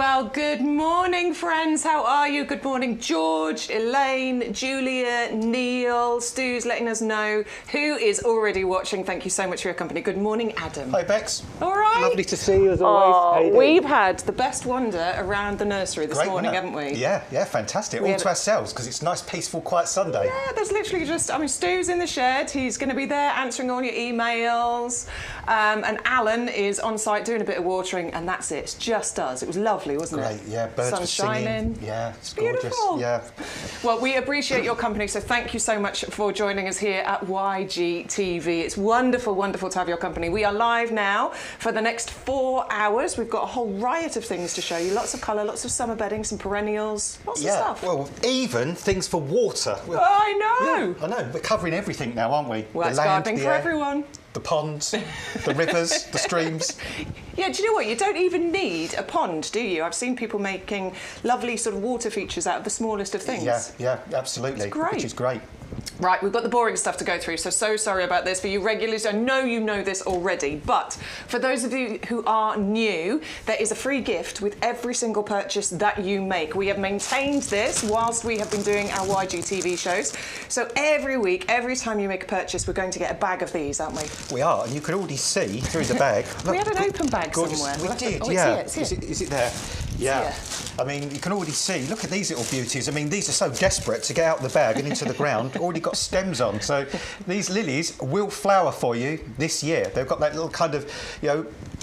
Well, good morning, friends. How are you? Good morning, George, Elaine, Julia, Neil. Stu's letting us know who is already watching. Thank you so much for your company. Good morning, Adam. Hi, Bex. All right. Lovely to see you as always. Oh, we've had the best wander around the nursery this morning, haven't we? Yeah, fantastic. All to ourselves, because it's a nice, peaceful, quiet Sunday. Yeah, there's literally just, Stu's in the shed. He's going to be there answering all your emails. And Alan is on site doing a bit of watering, and that's it. It's just us. It was lovely, wasn't it? Great, yeah. Birds were singing. Yeah, it's gorgeous. Beautiful. Yeah. Well, we appreciate your company, so thank you so much for joining us here at YGTV. It's wonderful, wonderful to have your company. We are live now for the next 4 hours. We've got a whole riot of things to show you. Lots of colour, lots of summer bedding, some perennials, lots of stuff. Well, even things for water. I know. Yeah, I know. We're covering everything now, aren't we? Well, it's gardening for everyone. The ponds, the rivers, the streams. Yeah, do you know what? You don't even need a pond, do you? I've seen people making lovely sort of water features out of the smallest of things. Yeah, absolutely. It's great. Which is great. Right, we've got the boring stuff to go through, so sorry about this. For you regulars, I know you know this already, but for those of you who are new, there is a free gift with every single purchase that you make. We have maintained this whilst we have been doing our YGTV shows. So every week, every time you make a purchase, we're going to get a bag of these, aren't we? We are, and you can already see through the bag. We had an open bag somewhere. We did, yeah. It's here. Is it there? Yeah. I mean, you can already see, look at these little beauties. I mean, these are so desperate to get out of the bag and into the ground, already got stems on. So these lilies will flower for you this year. They've got that little kind of,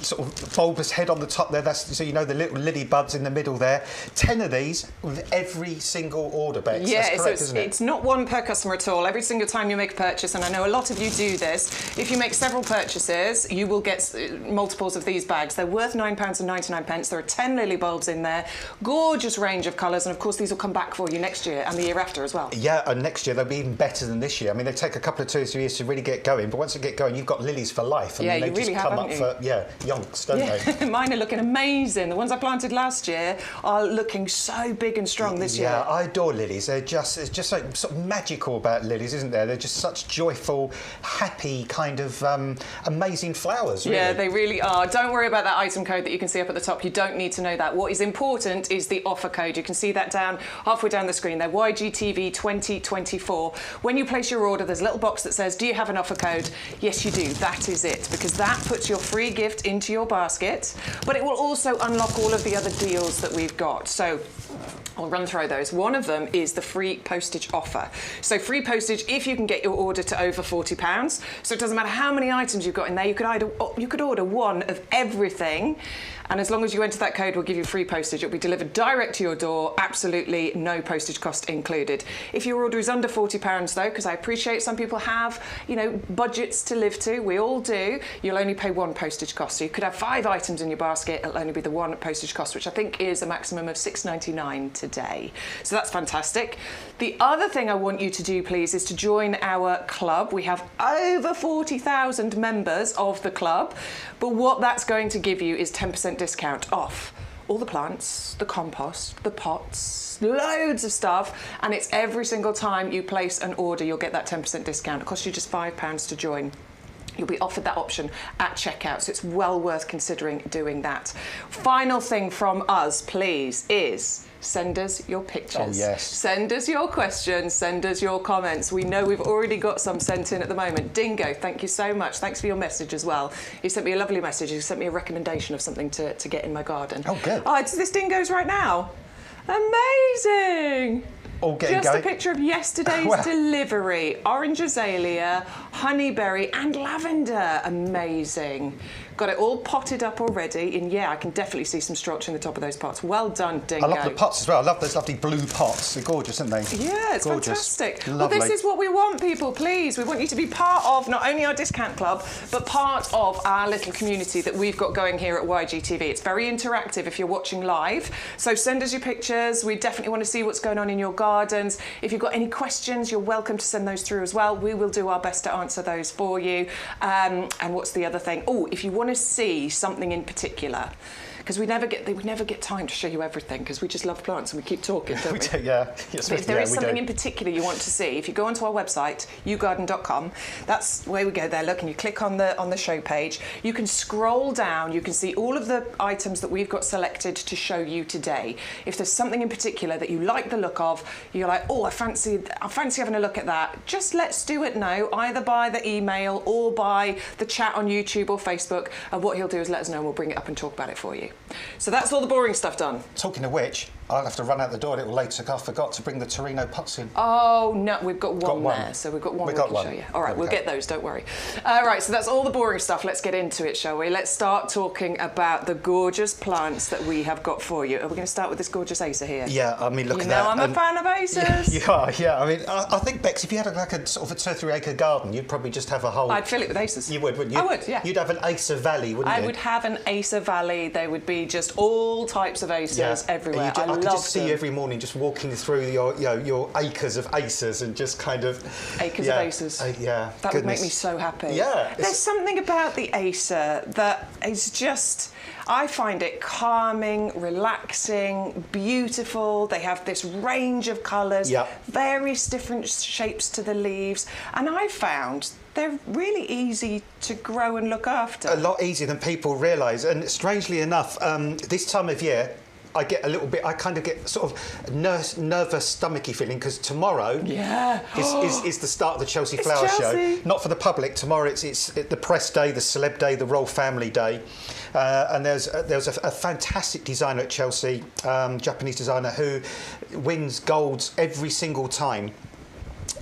sort of bulbous head on the top there. So you know the little lily buds in the middle there. 10 of these with every single order, Bex. Yeah, that's correct, so isn't it? It's not one per customer at all. Every single time you make a purchase, and I know a lot of you do this, if you make several purchases, you will get multiples of these bags. They're worth £9.99. There are 10 lily bulbs in there. Gorgeous range of colours, and of course these will come back for you next year and the year after as well. Yeah, and next year they'll be even better than this year. I mean, they take a couple of 2 or 3 years to really get going, but once they get going, you've got lilies for life. Yeah, they you really just have, come up for yonks, don't they? Mine are looking amazing. The ones I planted last year are looking so big and strong this year. Yeah, I adore lilies. There's just like sort of magical about lilies, isn't there? They're just such joyful, happy kind of amazing flowers. Really. Yeah, they really are. Don't worry about that item code that you can see up at the top. You don't need to know that. What is important is the offer code. You can see that halfway down the screen there, YGTV 2024. When you place your order, there's a little box that says, do you have an offer code? Yes, you do. That is it, because that puts your free gift into your basket, but it will also unlock all of the other deals that we've got. So I'll run through those. One of them is the free postage offer. So free postage if you can get your order to over £40. So it doesn't matter how many items you've got in there. You could order one of everything, and as long as you enter that code, we'll give you free postage. It'll be delivered direct to your door, absolutely no postage cost included. If your order is under £40 though, because I appreciate some people have, budgets to live to, we all do, you'll only pay one postage cost. So you could have 5 items in your basket, it'll only be the one postage cost, which I think is a maximum of £6.99 today. So that's fantastic. The other thing I want you to do, please, is to join our club. We have over 40,000 members of the club, but what that's going to give you is 10% discount off all the plants, the compost, the pots, loads of stuff, and it's every single time you place an order, you'll get that 10% discount. It costs you just £5 to join. You'll be offered that option at checkout, so it's well worth considering doing that. Final thing from us, please, is send us your pictures. Oh, yes. Send us your questions, send us your comments. We know we've already got some sent in at the moment. Dingo, thank you so much. Thanks for your message as well. He sent me a lovely message. He sent me a recommendation of something to get in my garden. Oh, good. Oh, it's this Dingo's right now. Amazing. Just a picture of yesterday's delivery. Orange azalea, honeyberry and lavender. Amazing. Got it all potted up already, and I can definitely see some structure in the top of those pots. Well done, Dingo. I love the pots as well. I love those lovely blue pots. They're gorgeous, aren't they? Yeah, it's gorgeous. Fantastic. Lovely. Well, this is what we want, people, please. We want you to be part of not only our discount club, but part of our little community that we've got going here at YGTV. It's very interactive if you're watching live. So send us your pictures. We definitely want to see what's going on in your gardens. If you've got any questions, you're welcome to send those through as well. We will do our best to answer those for you. And what's the other thing? Oh, if you want to see something in particular, because we never get time to show you everything because we just love plants and we keep talking, don't we? Yeah. If there is something in particular you want to see, if you go onto our website, YouGarden.com, that's where we go there. Look, and you click on the show page. You can scroll down. You can see all of the items that we've got selected to show you today. If there's something in particular that you like the look of, you're like, oh, I fancy having a look at that. Just let's do it now, either by the email or by the chat on YouTube or Facebook. And what he'll do is let us know and we'll bring it up and talk about it for you. So that's all the boring stuff done. Talking of which, I'll have to run out the door a little later because I forgot to bring the Torino pots in. Oh, no, we've got one there. So we've got one we can show you. All right, we'll get those, don't worry. Right, so that's all the boring stuff. Let's get into it, shall we? Let's start talking about the gorgeous plants that we have got for you. Are we going to start with this gorgeous Acer here? Yeah, I mean, look at that. You know I'm a fan of Acers. You are, yeah. I mean, I think, Bex, if you had like a sort of a 2 or 3 acre garden, you'd probably just have a whole... I'd fill it with Acers. You would, wouldn't you? I would, yeah. You'd have an Acer Valley, wouldn't you? I would have an Acer Valley. There would be just all types of Acers everywhere. I could just see you every morning just walking through your acres of Acers and just kind of... Acres of Acers. Yeah, that would make me so happy. Yeah. There's something about the Acer that is just... I find it calming, relaxing, beautiful. They have this range of colours, various different shapes to the leaves, and I found they're really easy to grow and look after. A lot easier than people realise, and strangely enough, this time of year, I kind of get sort of nervous, stomachy feeling because tomorrow is the start of the Chelsea Flower Show. Not for the public. Tomorrow it's the press day, the celeb day, the royal family day. And there's a fantastic designer at Chelsea, Japanese designer, who wins golds every single time.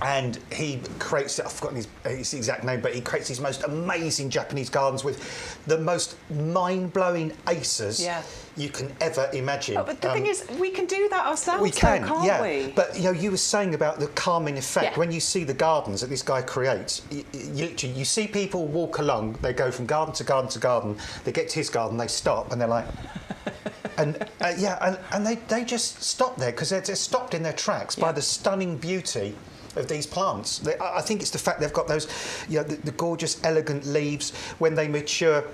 And he creates, I've forgotten his exact name, but he creates these most amazing Japanese gardens with the most mind-blowing Acers you can ever imagine. Oh, but the thing is, we can do that ourselves, we can, can't we? But you were saying about the calming effect. When you see the gardens that this guy creates, you see people walk along, they go from garden to garden to garden, they get to his garden, they stop, and they're like... And they just stop there because they're just stopped in their tracks by the stunning beauty of these plants. I think it's the fact they've got those, the gorgeous, elegant leaves when they mature.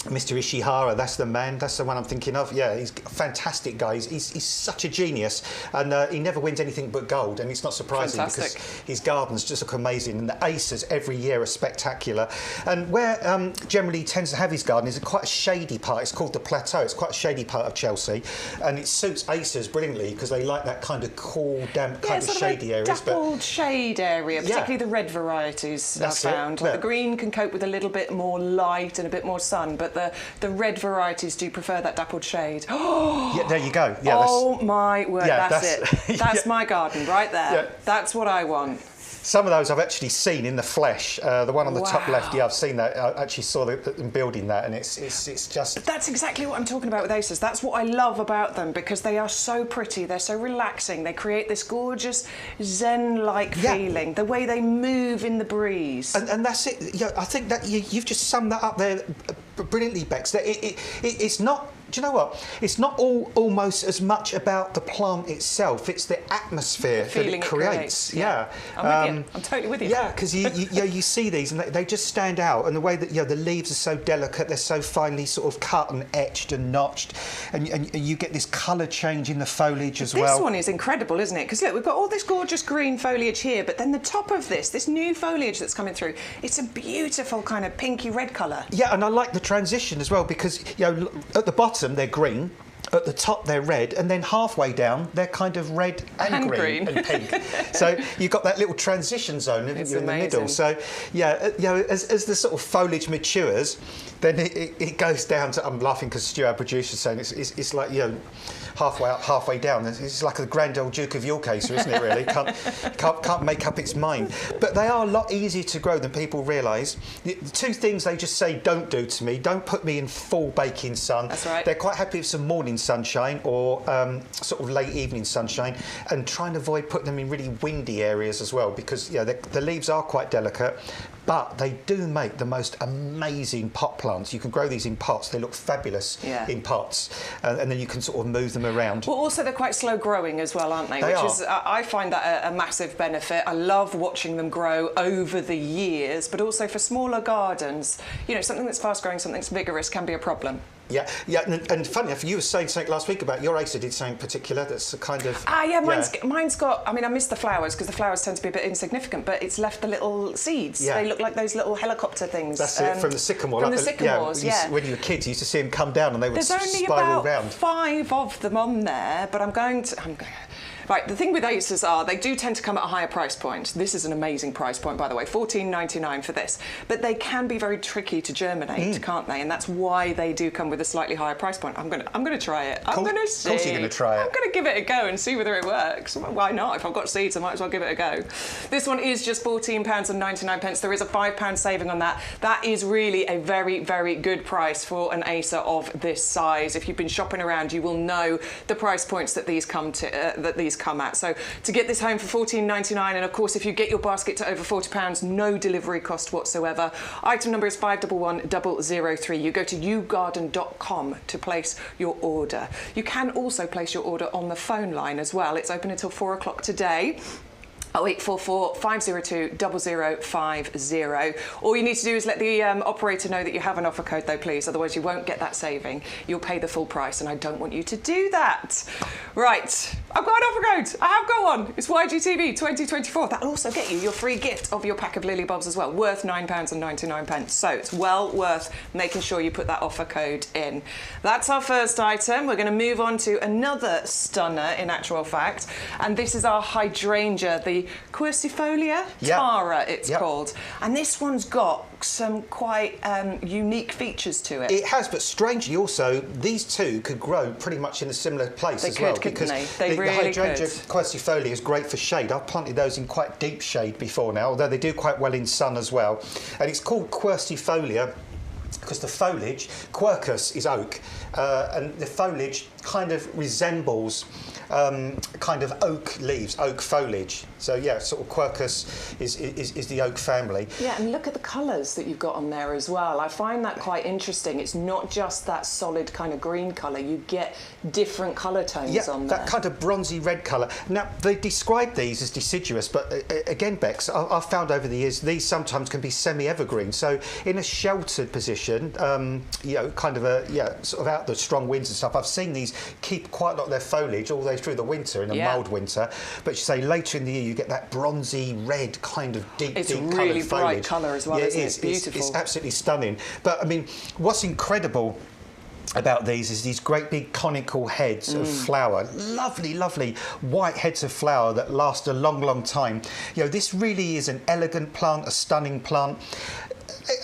Mr. Ishihara, that's the man, that's the one I'm thinking of. Yeah, he's a fantastic guy. He's such a genius, and he never wins anything but gold, and it's not surprising because his gardens just look amazing, and the Acers every year are spectacular. And where generally he tends to have his garden is quite a shady part. It's called the Plateau. It's quite a shady part of Chelsea, and it suits Acers brilliantly because they like that kind of cool, damp, kind of shady areas. Dappled shade area, particularly the red varieties I've found. Like the green can cope with a little bit more light and a bit more sun, but the red varieties do prefer that dappled shade. Yeah, there you go. Yeah, oh my word, that's it. That's my garden right there. Yeah. That's what I want. Some of those I've actually seen in the flesh. The one on the top left, I've seen that. I actually saw them building that, and it's just... That's exactly what I'm talking about with Acers. That's what I love about them, because they are so pretty, they're so relaxing. They create this gorgeous Zen-like feeling, the way they move in the breeze. And that's it. Yeah, I think that you've just summed that up there brilliantly, Bex. It's not... Do you know what? It's not almost as much about the plant itself. It's the atmosphere that it creates. Yeah. I'm with you. I'm totally with you. Yeah, because you see these and they just stand out. And the way that the leaves are so delicate, they're so finely sort of cut and etched and notched, and you get this colour change in the foliage as well. This one is incredible, isn't it? Because look, we've got all this gorgeous green foliage here, but then the top of this new foliage that's coming through, it's a beautiful kind of pinky red colour. Yeah, and I like the transition as well because at the bottom they're green, at the top they're red, and then halfway down they're kind of red and green and pink. So you've got that little transition zone in the middle. So as the sort of foliage matures, then it goes down to... I'm laughing because Stuart, our producer's saying it's like halfway down. It's like the grand old Duke of York Acer, isn't it? Really, can't make up its mind. But they are a lot easier to grow than people realise. The two things they just say don't do to me: don't put me in full baking sun. That's right. They're quite happy with some morning sunshine or sort of late evening sunshine, and try and avoid putting them in really windy areas as well, because the leaves are quite delicate. But they do make the most amazing pot plants. You can grow these in pots. They look fabulous in pots. And then you can sort of move them around. Well, also, they're quite slow growing as well, aren't they? I find that a massive benefit. I love watching them grow over the years. But also for smaller gardens, something that's fast growing, something that's vigorous can be a problem. Yeah, and funny enough, you were saying something last week about your Acer did something particular that's a kind of... Mine's got, I mean, I miss the flowers because the flowers tend to be a bit insignificant, but it's left the little seeds. Yeah. They look like those little helicopter things. That's it, from the sycamore. From the sycamores, When you were kids, you used to see them come down and they would There's only spiral about round. 5 of them on there, but I'm going to... Right, the thing with Acers are they do tend to come at a higher price point. This is an amazing price point, by the way, $14.99 for this. But they can be very tricky to germinate, can't they? And that's why they do come with a slightly higher price point. I'm gonna try it. I'm gonna see. Of course you're gonna try it. I'm gonna give it a go and see whether it works. Why not? If I've got seeds, I might as well give it a go. This one is just £14.99. There is a £5 saving on that. That is really a very, very good price for an Acer of this size. If you've been shopping around, you will know the price points that these come at. So to get this home for £14.99, and of course if you get your basket to over £40, no delivery cost whatsoever. Item number is 511003. You go to YouGarden.com to place your order. You can also place your order on the phone line as well. It's open until 4 o'clock today. 0844 502 0050. All you need to do is let the operator know that you have an offer code though, please, otherwise you won't get that saving. You'll pay the full price and I don't want you to do that. Right, I've got an offer code. I have got one. It's YGTV 2024. That'll also get you your free gift of your pack of Lily Bobs as well, worth £9.99. So it's well worth making sure you put that offer code in. That's our first item. We're going to move on to another stunner in actual fact, and this is our hydrangea, the Quercifolia Tara, it's called. And this one's got some quite unique features to it. It has, but strangely also, these two could grow pretty much in a similar place as well. Because the hydrangea quercifolia is great for shade. I've planted those in quite deep shade before now, although they do quite well in sun as well. And it's called Quercifolia because the foliage, quercus is oak, and the foliage kind of resembles kind of oak leaves, oak foliage. So yeah, sort of quercus is the oak family. Yeah, and look at the colours that you've got on there as well. I find that quite interesting. It's not just that solid kind of green colour. You get different colour tones on there. That kind of bronzy red colour. Now, they describe these as deciduous, but again, Bex, I've found over the years these sometimes can be semi-evergreen. So in a sheltered position, you know, kind of sort of out the strong winds and stuff, I've seen these keep quite a lot of their foliage all the way through the winter, in a mild winter. But you say later in the year you get that bronzy red kind of deep it's coloured really foliage. Bright colour as well, isn't it? It's beautiful. It's absolutely stunning. But I mean, what's incredible about these is these great big conical heads of flower, lovely, lovely white heads of flower that last a long, long time. You know, this really is an elegant plant, a stunning plant.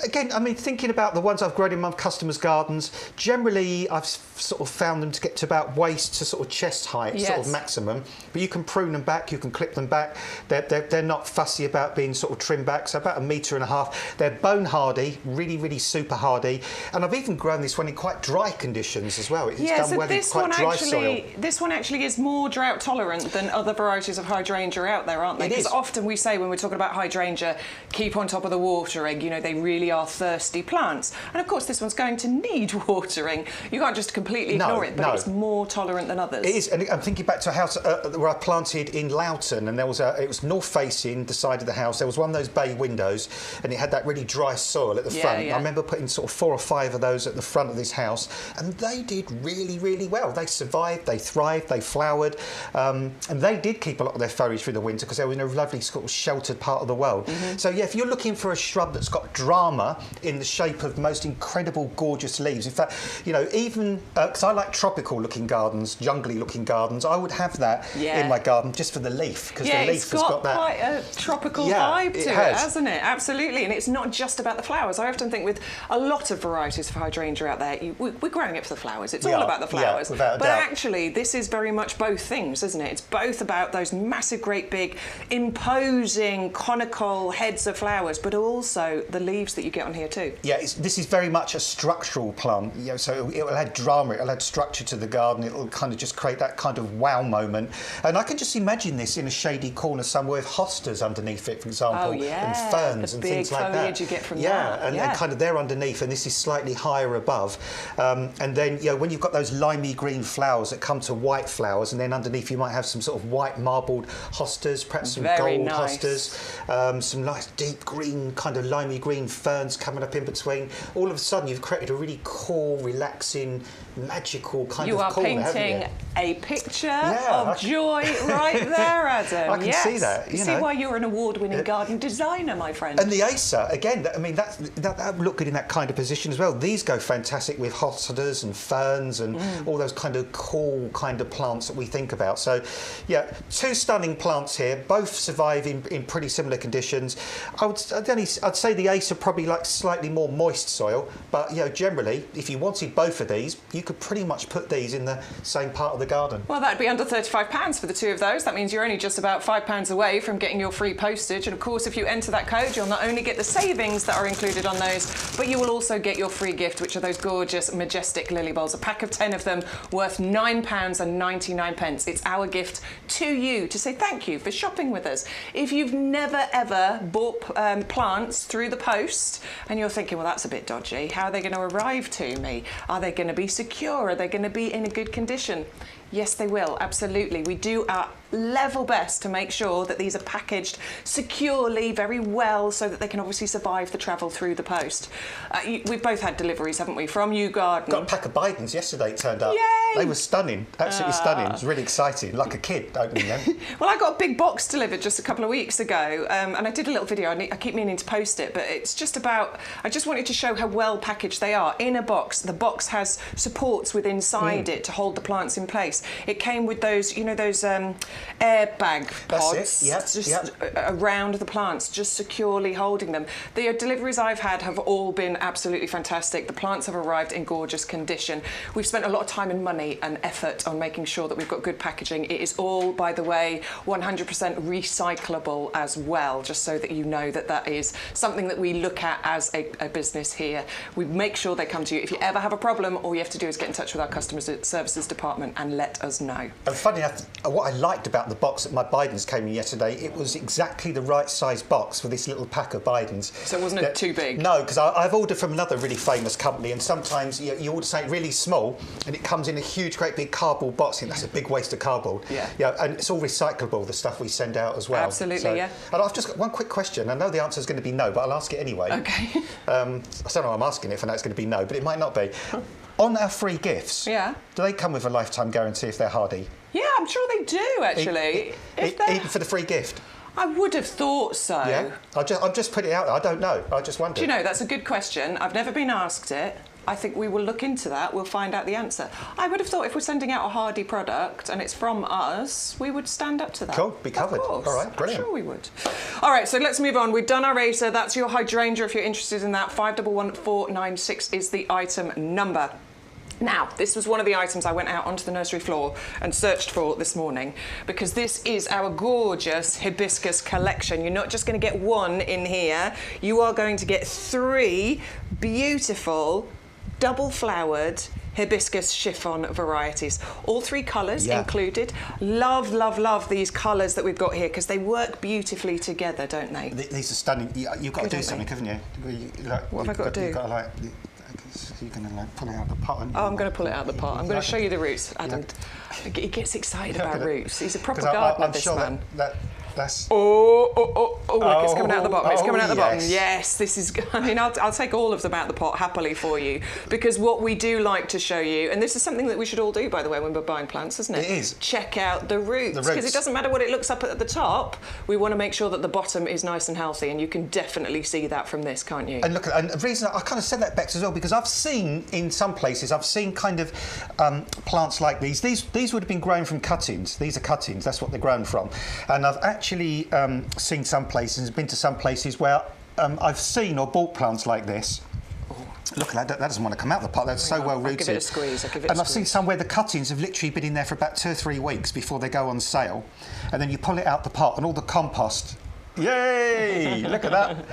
Again, I mean, thinking about the ones I've grown in my customers' gardens, generally I've sort of found them to get to about waist to sort of chest height, sort of maximum. But you can prune them back, you can clip them back. They're not fussy about being sort of trimmed back, so about 1.5 meters. They're bone hardy, really, really super hardy. And I've even grown this one in quite dry conditions as well. It's done well in quite dry soil. This one actually is more drought tolerant than other varieties of hydrangea out there, aren't they? Because often we say when we're talking about hydrangea, keep on top of the watering, you know, they really are thirsty plants. And of course this one's going to need watering. You can't just completely ignore it, but it's more tolerant than others. It is, and I'm thinking back to a house where I planted in Loughton, and there was it was north facing the side of the house. There was one of those bay windows, and it had that really dry soil at the front. I remember putting sort of 4 or 5 of those at the front of this house, and they did really, really well. They survived, they thrived, they flowered, and they did keep a lot of their foliage through the winter because they were in a lovely sort of sheltered part of the world. So yeah, if you're looking for a shrub that's got drama in the shape of most incredible, gorgeous leaves. In fact, you know, even because I like tropical-looking gardens, jungly-looking gardens, I would have that in my garden just for the leaf, because the leaf has got that. Quite a tropical vibe to it, hasn't it? Absolutely, and it's not just about the flowers. I often think with a lot of varieties of hydrangea out there, we're growing it for the flowers. It's all about the flowers. Without a but doubt. actually, this is very much both things, isn't it? It's both about those massive, great, big, imposing, conical heads of flowers, but also the leaves that you get on here too. Yeah, this is very much a structural plant, you know, so it will add drama, it will add structure to the garden, it will kind of just create that kind of wow moment. And I can just imagine this in a shady corner somewhere with hostas underneath it, for example, and ferns and things like that. The big foliage you get from and kind of they're underneath, and this is slightly higher above. And then, you know, when you've got those limey green flowers that come to white flowers, and then underneath you might have some sort of white marbled hostas, perhaps some gold hostas, some nice deep green, kind of limey green between, ferns coming up in between. All of a sudden, you've created a really cool, relaxing, magical kind of corner, haven't you? You are painting a picture of joy right there, Adam. I can see that. You see why you're an award-winning garden designer, my friend. And the Acer, again, I mean, that would look good in that kind of position as well. These go fantastic with hostas and ferns and all those kind of cool kind of plants that we think about. So, yeah, 2 stunning plants here, both survive in pretty similar conditions. I'd say the Acer probably likes slightly more moist soil, but, you know, generally, if you wanted both of these, you could pretty much put these in the same part of the garden. Well, that'd be under £35 for the 2 of those. That means you're only just about £5 away from getting your free postage. And of course, if you enter that code, you'll not only get the savings that are included on those, but you will also get your free gift, which are those gorgeous, majestic lily bulbs. A pack of 10 of them worth £9.99. It's our gift to you to say thank you for shopping with us. If you've never ever bought plants through the post and you're thinking, well, that's a bit dodgy, how are they going to arrive to me? Are they going to be secure? Are they going to be in a good condition? Yes, they will, absolutely. We do our level best to make sure that these are packaged securely, very well, so that they can obviously survive the travel through the post. We've both had deliveries, haven't we, from YouGarden. Got a pack of Bidens yesterday turned up. Yay! They were stunning, absolutely stunning. It was really exciting, like a kid opening them. Well, I got a big box delivered just a couple of weeks ago, and I did a little video. I keep meaning to post it, but it's just about, I just wanted to show how well packaged they are. In a box, the box has supports within inside it to hold the plants in place. It came with those, you know, those airbag pods just around the plants, just securely holding them. The deliveries I've had have all been absolutely fantastic. The plants have arrived in gorgeous condition. We've spent a lot of time and money and effort on making sure that we've got good packaging. It is all, by the way, 100% recyclable as well, just so that you know that that is something that we look at as a business here. We make sure they come to you. If you ever have a problem, all you have to do is get in touch with our customer services department and let us know. And funny enough, what I liked about the box that my Bidens came in yesterday, it was exactly the right size box for this little pack of Bidens. So wasn't it too big? No, because I've ordered from another really famous company, and sometimes you order something really small and it comes in a huge, great big cardboard box. And that's a big waste of cardboard. Yeah, and it's all recyclable, the stuff we send out as well. Absolutely, so, yeah. And I've just got one quick question. I know the answer is going to be no, but I'll ask it anyway. Okay. I don't know why I'm asking it if I know it's going to be no, but it might not be. On our free gifts, do they come with a lifetime guarantee if they're hardy? Yeah, I'm sure they do, actually. Even for the free gift? I would have thought so. Yeah, I'll just put it out there. I don't know. I just wonder. Do you know, that's a good question. I've never been asked it. I think we will look into that. We'll find out the answer. I would have thought if we're sending out a hardy product and it's from us, we would stand up to that. Cool, be covered. Of course. All right, brilliant. I'm sure we would. All right, so let's move on. We've done our Acer. That's your hydrangea if you're interested in that. 511496 is the item number. Now, this was one of the items I went out onto the nursery floor and searched for this morning, because this is our gorgeous hibiscus collection. You're not just going to get one in here. You are going to get 3 beautiful double-flowered hibiscus chiffon varieties. All 3 colours included. Love, love, love these colours that we've got here, because they work beautifully together, don't they? These are stunning. You've got to do something, haven't you? What have I got to do? You've got to, you're going to pull it out the pot. Oh, I'm going to pull it out the pot. I'm going to show you the roots. Adam, he gets excited about roots. He's a proper gardener, this man. That's... Oh, look, it's coming out the bottom. It's coming out the bottom. Yes, this is... I mean, I'll take all of them out the pot happily for you, because what we do like to show you, and this is something that we should all do, by the way, when we're buying plants, isn't it? It is. Check out the roots. Because it doesn't matter what it looks up at the top, we want to make sure that the bottom is nice and healthy, and you can definitely see that from this, can't you? And look, and the reason I kind of said that, Bex, as well, because I've seen in some places, I've seen kind of plants like these. These would have been grown from cuttings. These are cuttings. That's what they're grown from. And I've actually seen some places, been to some places where I've seen or bought plants like this. Look at that, that doesn't want to come out of the pot. That's so well rooted. I'll give it a squeeze. And I've seen some where the cuttings have literally been in there for about 2 or 3 weeks before they go on sale. And then you pull it out the pot and all the compost. Yay! Look at that.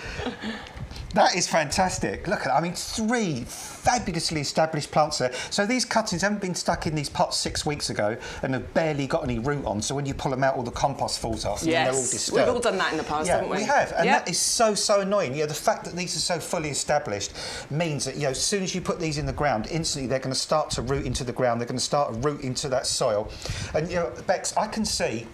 That is fantastic. Look at that. I mean, 3 fabulously established plants there. So these cuttings haven't been stuck in these pots 6 weeks ago and have barely got any root on. So when you pull them out, all the compost falls off and they're all disturbed. We've all done that in the past, haven't we? We have. And that is so, so annoying. The fact that these are so fully established means that, as soon as you put these in the ground, instantly they're going to start to root into the ground. They're going to start to root into that soil. And, Bex, I can see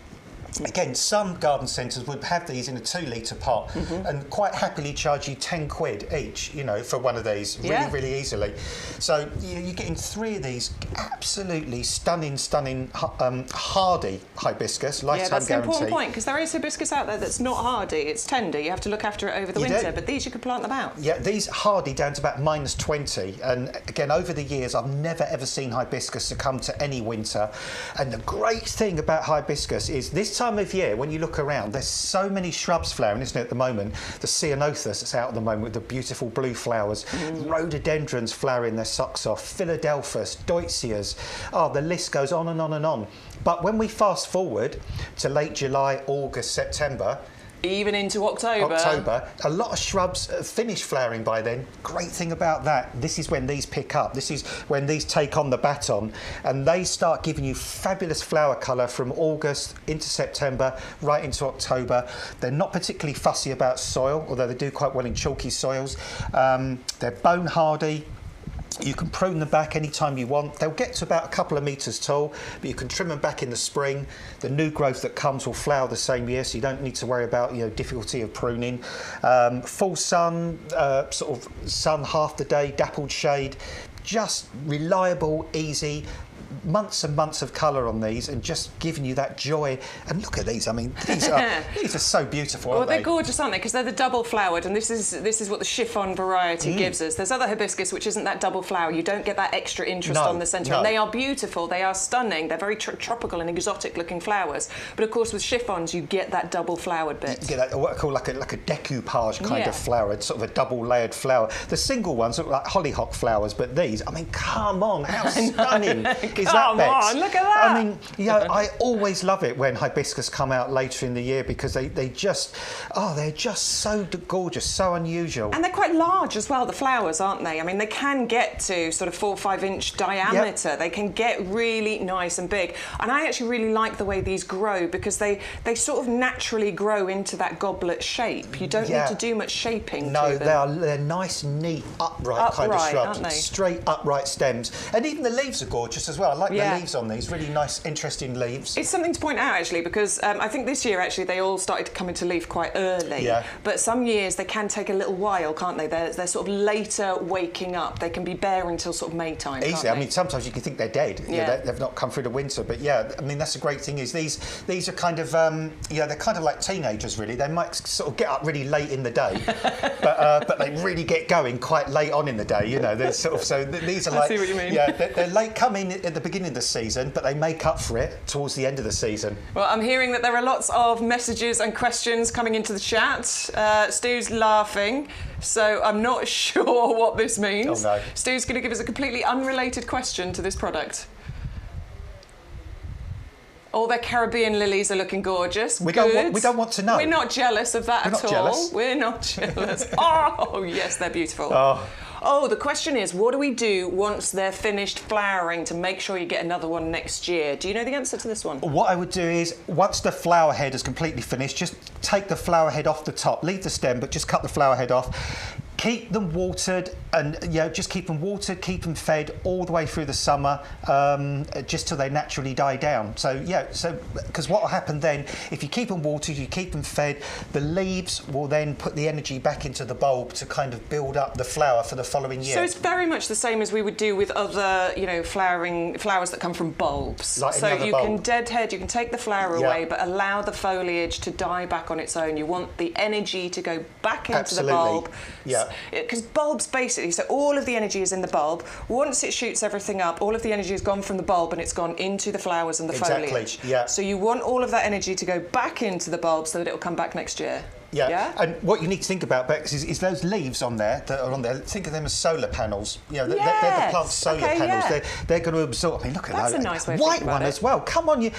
Again, some garden centres would have these in a 2-litre pot and quite happily charge you 10 quid each, you know, for one of these, really easily. So you're getting 3 of these absolutely stunning, hardy hibiscus, lifetime guarantee. Yeah, that's the important point, because there is hibiscus out there that's not hardy. It's tender. You have to look after it over the winter, but these you can plant them out. Yeah, these hardy down to about -20. And again, over the years, I've never ever seen hibiscus succumb to any winter. And the great thing about hibiscus is this time of year, when you look around, there's so many shrubs flowering, isn't it, at the moment? The ceanothus that's out at the moment with the beautiful blue flowers, rhododendrons flowering their socks off, philadelphus, deutzias. Oh, the list goes on and on and on. But when we fast forward to late July, August, September, even into October, a lot of shrubs finish flowering by then. Great thing about that, this is when these pick up. This is when these take on the baton, and they start giving you fabulous flower colour from August into September, right into October. They're not particularly fussy about soil, although they do quite well in chalky soils. They're bone hardy. You can prune them back anytime you want. They'll get to about a couple of metres tall, but you can trim them back in the spring. The new growth that comes will flower the same year, so you don't need to worry about, you know, difficulty of pruning. Full sun, sort of sun half the day, dappled shade, just reliable, easy. Months and months of colour on these, and just giving you that joy. And look at these. I mean, these are so beautiful. Well, aren't they? they're gorgeous, aren't they? Because they're the double flowered, and this is what the chiffon variety gives us. There's other hibiscus which isn't that double flower. You don't get that extra interest on the centre, and they are beautiful. They are stunning. They're very tropical and exotic-looking flowers. But of course, with chiffons, you get that double flowered bit. You get that, what I call like a decoupage kind of flower, sort of a double-layered flower. The single ones look like hollyhock flowers, but these, I mean, come on, how stunning is that, Come Bex? on, look at that. I mean, you know, I always love it when hibiscus come out later in the year, because they're just so gorgeous, so unusual. And they're quite large as well, the flowers, aren't they? I mean, they can get to sort of 4 or 5 inch diameter. They can get really nice and big. And I actually really like the way these grow, because they sort of naturally grow into that goblet shape. You don't need to do much shaping to them. They're nice, neat, upright kind of shrubs. Aren't they? Straight, upright stems. And even the leaves are gorgeous as well. I like the leaves on these, really nice, interesting leaves. It's something to point out, actually, because I think this year, actually, they all started to come into leaf quite early. Yeah. But some years, they can take a little while, can't they? They're sort of later waking up. They can be bare until sort of May time, Easily. I mean, sometimes you can think they're dead. Yeah. You know, they've not come through the winter. But yeah, I mean, that's the great thing is these are kind of, they're kind of like teenagers, really. They might sort of get up really late in the day, but they really get going quite late on in the day, you know. They're sort of, so these are like... I see what you mean. Yeah, they're late coming at the beginning of the season, but they make up for it towards the end of the season. Well, I'm hearing that there are lots of messages and questions coming into the chat. Stu's laughing, so I'm not sure what this means. Oh, no. Stu's going to give us a completely unrelated question to this product. All their Caribbean lilies are looking gorgeous. We don't want to know. We're not jealous of that at all. Jealous. We're not jealous. Oh, yes, they're beautiful. Oh, the question is, what do we do once they're finished flowering to make sure you get another one next year? Do you know the answer to this one? What I would do is, once the flower head is completely finished, just take the flower head off the top. Leave the stem, but just cut the flower head off. Keep them watered, and just keep them watered, keep them fed all the way through the summer, just till they naturally die down. So because what will happen then, if you keep them watered, you keep them fed, the leaves will then put the energy back into the bulb to kind of build up the flower for the following year. So it's very much the same as we would do with other, flowers that come from bulbs. Like so you bulb. can deadhead, you can take the flower away, but allow the foliage to die back on its own. You want the energy to go back into the bulb. Yeah. Because bulbs basically, so all of the energy is in the bulb. Once it shoots everything up, all of the energy has gone from the bulb and it's gone into the flowers and the foliage. Yeah. So you want all of that energy to go back into the bulb so that it will come back next year. Yeah, and what you need to think about, Bex, is those leaves on there that are on there. Think of them as solar panels. They're the plant's solar panels. They're going to absorb. I mean, look at that. That's a nice way of white thinking about one it. as well. Come on, you're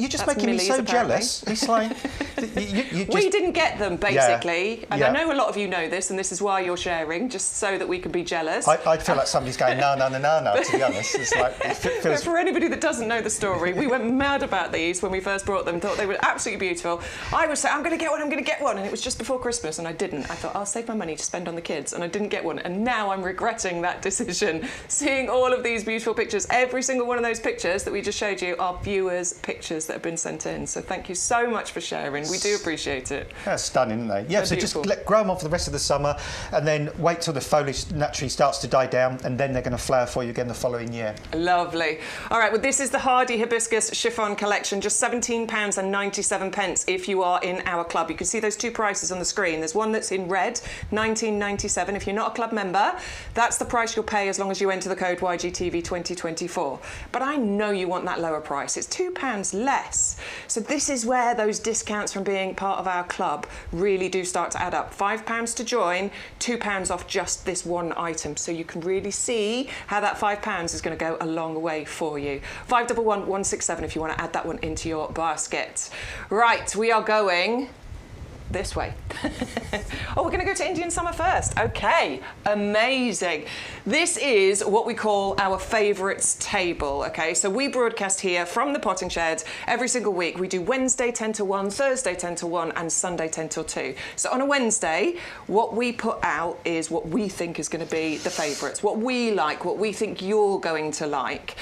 just making me so jealous. It's like, We didn't get them, basically. Yeah, and yeah. I know a lot of you know this, and this is why you're sharing, just so that we can be jealous. I feel like somebody's going, no, to be honest. It's like, it feels... But for anybody that doesn't know the story, we went mad about these when we first brought them, thought they were absolutely beautiful. I would say, I'm going to get one, and it was just before Christmas, and I didn't. I thought, I'll save my money to spend on the kids, and I didn't get one. And now I'm regretting that decision, seeing all of these beautiful pictures. Every single one of those pictures that we just showed you are viewers' pictures that have been sent in. So thank you so much for sharing. We do appreciate it. That's stunning, isn't they? Yeah, They're so beautiful. just grow them on for the rest of the summer and then wait till the foliage naturally starts to die down, and then they're going to flower for you again the following year. Lovely. All right, well, this is the Hardy Hibiscus Chiffon Collection, just £17.97 if you are in our club. You can see those two prices on the screen. There's one that's in red, £19.97. If you're not a club member, that's the price you'll pay as long as you enter the code YGTV 2024. But I know you want that lower price. It's £2 less. So this is where those discounts from being part of our club really do start to add up. £5 to join, £2 off just this one item. So you can really see how that £5 is going to go a long way for you. 511167 if you want to add that one into your basket. Right, we are going this way. Oh, we're going to go to Indian summer first. Okay, amazing. This is what we call our favourites table. Okay, so we broadcast here from the potting shed every single week. We do Wednesday 10 to 1, Thursday 10 to 1, and Sunday 10 till 2. So on a Wednesday, what we put out is what we think is going to be the favourites, what we like, what we think you're going to like.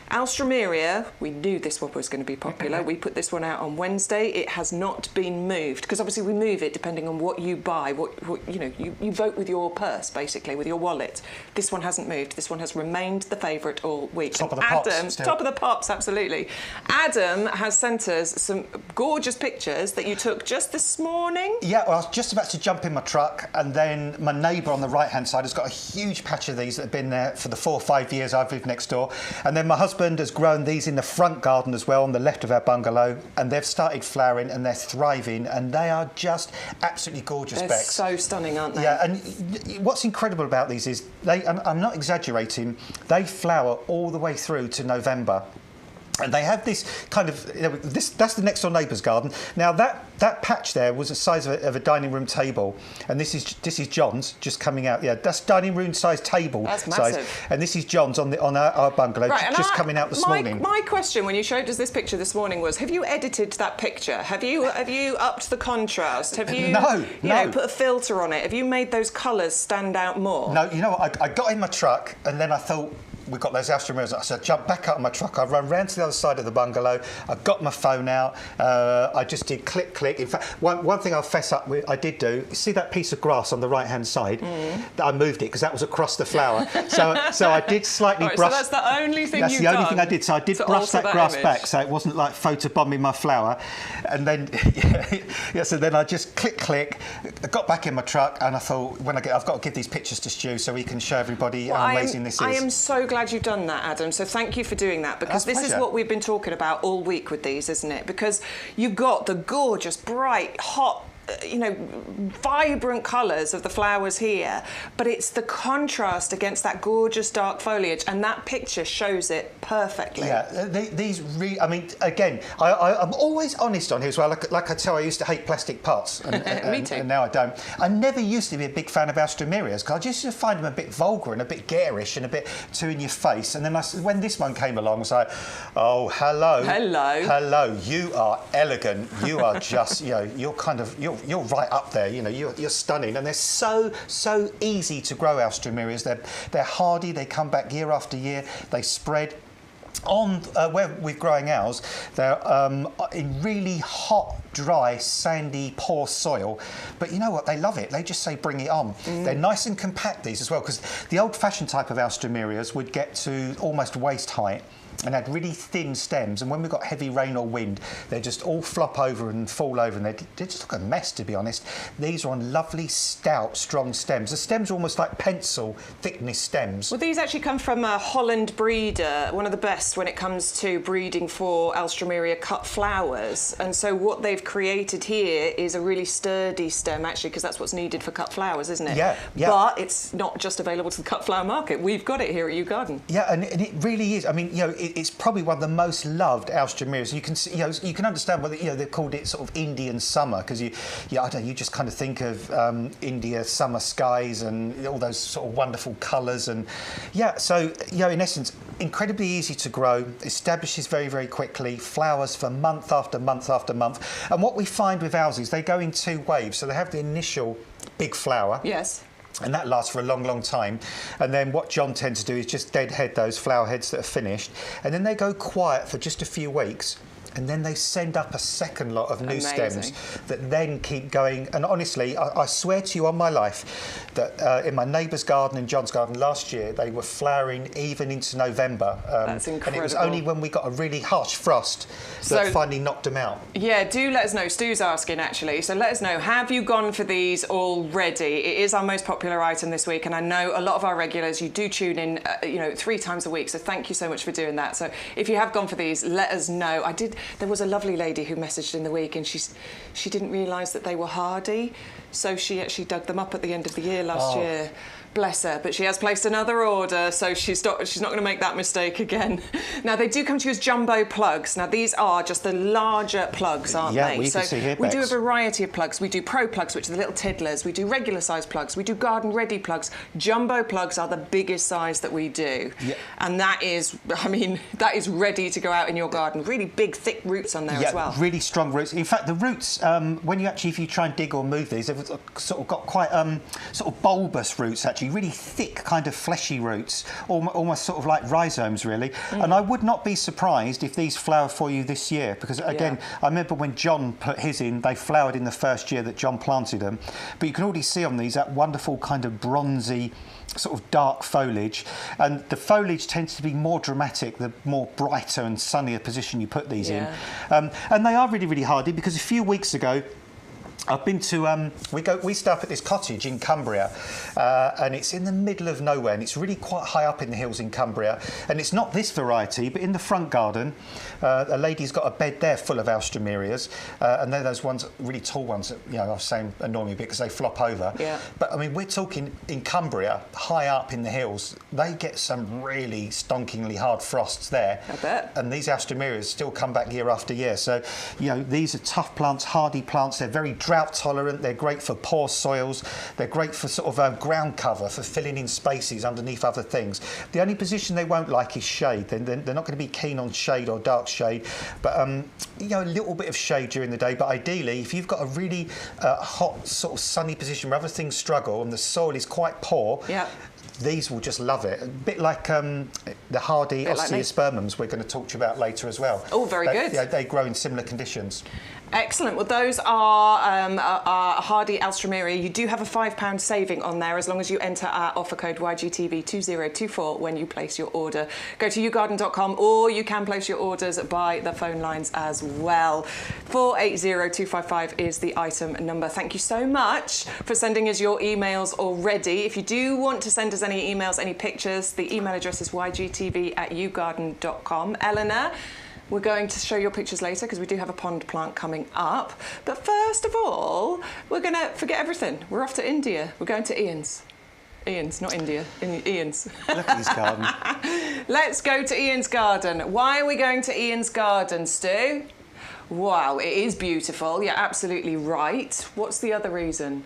Alstroemeria, we knew this one was going to be popular. We put this one out on Wednesday. It has not been moved, because obviously we move it depending on what you buy. What you know, you vote with your purse, basically, with your wallet. This one hasn't moved. This one has remained the favourite all week. Top of the pops. Adam, Still. top of the pops, absolutely. Adam has sent us some gorgeous pictures that you took just this morning. Yeah, well, I was just about to jump in my truck, and then my neighbour on the right-hand side has got a huge patch of these that have been there for the 4 or 5 years I've lived next door. And then my husband has grown these in the front garden as well, on the left of our bungalow, and they've started flowering and they're thriving, and they are just absolutely gorgeous, They're Bex. so stunning, aren't they? Yeah, and what's incredible about these is I'm not exaggerating, they flower all the way through to November. And they have this kind of, that's the next door neighbour's garden. Now that patch there was the size of a dining room table, and this is John's just coming out. Yeah, that's dining room size table. That's size. massive. And this is John's on our bungalow, right, just coming out this morning. My question when you showed us this picture this morning was: have you edited that picture? Have you upped the contrast? Have you put a filter on it? Have you made those colours stand out more? No, you know what? I got in my truck and then I thought, we've got those Alstroemeras. So I jumped back out of my truck. I ran round to the other side of the bungalow. I got my phone out. I just did click, click. In fact, one thing I'll fess up with, I did do, see that piece of grass on the right-hand side? I moved it because that was across the flower. So I did slightly brush... So that's the only thing That's you've the only done thing I did. So I did brush that grass back, so it wasn't like photobombing my flower. And then, so then I just click, click. I got back in my truck and I thought, I've got to give these pictures to Stu so he can show everybody how amazing this is. I am so glad you've done that, Adam, so thank you for doing that, because this is what we've been talking about all week with these, isn't it? Because you've got the gorgeous, bright, hot, vibrant colours of the flowers here, but it's the contrast against that gorgeous dark foliage, and that picture shows it perfectly. Yeah, these really, I mean, again, I'm always honest on here as well. Like I tell you, I used to hate plastic pots, Me too. And now I don't. I never used to be a big fan of Alstroemerias because I just used to find them a bit vulgar and a bit garish and a bit too in your face. And then when this one came along, I was like, oh, hello, you are elegant. You are just, you're kind of, you're right up there. You're stunning, and they're so easy to grow. Alstroemerias. They're hardy. They come back year after year. They spread. On where we're growing ours, they're in really hot, dry, sandy, poor soil. But you know what? They love it. They just say, bring it on. They're nice and compact, these as well, because the old-fashioned type of Alstroemerias would get to almost waist height and had really thin stems, and when we've got heavy rain or wind, they just all flop over and fall over, and they just look a mess, to be honest. These are on lovely, stout, strong stems. The stems are almost like pencil thickness stems. Well, these actually come from a Holland breeder, one of the best when it comes to breeding for Alstroemeria cut flowers. And so what they've created here is a really sturdy stem, actually, because that's what's needed for cut flowers, isn't it? Yeah. But it's not just available to the cut flower market. We've got it here at YouGarden. Yeah, and it really is. I mean, it's probably one of the most loved alstroemerias. You can see, you can understand why they've called it sort of Indian summer, because I don't know, you just kind of think of India summer skies and all those sort of wonderful colours, and so in essence, incredibly easy to grow, establishes very, very quickly, flowers for month after month after month. And what we find with ours is they go in 2 waves. So they have the initial big flower. Yes. And that lasts for a long, long time. And then what John tends to do is just deadhead those flower heads that are finished. And then they go quiet for just a few weeks. And then they send up a second lot of new stems that then keep going. And honestly, I swear to you on my life that in my neighbour's garden and John's garden last year, they were flowering even into November. That's incredible. And it was only when we got a really harsh frost that finally knocked them out. Yeah, do let us know. Stu's asking, actually. So let us know, have you gone for these already? It is our most popular item this week, and I know a lot of our regulars, you do tune in, 3 times a week. So thank you so much for doing that. So if you have gone for these, let us know. There was a lovely lady who messaged in the week, and she didn't realise that they were hardy, so she actually dug them up at the end of the year last year. Bless her, but she has placed another order, so she's not going to make that mistake again. Now, they do come to you as jumbo plugs. Now, these are just the larger plugs, aren't they? Yeah, can see here, we do a variety of plugs. We do pro plugs, which are the little tiddlers. We do regular size plugs. We do garden ready plugs. Jumbo plugs are the biggest size that we do. Yeah. And that is ready to go out in your garden. Really big, thick roots on there as well. Really strong roots. In fact, the roots, if you try and dig or move these, they've sort of got quite sort of bulbous roots, actually. Really thick, kind of fleshy roots, almost sort of like rhizomes, really. And I would not be surprised if these flower for you this year, because again, I remember when John put his in, they flowered in the first year that John planted them. But you can already see on these that wonderful kind of bronzy, sort of dark foliage, and the foliage tends to be more dramatic the more brighter and sunnier position you put these in. And they are really, really hardy, because a few weeks ago I've been to, we stay up at this cottage in Cumbria, and it's in the middle of nowhere, and it's really quite high up in the hills in Cumbria, and it's not this variety, but in the front garden, a lady's got a bed there full of alstroemerias, and they're those ones, really tall ones that, I was saying annoy me a bit because they flop over. Yeah. But I mean, we're talking in Cumbria, high up in the hills, they get some really stonkingly hard frosts there. I bet. And these alstroemerias still come back year after year. So, these are tough plants, hardy plants, they're very drought tolerant, they're great for poor soils, they're great for sort of ground cover, for filling in spaces underneath other things. The only position they won't like is shade. They're not going to be keen on shade or dark shade, but a little bit of shade during the day. But ideally, if you've got a really hot sort of sunny position where other things struggle and the soil is quite poor, these will just love it. A bit like the hardy osteospermums we're going to talk to you about later as well. Oh, very good. They grow in similar conditions. Excellent. Well, those are hardy alstroemeria. You do have a £5 saving on there as long as you enter our offer code YGTV2024 when you place your order. Go to YouGarden.com, or you can place your orders by the phone lines as well. 480255 is the item number. Thank you so much for sending us your emails already. If you do want to send us any emails, any pictures, the email address is ygtv@yougarden.com. Eleanor, we're going to show your pictures later because we do have a pond plant coming up. But first of all, we're going to forget everything. We're off to India. We're going to Ian's. Ian's, not India. Ian's. Look at his garden. Let's go to Ian's garden. Why are we going to Ian's garden, Stu? Wow, it is beautiful. You're absolutely right. What's the other reason?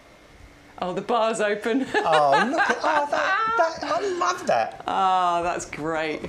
Oh, the bar's open. Oh, look at that. I love that. Oh, that's great.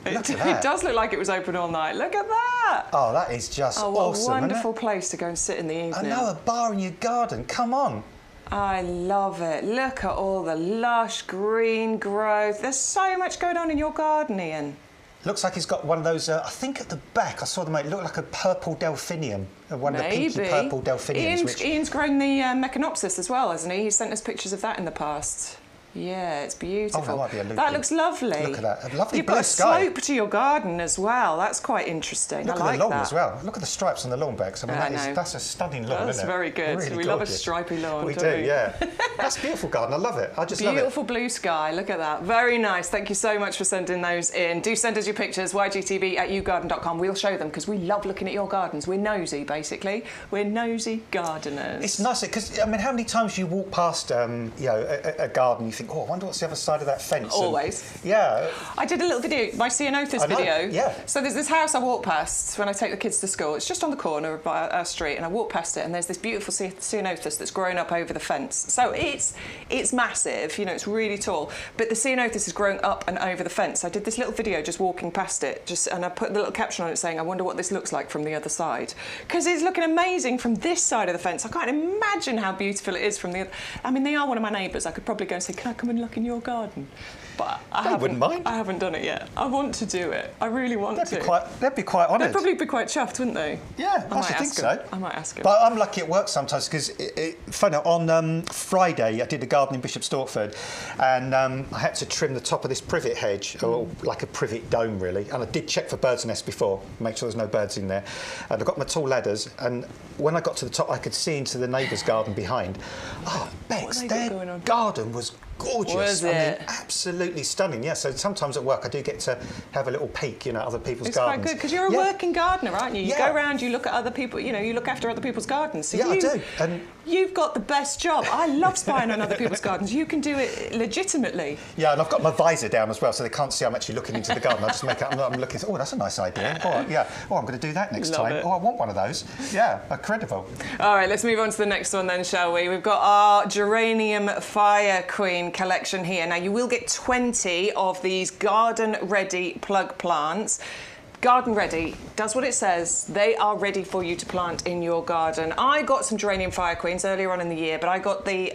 It does look like it was open all night. Look at that. Oh, that is just awesome, what a wonderful place to go and sit in the evening. I know, a bar in your garden. Come on. I love it. Look at all the lush green growth. There's so much going on in your garden, Ian. Looks like he's got one of those, I think at the back, I saw them, it looked like a purple delphinium. One of the pinky purple delphiniums. Ian's grown the Mecanopsis as well, hasn't he? He sent us pictures of that in the past. Yeah, it's beautiful. Oh, that might be a loop. That looks lovely. Look at that. A lovely You've blue got a sky. slope to your garden as well. That's quite interesting. Look I like at the lawn that. as well. Look at the stripes on the lawn backs. I mean, that's a stunning lawn, That's isn't it? very good. Really we gorgeous. love a stripy lawn, we don't do, we? yeah. That's a beautiful garden. I love it. I just love it. Beautiful blue sky. Look at that. Very nice. Thank you so much for sending those in. Do send us your pictures, ygtv@yougarden.com. We'll show them because we love looking at your gardens. We're nosy, basically. We're nosy gardeners. It's nice because, I mean, how many times you walk past, a garden, you think, think, oh, I wonder what's the other side of that fence. Always. And, yeah. I did a little video, my Ceanothus video. Yeah. So there's this house I walk past when I take the kids to school. It's just on the corner of our street, and I walk past it, and there's this beautiful Ceanothus that's grown up over the fence. So it's massive, you know, it's really tall. But the Ceanothus is growing up and over the fence. I did this little video just walking past it, and I put the little caption on it saying, I wonder what this looks like from the other side. Because it's looking amazing from this side of the fence. I can't imagine how beautiful it is from the other. I mean, they are one of my neighbours. I could probably go and say, can I come and look in your garden? But I wouldn't mind. I haven't done it yet. I want to do it. I really want to. They'd be quite honoured. They'd probably be quite chuffed, wouldn't they? Yeah, I should think so. I might ask him. But I'm lucky at work sometimes because, funny, on Friday I did a garden in Bishop Stortford, and I had to trim the top of this privet hedge, or like a privet dome really, and I did check for birds' nests before, make sure there's no birds in there, and I got my tall ladders, and when I got to the top I could see into the neighbour's garden behind. Oh, Bex, their garden was gorgeous. Was it? I mean, absolutely stunning. Yeah, so sometimes at work I do get to have a little peek, you know, at other people's gardens. It's quite good because you're a working gardener, aren't you? You go around, you look at other people, you know, you look after other people's gardens. So I do. And you've got the best job. I love spying on other people's gardens. You can do it legitimately. Yeah, and I've got my visor down as well, so they can't see I'm actually looking into the garden. I just make out I'm looking. Oh, that's a nice idea. Oh, yeah. Oh, I'm going to do that next time. Oh, I want one of those. Yeah, incredible. All right, let's move on to the next one then, shall we? We've got our Geranium Fire Queen collection here. Now, you will get 20 of these garden-ready plug plants. Garden ready does what it says. They are ready for you to plant in your garden. I got some Geranium Fire Queens earlier on in the year, but I got the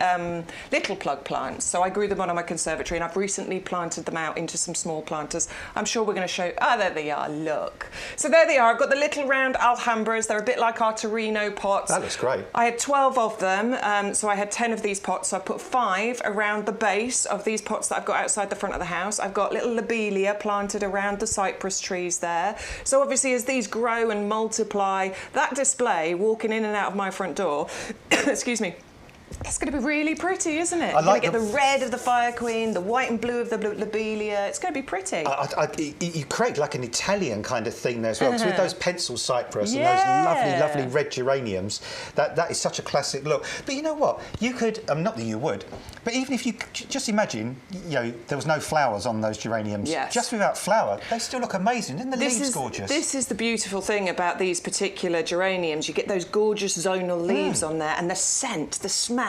little plug plants. So I grew them on my conservatory, and I've recently planted them out into some small planters. I'm sure we're going to show... Ah, there they are, look. So there they are. I've got the little round Alhambras. They're a bit like our Torino pots. That looks great. I had 12 of them, so I had 10 of these pots. So I put 5 around the base of these pots that I've got outside the front of the house. I've got little lobelia planted around the cypress trees there. So obviously as these grow and multiply, that display walking in and out of my front door, excuse me, that's going to be really pretty, isn't it? You're going to get the red of the Fire Queen, the white and blue of the lobelia. It's going to be pretty. You create like an Italian kind of thing there as well. 'Cause with those pencil cypress and those lovely, lovely red geraniums, that is such a classic look. But you know what? You could, not that you would, but even if you just imagine, you know, there was no flowers on those geraniums, just without flower, they still look amazing. Isn't the leaves gorgeous? This is the beautiful thing about these particular geraniums. You get those gorgeous zonal leaves on there, and the scent, the smell.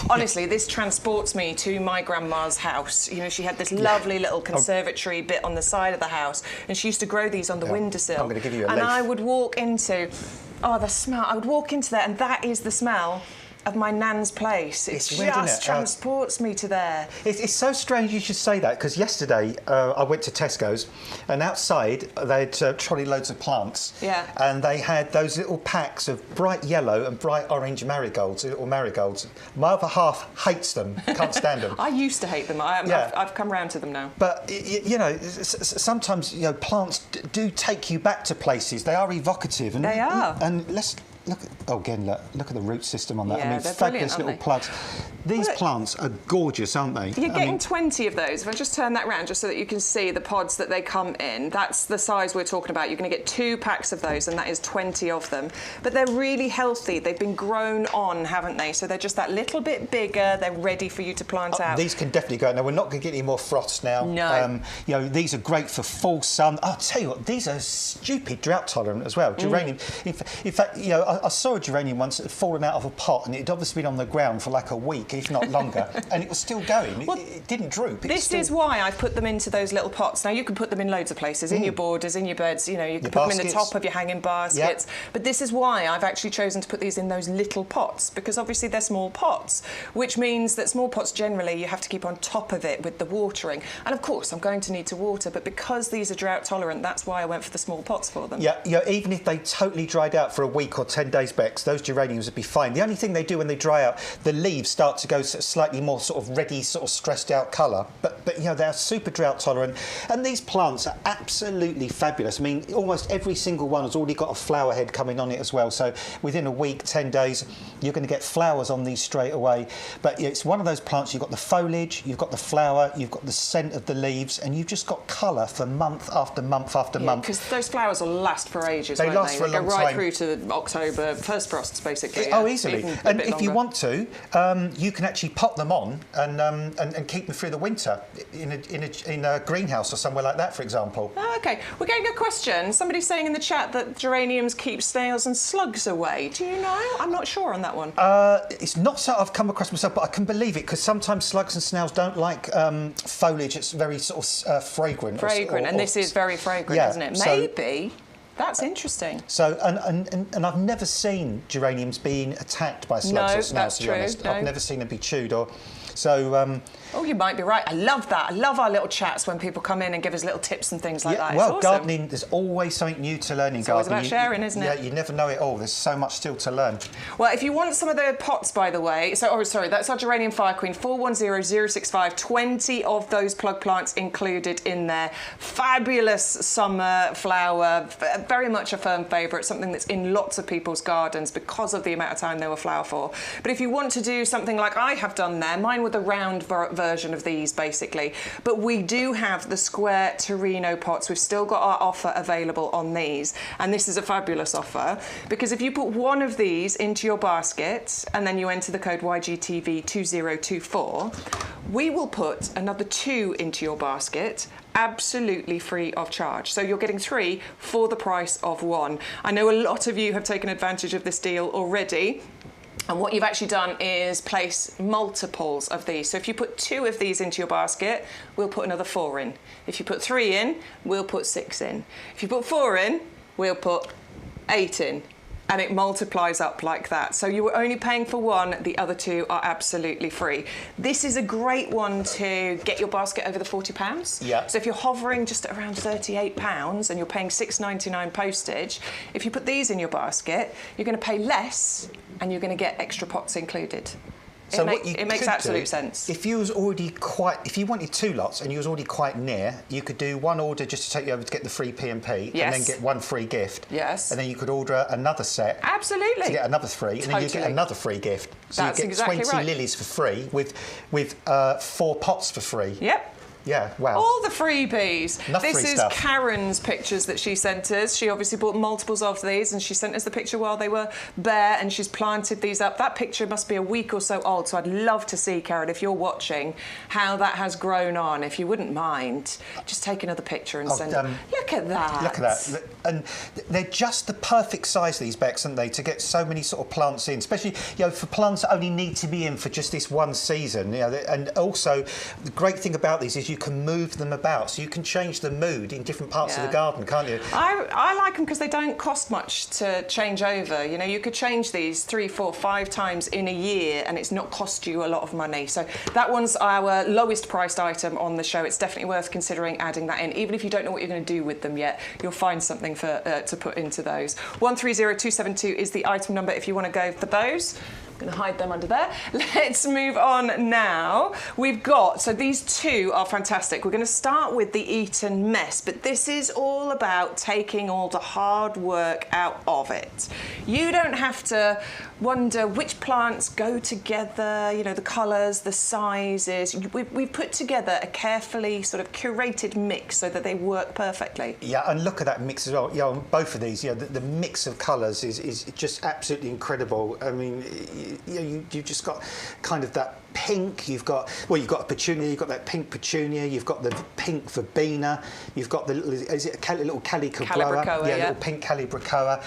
Honestly, this transports me to my grandma's house. You know, she had this lovely little conservatory bit on the side of the house, and she used to grow these on the windowsill. I'm going to give you a leaf. And I would walk into, the smell. I would walk into there, and that is the smell of my nan's place. It just transports me to there. It's so strange you should say that, because yesterday I went to Tesco's, and outside they had trolley loads of plants. Yeah. And they had those little packs of bright yellow and bright orange marigolds, little marigolds. My other half hates them, can't stand them. I used to hate them. I've come round to them now. But, you know, sometimes, you know, plants do take you back to places. They are evocative. And, they are. And let's... Look at the root system on that. Yeah, I mean, fabulous little plugs. These plants are gorgeous, aren't they? You're getting 20 of those. If I just turn that round just so that you can see the pods that they come in, that's the size we're talking about. You're going to get 2 packs of those, and that is 20 of them. But they're really healthy. They've been grown on, haven't they? So they're just that little bit bigger. They're ready for you to plant out. These can definitely go. Now, we're not going to get any more frosts now. No. You know, these are great for full sun. I'll tell you what, these are stupid drought tolerant as well. Geranium. In fact, you know, I saw a geranium once that had fallen out of a pot, and it had obviously been on the ground for like a week, if not longer, and it was still going. Well, it didn't droop. This is why I put them into those little pots. Now, you can put them in loads of places, in your borders, in your beds, you know, you can put them in the top of your hanging baskets. Yep. But this is why I've actually chosen to put these in those little pots, because obviously they're small pots, which means that small pots generally you have to keep on top of it with the watering. And of course, I'm going to need to water, but because these are drought tolerant, that's why I went for the small pots for them. Yeah, you know, even if they totally dried out for a week or 10 days, Bex, those geraniums would be fine. The only thing they do when they dry out, the leaves start to go slightly more sort of reddy, sort of stressed out colour. But you know, they're super drought tolerant, and these plants are absolutely fabulous. I mean, almost every single one has already got a flower head coming on it as well. So within a week, 10 days, you're going to get flowers on these straight away. But it's one of those plants. You've got the foliage, you've got the flower, you've got the scent of the leaves, and you've just got colour for month after month after month. Because those flowers will last for ages. They won't last for a long time. They go right through to October October first frosts, basically. Oh, easily. And if you longer. want to, you can actually pop them on and keep them through the winter in a greenhouse or somewhere like that, for example. Oh, OK. We're getting a question. Somebody's saying in the chat that geraniums keep snails and slugs away. Do you know? I'm not sure on that one. It's not something I've come across myself, but I can believe it, because sometimes slugs and snails don't like foliage that's very sort of fragrant. And this is very fragrant, yeah, isn't it? Maybe. That's interesting. So, and I've never seen geraniums being attacked by slugs or snails, to be honest. I've never seen them be chewed or... So... oh, you might be right. I love that. I love our little chats when people come in and give us little tips and things like that. Well, awesome. gardening, there's always something new to learn in it's gardening. It's always about sharing, isn't it? Yeah, you never know it all. There's so much still to learn. Well, if you want some of the pots, by the way, that's our Geranium Fire Queen, 410065, 20 of those plug plants included in there. Fabulous summer flower, very much a firm favourite, something that's in lots of people's gardens because of the amount of time they will flower for. But if you want to do something like I have done there, mine with a round version of these, basically. But we do have the square Torino pots. We've still got our offer available on these. And this is a fabulous offer, because if you put one of these into your basket and then you enter the code YGTV2024, we will put another 2 into your basket, absolutely free of charge. So you're getting 3 for the price of 1. I know a lot of you have taken advantage of this deal already. And what you've actually done is place multiples of these. So if you put 2 of these into your basket, we'll put another 4 in. If you put 3 in, we'll put 6 in. If you put 4 in, we'll put 8 in. And it multiplies up like that. So you were only paying for 1, the other 2 are absolutely free. This is a great one to get your basket over the £40. Yeah. So if you're hovering just around £38 and you're paying £6.99 postage, if you put these in your basket, you're going to pay less and you're going to get extra pots included. So it makes absolute sense. If you wanted 2 lots and you was already quite near, you could do one order just to take you over to get the free P&P, yes, and then get 1 free gift. Yes. And then you could order another set. Absolutely. To get another 3, and totally. then you get another free gift. So That's you get exactly 20 right. lilies for free with 4 pots for free. Yep. Yeah, wow. All the freebies. Enough this free is stuff. Karen's pictures that she sent us. She obviously bought multiples of these and she sent us the picture while they were bare and she's planted these up. That picture must be a week or so old, so I'd love to see, Karen, if you're watching, how that has grown on. If you wouldn't mind, just take another picture and send it. Look at that. Look at that. And they're just the perfect size, these Becks, aren't they, to get so many sort of plants in, especially, you know, for plants that only need to be in for just this one season. You know, and also, the great thing about these is you can move them about, so you can change the mood in different parts of the garden, can't you? I like them because they don't cost much to change over. You know, you could change these 3, 4, 5 times in a year and it's not cost you a lot of money. So that one's our lowest priced item on the show. It's definitely worth considering adding that in. Even if you don't know what you're going to do with them yet, you'll find something for to put into those. 130272 is the item number if you want to go for those. I'm going to hide them under there. Let's move on now. We've got, so these 2 are fantastic. We're going to start with the Eton Mess, but this is all about taking all the hard work out of it. You don't have to wonder which plants go together, you know, the colours, the sizes. We've put together a carefully sort of curated mix so that they work perfectly. Yeah, and look at that mix as well. Yeah, on both of these, yeah, the mix of colours is just absolutely incredible. I mean, you've just got kind of that pink, you've got a petunia, you've got that pink petunia, you've got the pink verbena, you've got the little calibrachoa, little pink calibrachoa.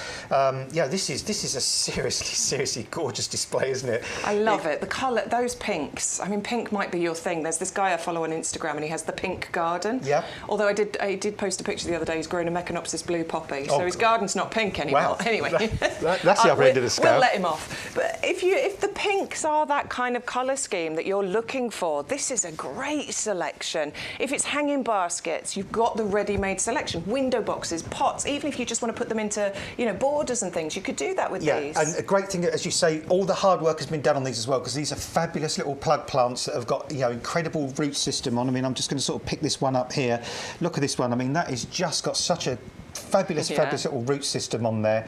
Yeah, this is a seriously gorgeous display, isn't it? I love it. The colour, those pinks. I mean, pink might be your thing. There's this guy I follow on Instagram and he has the pink garden. Yeah. Although I did post a picture the other day. He's growing a Mecanopsis blue poppy, so his garden's not pink anymore. Wow. Anyway, that's the other end of the scale. We'll let him off. But if the pinks are that kind of colour scheme that you're looking for, this is a great selection. If it's hanging baskets, you've got the ready-made selection. Window boxes, pots, even if you just want to put them into, you know, borders and things, you could do that with these. Yeah, and a great thing, as you say, all the hard work has been done on these as well, because these are fabulous little plug plants that have got, you know, incredible root system on. I mean, I'm just going to sort of pick this one up here. Look at this one. I mean, that is just got such a fabulous little root system on there.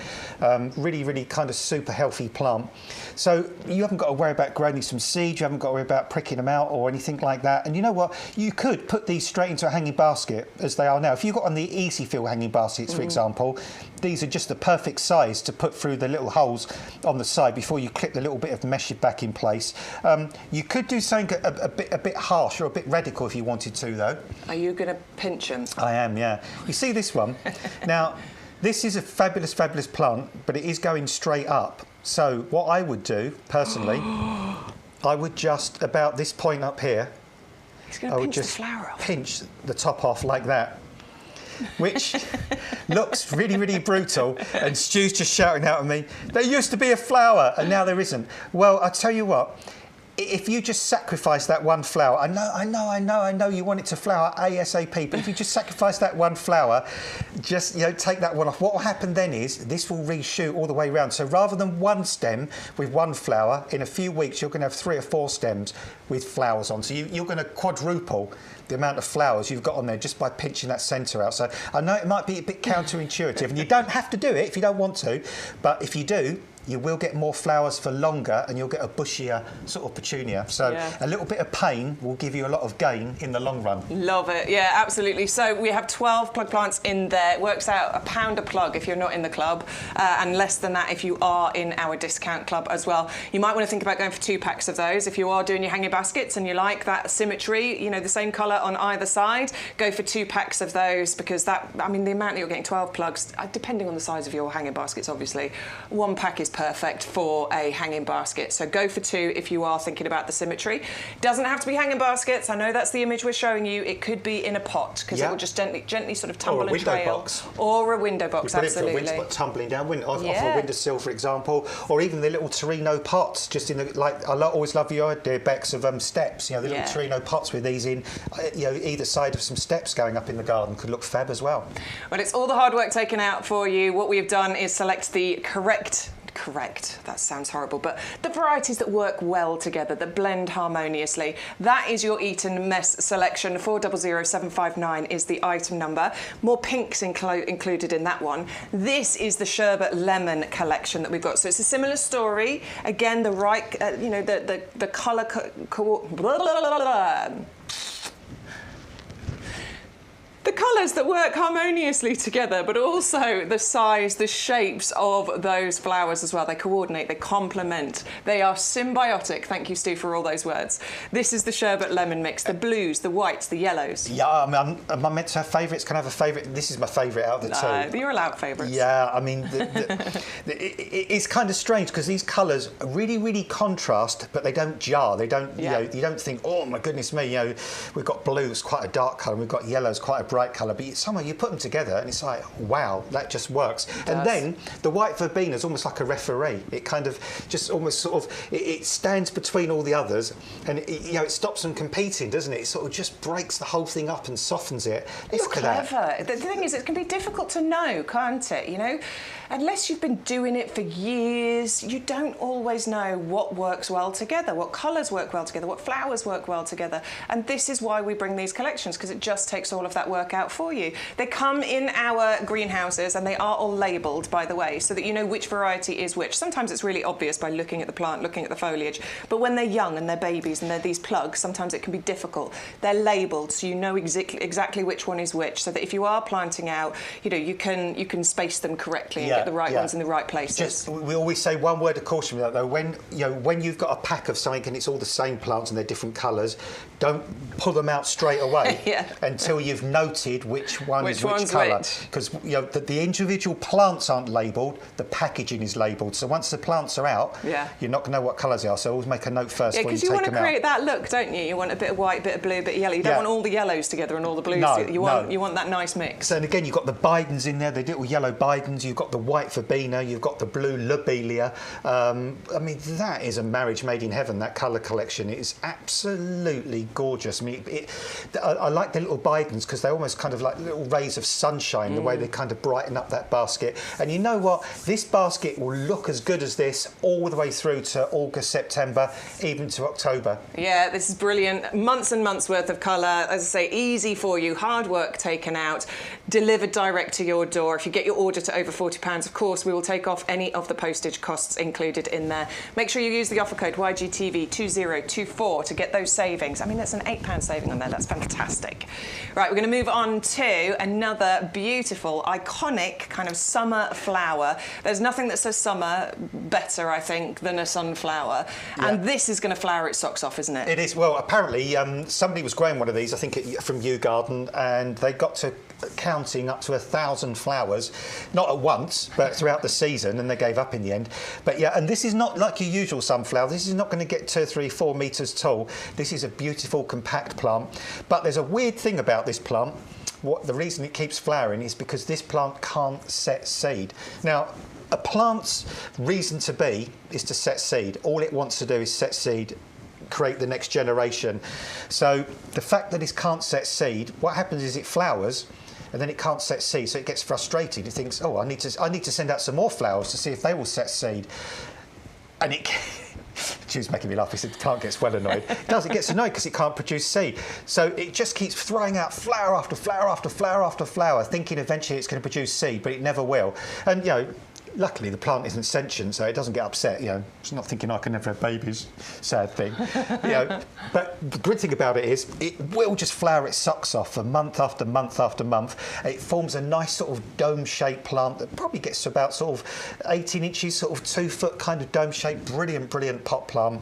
Really kind of super healthy plant. So you haven't got to worry about growing some seeds, you haven't got to worry about pricking them out or anything like that. And you know what? You could put these straight into a hanging basket as they are now. If you've got on the easy fill hanging baskets, for example, these are just the perfect size to put through the little holes on the side before you clip the little bit of mesh back in place. You could do something a bit harsh or a bit radical if you wanted to, though. Are you going to pinch them? I am, yeah. You see this one? Now, this is a fabulous plant, but it is going straight up. So what I would do, personally, I would just, about this point up here, I would just pinch the top off like that, which looks really brutal. And Stu's just shouting out at me, there used to be a flower and now there isn't. Well, I tell you what, if you just sacrifice that one flower, I know you want it to flower ASAP, but if you just sacrifice that one flower, just take that one off, what will happen then is this will reshoot all the way around. So rather than one stem with one flower, in a few weeks you're going to have 3 or 4 stems with flowers on. So you're going to quadruple the amount of flowers you've got on there just by pinching that centre out. So I know it might be a bit counterintuitive, and you don't have to do it if you don't want to, but if you do, you will get more flowers for longer and you'll get a bushier sort of petunia. So a little bit of pain will give you a lot of gain in the long run. Love it, yeah, absolutely. So we have 12 plug plants in there. It works out £1 a plug if you're not in the club, and less than that if you are in our discount club as well. You might want to think about going for 2 packs of those. If you are doing your hanging baskets and you like that symmetry, the same colour on either side, go for 2 packs of those, because the amount that you're getting, 12 plugs, depending on the size of your hanging baskets, obviously, 1 pack is perfect for a hanging basket. So go for 2 if you are thinking about the symmetry. Doesn't have to be hanging baskets. I know that's the image we're showing you. It could be in a pot, because it will just gently sort of tumble and trail. Or a window box. Or a window box, absolutely. absolutely. Put it for a window, tumbling down off a windowsill, for example, or even the little Torino pots. Just in the I always love your idea, Bex, of steps. The little Torino pots with these in, either side of some steps going up in the garden could look fab as well. Well, it's all the hard work taken out for you. What we have done is select the correct, that sounds horrible, but the varieties that work well together, that blend harmoniously. That is your Eton Mess selection. 400759 is the item number. More pinks included in that one. This is the Sherbet Lemon collection that we've got. So it's a similar story. Again, the right, the colour... The colours that work harmoniously together, but also the size, the shapes of those flowers as well. They coordinate, they complement, they are symbiotic. Thank you, Stu, for all those words. This is the Sherbet Lemon mix, the blues, the whites, the yellows. Yeah, am I meant to have favourites? Can I have a favourite? This is my favourite out of the 2. You're allowed favourites. Yeah, I mean, it's kind of strange because these colours really contrast, but they don't jar. They don't, you don't think, oh my goodness me, we've got blue, it's quite a dark colour, and we've got yellow, it's quite a bright colour, but somehow you put them together and it's like, wow, that just works. And then the white verbena is almost like a referee. It kind of just almost sort of, it stands between all the others, and it stops them competing, doesn't it? It sort of just breaks the whole thing up and softens it. It's clever. The thing is, it can be difficult to know, can't it? Unless you've been doing it for years, you don't always know what works well together, what colours work well together, what flowers work well together. And this is why we bring these collections, because it just takes all of that work out for you. They come in our greenhouses and they are all labelled, by the way, so that you know which variety is which. Sometimes it's really obvious by looking at the plant, looking at the foliage, but when they're young and they're babies and they're these plugs, sometimes it can be difficult. They're labelled so you know exactly which one is which, so that if you are planting out, you can space them correctly and get the right ones in the right places. We always say one word of caution with that, though. When you've got a pack of something and it's all the same plants and they're different colours, don't pull them out straight away until you've noted which one is which colour. Because the individual plants aren't labelled, the packaging is labelled. So once the plants are out, you're not going to know what colours they are. So always make a note first before you take them out. Because you want to create that look, don't you? You want a bit of white, bit of blue, bit of yellow. You don't want all the yellows together and all the blues together. You want that nice mix. So and again, you've got the Bidens in there, the little yellow Bidens. You've got the white verbena. You've got the blue lobelia. I mean, that is a marriage made in heaven. That colour collection, it is absolutely gorgeous. I mean, I like the little Bidens because they almost kind of like little rays of sunshine, the way they kind of brighten up that basket. And you know what? This basket will look as good as this all the way through to August, September, even to October. Yeah, this is brilliant. Months and months worth of colour. As I say, easy for you, hard work taken out, delivered direct to your door. If you get your order to over £40, of course, we will take off any of the postage costs included in there. Make sure you use the offer code YGTV2024 to get those savings. I mean, that's an £8 saving on there. That's fantastic. Right, we're going to move on to another beautiful, iconic kind of summer flower. There's nothing that says summer better, I think, than a sunflower. Yeah. And this is going to flower its socks off, isn't it? It is. Well, apparently somebody was growing one of these, I think from YouGarden, and they got to counting up to 1,000 flowers, not at once, but throughout the season, and they gave up in the end. But yeah, and this is not like your usual sunflower. This is not going to get 2, 3, 4 metres tall. This is a beautiful, compact plant. But there's a weird thing about this plant. The reason it keeps flowering is because this plant can't set seed. Now, a plant's reason to be is to set seed. All it wants to do is set seed, create the next generation. So the fact that it can't set seed, what happens is it flowers and then it can't set seed, so it gets frustrated. It thinks, oh, I need to send out some more flowers to see if they will set seed. And she's making me laugh. He said the plant gets well annoyed. It does, it gets annoyed because it can't produce seed. So it just keeps throwing out flower after flower after flower after flower, thinking eventually it's going to produce seed, but it never will. And, you know, luckily the plant isn't sentient, so it doesn't get upset. You know, it's not thinking I can never have babies. Sad thing. You know, but the good thing about it is it will just flower its socks off for month after month after month. It forms a nice sort of dome-shaped plant that probably gets to about sort of 18 inches, sort of 2-foot kind of dome-shaped, brilliant pot plant.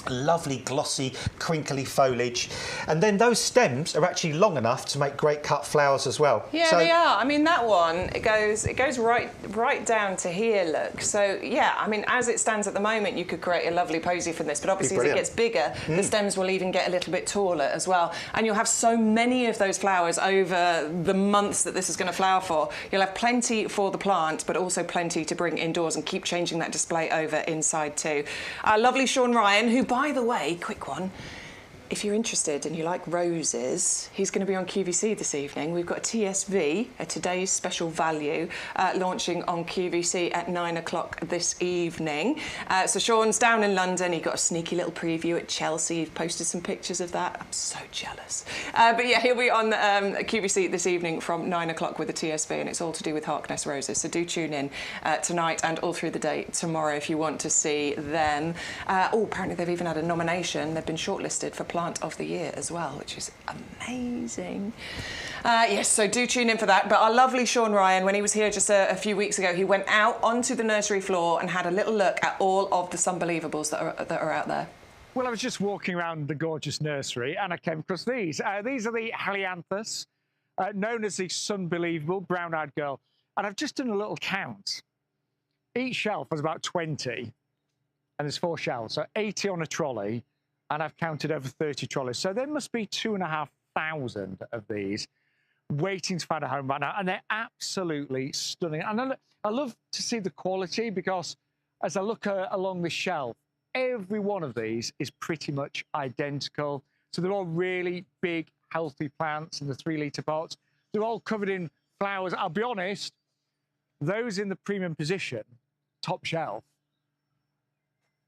Lovely, glossy, crinkly foliage, and then those stems are actually long enough to make great cut flowers as well. Yeah, so, they are. I mean, that one, it goes right down to here, look. So yeah, I mean, as it stands at the moment, you could create a lovely posy from this, but obviously as it gets bigger, the stems will even get a little bit taller as well, and you'll have so many of those flowers over the months that this is going to flower for. You'll have plenty for the plant, but also plenty to bring indoors and keep changing that display over inside too. Lovely Sean Ryan, who, by the way, quick one, if you're interested and you like roses, he's going to be on QVC this evening. We've got a TSV, a Today's Special Value, launching on QVC at 9 o'clock this evening. So Sean's down in London. He got a sneaky little preview at Chelsea. He's posted some pictures of that. I'm so jealous. But yeah, he'll be on QVC this evening from 9 o'clock with the TSV, and it's all to do with Harkness roses. So do tune in tonight and all through the day tomorrow if you want to see them. Apparently they've even had a nomination. They've been shortlisted for Plant of the Year as well, which is amazing. Yes, so do tune in for that. But our lovely Sean Ryan, when he was here just a few weeks ago, he went out onto the nursery floor and had a little look at all of the Sunbelievables that are out there. Well, I was just walking around the gorgeous nursery and I came across these. These are the Helianthus, known as the Sunbelievable brown-eyed girl. And I've just done a little count. Each shelf has about 20, and there's 4 shelves, so 80 on a trolley. And I've counted over 30 trolleys. So there must be 2,500 of these waiting to find a home right now. And they're absolutely stunning. And I love to see the quality, because as I look along the shelf, every one of these is pretty much identical. So they're all really big, healthy plants in the 3-litre pots. They're all covered in flowers. I'll be honest, those in the premium position, top shelf,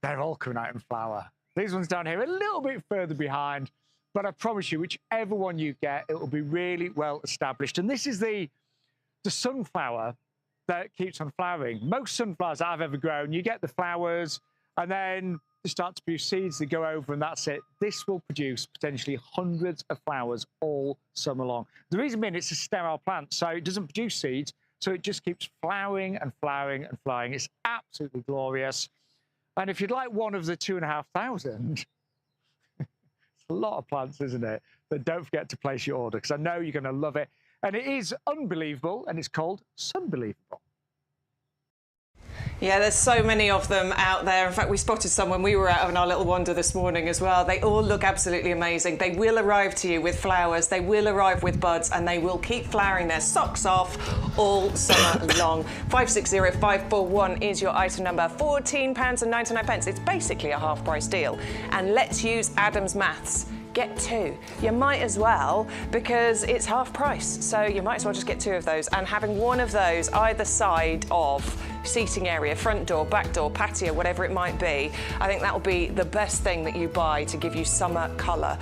they're all coming out in flower. These ones down here are a little bit further behind, but I promise you, whichever one you get, it will be really well established. And this is the sunflower that keeps on flowering. Most sunflowers I've ever grown, you get the flowers and then they start to produce seeds, they go over and that's it. This will produce potentially hundreds of flowers all summer long. The reason being, it's a sterile plant, so it doesn't produce seeds, so it just keeps flowering and flowering and flowering. It's absolutely glorious. And if you'd like one of the 2,500, it's a lot of plants, isn't it? But don't forget to place your order, because I know you're going to love it. And it is unbelievable, and it's called Sunbelievable. Yeah, there's so many of them out there. In fact, we spotted some when we were out on our little wander this morning as well. They all look absolutely amazing. They will arrive to you with flowers, they will arrive with buds, and they will keep flowering their socks off all summer long. 560541 is your item number. £14.99. It's basically a half-price deal. And let's use Adam's maths. get 2. You might as well, because it's half price. So you might as well just get 2 of those, and having one of those either side of seating area, front door, back door, patio, whatever it might be, I think that will be the best thing that you buy to give you summer colour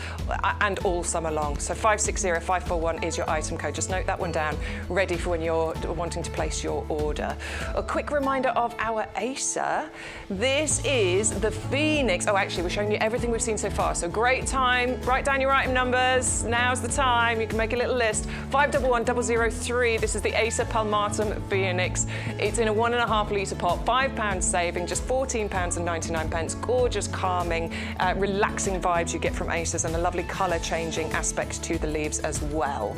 and all summer long. So 560541 is your item code. Just note that one down, ready for when you're wanting to place your order. A quick reminder of our Acer. This is the Phoenix. Oh, actually, we're showing you everything we've seen so far. So great time. Write down your item numbers. Now's the time. You can make a little list. 511003. This is the Acer Palmatum Phoenix. It's in a 1.5 litre pot, £5 saving, just £14.99. Gorgeous, calming, relaxing vibes you get from Acers, and a lovely colour changing aspect to the leaves as well.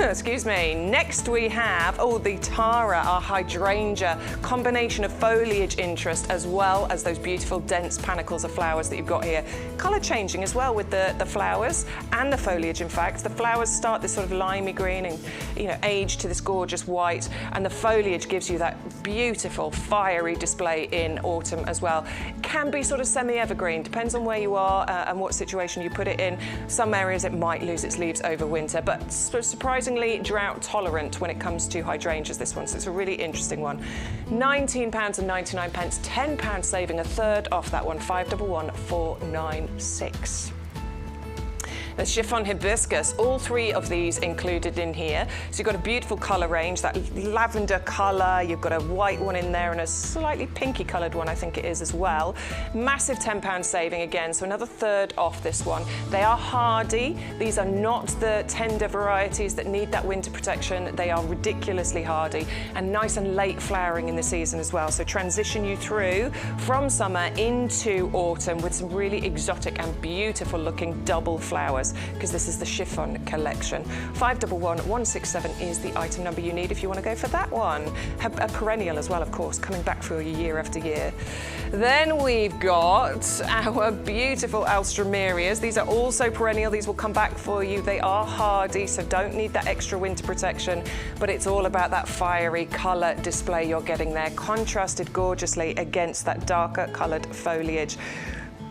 Excuse me. Next we have, the Tara, our hydrangea, combination of foliage interest as well as those beautiful dense panicles of flowers that you've got here. Colour changing as well with the flowers and the foliage, in fact. The flowers start this sort of limey green and, age to this gorgeous white, and the foliage gives you that beautiful fiery display in autumn as well. It can be sort of semi-evergreen, depends on where you are and what situation you put it in. Some areas it might lose its leaves over winter, but surprisingly drought tolerant when it comes to hydrangeas, this one, so it's a really interesting one. £19.99, £10 saving, a third off that one, 511496. The chiffon hibiscus, all 3 of these included in here. So you've got a beautiful colour range, that lavender colour, you've got a white one in there and a slightly pinky coloured one, I think it is as well. Massive £10 saving again, so another third off this one. They are hardy. These are not the tender varieties that need that winter protection. They are ridiculously hardy and nice and late flowering in the season as well. So transition you through from summer into autumn with some really exotic and beautiful looking double flowers, because this is the chiffon collection. 511167 is the item number you need if you want to go for that one. A perennial as well, of course, coming back for you year after year. Then we've got our beautiful alströmerias. These are also perennial. These will come back for you. They are hardy, so don't need that extra winter protection, but it's all about that fiery colour display you're getting there, contrasted gorgeously against that darker coloured foliage.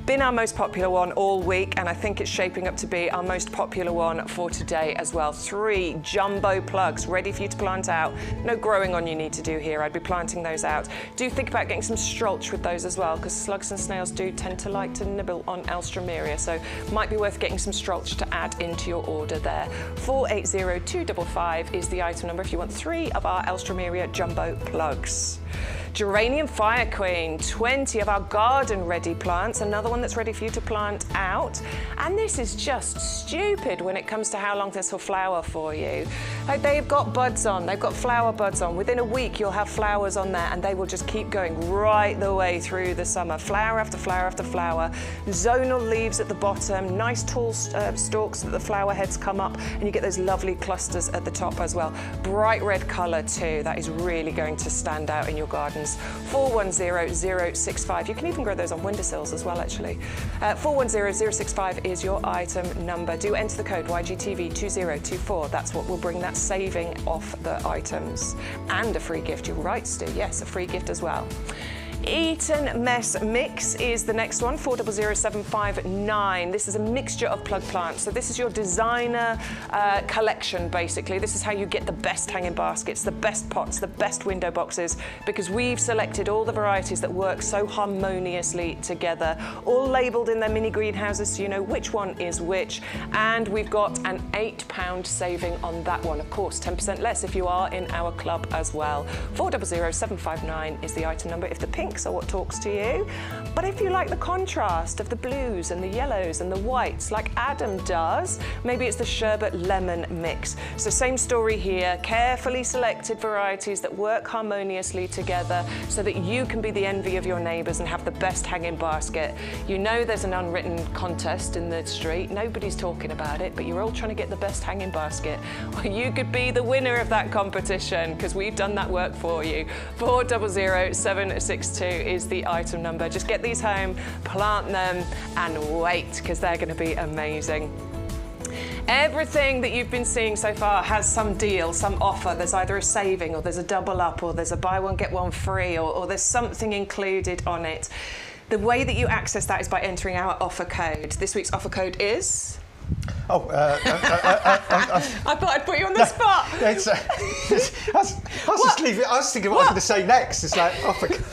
Been our most popular one all week, and I think it's shaping up to be our most popular one for today as well. 3 jumbo plugs ready for you to plant out. No growing on you need to do here. I'd be planting those out. Do think about getting some strolch with those as well, because slugs and snails do tend to like to nibble on alströmeria, so might be worth getting some strolch to add into your order there. 480255 is the item number if you want 3 of our alströmeria jumbo plugs. Geranium Fire Queen, 20 of our garden ready plants, another one that's ready for you to plant out. And this is just stupid when it comes to how long this will flower for you. Like, they've got buds on, they've got flower buds on. Within a week you'll have flowers on there, and they will just keep going right the way through the summer. Flower after flower after flower. Zonal leaves at the bottom, nice tall stalks that the flower heads come up, and you get those lovely clusters at the top as well. Bright red colour too, that is really going to stand out in your garden. 410065. You can even grow those on windowsills as well, actually. 410065 is your item number. Do enter the code YGTV2024. That's what will bring that saving off the items. And a free gift. You're right, Stu. Yes, a free gift as well. Eton Mess Mix is the next one, 400759. This is a mixture of plug plants. So this is your designer collection, basically. This is how you get the best hanging baskets, the best pots, the best window boxes, because we've selected all the varieties that work so harmoniously together, all labelled in their mini greenhouses so you know which one is which. And we've got an £8 saving on that one. Of course, 10% less if you are in our club as well. 400759 is the item number if the pinks are what talks to you. But if you like the contrast of the blues and the yellows and the whites like Adam does, maybe it's the sherbet lemon mix. So same story here, carefully selected varieties that work harmoniously together so that you can be the envy of your neighbours and have the best hanging basket. You know there's an unwritten contest in the street, nobody's talking about it, but you're all trying to get the best hanging basket. Well, you could be the winner of that competition because we've done that work for you. 400762 is the item number. Just get these home, plant them and wait, because they're going to be amazing. Everything that you've been seeing so far has some deal, some offer. There's either a saving or there's a double up or there's a buy one get one free or there's something included on it. The way that you access that is by entering our offer code. This week's offer code is... Oh, I thought I'd put you on the spot. I was just leaving. I was thinking what I was going to say next. It's like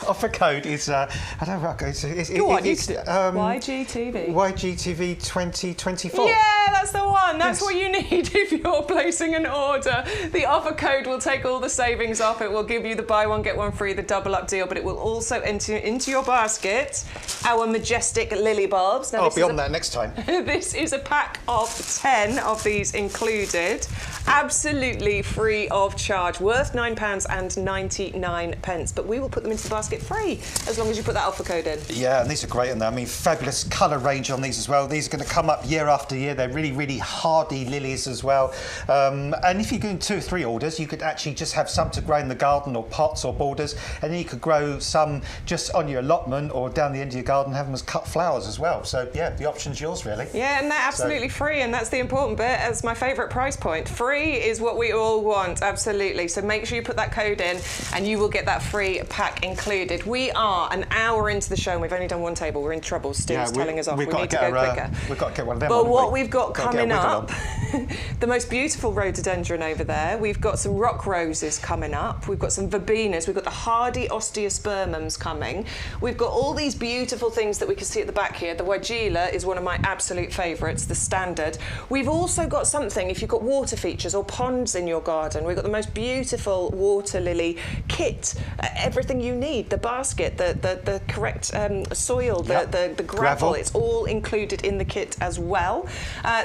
offer code is I don't know. It's YGTV. YGTV 2024. Yeah, that's the one. That's what you need if you're placing an order. The offer code will take all the savings off. It will give you the buy one get one free, the double up deal, but it will also enter into your basket our majestic lily bulbs. Now, I'll be on that next time. This is a pack of 10 of these included, absolutely free of charge, worth £9.99, but we will put them into the basket free as long as you put that offer code in. Yeah, and these are great, and I mean, fabulous colour range on these as well. These are going to come up year after year. They're really, really hardy lilies as well. And if you're doing 2 or 3 orders, you could actually just have some to grow in the garden or pots or borders, and then you could grow some just on your allotment or down the end of your garden, have them as cut flowers as well. So yeah, the option's yours really. Yeah, and they're absolutely free, and that's the important bit. It's my favourite price point. Free is what we all want, absolutely. So make sure you put that code in and you will get that free pack included. We are an hour into the show and we've only done one table. We're in trouble. Stu's telling us off. We need to go quicker. We've got to get one of them. But what we've got coming up, the most beautiful rhododendron over there. We've got some rock roses coming up. We've got some verbenas. We've got the hardy osteospermums coming. We've got all these beautiful things that we can see at the back here. The weigela is one of my absolute favourites, the standard. We've also got something, if you've got water features or ponds in your garden, we've got the most beautiful water lily kit. Everything you need, the basket, the correct soil, the gravel, it's all included in the kit as well.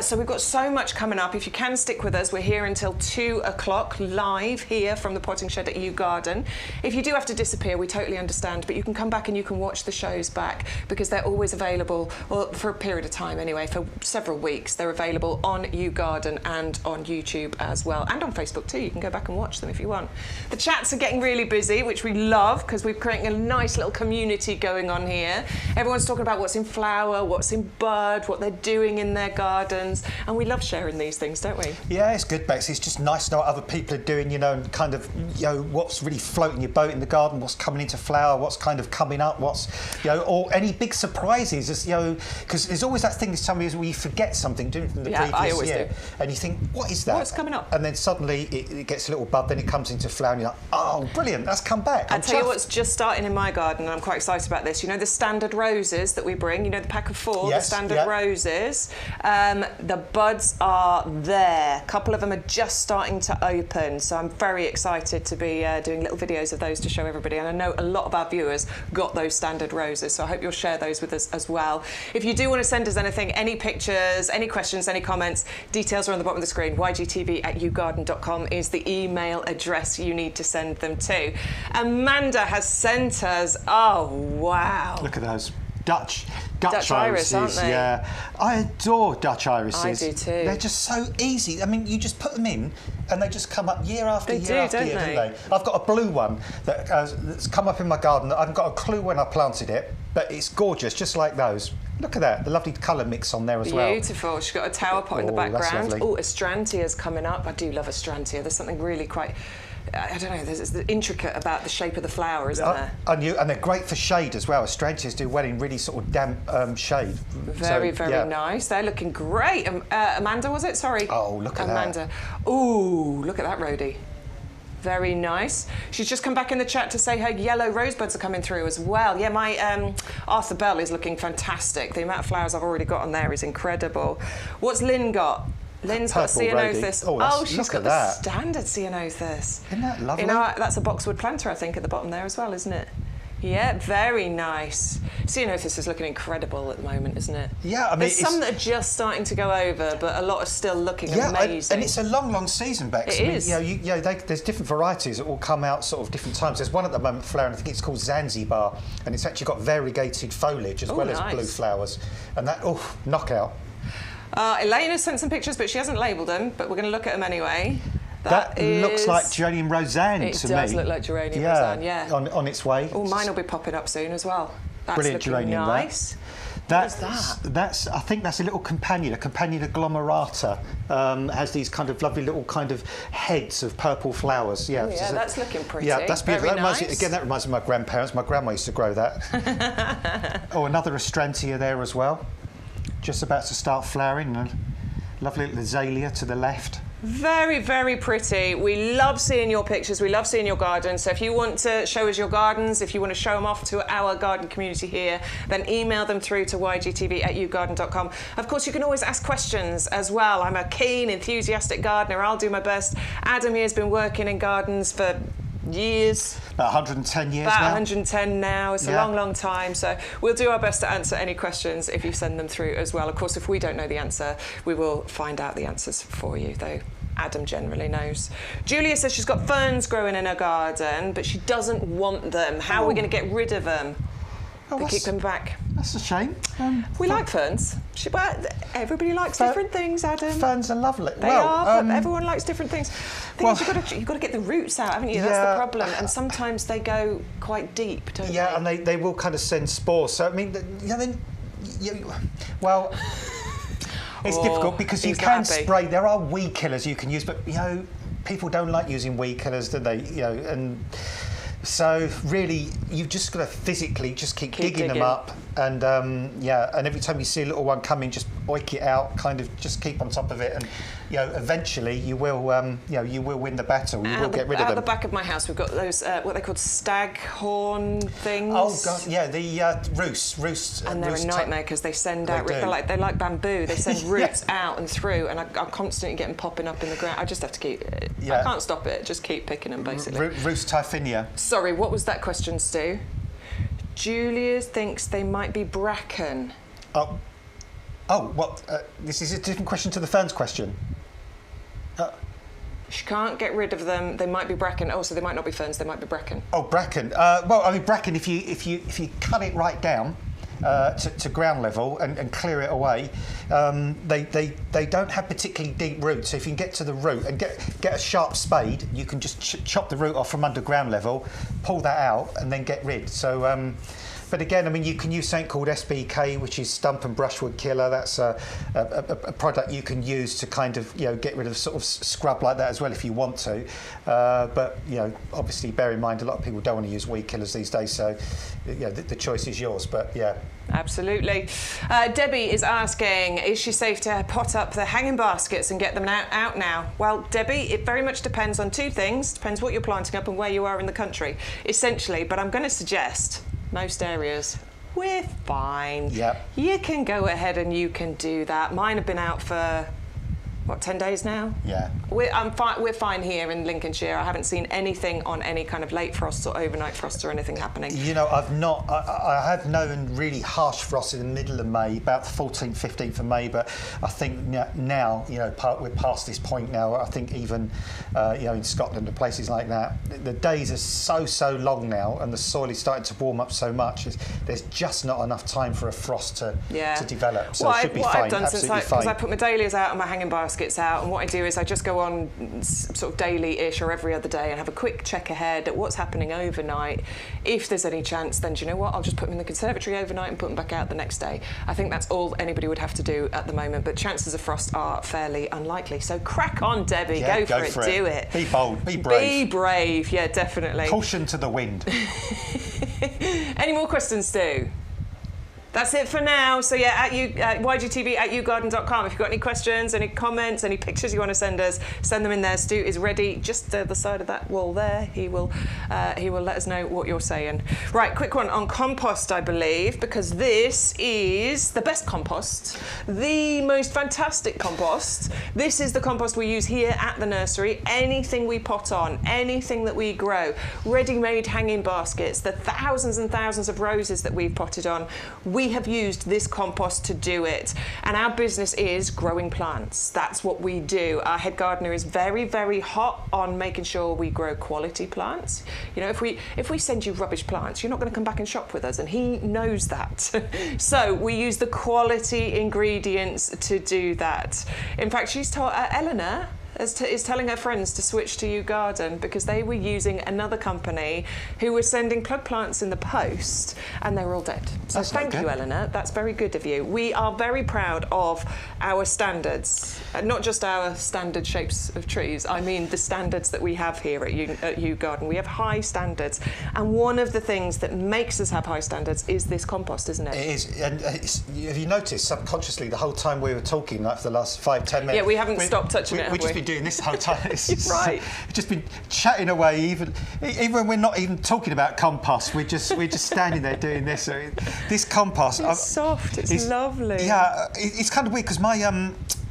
So we've got so much coming up. If you can stick with us, we're here until 2 o'clock live here from the potting shed at YouGarden. If you do have to disappear, we totally understand, but you can come back and you can watch the shows back because they're always available, well, for a period of time anyway, for several weeks. They're available on YouGarden and on YouTube as well, and on Facebook too. You can go back and watch them if you want. The chats are getting really busy, which we love because we're creating a nice little community going on here. Everyone's talking about what's in flower, what's in bud, what they're doing in their gardens, and we love sharing these things, don't we? Yeah, it's good, Bex. It's just nice to know what other people are doing, you know, and kind of, you know, what's really floating your boat in the garden, what's coming into flower, what's kind of coming up, what's, you know, or any big surprises, as, you know, because there's always that thing in some years where you forget something doing from the previous year, and you think, what is that? What's coming up? And then suddenly it gets a little bud, then it comes into flower, and you're like, oh, brilliant, that's come back. I'll tell you what's just starting in my garden, and I'm quite excited about this. You know the standard roses that we bring, you know the pack of 4, yes, the standard roses? The buds are there. A couple of them are just starting to open, so I'm very excited to be doing little videos of those to show everybody, and I know a lot of our viewers got those standard roses, so I hope you'll share those with us as well. If you do want to send us anything, any pictures, any questions, any comments, details are on the bottom of the screen. ygtv@yougarden.com is the email address you need to send them to. Amanda has sent us, oh wow. Look at those. Dutch iris, aren't they? Yeah, I adore Dutch irises. I do too. They're just so easy. I mean, you just put them in, and they just come up year after year after year, don't they? I've got a blue one that's come up in my garden. I haven't got a clue when I planted it, but it's gorgeous, just like those. Look at that, the lovely colour mix on there as well. Beautiful. She's got a tower pot in the background. Oh, astrantia's coming up. I do love astrantia. There's something really quite, I don't know, there's intricate about the shape of the flower, isn't there? And they're great for shade as well. Astrantias do well in really sort of damp shade. Very nice. They're looking great. Amanda, was it? Sorry. Oh, look at that. Amanda. Ooh, look at that, Rhodey. Very nice. She's just come back in the chat to say her yellow rosebuds are coming through as well. Yeah, my Arthur Bell is looking fantastic. The amount of flowers I've already got on there is incredible. What's Lynn got? Lynn's got Ceanothus. Oh, she's got the standard Ceanothus. Isn't that lovely? You know, that's a boxwood planter, I think, at the bottom there as well, isn't it? Yeah, very nice. Ceanothus is looking incredible at the moment, isn't it? Yeah, I mean, there's some that are just starting to go over, but a lot are still looking amazing. And it's a long season, Bex. It is. There's different varieties that will come out sort of different times. There's one at the moment flowering, I think it's called Zanzibar, and it's actually got variegated foliage as well as blue flowers. And that, knockout. Elena sent some pictures, but she hasn't labelled them, but we're going to look at them anyway. That looks like geranium roseanne to me. It does look like geranium roseanne, yeah. On its way. Oh, mine will be popping up soon as well. That's brilliant geranium. Nice. That's I think that's a little companion, a companion agglomerata. Has these kind of lovely little kind of heads of purple flowers. Yeah, that's looking pretty. Yeah, that's beautiful. Very nice. That reminds me of my grandparents. My grandma used to grow that. Oh, another Astrantia there as well. Just about to start flowering. A lovely little azalea to the left. Very, very pretty. We love seeing your pictures. We love seeing your gardens. So if you want to show us your gardens, if you want to show them off to our garden community here, then email them through to ygtv@yougarden.com. Of course, you can always ask questions as well. I'm a keen, enthusiastic gardener. I'll do my best. Adam here has been working in gardens for years. About 110 years About now. 110 now. It's a long, long time. So we'll do our best to answer any questions if you send them through as well. Of course, if we don't know the answer, we will find out the answers for you, though Adam generally knows. Julia says she's got ferns growing in her garden, but she doesn't want them. How are we going to get rid of them? They keep coming back. That's a shame. We like ferns. Everybody likes different things, Adam. Ferns are lovely. They are, but everyone likes different things. You've got to get the roots out, haven't you? That's the problem. And sometimes they go quite deep, don't they? Yeah, and they will kind of send spores. So, I mean, it's difficult because you can spray. There are weed killers you can use, but, people don't like using weed killers, do they? And so really, you've just got to physically just keep digging them up, and and every time you see a little one coming, just oik it out, kind of just keep on top of it, and eventually you will win the battle. You will get rid of them. At the back of my house, we've got those what they called staghorn things. Oh God, yeah, the roosts. And they're a nightmare because they send out. They're like bamboo. They send roots out and through, and I constantly get them popping up in the ground. I just have to keep. I can't stop it. Just keep picking them, basically. Roost typhinia. Sorry, what was that question, Stu? Julia thinks they might be bracken. This is a different question to the ferns question. She can't get rid of them. They might be bracken. Oh, so they might not be ferns. They might be bracken. Oh, bracken. Bracken. If you cut it right down to ground level and clear it away, they don't have particularly deep roots. So if you can get to the root and get a sharp spade, you can just chop the root off from underground level, pull that out, and then get rid. So. But again, I mean, you can use something called SBK, which is stump and brushwood killer. That's a product you can use to kind of get rid of sort of scrub like that as well if you want to. But obviously bear in mind a lot of people don't want to use weed killers these days. So the choice is yours. But yeah. Absolutely. Debbie is asking, is she safe to pot up the hanging baskets and get them out now? Well, Debbie, it very much depends on two things. Depends what you're planting up and where you are in the country, essentially. But I'm going to suggest most areas, we're fine. Yep. You can go ahead and you can do that. Mine have been out for, 10 days now? Yeah. We're fine here in Lincolnshire. I haven't seen anything on any kind of late frosts or overnight frosts or anything happening. I have known really harsh frost in the middle of May, about the 14th, 15th of May, but I think now, we're past this point now. I think even, in Scotland and places like that, the days are so long now, and the soil is starting to warm up so much. There's just not enough time for a frost to develop. So it should be fine. I've done because I put my dahlias out and my hanging baskets out, and what I do is I just go on sort of daily-ish or every other day and have a quick check ahead at what's happening overnight. If there's any chance, then do you know what? I'll just put them in the conservatory overnight and put them back out the next day. I think that's all anybody would have to do at the moment, but chances of frost are fairly unlikely. So crack on, Debbie. Yeah, go for it. Do it. Be bold. Be brave. Be brave. Yeah, definitely. Caution to the wind. Any more questions, Stu? That's it for now. So yeah, YGTV at YouGarden.com. If you've got any questions, any comments, any pictures you want to send us, send them in there. Stu is ready just the other side of that wall there. He will let us know what you're saying. Right, quick one on compost, I believe, because this is the best compost, the most fantastic compost. This is the compost we use here at the nursery. Anything we pot on, anything that we grow, ready-made hanging baskets, the thousands and thousands of roses that we've potted on, we have used this compost to do it. And our business is growing plants. That's what we do. Our head gardener is very, very hot on making sure we grow quality plants. If we send you rubbish plants, you're not going to come back and shop with us, and he knows that. So we use the quality ingredients to do that. In fact, she's told Eleanor is telling her friends to switch to YouGarden because they were using another company who were sending plug plants in the post and they were all dead. So That's thank you, Eleanor. That's very good of you. We are very proud of our standards, not just our standard shapes of trees. I mean the standards that we have here at YouGarden. We have high standards, and one of the things that makes us have high standards is this compost, isn't it? It is, and have you noticed subconsciously the whole time we were talking, like for the last 5-10 minutes? Yeah, we haven't stopped touching it. We've just been doing this the whole time. Right. We've just been chatting away, even when we're not even talking about compost. We're just standing there doing this. So this compost. It's soft. It's lovely. Yeah, it's kind of weird because my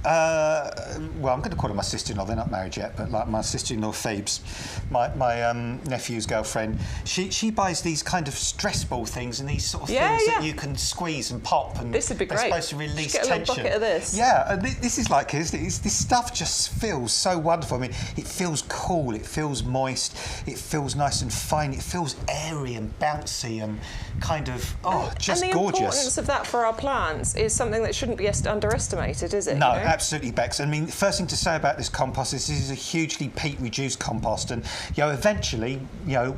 well, I'm going to call her my sister-in-law. They're not married yet, but like my sister-in-law Phoebes, my nephew's girlfriend, she buys these kind of stress ball things and these sort of things that you can squeeze and pop, and this would be great. They're supposed to release get a tension. bucket of this. Yeah, and this is like this stuff just feels so wonderful. I mean, it feels cool, it feels moist, it feels nice and fine, it feels airy and bouncy and kind of just and the gorgeous. importance of that for our plants is something that shouldn't be underestimated, is it? No, you know? absolutely, Bex. I mean, the first thing to say about this compost is this is a hugely peat-reduced compost, and eventually,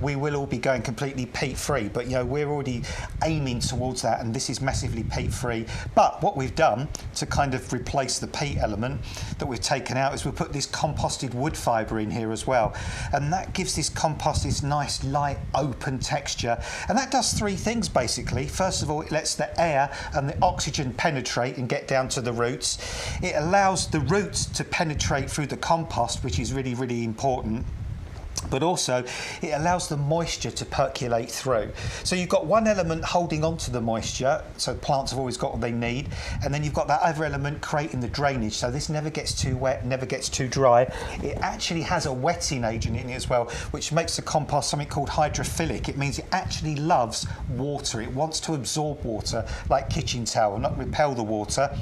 we will all be going completely peat-free. But we're already aiming towards that, and this is massively peat-free. But what we've done to kind of replace the peat element that we've taken out is we've put this composted wood fibre in here as well, and that gives this compost this nice, light, open texture. And that does three things basically. First of all, it lets the air and the oxygen penetrate and get down to the roots. It allows the roots to penetrate through the compost, which is really, really important. But also, it allows the moisture to percolate through. So you've got one element holding on to the moisture, so plants have always got what they need, and then you've got that other element creating the drainage, so this never gets too wet, never gets too dry. It actually has a wetting agent in it as well, which makes the compost something called hydrophilic. It means it actually loves water. It wants to absorb water like kitchen towel, not repel the water.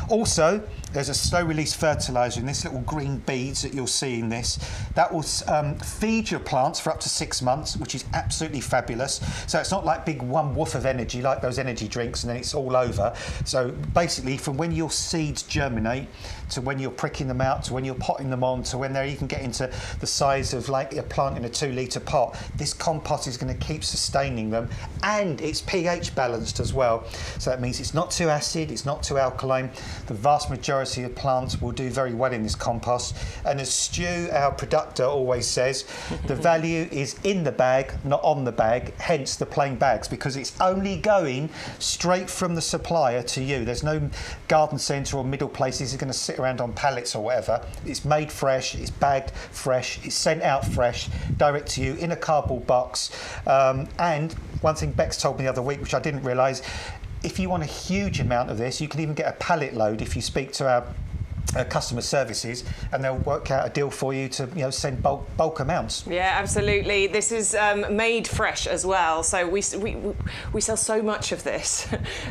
Also, there's a slow-release fertiliser in this little green beads that you'll see in this. That will feed your plants for up to 6 months, which is absolutely fabulous. So it's not like big one woof of energy like those energy drinks and then it's all over. So basically, from when your seeds germinate to when you're pricking them out to when you're potting them on to when they even get into the size of like a plant in a 2-litre pot, this compost is going to keep sustaining them, and it's pH balanced as well. So that means it's not too acid, it's not too alkaline. The vast majority of plants will do very well in this compost, and as Stu, our producer, always says, the value is in the bag, not on the bag, hence the plain bags, because it's only going straight from the supplier to you. There's no garden centre or middle places that are going to sit around on pallets or whatever. It's made fresh, it's bagged fresh, it's sent out fresh, direct to you in a cardboard box. And one thing Bex told me the other week, which I didn't realise, if you want a huge amount of this, you can even get a pallet load if you speak to our customer services, and they'll work out a deal for you to send bulk amounts. Yeah, absolutely. This is made fresh as well, so we sell so much of this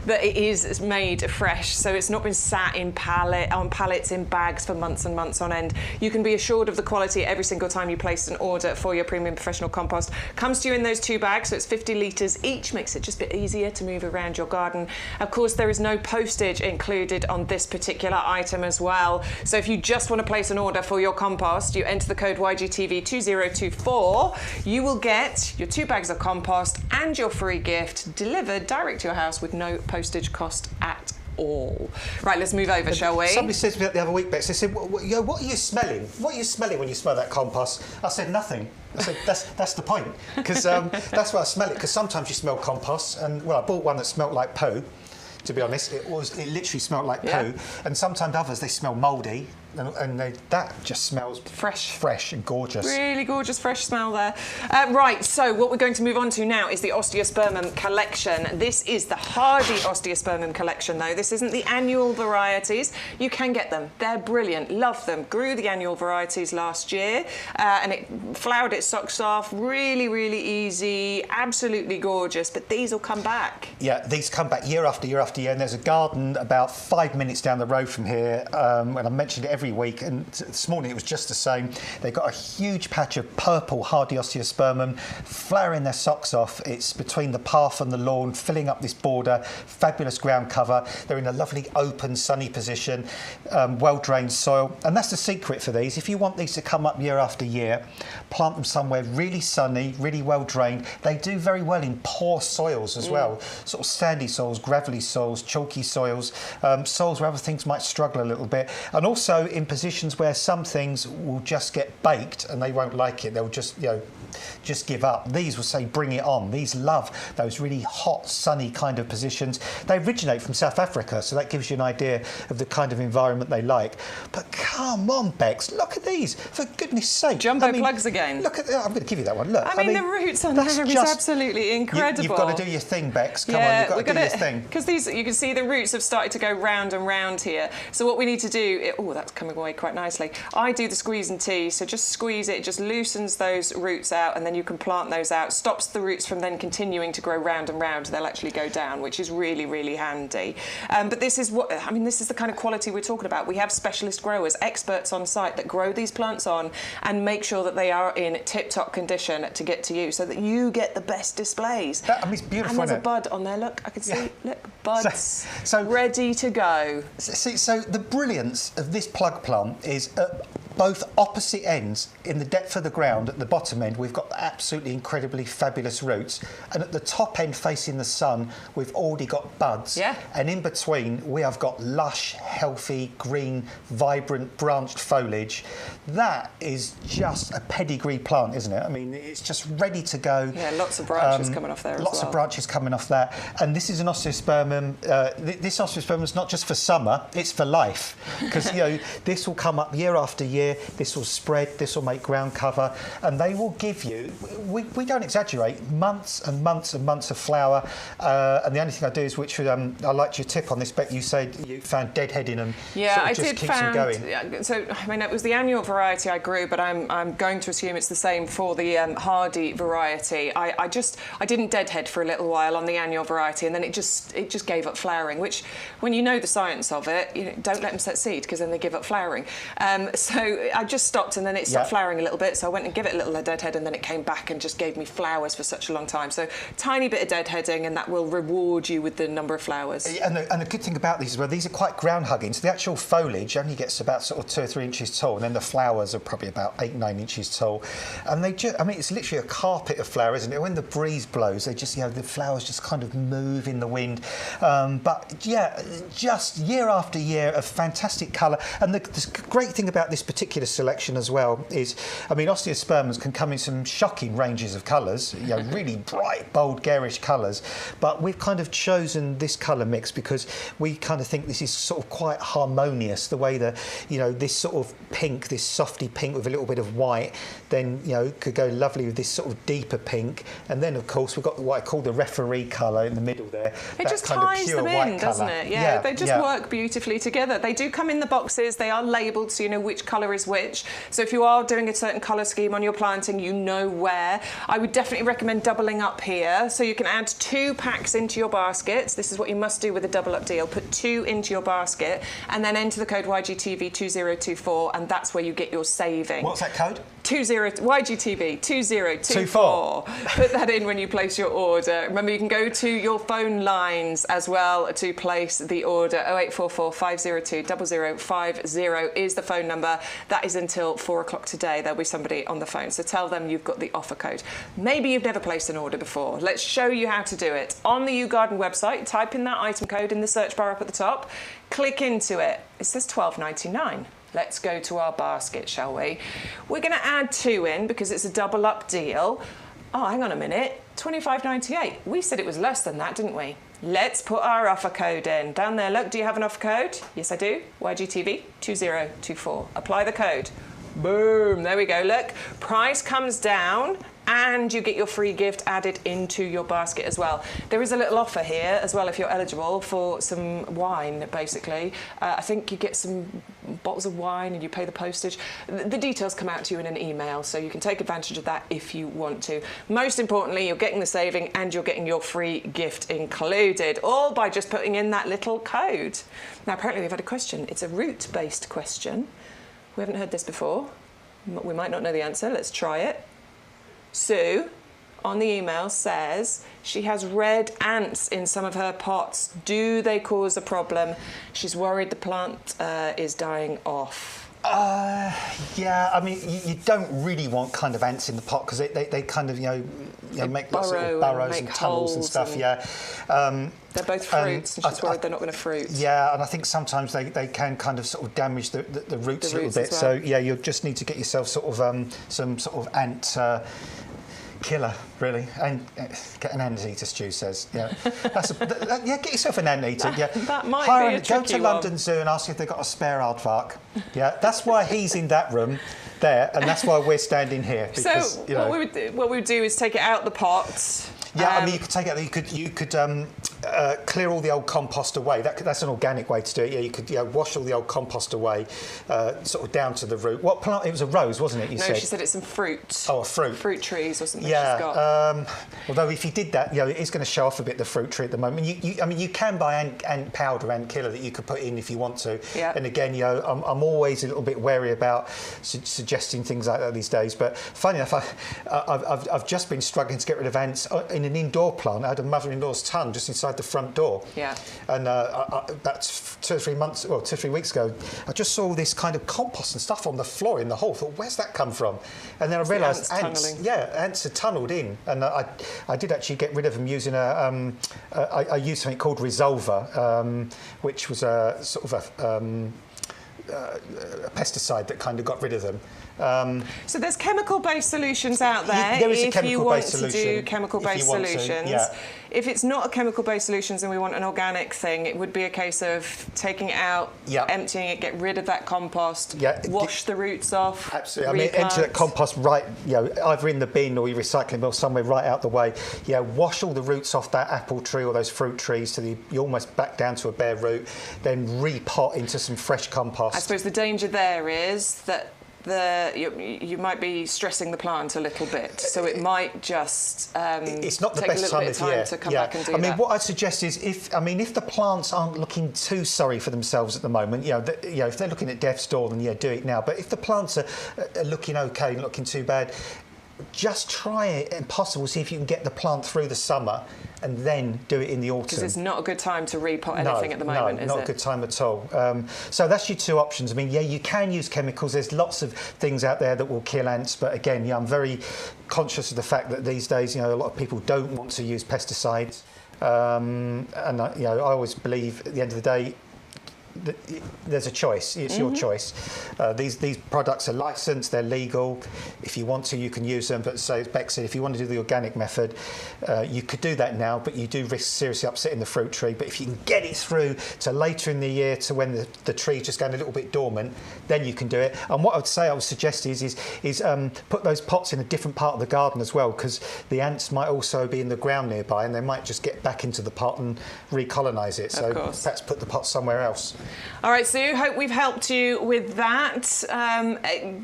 that it is made fresh, so it's not been sat in pallets in bags for months and months on end. You can be assured of the quality every single time you place an order for your premium professional compost. Comes to you in those 2 bags, so it's 50 litres each, makes it just a bit easier to move around your garden. Of course, there is no postage included on this particular item as well. So if you just want to place an order for your compost, you enter the code YGTV2024, you will get your 2 bags of compost and your free gift delivered direct to your house with no postage cost at all. Right, let's move over, shall we? Somebody said to me the other week, Bex, they said, what are you smelling? What are you smelling when you smell that compost? I said, nothing. I said, that's the point, because that's why I smell it, because sometimes you smell compost, and I bought one that smelled like poo. To be honest, it literally smelled like poo, and sometimes others, they smell mouldy, and that just smells fresh and gorgeous. Really gorgeous, fresh smell there. Right, so what we're going to move on to now is the Osteospermum collection. This is the hardy Osteospermum collection, though. This isn't the annual varieties. You can get them. They're brilliant. Love them. Grew the annual varieties last year, and it flowered its socks off. Really, really easy. Absolutely gorgeous. But these will come back. Yeah, these come back year after year after year, and there's a garden about 5 minutes down the road from here, and I mentioned it every week, and this morning it was just the same. They've got a huge patch of purple hardy osteospermum flowering their socks off. It's between the path and the lawn, filling up this border. Fabulous ground cover. They're in a lovely open, sunny position, well-drained soil, and that's the secret for these. If you want these to come up year after year, plant them somewhere really sunny, really well-drained. They do very well in poor soils as well, sort of sandy soils, gravelly soils, chalky soils, soils where other things might struggle a little bit, and also in positions where some things will just get baked and they won't like it. They'll just, just give up. These will say bring it on. These love those really hot, sunny kind of positions. They originate from South Africa, so that gives you an idea of the kind of environment they like. But come on, Bex, look at these, for goodness sake. Jumbo plugs again. Look at, I'm going to give you that one. Look, I mean the roots on there is absolutely incredible. You've got to do your thing, Bex. Come on, you've got to do your thing. Because these, you can see the roots have started to go round and round here. So what we need to do, oh, that's coming away quite nicely. I do the squeeze and tease, so just squeeze it, just loosens those roots out, and then you can plant those out. Stops the roots from then continuing to grow round and round. They'll actually go down, which is really, really handy. But this is what, I mean, this is the kind of quality we're talking about. We have specialist growers, experts on site that grow these plants on and make sure that they are in tip-top condition to get to you, so that you get the best displays. I mean, it's beautiful. And there's a bud on there. Look, I can see. Look, buds ready to go. So the brilliance of this plug plant is both opposite ends. In the depth of the ground, at the bottom end, we've got absolutely incredibly fabulous roots, and at the top end, facing the sun, we've already got buds. Yeah. And in between, we have got lush, healthy, green, vibrant, branched foliage. That is just a pedigree plant, isn't it? I mean, it's just ready to go. Yeah, lots of branches coming off there as well. Lots of branches coming off that. And this is an osteospermum. This osteospermum is not just for summer, it's for life. Because, this will come up year after year. This will spread, this will make ground cover, and they will give you, we don't exaggerate, months and months and months of flower. And the only thing I do is, which I liked your tip on this, Beck, you said you found deadhead in them. Yeah, sort of I just did keeps them going. So, I mean, it was the annual variety I grew, but I'm going to assume it's the same for the hardy variety. I didn't deadhead for a little while on the annual variety, and then it just gave up flowering, which, when you know the science of it, don't let them set seed, because then they give up flowering. So I just stopped, and then it stopped flowering a little bit, so I went and gave it a little deadhead, and then it came back and just gave me flowers for such a long time. So tiny bit of deadheading, and that will reward you with the number of flowers. And the good thing about these is, well, these are quite ground hugging, so the actual foliage only gets about sort of 2 or 3 inches tall, and then the flowers are probably about 8-9 inches tall. And they just, I mean, it's literally a carpet of flower, isn't it? When the breeze blows, they just, the flowers just kind of move in the wind. But yeah, just year after year of fantastic colour. And the great thing about this particular selection as well is, I mean, osteospermums can come in some shocking ranges of colours, really bright, bold, garish colours. But we've kind of chosen this colour mix because we kind of think this is sort of quite harmonious, the way that, this sort of pink, this softy pink with a little bit of white, then, could go lovely with this sort of deeper pink. And then, of course, we've got what I call the referee colour in the middle there. It just ties them in, doesn't it? Yeah, they just work beautifully together. They do come in the boxes. They are labelled, so you know which colour is which. So if you are doing a certain colour scheme on your planting, you know where. I would definitely recommend doubling up here. So you can add 2 packs into your baskets. This is what you must do with a double up deal. Put 2 into your basket and then enter the code YGTV2024, and that's where you get your saving. What's that code? YGTV 2024. Put that in when you place your order. Remember, you can go to your phone lines as well to place the order. 0844 502 0050 is the phone number. That is until 4 o'clock today. There'll be somebody on the phone, so tell them you've got the offer code. Maybe you've never placed an order before. Let's show you how to do it. On the YouGarden website, type in that item code in the search bar up at the top, click into it. It says $12.99. Let's go to our basket, shall we? We're going to add 2 in because it's a double up deal. Oh, hang on a minute, $25.98. We said it was less than that, didn't we? Let's put our offer code in. Down there, look, do you have an offer code? Yes, I do. YGTV 2024. Apply the code. Boom, there we go, look. Price comes down, and you get your free gift added into your basket as well. There is a little offer here as well if you're eligible for some wine, basically. I think you get some bottles of wine and you pay the postage. The details come out to you in an email, so you can take advantage of that if you want to. Most importantly, you're getting the saving and you're getting your free gift included, all by just putting in that little code. Now, apparently we've had a question. It's a route-based question. We haven't heard this before. We might not know the answer. Let's try it. Sue, on the email, says she has red ants in some of her pots. Do they cause a problem? She's worried the plant is dying off. Yeah, I mean, you don't really want kind of ants in the pot because they kind of, make lots of burrows and tunnels and stuff, yeah. They're both fruits, and she's worried they're not going to fruit. Yeah, and I think sometimes they can kind of sort of damage the roots a little bit. Well. So, yeah, you just need to get yourself sort of some sort of ant killer, really, and get an anteater. Stu says, yeah, get yourself an anteater. Yeah, that might be a tricky Go to London Zoo and ask if they've got a spare aardvark. Yeah, that's why he's in that room there, and that's why we're standing here. Because, so what we would do is take it out the pot. Yeah, I mean, you could take it. You could clear all the old compost away. That's an organic way to do it. Yeah, you could wash all the old compost away, sort of down to the root. What plant? It was a rose, wasn't it? No, she said it's some fruit. Oh, a fruit. Fruit trees or something. Yeah. She's got. Although if you did that, it is going to show off a bit the fruit tree at the moment. I mean, you can buy ant powder, ant killer that you could put in if you want to. Yeah. And again, I'm always a little bit wary about suggesting things like that these days. But funny enough, I've just been struggling to get rid of ants in an indoor plant. I had a mother-in-law's ton just inside the front door. Yeah. And that's 2 or 3 weeks ago, I just saw this kind of compost and stuff on the floor in the hall. I thought, where's that come from? And then I realised ants had tunnelled in. And I did actually get rid of them using I used something called Resolver, which was a sort of a pesticide that kind of got rid of them. So there's chemical-based solutions out there. There is a if you want solution, to do chemical-based solutions. Yeah. If it's not a chemical-based solutions and we want an organic thing, it would be a case of taking it out, emptying it, get rid of that compost, wash the roots off. Absolutely. I mean, empty that compost right, either in the bin or your recycling bin or somewhere right out the way. Wash all the roots off that apple tree or those fruit trees so you're almost back down to a bare root. Then repot into some fresh compost. I suppose the danger there is that you might be stressing the plant a little bit, so it might just it's not the take best a little time bit of time of year to come back and do that. I mean, what I'd suggest is if the plants aren't looking too sorry for themselves at the moment, if they're looking at death's door, then do it now. But if the plants are looking okay, not looking too bad, just try it, if possible, see if you can get the plant through the summer and then do it in the autumn. Because it's not a good time to repot anything at the moment, is it? No, not a good time at all. So that's your two options. I mean, you can use chemicals. There's lots of things out there that will kill ants, but again, I'm very conscious of the fact that these days, a lot of people don't want to use pesticides. And I always believe at the end of the day, there's a choice. It's your choice. These products are licensed, they're legal. If you want to, you can use them. But so Beck said, if you want to do the organic method, you could do that now, but you do risk seriously upsetting the fruit tree. But if you can get it through to later in the year, to when the tree's just going a little bit dormant, then you can do it. And what I would suggest is put those pots in a different part of the garden as well, because the ants might also be in the ground nearby, and they might just get back into the pot and recolonise it. So perhaps put the pot somewhere else. All right, Sue, hope we've helped you with that.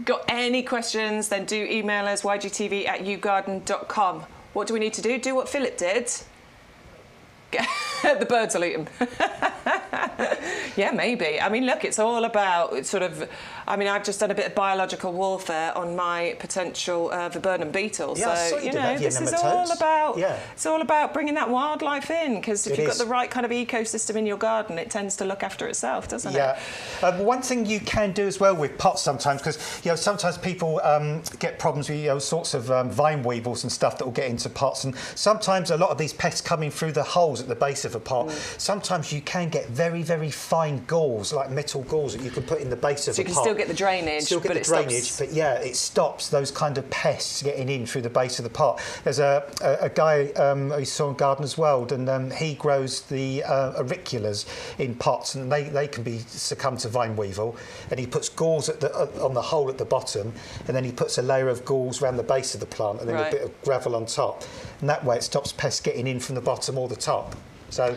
Got any questions, then do email us, ygtv@yougarden.com. What do we need to do? Do what Philip did. The birds will eat them. Yeah, maybe. I mean, look, it's all about I've just done a bit of biological warfare on my potential viburnum beetle. Yeah, so, this is all about, it's all about bringing that wildlife in, because if you've got the right kind of ecosystem in your garden, it tends to look after itself, doesn't it? Yeah. One thing you can do as well with pots sometimes, because, sometimes people get problems with, sorts of vine weevils and stuff that will get into pots. And sometimes a lot of these pests coming through the holes at the base of a pot, sometimes you can get very, very fine galls, like metal galls that you can put in the base of a pot. So you can still get the drainage, but it stops those kind of pests getting in through the base of the pot. There's a guy I saw in Gardeners World, and he grows the auriculas in pots, and they can be succumb to vine weevil, and he puts galls on the hole at the bottom, and then he puts a layer of galls around the base of the plant, and then a bit of gravel on top, and that way it stops pests getting in from the bottom or the top. So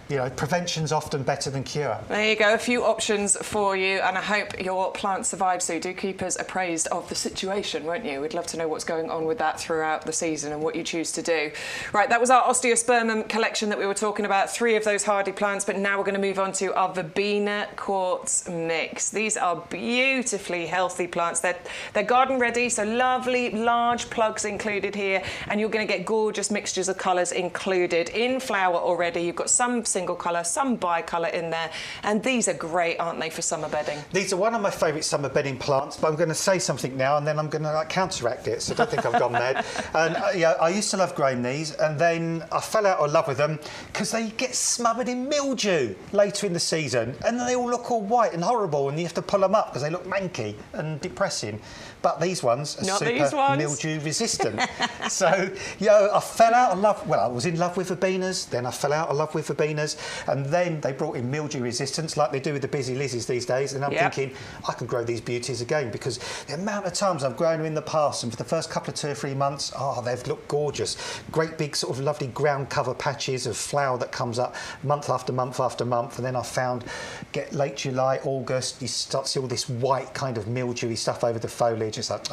You know, prevention's often better than cure. There you go, a few options for you, and I hope your plants survive, so do keep us appraised of the situation, won't you? We'd love to know what's going on with that throughout the season and what you choose to do. Right, that was our Osteospermum collection that we were talking about, 3 of those hardy plants, but now we're going to move on to our Verbena quartz mix. These are beautifully healthy plants. They're garden ready, so lovely large plugs included here, and you're going to get gorgeous mixtures of colours included. In flower already, you've got some single colour, some bi-colour in there, and these are great, aren't they, for summer bedding? These are one of my favourite summer bedding plants, but I'm going to say something now and then I'm going to counteract it, so don't think I've gone mad. And yeah, I used to love growing these, and then I fell out of love with them because they get smothered in mildew later in the season, and they all look all white and horrible, and you have to pull them up because they look manky and depressing. But these ones are super mildew resistant. So, I fell out of love. Well, I was in love with verbenas, then I fell out of love with verbenas, and then they brought in mildew resistance like they do with the busy lizzies these days, and I'm thinking, I can grow these beauties again, because the amount of times I've grown them in the past, and for the first couple of 2 or 3 months, they've looked gorgeous. Great big sort of lovely ground cover patches of flower that comes up month after month after month, and then I found, get late July, August, you start to see all this white kind of mildewy stuff over the foliage. It's like,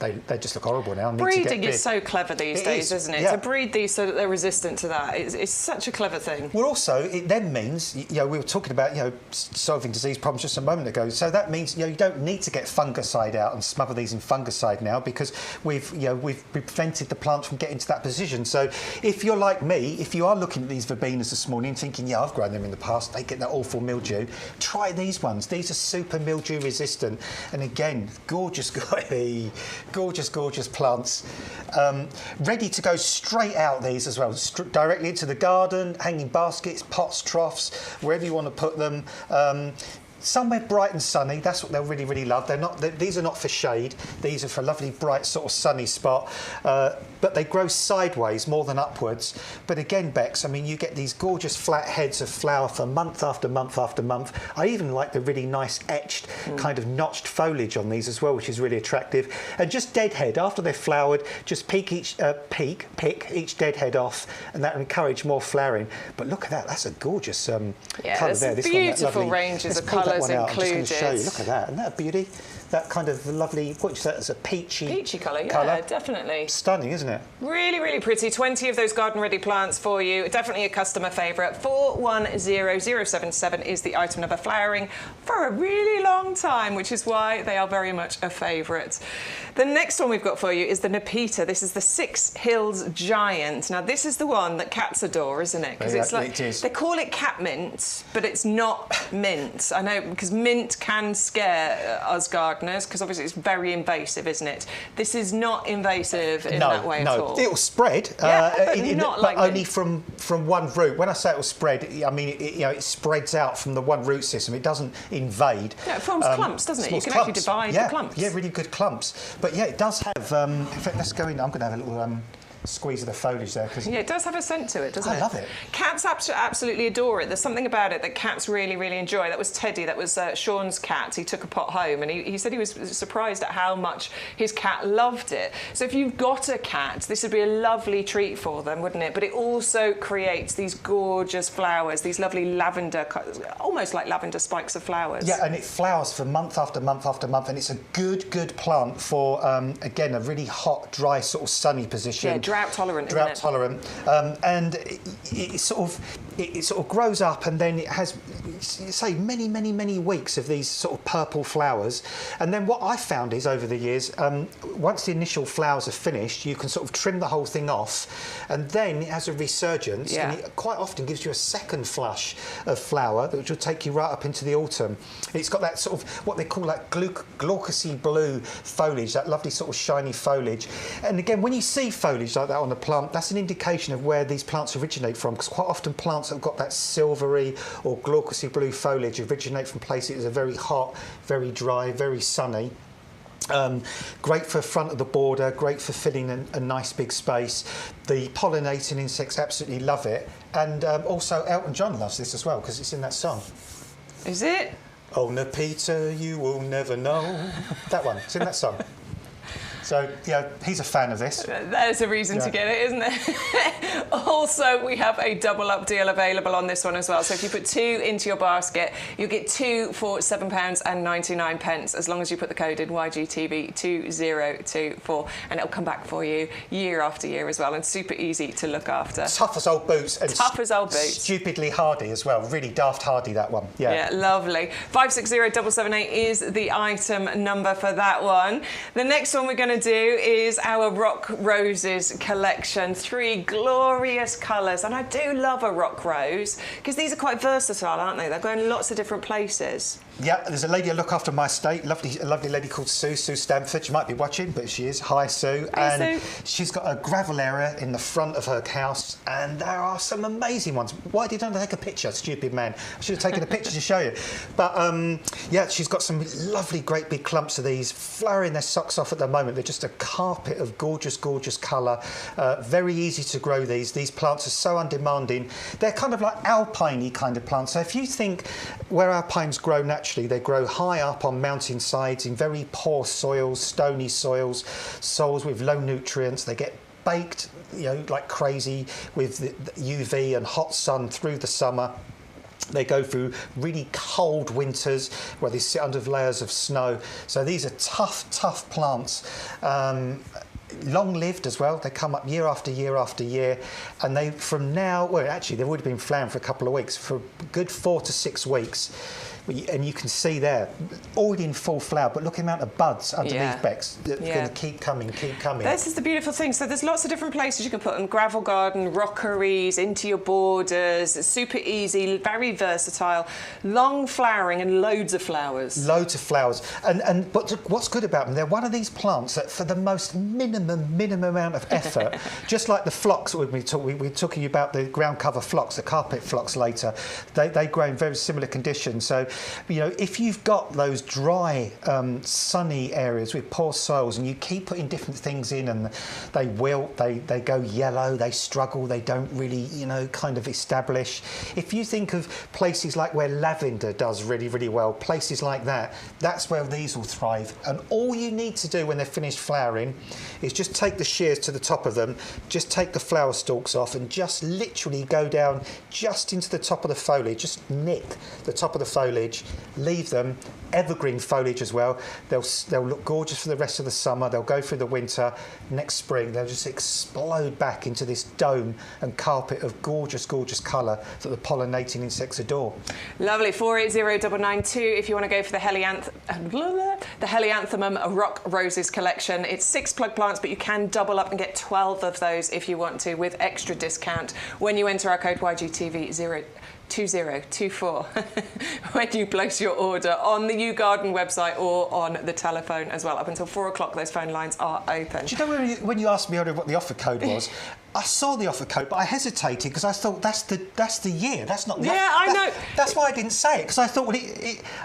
they just look horrible now. Breeding is so clever these days, isn't it? Yeah. To breed these so that they're resistant to that, it's such a clever thing. Well, also, it then means, we were talking about, solving disease problems just a moment ago. So that means, you don't need to get fungicide out and smother these in fungicide now, because we've prevented the plant from getting to that position. So if you're like me, if you are looking at these verbenas this morning thinking, I've grown them in the past, they get that awful mildew, try these ones. These are super mildew resistant. And again, gorgeous plants, ready to go straight out, these as well, directly into the garden, hanging baskets, pots, troughs, wherever you want to put them. Somewhere bright and sunny, that's what they'll really, really love. These are not for shade, these are for a lovely, bright, sort of sunny spot. But they grow sideways more than upwards. But again, Bex, I mean, you get these gorgeous flat heads of flower for month after month after month. I even like the really nice etched, kind of notched foliage on these as well, which is really attractive. And just deadhead, after they're flowered, just pick each deadhead off, and that will encourage more flowering. But look at that, that's a gorgeous colour there. This beautiful ranges of colours included. I'm just going to show you, look at that, isn't that a beauty? That kind of lovely, what is that, as a peachy colour, yeah, definitely. Stunning, isn't it? Really, really pretty. 20 of those garden-ready plants for you. Definitely a customer favourite. 410077 is the item number, flowering for a really long time, which is why they are very much a favourite. The next one we've got for you is the Nepeta. This is the Six Hills Giant. Now, this is the one that cats adore, isn't it? Because it's like, they call it cat mint, but it's not mint. I know, because mint can scare us gardeners, because obviously it's very invasive, isn't it? This is not invasive in that way at all. It'll spread, but only from one root. When I say it'll spread, I mean it spreads out from the one root system. It doesn't invade. Yeah, it forms clumps, doesn't it? You can actually divide the clumps. Yeah, really good clumps. But yeah, it does have. In fact, let's go in. I'm going to have a little squeeze of the foliage there. Yeah, it does have a scent to it, doesn't it? I love it. Cats absolutely adore it. There's something about it that cats really, really enjoy. That was Teddy, that was Sean's cat. He took a pot home, and he said he was surprised at how much his cat loved it. So if you've got a cat, this would be a lovely treat for them, wouldn't it? But it also creates these gorgeous flowers, these lovely lavender, almost like lavender spikes of flowers. Yeah, and it flowers for month after month after month, and it's a good plant for, again, a really hot, dry, sort of sunny position. Yeah, drought tolerant, drought tolerant, and it sort of grows up, and then it has, say, many weeks of these sort of purple flowers. And then what I found is, over the years, once the initial flowers are finished, you can sort of trim the whole thing off, and then it has a resurgence, and it quite often gives you a second flush of flower, which will take you right up into the autumn. It's got that sort of what they call like glaucous blue foliage, that lovely sort of shiny foliage. And again, when you see foliage like that on a plant, that's an indication of where these plants originate from, because quite often plants that have got that silvery or glaucous blue foliage originate from places that are very hot, very dry, very sunny. Great for front of the border, great for filling a nice big space. The pollinating insects absolutely love it, and also Elton John loves this as well, because it's in that song. Is it? Oh, Nepeta, you will never know. That one, it's in that song. So, he's a fan of this. There's a reason to get it, isn't it? Also, we have a double up deal available on this one as well. So if you put 2 into your basket, you'll get 2 for £7.99, as long as you put the code in YGTV2024, and it'll come back for you year after year as well, and super easy to look after. Tough as old boots. And tough as old boots. Stupidly hardy as well. Really daft hardy, that one. Yeah, lovely. 560778 is the item number for that one. The next one we're going to do is our Rock Roses collection. 3 glorious colours, and I do love a rock rose because these are quite versatile, aren't they? They're going lots of different places. Yeah, there's a lady I look after my estate, a lovely lady called Sue Stamford. She might be watching, but she is. Hi, Sue. Hey, Sue. She's got a gravel area in the front of her house, and there are some amazing ones. Why didn't I take a picture, stupid man? I should have taken a picture to show you. But, yeah, she's got some lovely, great big clumps of these, flowering their socks off at the moment. They're just a carpet of gorgeous, gorgeous colour. Very easy to grow these. These plants are so undemanding. They're kind of like alpine-y kind of plants. So if you think where alpines grow naturally, they grow high up on mountain sides in very poor soils, stony soils with low nutrients. They get baked, like crazy with the UV and hot sun through the summer. They go through really cold winters where they sit under layers of snow. So these are tough, tough plants. Long-lived as well. They come up year after year after year, and they, from now, well, actually, they've already been flowering for a couple of weeks, for a good 4 to 6 weeks. And you can see there, already in full flower, but look at the amount of buds underneath, Bex. They're going to keep coming. This is the beautiful thing. So there's lots of different places you can put them. Gravel garden, rockeries, into your borders. It's super easy, very versatile, long flowering and loads of flowers. Loads of flowers. But what's good about them, they're one of these plants that for the most minimum amount of effort, just like the phlox, we're talking about the ground cover phlox, the carpet phlox later, they grow in very similar conditions. So, if you've got those dry, sunny areas with poor soils, and you keep putting different things in, and they wilt, they go yellow, they struggle, they don't really, kind of establish. If you think of places like where lavender does really, really well, places like that, that's where these will thrive. And all you need to do when they're finished flowering is just take the shears to the top of them, just take the flower stalks off, and just literally go down just into the top of the foliage, just nick the top of the foliage, leave them, evergreen foliage as well. They'll look gorgeous for the rest of the summer. They'll go through the winter. Next spring, they'll just explode back into this dome and carpet of gorgeous, gorgeous colour that the pollinating insects adore. Lovely. 480992 if you want to go for the Helianthemum Rock Roses collection. It's 6 plug plants, but you can double up and get 12 of those if you want to, with extra discount when you enter our code YGTV2024 when you place your order on the YouGarden website or on the telephone as well. Up until 4 o'clock, those phone lines are open. Do you know when you asked me earlier what the offer code was? I saw the offer code, but I hesitated because I thought that's the year. That's not. I know. That's why I didn't say it, because I thought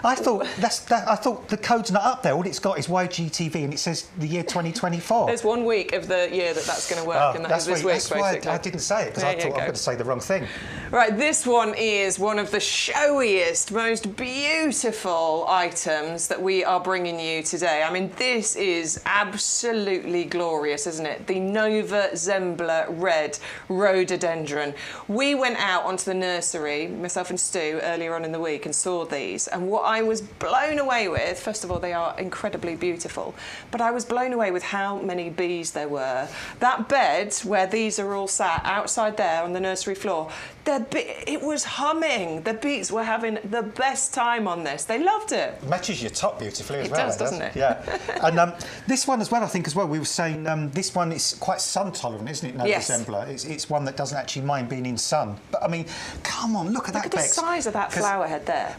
I thought the code's not up there. All it's got is YGTV, and it says the year 2024. There's 1 week of the year that's going to work, and that's this week. That's why I didn't say it, because I thought I'm going to say the wrong thing. Right, this one is one of the showiest, most beautiful items that we are bringing you today. I mean, this is absolutely glorious, isn't it? The Nova Zembla Red Rhododendron. We went out onto the nursery, myself and Stu, earlier on in the week and saw these, and what I was blown away with, first of all, they are incredibly beautiful, but I was blown away with how many bees there were. That bed where these are all sat outside there on the nursery floor, it was humming. The bees were having the best time on this. They loved it. Matches your top beautifully as well. It does, doesn't it? Yeah. And this one as well, I think as well, we were saying this one is quite sun tolerant, isn't it, Nova Zembla? It's one that doesn't actually mind being in sun. But I mean, come on, look at that, Look at the size of that flower head there.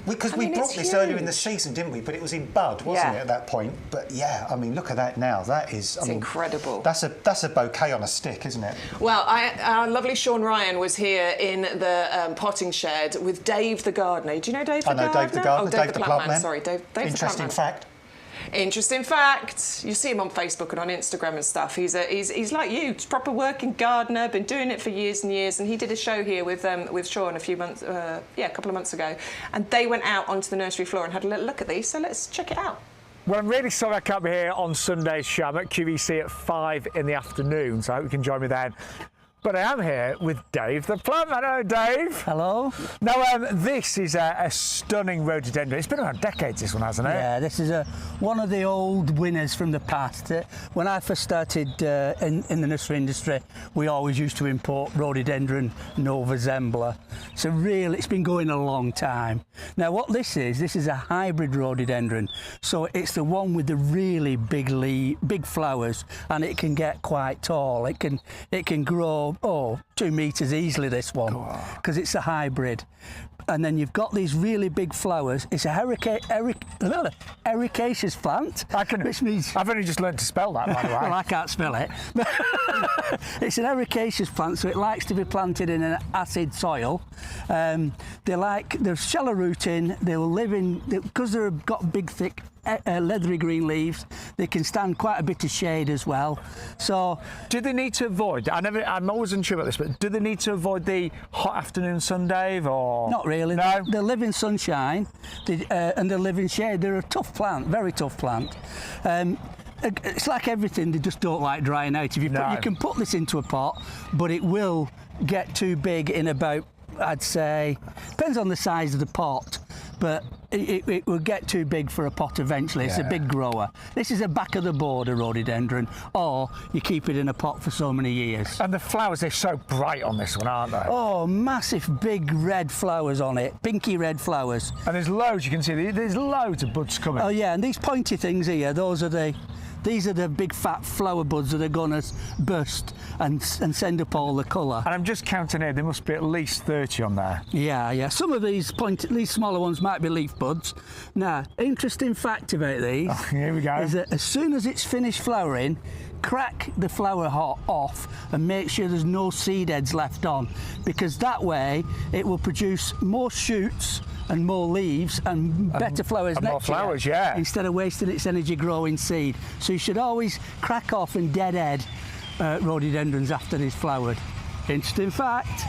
Because we brought this earlier in the season, didn't we? But it was in bud, wasn't it, at that point? But yeah, I mean, look at that now. That is, it's incredible. That's a bouquet on a stick, isn't it? Well, our lovely Sean Ryan was here in the potting shed with Dave the gardener. Do you know Dave the gardener? I know Dave the gardener. Oh, Dave the plant man. Sorry, Dave the Interesting fact. Interesting fact. You see him on Facebook and on Instagram and stuff. He's like you, proper working gardener, been doing it for years and years. And he did a show here with Sean a couple of months ago. And they went out onto the nursery floor and had a little look at these. So let's check it out. Well, I'm really sorry I can't be here on Sunday's show. I'm at QVC at 5 in the afternoon, so I hope you can join me then. But I am here with Dave the plant man. Hello, Dave. Hello. Now, this is a stunning rhododendron. It's been around decades, this one, hasn't it? Yeah, this is one of the old winners from the past. When I first started in the nursery industry, we always used to import rhododendron Nova Zembla. So really, it's been going a long time. Now, what this is a hybrid rhododendron. So it's the one with the really big flowers, and it can get quite tall. It can grow 2 meters easily, this one, because it's a hybrid. And then you've got these really big flowers. It's a ericaceous plant, which means... I've only just learned to spell that, by the way. Well, I can't spell it. It's an ericaceous plant, so it likes to be planted in an acid soil. They're shallow rooting. They will live in... Because they've got big, thick, leathery green leaves, they can stand quite a bit of shade as well. So... Do they need to avoid... I'm always unsure about this, but do they need to avoid the hot afternoon sun, Dave, or...? Not really. No? They live in sunshine and they live in shade. They're a tough plant, very tough plant. It's like everything, they just don't like drying out. You can put this into a pot, but it will get too big in about, I'd say, depends on the size of the pot, but it will get too big for a pot eventually. It's a big grower. This is a back of the border rhododendron, or you keep it in a pot for so many years. And the flowers, they're so bright on this one, aren't they? Oh, massive big red flowers on it, pinky red flowers. And there's loads, you can see, there's loads of buds coming. Oh yeah, and these pointy things here, these are the big fat flower buds that are going to burst and send up all the colour. And I'm just counting here, there must be at least 30 on there. Yeah. Some of these smaller ones might be leaf buds. Now, interesting fact about these here we go. Is that as soon as it's finished flowering, crack the flower off and make sure there's no seed heads left on, because that way it will produce more shoots and more leaves and better flowers and next more flowers, yeah. Instead of wasting its energy growing seed. So you should always crack off and deadhead rhododendrons after they've flowered. Interesting fact.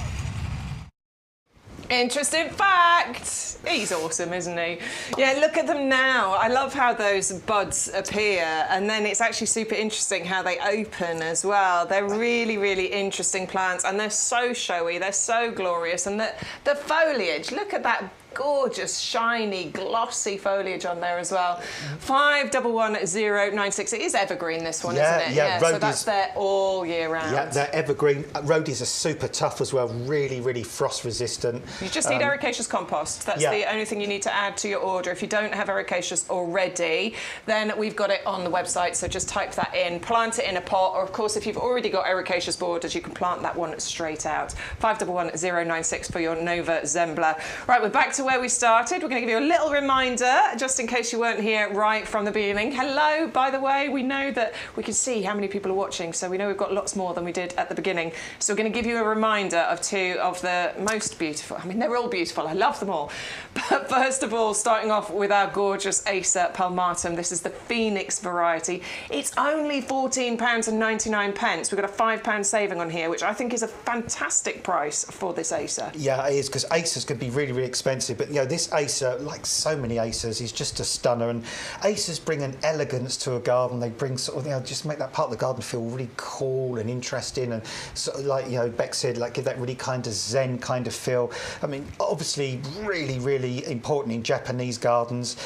Interesting fact! He's awesome, isn't he? Yeah, look at them now. I love how those buds appear, and then it's actually super interesting how they open as well. They're really, really interesting plants, and they're so showy, they're so glorious, and the foliage, look at that gorgeous, shiny, glossy foliage on there as well. 511096. It is evergreen, this one, isn't it? Yeah, so that's there all year round. Yeah, they're evergreen. Rhodies are super tough as well, really, really frost resistant. You just need ericaceous compost. That's the only thing you need to add to your order. If you don't have ericaceous already, then we've got it on the website, so just type that in, plant it in a pot, or of course, if you've already got ericaceous borders, you can plant that one straight out. 511096 for your Nova Zembla. Right, we're back to where we started. We're going to give you a little reminder, just in case you weren't here right from the beginning. Hello, by the way, we know that we can see how many people are watching, so we know we've got lots more than we did at the beginning. So we're going to give you a reminder of two of the most beautiful. I mean, they're all beautiful. I love them all. But first of all, starting off with our gorgeous Acer palmatum. This is the Phoenix variety. It's only £14.99. We've got a £5 saving on here, which I think is a fantastic price for this Acer. Yeah, it is, because Acers can be really, really expensive. But, you know, this Acer, like so many Acers, is just a stunner. And Acers bring an elegance to a garden. They bring sort of, you know, just make that part of the garden feel really cool and interesting. And sort of like, you know, Beck said, like give that really kind of zen kind of feel. I mean, obviously really, really important in Japanese gardens.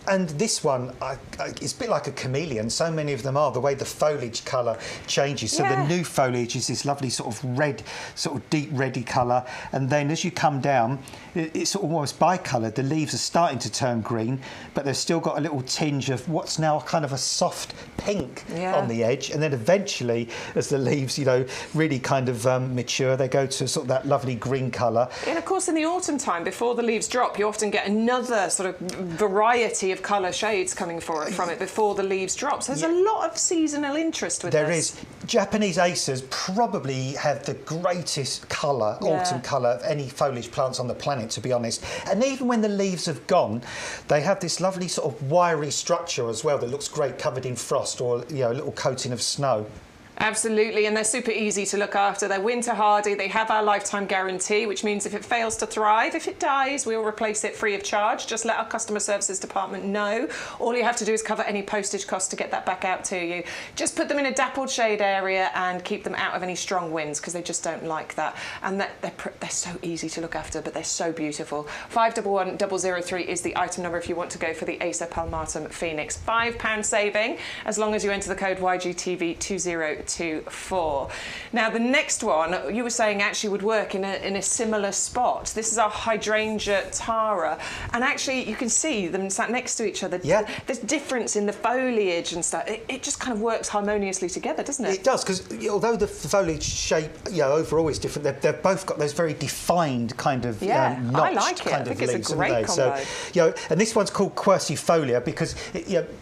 And this one, it's a bit like a chameleon. So many of them are, the way the foliage colour changes. So the new foliage is this lovely sort of red, sort of deep reddy colour. And then as you come down, it's almost bicoloured. The leaves are starting to turn green, but they've still got a little tinge of what's now kind of a soft pink on the edge. And then eventually, as the leaves, you know, really kind of mature, they go to sort of that lovely green colour. And of course, in the autumn time, before the leaves drop, you often get another sort of variety of colour shades coming from it before the leaves drop. So there's a lot of seasonal interest with this. There is. Japanese Acers probably have the greatest colour, autumn colour, of any foliage plants on the planet, to be honest. And even when the leaves have gone, they have this lovely sort of wiry structure as well that looks great, covered in frost or, you know, a little coating of snow. Absolutely, and they're super easy to look after. They're winter hardy. They have our lifetime guarantee, which means if it fails to thrive, if it dies, we'll replace it free of charge. Just let our customer services department know. All you have to do is cover any postage costs to get that back out to you. Just put them in a dappled shade area and keep them out of any strong winds, because they just don't like that. And they're so easy to look after, but they're so beautiful. 511003 is the item number if you want to go for the Acer Palmatum Phoenix. £5 saving as long as you enter the code YGTV2024. Now the next one you were saying actually would work in a similar spot. This is our hydrangea tara, and actually you can see them sat next to each other. Yeah. There's difference in the foliage and stuff. It just kind of works harmoniously together, doesn't it? It does, because although the foliage shape, overall is different, they've both got those very defined kind of notched I like it. kind I of think it's leaves, a great haven't they? combo. So, and this one's called quercifolia because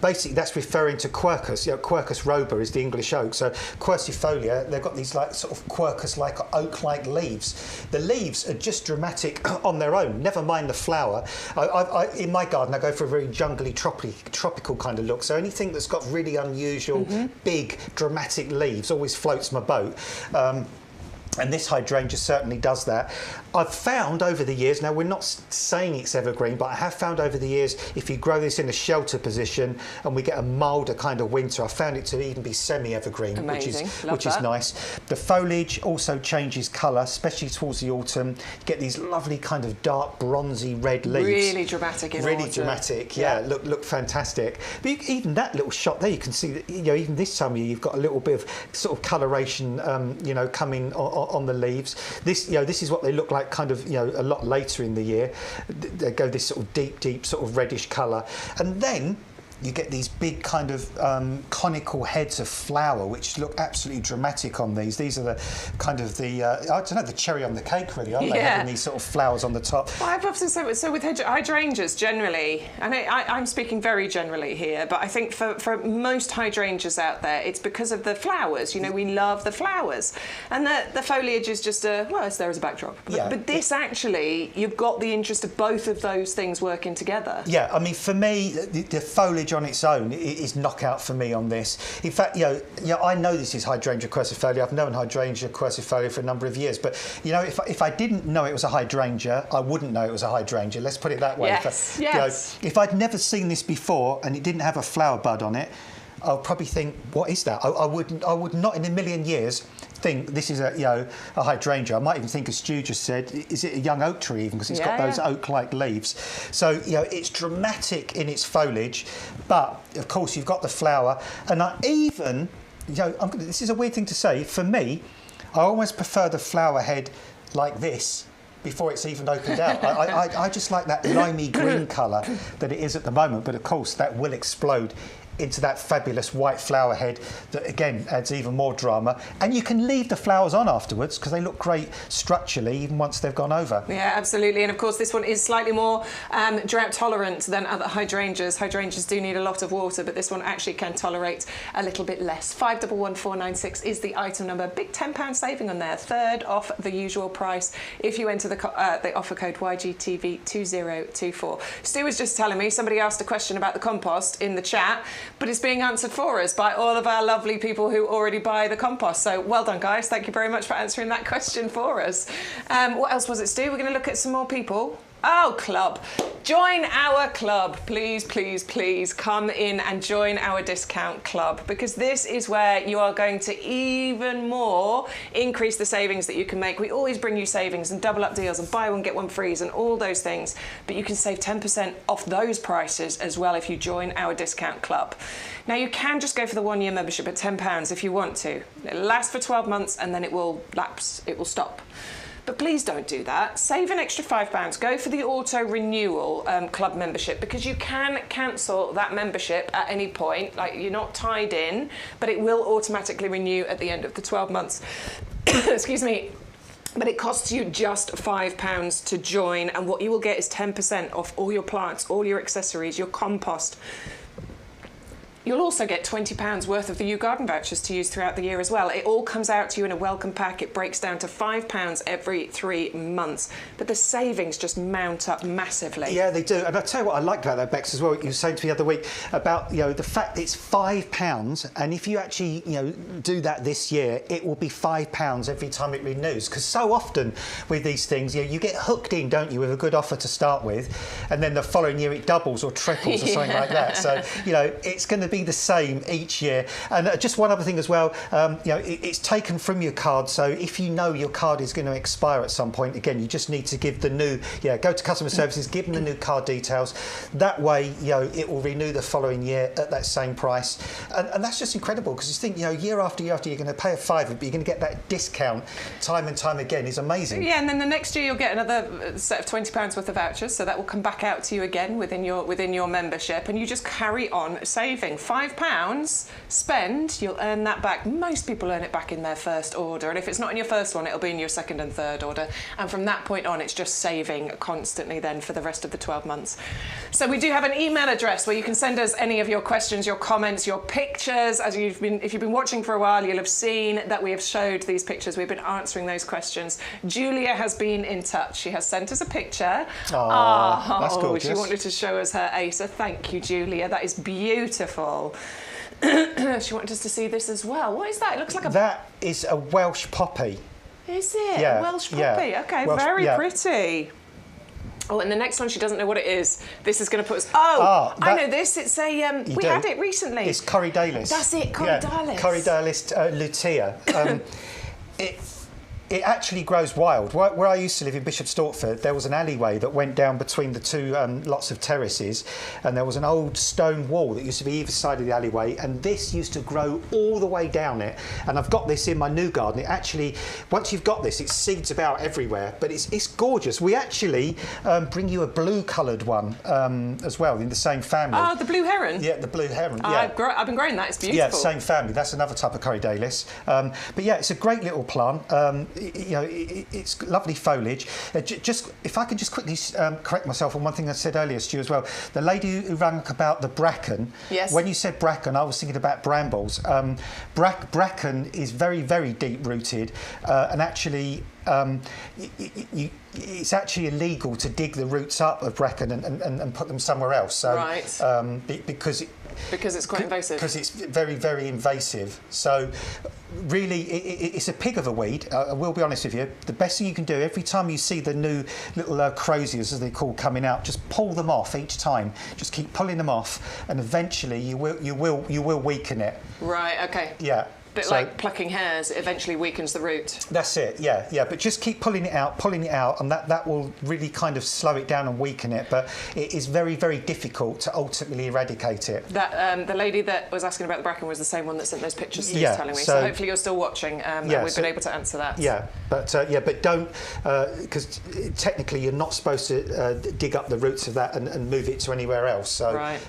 basically that's referring to Quercus. Quercus roba is the English oak. So quercifolia, they've got these like sort of quercus-like oak-like leaves. The leaves are just dramatic on their own. Never mind the flower. In my garden, I go for a very jungly, tropical kind of look. So anything that's got really unusual, big, dramatic leaves always floats my boat. And this hydrangea certainly does that. I've found over the years, now we're not saying it's evergreen, but I have found over the years, if you grow this in a shelter position and we get a milder kind of winter, I found it to even be semi-evergreen, which is nice. The foliage also changes colour, especially towards the autumn. You get these lovely kind of dark bronzy red leaves. Really dramatic in autumn. Really dramatic, yeah. Look fantastic. But even that little shot there, you can see that, even this time of year, you've got a little bit of sort of coloration, coming on the leaves. This is what they look like kind of, a lot later in the year. They go this sort of deep sort of reddish colour. And then you get these big kind of conical heads of flower, which look absolutely dramatic on these. These are the kind of the cherry on the cake, really, aren't they? Having these sort of flowers on the top. Well, I've often said, so with hydrangeas generally, and I'm speaking very generally here, but I think for most hydrangeas out there, it's because of the flowers. We love the flowers. And the foliage is just it's there as a backdrop. But this actually, you've got the interest of both of those things working together. Yeah, I mean, for me, the foliage on its own is knockout for me on this. In fact, I know this is hydrangea quercifolia. I've known hydrangea quercifolia for a number of years, but if I didn't know it was a hydrangea, I wouldn't know it was a hydrangea. Let's put it that way. Yes. If I'd never seen this before and it didn't have a flower bud on it, I'll probably think, what is that? I would not in a million years think this is a hydrangea. I might even think, as Stu just said, is it a young oak tree even, because it's got those oak-like leaves. So it's dramatic in its foliage, but of course you've got the flower. And this is a weird thing to say. For me, I almost prefer the flower head like this before it's even opened out. I just like that limey green colour that it is at the moment, but of course that will explode into that fabulous white flower head that again adds even more drama. And you can leave the flowers on afterwards because they look great structurally even once they've gone over. Yeah, absolutely. And of course this one is slightly more drought tolerant than other hydrangeas. Hydrangeas do need a lot of water, but this one actually can tolerate a little bit less. 511496 is the item number. Big £10 saving on there, third off the usual price if you enter the offer code YGTV2024. Stu was just telling me somebody asked a question about the compost in the chat, but it's being answered for us by all of our lovely people who already buy the compost. So well done, guys. Thank you very much for answering that question for us. What else was it, Stu? We're going to look at some more people. Oh, club. Join our club. Please, please, please come in and join our discount club, because this is where you are going to even more increase the savings that you can make. We always bring you savings and double up deals and buy one, get one frees and all those things. But you can save 10% off those prices as well if you join our discount club. Now, you can just go for the 1 year membership at £10 if you want to. It lasts for 12 months and then it will lapse, it will stop. But please don't do that. Save an extra £5. Go for the auto renewal club membership, because you can cancel that membership at any point. Like, you're not tied in, but it will automatically renew at the end of the 12 months. Excuse me. But it costs you just £5 to join, and what you will get is 10% off all your plants, all your accessories, your compost. You'll also get £20 worth of the YouGarden vouchers to use throughout the year as well. It all comes out to you in a welcome pack. It breaks down to £5 every 3 months. But the savings just mount up massively. Yeah, they do. And I'll tell you what I like about that, Bex, as well. You were saying to me the other week about, you know, the fact it's £5, and if you actually, you know, do that this year, it will be £5 every time it renews. Because so often with these things, you know, you get hooked in, don't you, with a good offer to start with, and then the following year it doubles or triples or something like that. So, you know, it's going to be the same each year. And just one other thing as well, you know, it's taken from your card, so if you know your card is going to expire at some point, again, you just need to give the new, go to customer services, give them the new card details. That way, you know, it will renew the following year at that same price. And that's just incredible, because you think, you know, year after year after, you're going to pay a £5, but you're going to get that discount time and time again. Is amazing. Yeah, and then the next year you'll get another set of £20 worth of vouchers, so that will come back out to you again within your membership, and you just carry on saving. £5 spend, you'll earn that back. Most people earn it back in their first order, and if it's not in your first one, it'll be in your second and third order, and from that point on it's just saving constantly then for the rest of the 12 months. So we do have an email address where you can send us any of your questions, your comments, your pictures. If you've been watching for a while, you'll have seen that we have showed these pictures. We've been answering those questions. Julia has been in touch. She has sent us a picture. Oh, that's gorgeous. She wanted to show us her Acer. Thank you, Julia. That is beautiful. She wanted us to see this as well. What is that? It looks like a... That is a Welsh poppy. Is it? Yeah, Welsh poppy. yeah. Okay, Welsh, very pretty. Oh, and the next one, she doesn't know what it is. This is going to put us... I know this. It's a... we had it recently. It's Corydalis. That's it, Corydalis. Yeah, Corydalis lutea. It actually grows wild. Where I used to live in Bishop Stortford, there was an alleyway that went down between the two lots of terraces, and there was an old stone wall that used to be either side of the alleyway, and this used to grow all the way down it. And I've got this in my new garden. It actually, once you've got this, it seeds about everywhere, but it's gorgeous. We actually bring you a blue-coloured one as well, in the same family. Oh, the blue heron? Yeah, the blue heron, yeah. I've been growing that. It's beautiful. Yeah, same family. That's another type of Corydalis. But yeah, it's a great little plant. You know, it's lovely foliage. Just if I could just quickly correct myself on one thing I said earlier, Stu, as well. The lady who rang about the bracken. Yes. When you said bracken, I was thinking about brambles. Bracken is very, very deep rooted, and actually. It's actually illegal to dig the roots up of bracken and put them somewhere else. So, right. Because it's quite invasive. Because it's very, very invasive. So really, it's a pig of a weed. I will be honest with you. The best thing you can do, every time you see the new little croziers, as they call, coming out, just pull them off each time. Just keep pulling them off, and eventually you will weaken it. Right. Okay. Yeah. Bit like plucking hairs, it eventually weakens the root. That's it, yeah. But just keep pulling it out, and that will really kind of slow it down and weaken it. But it is very, very difficult to ultimately eradicate it. That the lady that was asking about the bracken was the same one that sent those pictures Steve's telling me. So hopefully you're still watching, and we've been able to answer that. Yeah, but don't, because technically you're not supposed to dig up the roots of that and move it to anywhere else. So, right.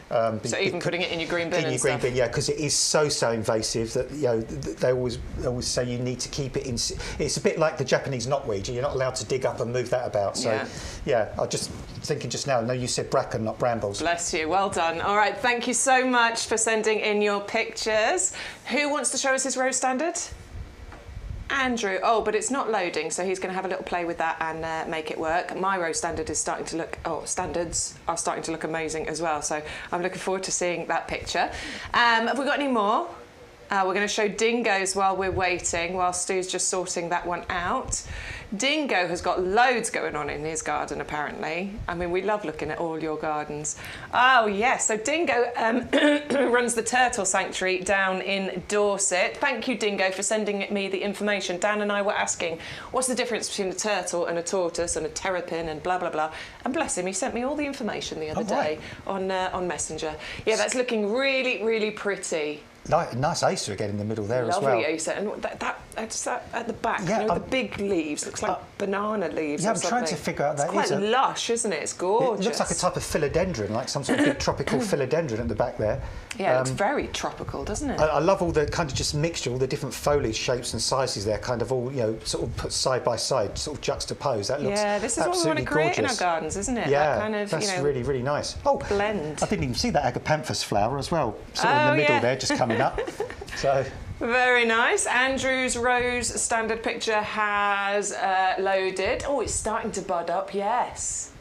So even putting it in your green bin in your green bin, yeah, because it is so invasive that, you know, they always say you need to keep it in. It's a bit like the Japanese knotweed. You're not allowed to dig up and move that about. So, yeah, I was just thinking just now. No, you said bracken, not brambles. Bless you. Well done. All right, thank you so much for sending in your pictures. Who wants to show us his rose standard? Andrew. Oh, but it's not loading, so he's going to have a little play with that and make it work. My rose standard is starting to look... Oh, standards are starting to look amazing as well, so I'm looking forward to seeing that picture. Have we got any more? We're going to show dingoes while we're waiting, while Stu's just sorting that one out. Dingo has got loads going on in his garden, apparently. I mean, we love looking at all your gardens. Oh, yes. So Dingo runs the turtle sanctuary down in Dorset. Thank you, Dingo, for sending me the information. Dan and I were asking, what's the difference between a turtle and a tortoise and a terrapin and blah, blah, blah. And bless him, he sent me all the information the other day on Messenger. Yeah, that's looking really, really pretty. Nice Acer again in the middle there as well. Lovely Acer, and that's at the back. Yeah, you know, the big leaves looks like banana leaves. Yeah, or I'm something. trying to figure out that. It's quite lush, isn't it? It's gorgeous. It looks like a type of philodendron, like some sort of big tropical philodendron at the back there. Yeah, it looks very tropical, doesn't it? I love all the kind of just mixture, all the different foliage shapes and sizes there, kind of all, you know, sort of put side by side, sort of juxtaposed. That looks this is what we want to create in our gardens, isn't it? Yeah, that kind of, that's really, really nice. Oh, blend. I didn't even see that agapanthus flower as well, sort of in the middle there, just coming up. So. Very nice. Andrew's rose standard picture has loaded. Oh, it's starting to bud up, yes.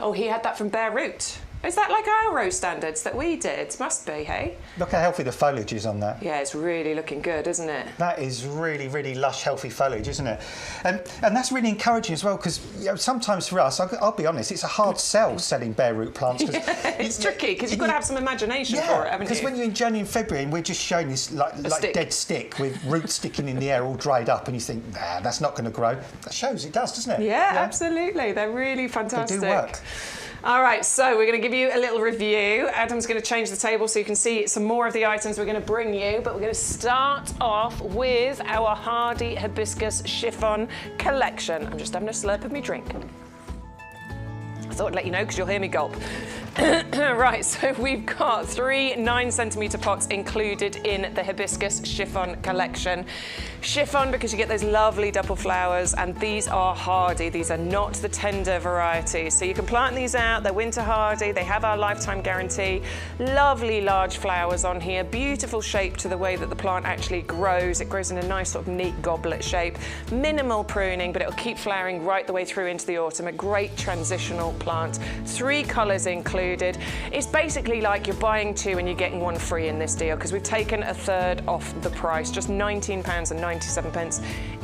Oh, he had that from bare root. Is that like our rose standards that we did? Must be, hey? Look how healthy the foliage is on that. Yeah, it's really looking good, isn't it? That is really, really lush, healthy foliage, isn't it? And that's really encouraging as well, because you know, sometimes for us, I'll be honest, it's a hard sell selling bare root plants. It's tricky, because you've got to have some imagination for it, haven't you? Because when you're in January and February and we're just showing this like dead stick with roots sticking in the air all dried up, and you think, nah, that's not going to grow. That shows it does, doesn't it? Yeah, absolutely. They're really fantastic. They do work. All right, so we're going to give you a little review. Adam's going to change the table so you can see some more of the items we're going to bring you, but we're going to start off with our Hardy Hibiscus Chiffon collection. I'm just having a slurp of my drink. I thought I'd let you know because you'll hear me gulp. Right, so we've got 3 9cm pots included in the Hibiscus Chiffon collection. Chiffon because you get those lovely double flowers, and these are hardy. These are not the tender variety. So you can plant these out, they're winter hardy, they have our lifetime guarantee. Lovely large flowers on here, beautiful shape to the way that the plant actually grows. It grows in a nice sort of neat goblet shape. Minimal pruning, but it'll keep flowering right the way through into the autumn. A great transitional plant. 3 colours included. It's basically like you're buying 2 and you're getting 1 free in this deal, because we've taken a third off the price, just £19.97.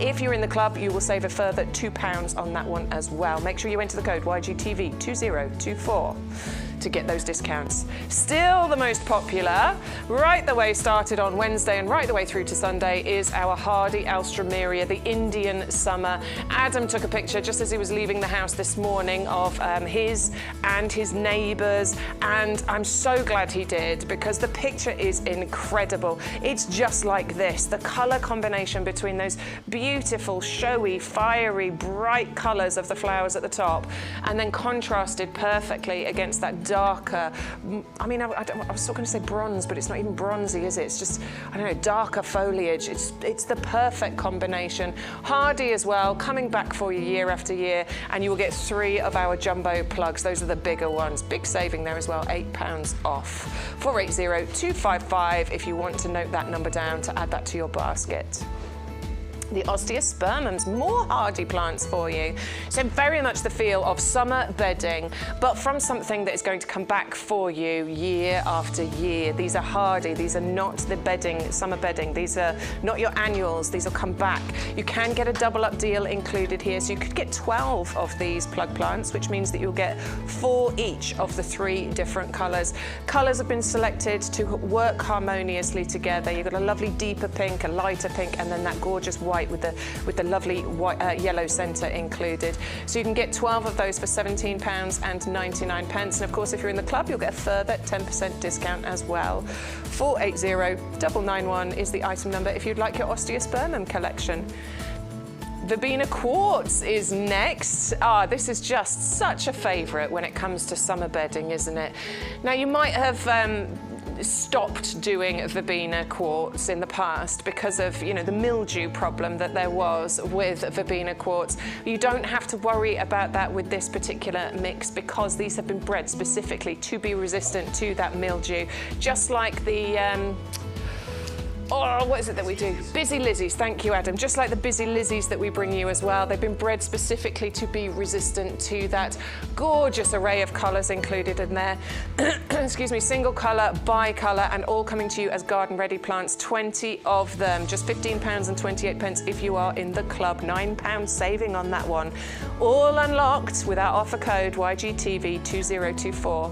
If you're in the club, you will save a further £2 on that one as well. Make sure you enter the code YGTV2024 to get those discounts. Still the most popular, right the way started on Wednesday and right the way through to Sunday, is our Hardy Alstroemeria, the Indian Summer. Adam took a picture just as he was leaving the house this morning of his and his neighbours, and I'm so glad he did, because the picture is incredible. It's just like this, the colour combination between those beautiful, showy, fiery, bright colours of the flowers at the top, and then contrasted perfectly against that darker, I mean, I was still going to say bronze, but it's not even bronzy, is it? It's just, I don't know, darker foliage. It's the perfect combination. Hardy as well, coming back for you year after year, and you will get 3 of our jumbo plugs. Those are the bigger ones. Big saving there as well, £8 off. 480-255 if you want to note that number down to add that to your basket. The osteospermums, more hardy plants for you. So very much the feel of summer bedding, but from something that is going to come back for you year after year. These are hardy, these are not the bedding, summer bedding. These are not your annuals, these will come back. You can get a double up deal included here, so you could get 12 of these plug plants, which means that you'll get 4 each of the 3 different colours. Colours have been selected to work harmoniously together. You've got a lovely deeper pink, a lighter pink, and then that gorgeous white with the lovely white, yellow centre included. So you can get 12 of those for £17.99. And of course, if you're in the club, you'll get a further 10% discount as well. 480-991 is the item number if you'd like your osteospermum collection. Verbena Quartz is next. This is just such a favourite when it comes to summer bedding, isn't it? Now, you might have stopped doing verbena quartz in the past because of, you know, the mildew problem that there was with verbena quartz. You don't have to worry about that with this particular mix, because these have been bred specifically to be resistant to that mildew, just like the what is it that we do? Busy Lizzies, thank you, Adam. Just like the Busy Lizzies that we bring you as well. They've been bred specifically to be resistant to that. Gorgeous array of colours included in there. Excuse me, single colour, bi-colour, and all coming to you as garden-ready plants. 20 of them, just £15.28 if you are in the club. £9 saving on that one. All unlocked with our offer code YGTV2024.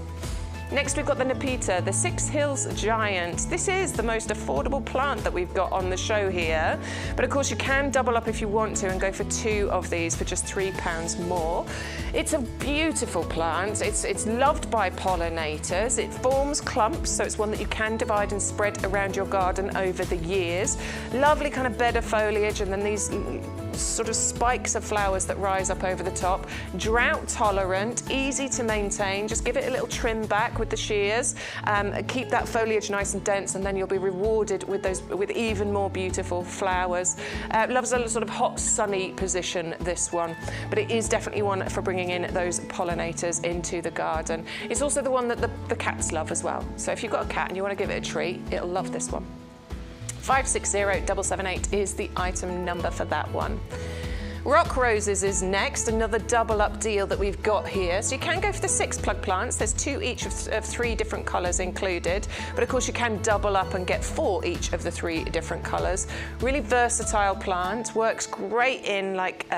Next, we've got the Nepeta, the Six Hills Giant. This is the most affordable plant that we've got on the show here. But of course, you can double up if you want to and go for 2 of these for just £3 more. It's a beautiful plant. It's loved by pollinators. It forms clumps, so it's one that you can divide and spread around your garden over the years. Lovely kind of bed of foliage, and then these sort of spikes of flowers that rise up over the top. Drought tolerant, easy to maintain. Just give it a little trim back with the shears. Keep that foliage nice and dense, and then you'll be rewarded with even more beautiful flowers. Loves a sort of hot, sunny position, this one, but it is definitely one for bringing in those pollinators into the garden. It's also the one that the cats love as well. So if you've got a cat and you want to give it a treat, it'll love this one. 560778 is the item number for that one. Rock Roses is next, another double up deal that we've got here. So you can go for the 6 plug plants. There's 2 each of 3 different colours included. But of course you can double up and get 4 each of the 3 different colours. Really versatile plant, works great in like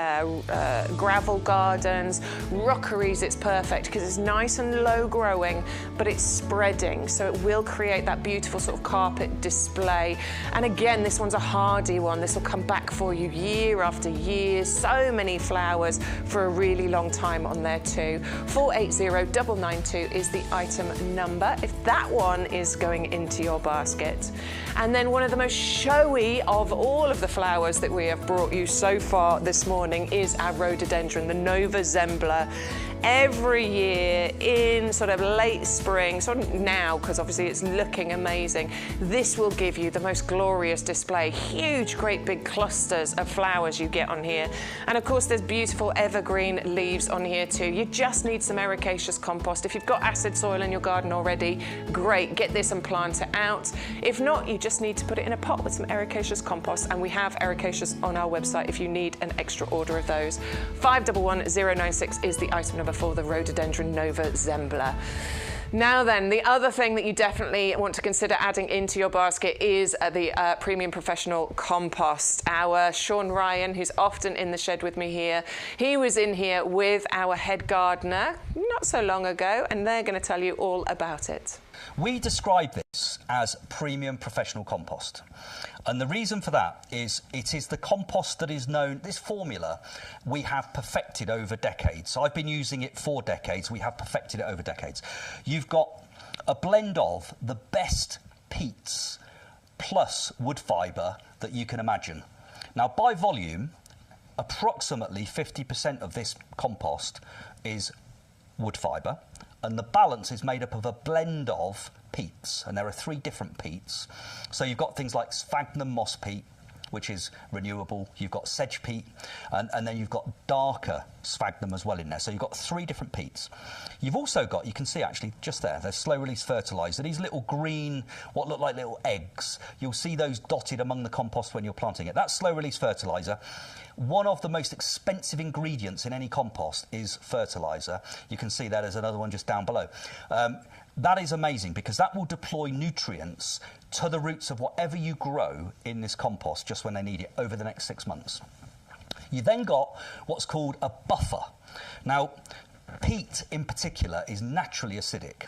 gravel gardens, rockeries. It's perfect because it's nice and low growing, but it's spreading. So it will create that beautiful sort of carpet display. And again, this one's a hardy one. This will come back for you year after year. So many flowers for a really long time on there too. 480992 is the item number if that one is going into your basket. And then one of the most showy of all of the flowers that we have brought you so far this morning is our rhododendron, the Nova Zembla. Every year in sort of late spring, sort of now, because obviously it's looking amazing, this will give you the most glorious display. Huge, great big clusters of flowers you get on here. And of course, there's beautiful evergreen leaves on here too. You just need some ericaceous compost. If you've got acid soil in your garden already, great, get this and plant it out. If not, you just need to put it in a pot with some ericaceous compost, and we have ericaceous on our website if you need an extra order of those. 511096 is the item number for the rhododendron Nova Zembla. Now then, the other thing that you definitely want to consider adding into your basket is the Premium Professional Compost. Our Sean Ryan, who's often in the shed with me here, he was in here with our head gardener not so long ago, and they're going to tell you all about it. We describe this as Premium Professional Compost. And the reason for that is it is the compost that is known, this formula we have perfected over decades. So I've been using it for decades. We have perfected it over decades. You've got a blend of the best peats plus wood fibre that you can imagine. Now, by volume, approximately 50% of this compost is wood fibre, and the balance is made up of a blend of peats, and there are 3 different peats. So you've got things like sphagnum moss peat, which is renewable. You've got sedge peat, and then you've got darker sphagnum as well in there. So you've got 3 different peats. You've also got, you can see actually just there, there's slow release fertiliser. These little green, what look like little eggs, you'll see those dotted among the compost when you're planting it. That's slow release fertiliser. One of the most expensive ingredients in any compost is fertiliser. You can see that there's another one just down below. That is amazing because that will deploy nutrients to the roots of whatever you grow in this compost just when they need it over the next 6 months. You then got what's called a buffer. Now, peat in particular is naturally acidic,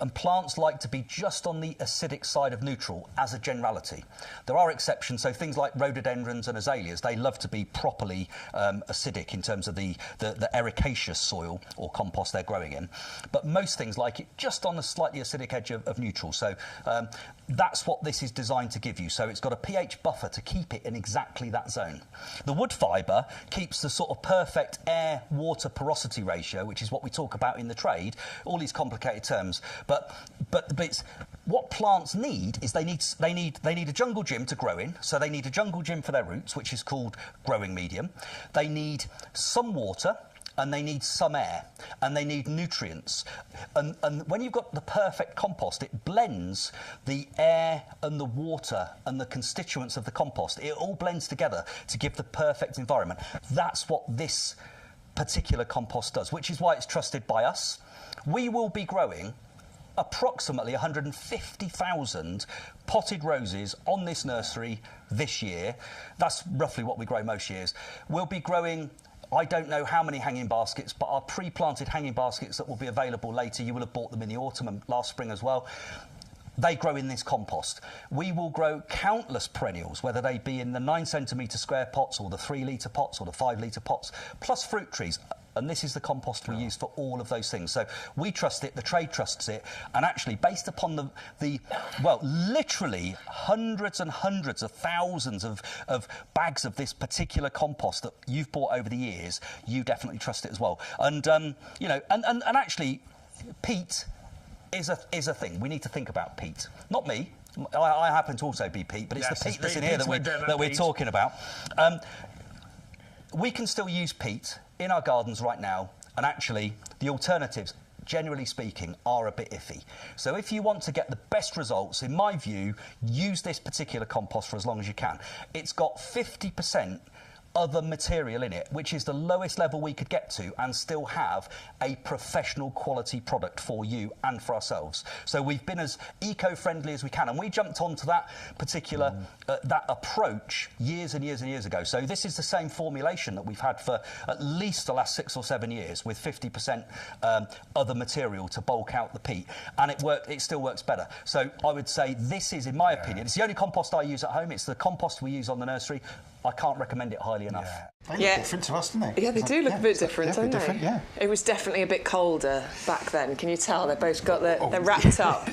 and plants like to be just on the acidic side of neutral as a generality. There are exceptions, so things like rhododendrons and azaleas, they love to be properly acidic in terms of the ericaceous soil or compost they're growing in, but most things like it just on the slightly acidic edge of neutral. So that's what this is designed to give you. So it's got a pH buffer to keep it in exactly that zone. The wood fibre keeps the sort of perfect air-water porosity ratio, which is what we talk about in the trade, all these complicated terms. But it's, what plants need is they need a jungle gym to grow in. So they need a jungle gym for their roots, which is called growing medium. They need some water, and they need some air, and they need nutrients. And when you've got the perfect compost, it blends the air and the water and the constituents of the compost. It all blends together to give the perfect environment. That's what this particular compost does, which is why it's trusted by us. We will be growing approximately 150,000 potted roses on this nursery this year. That's roughly what we grow most years. We'll be growing I don't know how many hanging baskets, but our pre-planted hanging baskets that will be available later, you will have bought them in the autumn and last spring as well. They grow in this compost. We will grow countless perennials, whether they be in the 9 centimetre square pots or the 3 litre pots or the 5 litre pots, plus fruit trees. And this is the compost we use for all of those things. So we trust it, the trade trusts it, and actually based upon the well, literally hundreds and hundreds of thousands of bags of this particular compost that you've bought over the years, you definitely trust it as well. And, you know, and actually, peat is a thing. We need to think about peat. Not me. I happen to also be peat, but it's the peat that's in here that we're talking about. We can still use peat in our gardens right now, and actually the alternatives, generally speaking, are a bit iffy. So if you want to get the best results, in my view, use this particular compost for as long as you can. It's got 50% other material in it, which is the lowest level we could get to and still have a professional quality product for you and for ourselves. So we've been as eco-friendly as we can, and we jumped onto that particular that approach years and years and years ago. So this is the same formulation that we've had for at least the last 6 or 7 years, with 50% other material to bulk out the peat, and it still works better. So I would say this is, in my opinion, it's the only compost I use at home. It's the compost we use on the nursery. I can't recommend it highly enough. They look different to us, don't they? Yeah, they do look a bit different, don't they? Different, yeah. It was definitely a bit colder back then. Can you tell? They've both got they're wrapped up.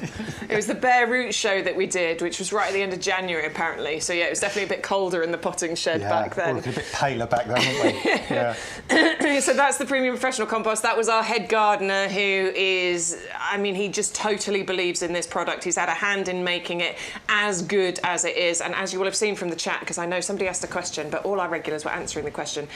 It was the Bare Roots show that we did, which was right at the end of January, apparently. So, yeah, it was definitely a bit colder in the potting shed back then. A bit paler back then, weren't we? Yeah. So that's the Premium Professional Compost. That was our head gardener, who is, I mean, he just totally believes in this product. He's had a hand in making it as good as it is. And as you will have seen from the chat, because I know somebody asked a question, but all our regulars were answering the question.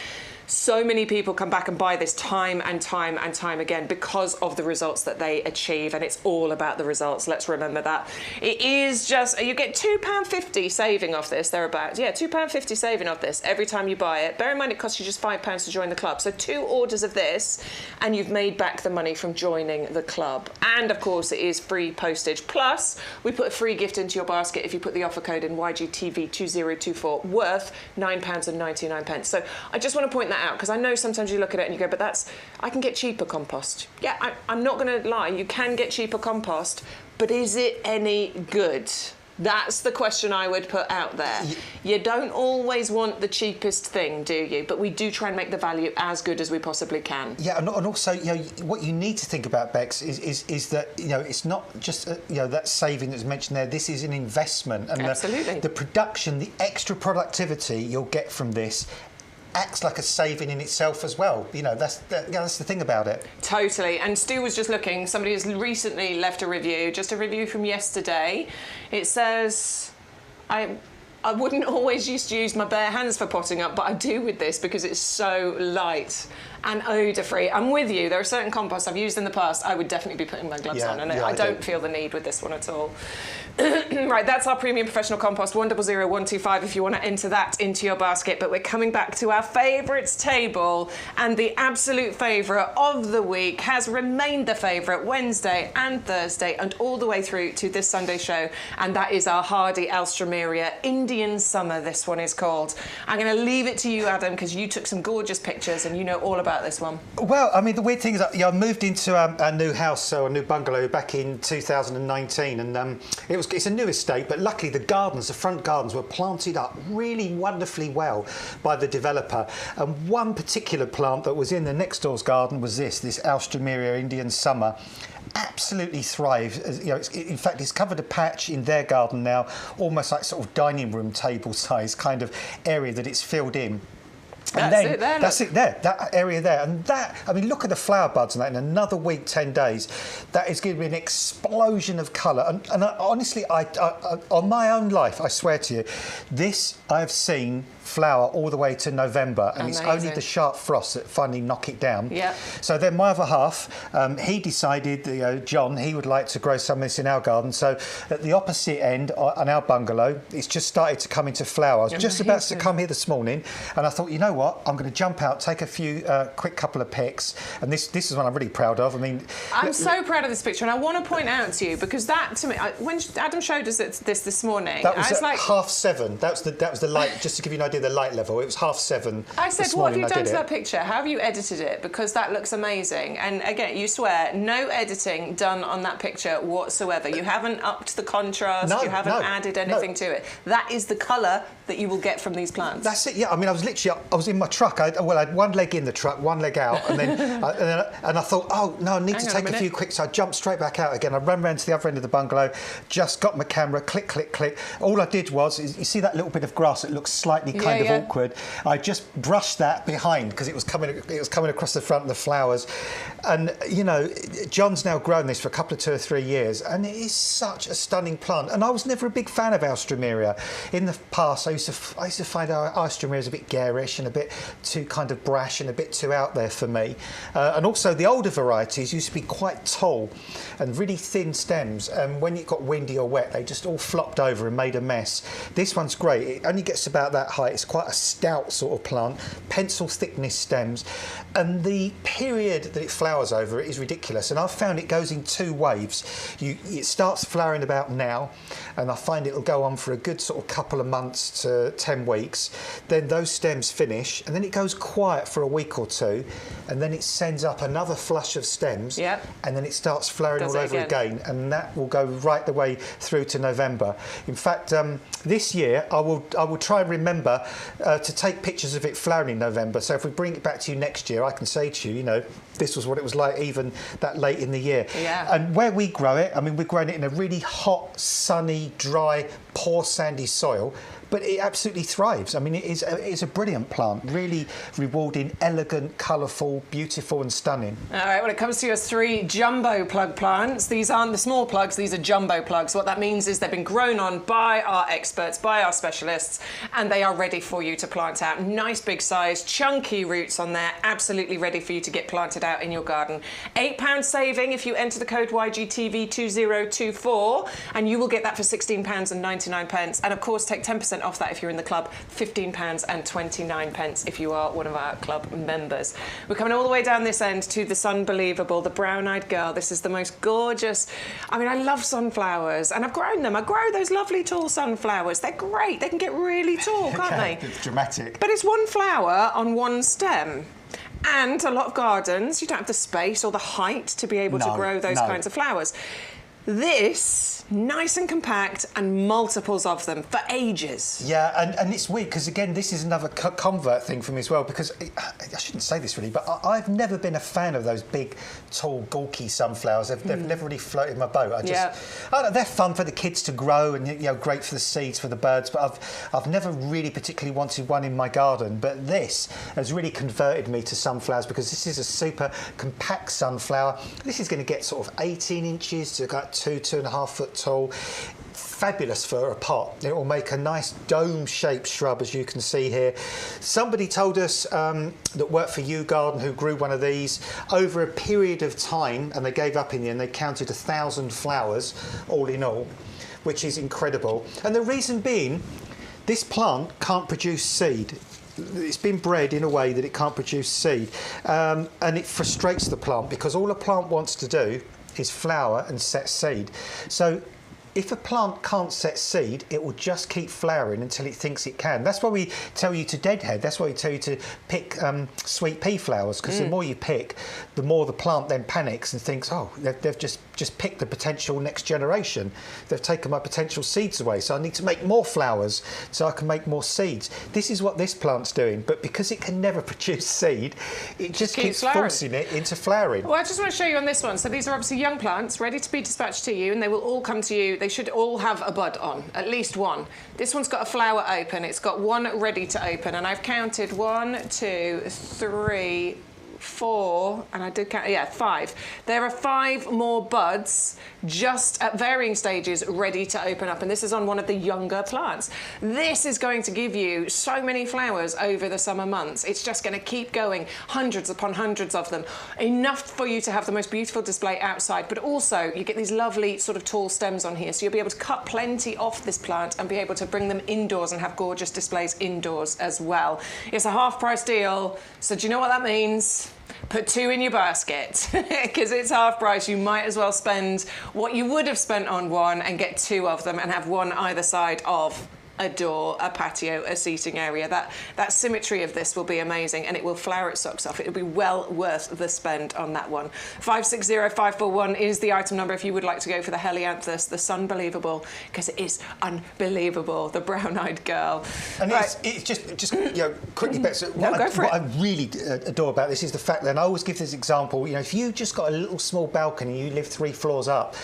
So many people come back and buy this time and time and time again because of the results that they achieve, and it's all about the results. Let's remember that. It is just, you get £2.50 saving off this, thereabouts. Yeah, £2.50 saving off this every time you buy it. Bear in mind it costs you just £5 to join the club. So 2 orders of this and you've made back the money from joining the club. And of course it is free postage. Plus, we put a free gift into your basket if you put the offer code in YGTV2024, worth £9.99. So I just want to point that out, because I know sometimes you look at it and you go, but I can get cheaper compost. Yeah, I'm not going to lie, you can get cheaper compost, but is it any good? That's the question I would put out there. You don't always want the cheapest thing, do you? But we do try and make the value as good as we possibly can. Yeah, and also, you know, what you need to think about, Bex, is that, you know, it's not just you know, that saving that's mentioned there. This is an investment, and absolutely, the production, the extra productivity you'll get from this acts like a saving in itself as well. You know, that's the thing about it. Totally. And Stu was just looking, somebody has recently left a review, just a review from yesterday. It says, I wouldn't always used to use my bare hands for potting up, but I do with this because it's so light and odour-free. I'm with you. There are certain composts I've used in the past. I would definitely be putting my gloves on, and I don't feel the need with this one at all. Right, that's our Premium Professional Compost, 100125 if you want to enter that into your basket. But we're coming back to our favourites table, and the absolute favourite of the week has remained the favourite Wednesday and Thursday and all the way through to this Sunday show, and that is our hardy Alstroemeria Indian Summer, this one is called. I'm going to leave it to you, Adam, because you took some gorgeous pictures and you know all about this one. Well, I mean, the weird thing is that, you know, I moved into our new house, so a new bungalow, back in 2019, and it's a new estate, but luckily the front gardens were planted up really wonderfully well by the developer. And one particular plant that was in the next door's garden was this Alstroemeria Indian Summer. Absolutely thrives. You know, in fact, it's covered a patch in their garden now, almost like sort of dining room table size kind of area that it's filled in. And that's it there, that area there. And that, I mean, look at the flower buds and that. In another week, 10 days, that is going to be an explosion of colour. And honestly, on my own life, I swear to you, this I've seen flower all the way to November, and it's only the sharp frosts that finally knock it down. Yeah. So then my other half, he decided, you know, John, he would like to grow some of this in our garden. So at the opposite end, on our bungalow, it's just started to come into flower. I was just about to come here this morning, and I thought, you know what? I'm going to jump out, take a few quick couple of pics, and this is one I'm really proud of. I mean, I'm so proud of this picture, and I want to point out to you because that, to me, when Adam showed us this morning, that was I was at like 7:30. That was the light. Just to give you an idea of the light level, it was 7:30. I said, this what have morning you I done did to it. that picture? How have you edited it? Because that looks amazing. And again, you swear, no editing done on that picture whatsoever. You haven't upped the contrast. No, you haven't no, added anything to it. That is the colour that you will get from these plants. That's it. Yeah. I mean, I was in my truck. I had one leg in the truck, one leg out, and then I thought, oh no, I need to take a few quick. So I jumped straight back out again. I ran round to the other end of the bungalow, just got my camera, click, click, click. All I did was, you see that little bit of grass that looks slightly kind of awkward. I just brushed that behind because it was coming across the front of the flowers. And you know, John's now grown this for a couple of 2 or 3 years, and it is such a stunning plant. And I was never a big fan of Alstroemeria. In the past, I used to find our Alstroemeria a bit garish and a bit too kind of brash and a bit too out there for me. And also the older varieties used to be quite tall and really thin stems, and when it got windy or wet, they just all flopped over and made a mess. This one's great. It only gets about that height. It's quite a stout sort of plant, pencil thickness stems, and the period that it flowers over is ridiculous. And I've found it goes in 2 waves. It starts flowering about now, and I find it'll go on for a good sort of couple of months to 10 weeks. Then those stems finish, and then it goes quiet for a week or 2, and then it sends up another flush of stems, and then it starts flowering all over again, and that will go right the way through to November. In fact, this year I will try and remember to take pictures of it flowering in November. So if we bring it back to you next year, I can say to you, you know, this was what it was like even that late in the year. Yeah. And where we grow it, I mean, we're growing it in a really hot, sunny, dry, poor sandy soil, but it absolutely thrives. I mean, it is a brilliant plant, really rewarding, elegant, colourful, beautiful and stunning. All right, when it comes to your 3 jumbo plug plants, these aren't the small plugs, these are jumbo plugs. What that means is they've been grown on by our experts, by our specialists, and they are ready for you to plant out. Nice big size, chunky roots on there, absolutely ready for you to get planted out in your garden. £8 saving if you enter the code YGTV2024, and you will get that for £16.99. And of course, take 10% off that if you're in the club, £15.29 if you are one of our club members. We're coming all the way down this end to the Sunbelievable, the brown-eyed girl. This is the most gorgeous. I mean, I love sunflowers, and I've grown them. I grow those lovely tall sunflowers. They're great. They can get really tall, can't they? It's dramatic. But it's 1 flower on 1 stem. And a lot of gardens, you don't have the space or the height to be able to grow those kinds of flowers. This, nice and compact, and multiples of them for ages. Yeah, and it's weird because, again, this is another convert thing for me as well, because I shouldn't say this really, but I've never been a fan of those big, tall, gawky sunflowers. They've never really floated my boat. I don't know, they're fun for the kids to grow and, you know, great for the seeds for the birds, but I've never really particularly wanted one in my garden. But this has really converted me to sunflowers, because this is a super compact sunflower. This is going to get sort of 18 inches to about 2.5 foot tall. Fabulous for a pot. It will make a nice dome-shaped shrub, as you can see here. Somebody told us that worked for YouGarden, who grew one of these over a period of time, and they gave up in the end. They counted 1,000 flowers all in all, which is incredible. And the reason being, this plant can't produce seed. It's been bred in a way that it can't produce seed, and it frustrates the plant, because all a plant wants to do is flower and set seed. So if a plant can't set seed, it will just keep flowering until it thinks it can. That's why we tell you to deadhead. That's why we tell you to pick sweet pea flowers, because the more you pick, the more the plant then panics and thinks, oh, they've just picked the potential next generation. They've taken my potential seeds away, so I need to make more flowers so I can make more seeds. This is what this plant's doing, but because it can never produce seed, it just keeps forcing it into flowering. Well, I just want to show you on this one. So these are obviously young plants ready to be dispatched to you, and they will all come to you. They should all have a bud on, at least one. This one's got a flower open. It's got 1 ready to open, and I've counted 1, 2, 3, 4, and I did count, yeah, 5. There are 5 more buds just at varying stages ready to open up, and this is on one of the younger plants. This is going to give you so many flowers over the summer months. It's just going to keep going, hundreds upon hundreds of them, enough for you to have the most beautiful display outside, but also you get these lovely sort of tall stems on here, so you'll be able to cut plenty off this plant and be able to bring them indoors and have gorgeous displays indoors as well. It's a half-price deal, so do you know what that means? Put 2 in your basket, because it's half price. You might as well spend what you would have spent on one and get 2 of them and have one either side of a door, a patio, a seating area. That symmetry of this will be amazing, and it will flower its socks off. It'll be well worth the spend on that one. 560541 is the item number if you would like to go for the Helianthus, the Sunbelievable, because it is unbelievable, the brown-eyed girl. And right. it's just you know, quickly, Beth, what I really adore about this is the fact that, and I always give this example, you know, if you just got a little small balcony, you live 3 floors up,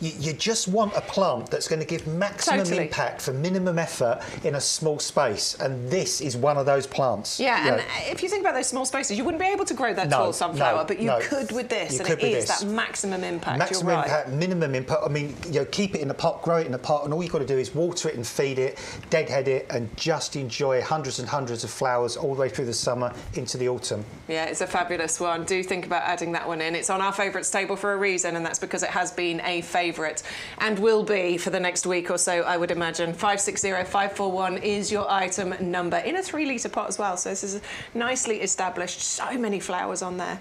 you just want a plant that's going to give maximum impact for minimum effort in a small space, and this is one of those plants. Yeah, and if you think about those small spaces, you wouldn't be able to grow that tall sunflower, but you could with this, and it is that maximum impact. Maximum impact, minimum impact. I mean, you know, keep it in a pot, grow it in a pot, and all you've got to do is water it and feed it, deadhead it, and just enjoy hundreds and hundreds of flowers all the way through the summer into the autumn. Yeah, it's a fabulous one. Do think about adding that one in. It's on our favourites table for a reason, and that's because it has been a favourite and will be for the next week or so, I would imagine. 560541 is your item number in a 3-litre pot as well, so this is nicely established. So many flowers on there.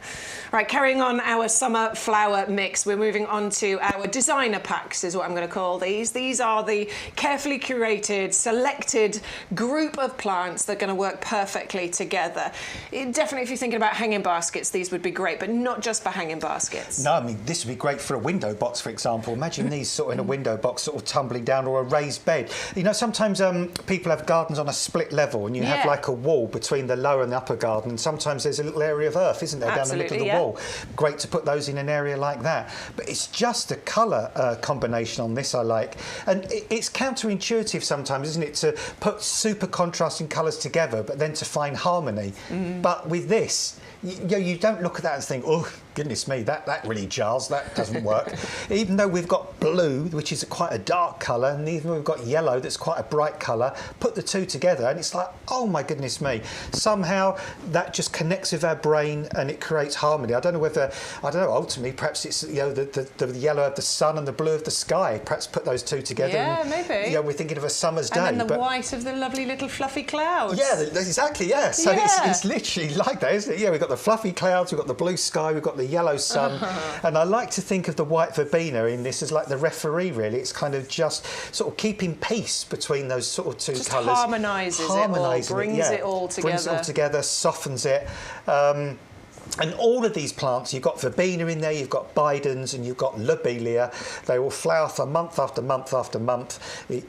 Right, carrying on our summer flower mix, we're moving on to our designer packs, is what I'm going to call these. These are the carefully curated, selected group of plants that are going to work perfectly together. Definitely, if you're thinking about hanging baskets, these would be great, but not just for hanging baskets. No, I mean, this would be great for a window box, for example. Imagine these sort of in a window box, sort of tumbling down, or a raised bed. You know, sometimes people have gardens on a split level, and you have like a wall between the lower and the upper garden, and sometimes there's a little area of earth, isn't there, down the middle of the wall. Great to put those in an area like that. But it's just the colour combination on this I like. And it's counterintuitive sometimes, isn't it, to put super contrasting colours together, but then to find harmony. But with this, you don't look at that and think, oh, goodness me, that really jars, that doesn't work. Even though we've got blue, which is quite a dark colour, and even though we've got yellow, that's quite a bright colour, put the two together and it's like, oh my goodness me. Somehow that just connects with our brain and it creates harmony. I don't know whether, ultimately perhaps it's, you know, the yellow of the sun and the blue of the sky. Perhaps put those two together. Yeah, and, maybe. You know, we're thinking of a summer's day. And then the white of the lovely little fluffy clouds. Yeah, exactly, yeah. So it's literally like that, isn't it? Yeah, we've got the fluffy clouds, we've got the blue sky, we've got the yellow sun. And I like to think of the white verbena in this as like the referee, really. It's kind of just sort of keeping peace between those sort of two colours. Just harmonises it all, brings it all together. Brings it all together, softens it. And all of these plants, you've got verbena in there, you've got bidens, and you've got lobelia. They will flower for month after month after month.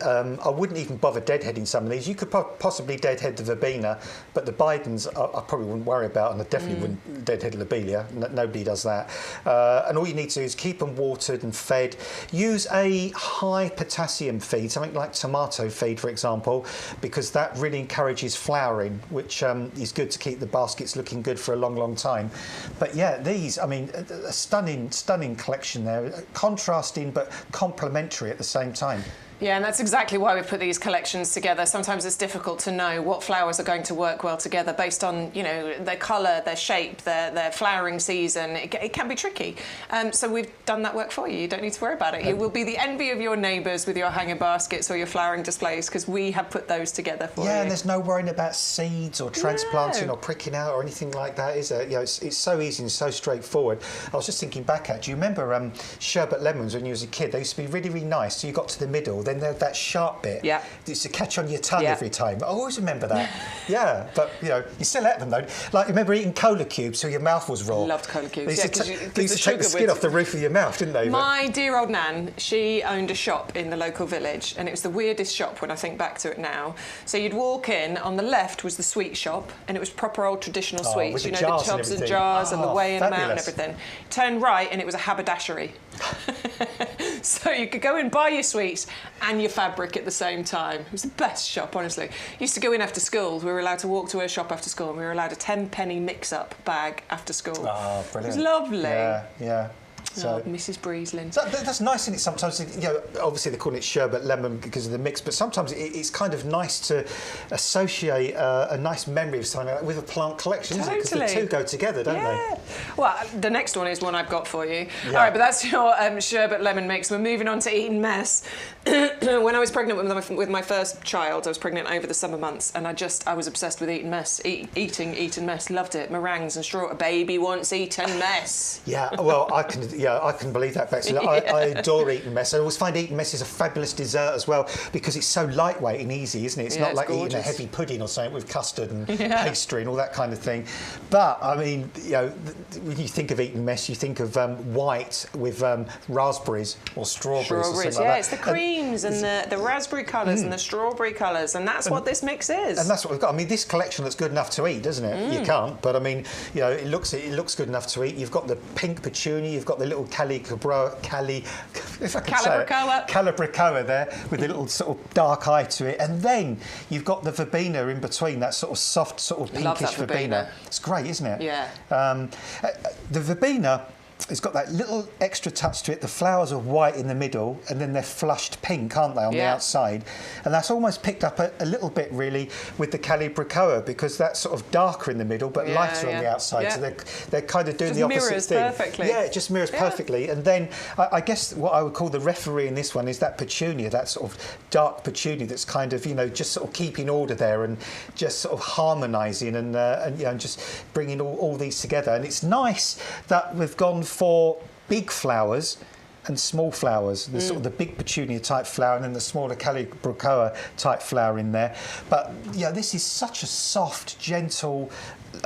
I wouldn't even bother deadheading some of these. You could possibly deadhead the verbena, but the bidens I probably wouldn't worry about, and I definitely wouldn't deadhead lobelia. Nobody does that. And all you need to do is keep them watered and fed. Use a high potassium feed, something like tomato feed, for example, because that really encourages flowering, which is good to keep the baskets looking good for a long, long time. But yeah, these, I mean, a stunning collection there, contrasting but complementary at the same time. Yeah, and that's exactly why we put these collections together. Sometimes it's difficult to know what flowers are going to work well together based on, you know, their colour, their shape, their flowering season. It can be tricky. So we've done that work for you. You don't need to worry about it. You will be the envy of your neighbours with your hanging baskets or your flowering displays, because we have put those together for you. Yeah, and there's no worrying about seeds or transplanting or pricking out or anything like that, is there? You know, it's so easy and so straightforward. I was just thinking back at, do you remember sherbet lemons when you was a kid? They used to be really, really nice. So you got to the middle, then there's that sharp bit. Yeah. It used to catch on your tongue every time. I always remember that. Yeah, but you know, you still ate them though. Like, you remember eating cola cubes so your mouth was raw? Loved cola cubes. They used to take the skin off the roof of your mouth, didn't they? My dear old Nan, she owned a shop in the local village, and it was the weirdest shop when I think back to it now. So you'd walk in, on the left was the sweet shop, and it was proper old traditional sweets. With you the know, the tubs and jars and the weighing them out and everything. Turn right, and it was a haberdashery. So you could go and buy your sweets and your fabric at the same time. It was the best shop, honestly. Used to go in after school. We were allowed to walk to her shop after school, and we were allowed a 10-penny mix-up bag after school. Oh, brilliant. It was lovely. Yeah, yeah. So, Mrs. Breeslin. So that's nice, isn't it? Sometimes, you know, obviously they're calling it sherbet lemon because of the mix, but sometimes it's kind of nice to associate a nice memory of something like that with a plant collection, isn't it? Because the two go together, don't they? Well, the next one is one I've got for you. Yeah. All right, but that's your sherbet lemon mix. We're moving on to Eton Mess. When I was pregnant with my first child, I was pregnant over the summer months, and I was obsessed with Eton Mess. Eating Eton Mess, loved it. Meringues and straw. A baby wants Eton Mess. Yeah, well, I can believe that, Betsy. I adore Eton Mess. I always find Eton Mess is a fabulous dessert as well because it's so lightweight and easy, isn't it? It's not like eating a heavy pudding or something with custard and pastry and all that kind of thing. But, I mean, you know, when you think of Eton Mess, you think of white with raspberries or strawberries or something like that. It's the creams and the raspberry colours and the strawberry colours, and that's what this mix is. And that's what we've got. I mean, this collection looks good enough to eat, doesn't it? You can't, but I mean, you know, it looks good enough to eat. You've got the pink petunia, you've got the little Calibrachoa there with a little sort of dark eye to it, and then you've got the verbena in between, that sort of soft, sort of pinkish verbena. It's great, isn't it? Yeah. The verbena, it's got that little extra touch to it. The flowers are white in the middle, and then they're flushed pink, aren't they, on the outside? And that's almost picked up a little bit, really, with the Calibrachoa, because that's sort of darker in the middle, but lighter on the outside. So they're kind of doing the opposite thing. Perfectly. Yeah, it just mirrors perfectly. And then I guess what I would call the referee in this one is that petunia, that sort of dark petunia that's kind of, you know, just sort of keeping order there and just sort of harmonising and you know, just bringing all these together. And it's nice that we've gone for big flowers and small flowers. There's sort of the big petunia type flower and then the smaller Calibrachoa type flower in there. But yeah, this is such a soft, gentle,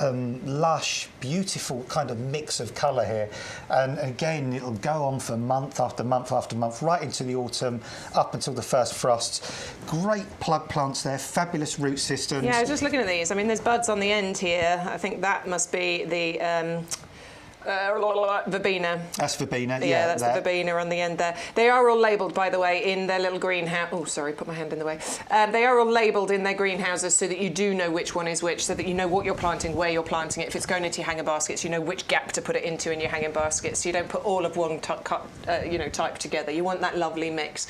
lush, beautiful kind of mix of colour here. And again, it'll go on for month after month after month, right into the autumn, up until the first frosts. Great plug plants there, fabulous root systems. Yeah, I was just looking at these. I mean, there's buds on the end here. I think that must be the verbena. That's verbena, yeah. That's the verbena on the end there. They are all labelled, by the way, in their little greenhouse. Oh, sorry, put my hand in the way. They are all labelled in their greenhouses so that you do know which one is which, so that you know what you're planting, where you're planting it. If it's going into your hanging baskets, you know which gap to put it into in your hanging baskets. So you don't put all of one type together. You want that lovely mix.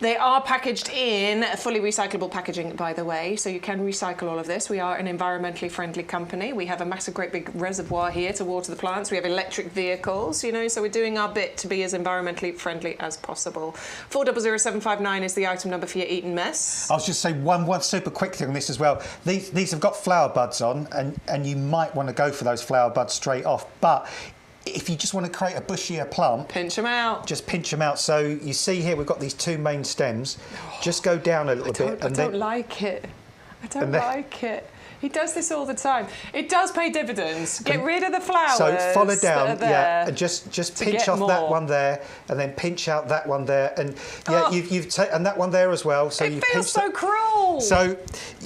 They are packaged in fully recyclable packaging, by the way, so you can recycle all of this. We are an environmentally friendly company. We have a massive, great big reservoir here to water the plants. We have electric vehicles, you know, so we're doing our bit to be as environmentally friendly as possible. 400759 is the item number for your Eton Mess. I'll just say one super quick thing on this as well. These have got flower buds on, and you might want to go for those flower buds straight off, but if you just want to create a bushier plant, pinch them out. Just pinch them out. So you see here we've got these two main stems. Just go down a little bit. I don't like it. I don't like it. He does this all the time. It does pay dividends. Get rid of the flowers. So follow down, and just pinch off that one there, and then pinch out that one there, and you've and that one there as well. So it feels so cruel. So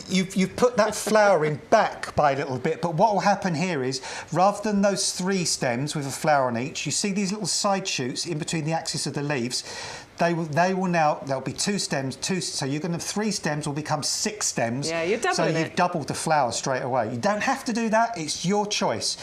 you've put that flowering back by a little bit, but what will happen here is rather than those 3 stems with a flower on each, you see these little side shoots in between the axis of the leaves. There'll be 2 stems, so you're going to have 3 stems will become 6 stems. Yeah, you're doubling So you've doubled the flower straight away. You don't have to do that, it's your choice.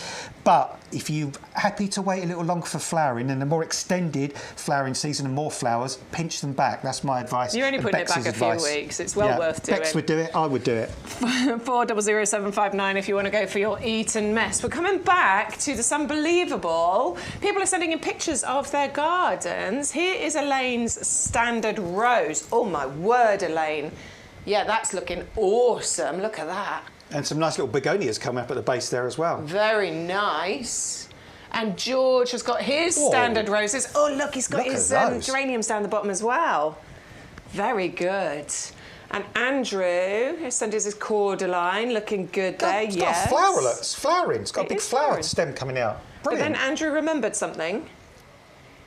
But if you're happy to wait a little longer for flowering and a more extended flowering season and more flowers, pinch them back. That's my advice. You're only putting it back a few weeks. It's well worth doing. Bex would do it, I would do it. 400759 if you want to go for your Eton Mess. We're coming back to this unbelievable. People are sending in pictures of their gardens. Here is Elaine's standard rose. Oh my word, Elaine. Yeah, that's looking awesome. Look at that. And some nice little begonias coming up at the base there as well. Very nice. And George has got his standard roses. Oh, look, he's got his geraniums down the bottom as well. Very good. And Andrew has sent us his cordyline, looking good there, yes. Flowerlets, flowering. It's got a big flower stem coming out. Brilliant. But then Andrew remembered something.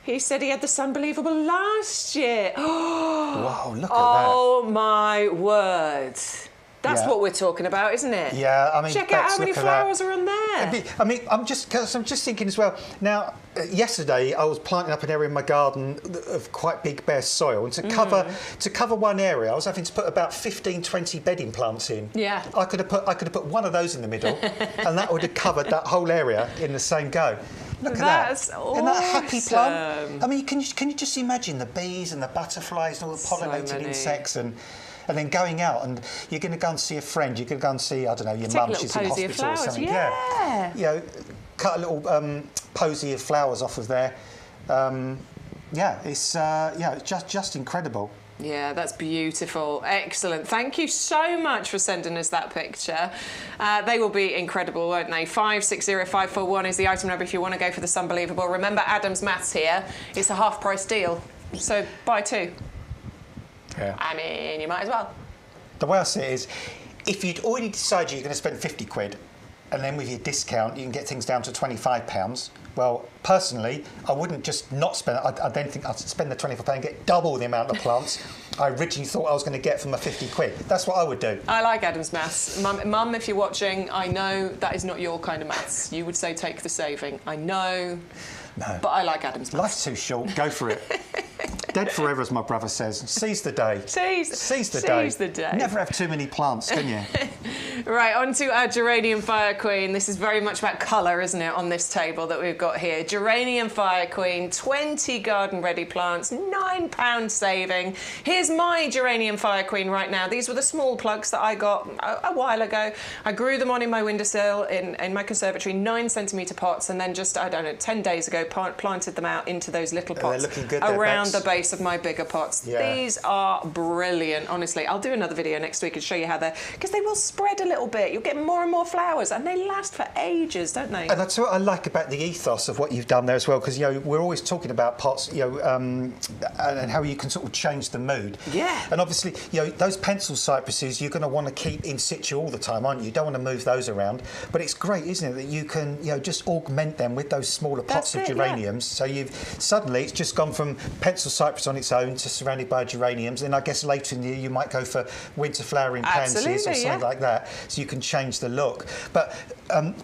He said he had this unbelievable last year. Wow, look at that. Oh, my word. That's what we're talking about, isn't it? Yeah, I mean, check out how many flowers are on there. I mean, I'm just thinking as well. Now, yesterday I was planting up an area in my garden of quite big bare soil, and to cover one area I was having to put about 15, 20 bedding plants in. Yeah. I could have put one of those in the middle, and that would have covered that whole area in the same go. Look at that. That's awesome. Isn't that a happy plant? I mean, can you just imagine the bees and the butterflies and all the pollinated insects and then going out, and you're going to go and see a friend, you're going to go and see, I don't know, your mum, she's in hospital or something. Yeah. You know, cut a little posy of flowers off of there. It's just incredible. Yeah, that's beautiful. Excellent. Thank you so much for sending us that picture. They will be incredible, won't they? 560541 is the item number if you want to go for this unbelievable. Remember Adam's maths here. It's a half-price deal, so buy two. Yeah. I mean, you might as well. The way I see it is, if you'd already decided you're going to spend 50 quid, and then with your discount you can get things down to £25, well, personally, I wouldn't just not spend it. I don't think I'd spend the £25 and get double the amount of plants I originally thought I was going to get for my 50 quid. That's what I would do. I like Adam's maths. Mum, if you're watching, I know that is not your kind of maths. You would say take the saving. I know, no. But I like Adam's maths. Life's too short. Go for it. Dead forever, as my brother says. Seize the day. Seize the day. Never have too many plants, can you? Right, on to our Geranium Fire Queen. This is very much about colour, isn't it, on this table that we've got here. Geranium Fire Queen, 20 garden-ready plants, £9 saving. Here's my Geranium Fire Queen right now. These were the small plugs that I got a while ago. I grew them on in my windowsill in my conservatory, 9-centimetre pots, and then just, I don't know, 10 days ago, planted them out into those little pots. They're looking good, around the base of my bigger pots. Yeah. These are brilliant, honestly. I'll do another video next week and show you how they're, because they will spread a little bit. You'll get more and more flowers, and they last for ages, don't they? And that's what I like about the ethos of what you've done there as well, because, you know, we're always talking about pots, you know, and how you can sort of change the mood. Yeah. And obviously, you know, those pencil cypresses you're going to want to keep in situ all the time, aren't you? You don't want to move those around. But it's great, isn't it, that you can, you know, just augment them with those smaller pots of geraniums. Yeah. So you've suddenly it's just gone from pencil cypress on its own to surrounded by geraniums. Then I guess later in the year you might go for winter flowering pansies or something like that. So you can change the look. But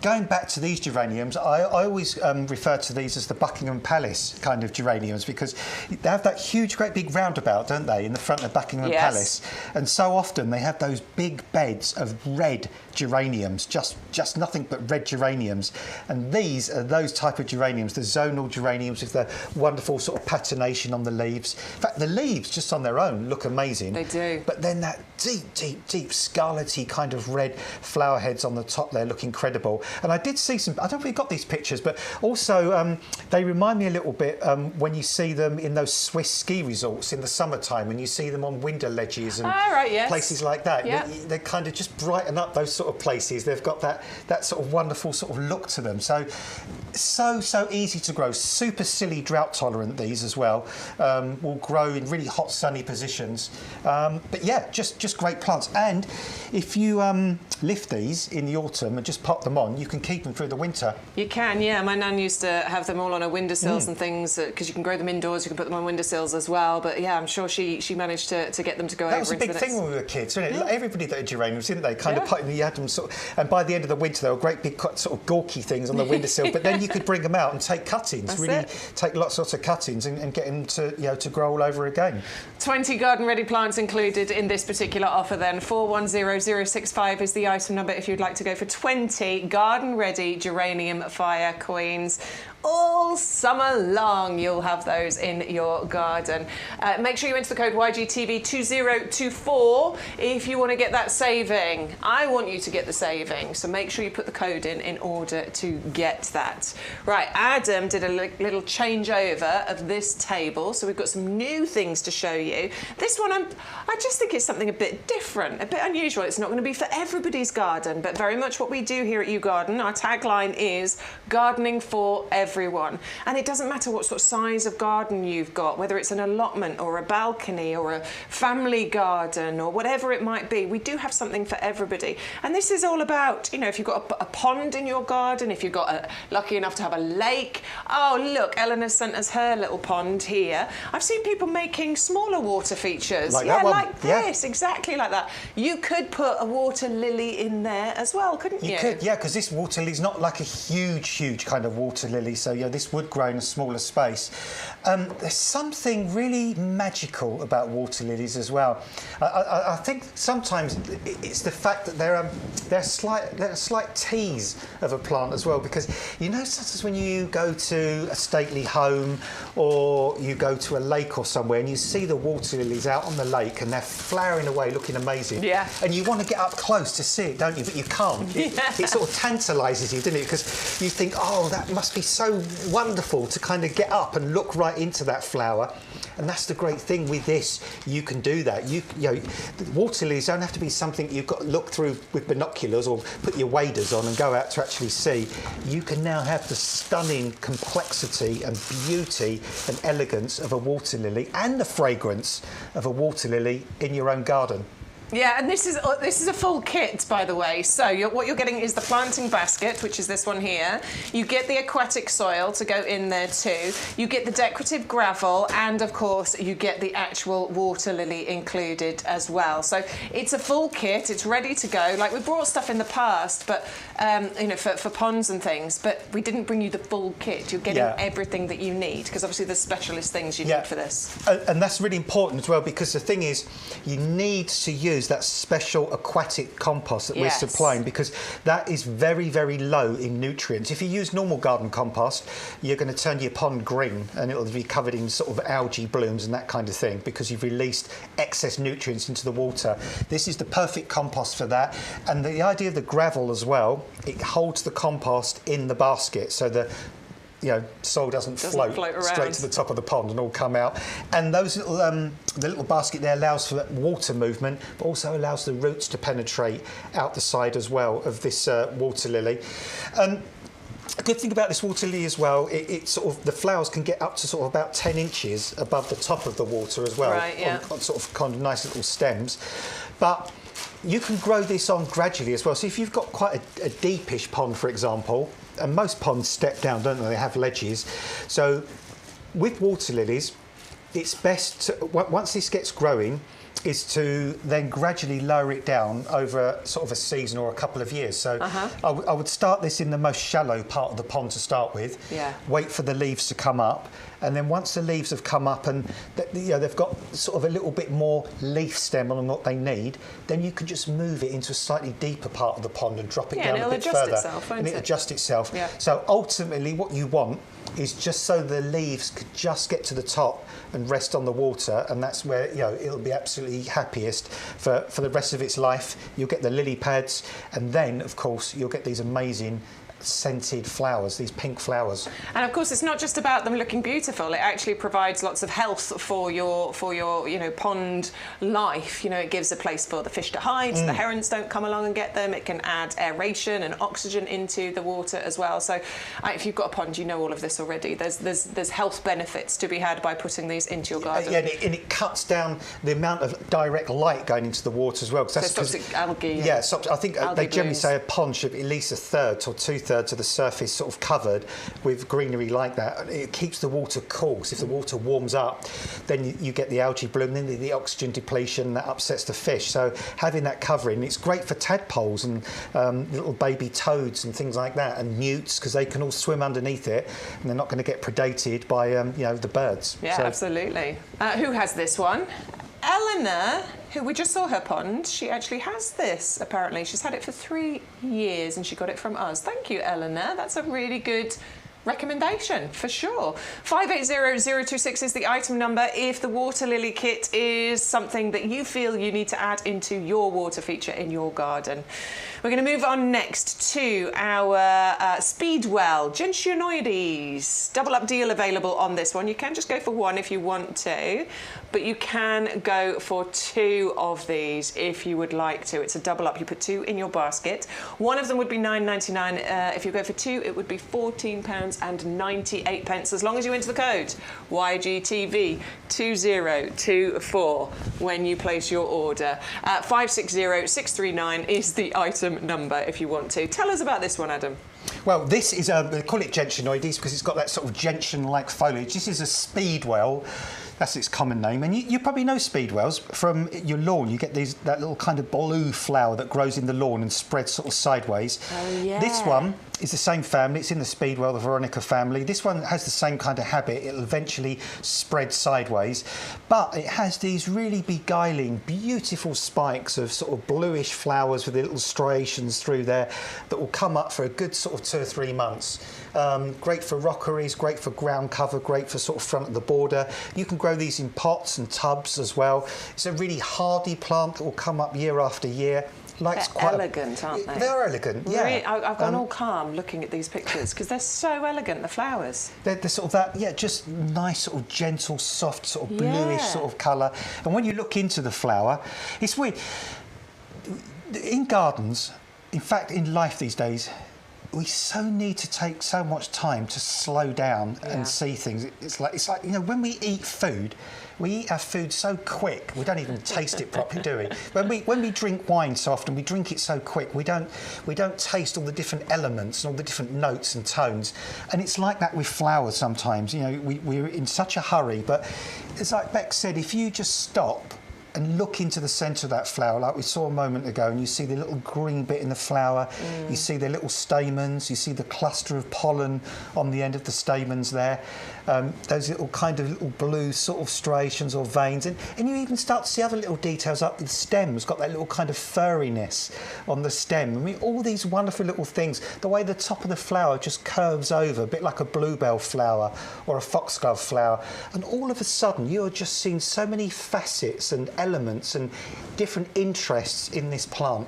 going back to these geraniums, I always refer to these as the Buckingham Palace kind of geraniums, because they have that huge, great big roundabout, don't they, in the front of Buckingham Palace? And so often they have those big beds of red geraniums, just nothing but red geraniums. And these are those type of geraniums, the zonal geraniums with the wonderful sort of patination on the leaves. In fact, the leaves just on their own look amazing. They do. But then that deep scarlety kind of red flower heads on the top there look incredible. And I did see some, I don't know if we got these pictures, but also they remind me a little bit when you see them in those Swiss ski resorts in the summertime, when you see them on window ledges and places like that. Yeah. They kind of just brighten up those sort of places. They've got that sort of wonderful sort of look to them. So easy to grow. Super silly drought tolerant, these as well. Will grow in really hot sunny positions. But yeah, just great plants. And if you lift these in the autumn and just pop them on, you can keep them through the winter. You can, yeah. My nan used to have them all on her windowsills and things, because you can grow them indoors, you can put them on windowsills as well. But yeah, I'm sure she managed to get them to go over. That was a big thing when we were kids, wasn't it? Yeah. Everybody that had geraniums, didn't they? Kind of put in, you had them sort of, and by the end of the winter, they were great big sort of gawky things on the windowsill. But then you could bring them out and take cuttings, take lots of cuttings and get them to, you know, to grow all over again. 20 garden-ready plants included in this particular offer then. 410065 is the item number if you'd like to go for 20 garden-ready Geranium Fire Queens. All summer long you'll have those in your garden. Make sure you enter the code YGTV2024 if you want to get that saving. I want you to get the saving, so make sure you put the code in order to get that. Right, Adam did a little changeover of this table, so we've got some new things to show you. This one, I just think it's something a bit different, a bit unusual. It's not going to be for everybody's garden, but very much what we do here at YouGarden. Our tagline is gardening for everyone. And it doesn't matter what sort of size of garden you've got, whether it's an allotment or a balcony or a family garden or whatever it might be. We do have something for everybody. And this is all about, you know, if you've got a pond in your garden, if you've got lucky enough to have a lake. Oh, look, Eleanor sent us her little pond here. I've seen people making smaller water features. Like that one. Like this, exactly like that. You could put a water lily in there as well, couldn't you? You could, yeah, because this water lily's not like a huge kind of water lily. so this would grow in a smaller space. There's something really magical about water lilies as well. I think sometimes it's the fact that they're a slight tease of a plant as well, because such as when you go to a stately home or you go to a lake or somewhere and you see the water lilies out on the lake and they're flowering away looking amazing. Yeah. And you want to get up close to see it, don't you? But you can't. It sort of tantalises you, doesn't it? Because you think, oh, that must be so wonderful to kind of get up and look right into that flower. And that's the great thing with this. You can do that. Water lilies don't have to be something you've got to look through with binoculars or put your waders on and go out to actually see. You can now have the stunning complexity and beauty and elegance of a water lily and the fragrance of a water lily in your own garden. Yeah, and this is a full kit, by the way. So what you're getting is the planting basket, which is this one here. You get the aquatic soil to go in there too. You get the decorative gravel, and of course you get the actual water lily included as well. So it's a full kit. It's ready to go. Like, we brought stuff in the past, but for ponds and things, but we didn't bring you the full kit. You're getting everything that you need, because obviously there's specialist things you need for this. And that's really important as well, because the thing is, you need to use that special aquatic compost that we're supplying, because that is very, very low in nutrients. If you use normal garden compost, you're going to turn your pond green and it'll be covered in sort of algae blooms and that kind of thing, because you've released excess nutrients into the water. This is the perfect compost for that. And the idea of the gravel as well, it holds the compost in the basket, so the soil doesn't float straight to the top of the pond and all come out. And those little, the little basket there allows for water movement, but also allows the roots to penetrate out the side as well of this water lily. A good thing about this water lily as well, it sort of, the flowers can get up to sort of about 10 inches above the top of the water as well, on sort of kind of nice little stems. But you can grow this on gradually as well. So if you've got quite a deepish pond, for example, and most ponds step down, don't they? They have ledges. So with water lilies, it's best to, once this gets growing, is to then gradually lower it down over sort of a season or a couple of years. So I would start this in the most shallow part of the pond to start with, wait for the leaves to come up, and then once the leaves have come up and they've got sort of a little bit more leaf stem on what they need, then you can just move it into a slightly deeper part of the pond and drop it down a bit further. And it'll adjust itself. Yeah. So ultimately what you want is just so the leaves could just get to the top and rest on the water, and that's where it'll be absolutely happiest for the rest of its life. You'll get the lily pads, and then of course you'll get these amazing scented flowers, these pink flowers. And of course it's not just about them looking beautiful, it actually provides lots of health for your pond life. It gives a place for the fish to hide, so the herons don't come along and get them. It can add aeration and oxygen into the water as well. So if you've got a pond, you know all of this already. There's health benefits to be had by putting these into your garden. And it cuts down the amount of direct light going into the water as well. So toxic algae. I think they generally say a pond should be at least a third or two-thirds of the surface sort of covered with greenery like that. It keeps the water cool, so if the water warms up, then you get the algae bloom, then the oxygen depletion that upsets the fish. So having that covering, it's great for tadpoles and little baby toads and things like that, and newts, because they can all swim underneath it and they're not going to get predated by the birds. Yeah, so. Absolutely. Who has this one? Eleanor, who we just saw her pond, she actually has this, apparently. She's had it for 3 years and she got it from us. Thank you, Eleanor. That's a really good recommendation, for sure. 580026 is the item number if the water lily kit is something that you feel you need to add into your water feature in your garden. We're going to move on next to our Speedwell Gentianoides. Double up deal available on this one. You can just go for one if you want to, but you can go for 2 of these if you would like to. It's a double up. You put 2 in your basket. One of them would be £9.99. If you go for 2, it would be £14.98, as long as you enter the code YGTV2024 when you place your order. 560639 is the item number if you want to. Tell us about this one, Adam. Well, this is they call it Gentianoides because it's got that sort of gentian-like foliage. This is a Speedwell. That's its common name. And you probably know speedwells from your lawn. You get that little kind of blue flower that grows in the lawn and spreads sort of sideways. Oh, yeah. This one is the same family. It's in the speedwell, the Veronica family. This one has the same kind of habit. It'll eventually spread sideways. But it has these really beguiling, beautiful spikes of sort of bluish flowers with little striations through there that will come up for a good sort of 2 or 3 months. Great for rockeries, great for ground cover, great for sort of front of the border. You can grow these in pots and tubs as well. It's a really hardy plant that will come up year after year. They're elegant, aren't they? They're elegant, yeah. Really, I've gone all calm looking at these pictures because they're so elegant, the flowers. They're sort of that, yeah, just nice sort of gentle, soft, sort of bluish sort of colour. And when you look into the flower, it's weird. In gardens, in fact, in life these days, we so need to take so much time to slow down and see things. It's like you know, when we eat food, we eat our food so quick we don't even taste it properly, do we? When we drink wine so often, we drink it so quick we don't taste all the different elements and all the different notes and tones. And it's like that with flowers sometimes. You know, we're in such a hurry, but it's like Beck said, if you just stop and look into the centre of that flower, like we saw a moment ago, and you see the little green bit in the flower, you see the little stamens, you see the cluster of pollen on the end of the stamens there, those little kind of little blue sort of striations or veins, and you even start to see other little details up. The stem's got that little kind of furriness on the stem. I mean, all these wonderful little things, the way the top of the flower just curves over, a bit like a bluebell flower or a foxglove flower, and all of a sudden you're just seeing so many facets and elements and different interests in this plant.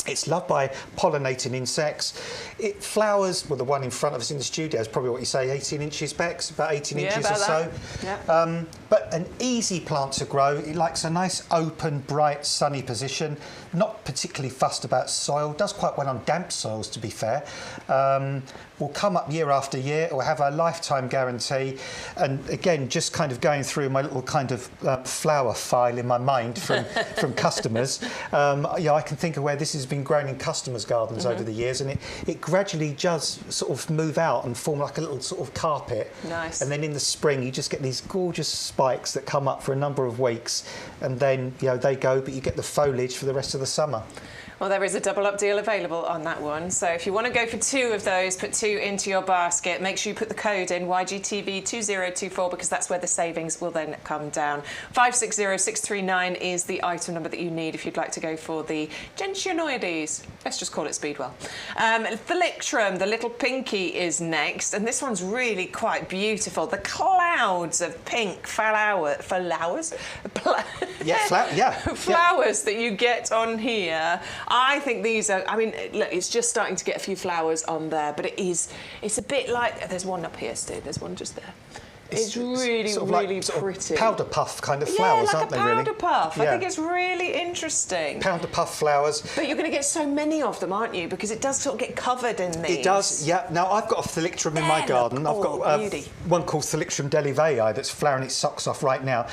It's loved by pollinating insects. It flowers, well, the one in front of us in the studio is probably what you say, 18 inches, Bex, about 18 inches or so. Yeah. But an easy plant to grow. It likes a nice, open, bright, sunny position. Not particularly fussed about soil. Does quite well on damp soils, to be fair. Will come up year after year. It will have a lifetime guarantee. And again, just kind of going through my little kind of flower file in my mind from customers. Yeah, I can think of where this has been grown in customers' gardens over the years, and it gradually does sort of move out and form like a little sort of carpet. Nice. And then in the spring, you just get these gorgeous spikes that come up for a number of weeks, and then they go, but you get the foliage for the rest of the summer. Well, there is a double up deal available on that one. So if you want to go for 2 of those, put 2 into your basket. Make sure you put the code in, YGTV2024, because that's where the savings will then come down. 560639 is the item number that you need if you'd like to go for the Gentianoides. Let's just call it Speedwell. Thalictrum, the little pinky, is next. And this one's really quite beautiful. The clouds of pink flowers that you get on here. I think these are, I mean, look, it's just starting to get a few flowers on there, but it's a bit like, there's one up here, Stu, there's one just there. It's really, sort of really like, pretty. Powder puff kind of flowers, like aren't they, really? Yeah, like a powder puff. Yeah. I think it's really interesting. Powder puff flowers. But you're going to get so many of them, aren't you? Because it does sort of get covered in these. It does, yeah. Now, I've got a Thalictrum in my garden. I've got one called Thalictrum delivei that's flowering its socks off right now.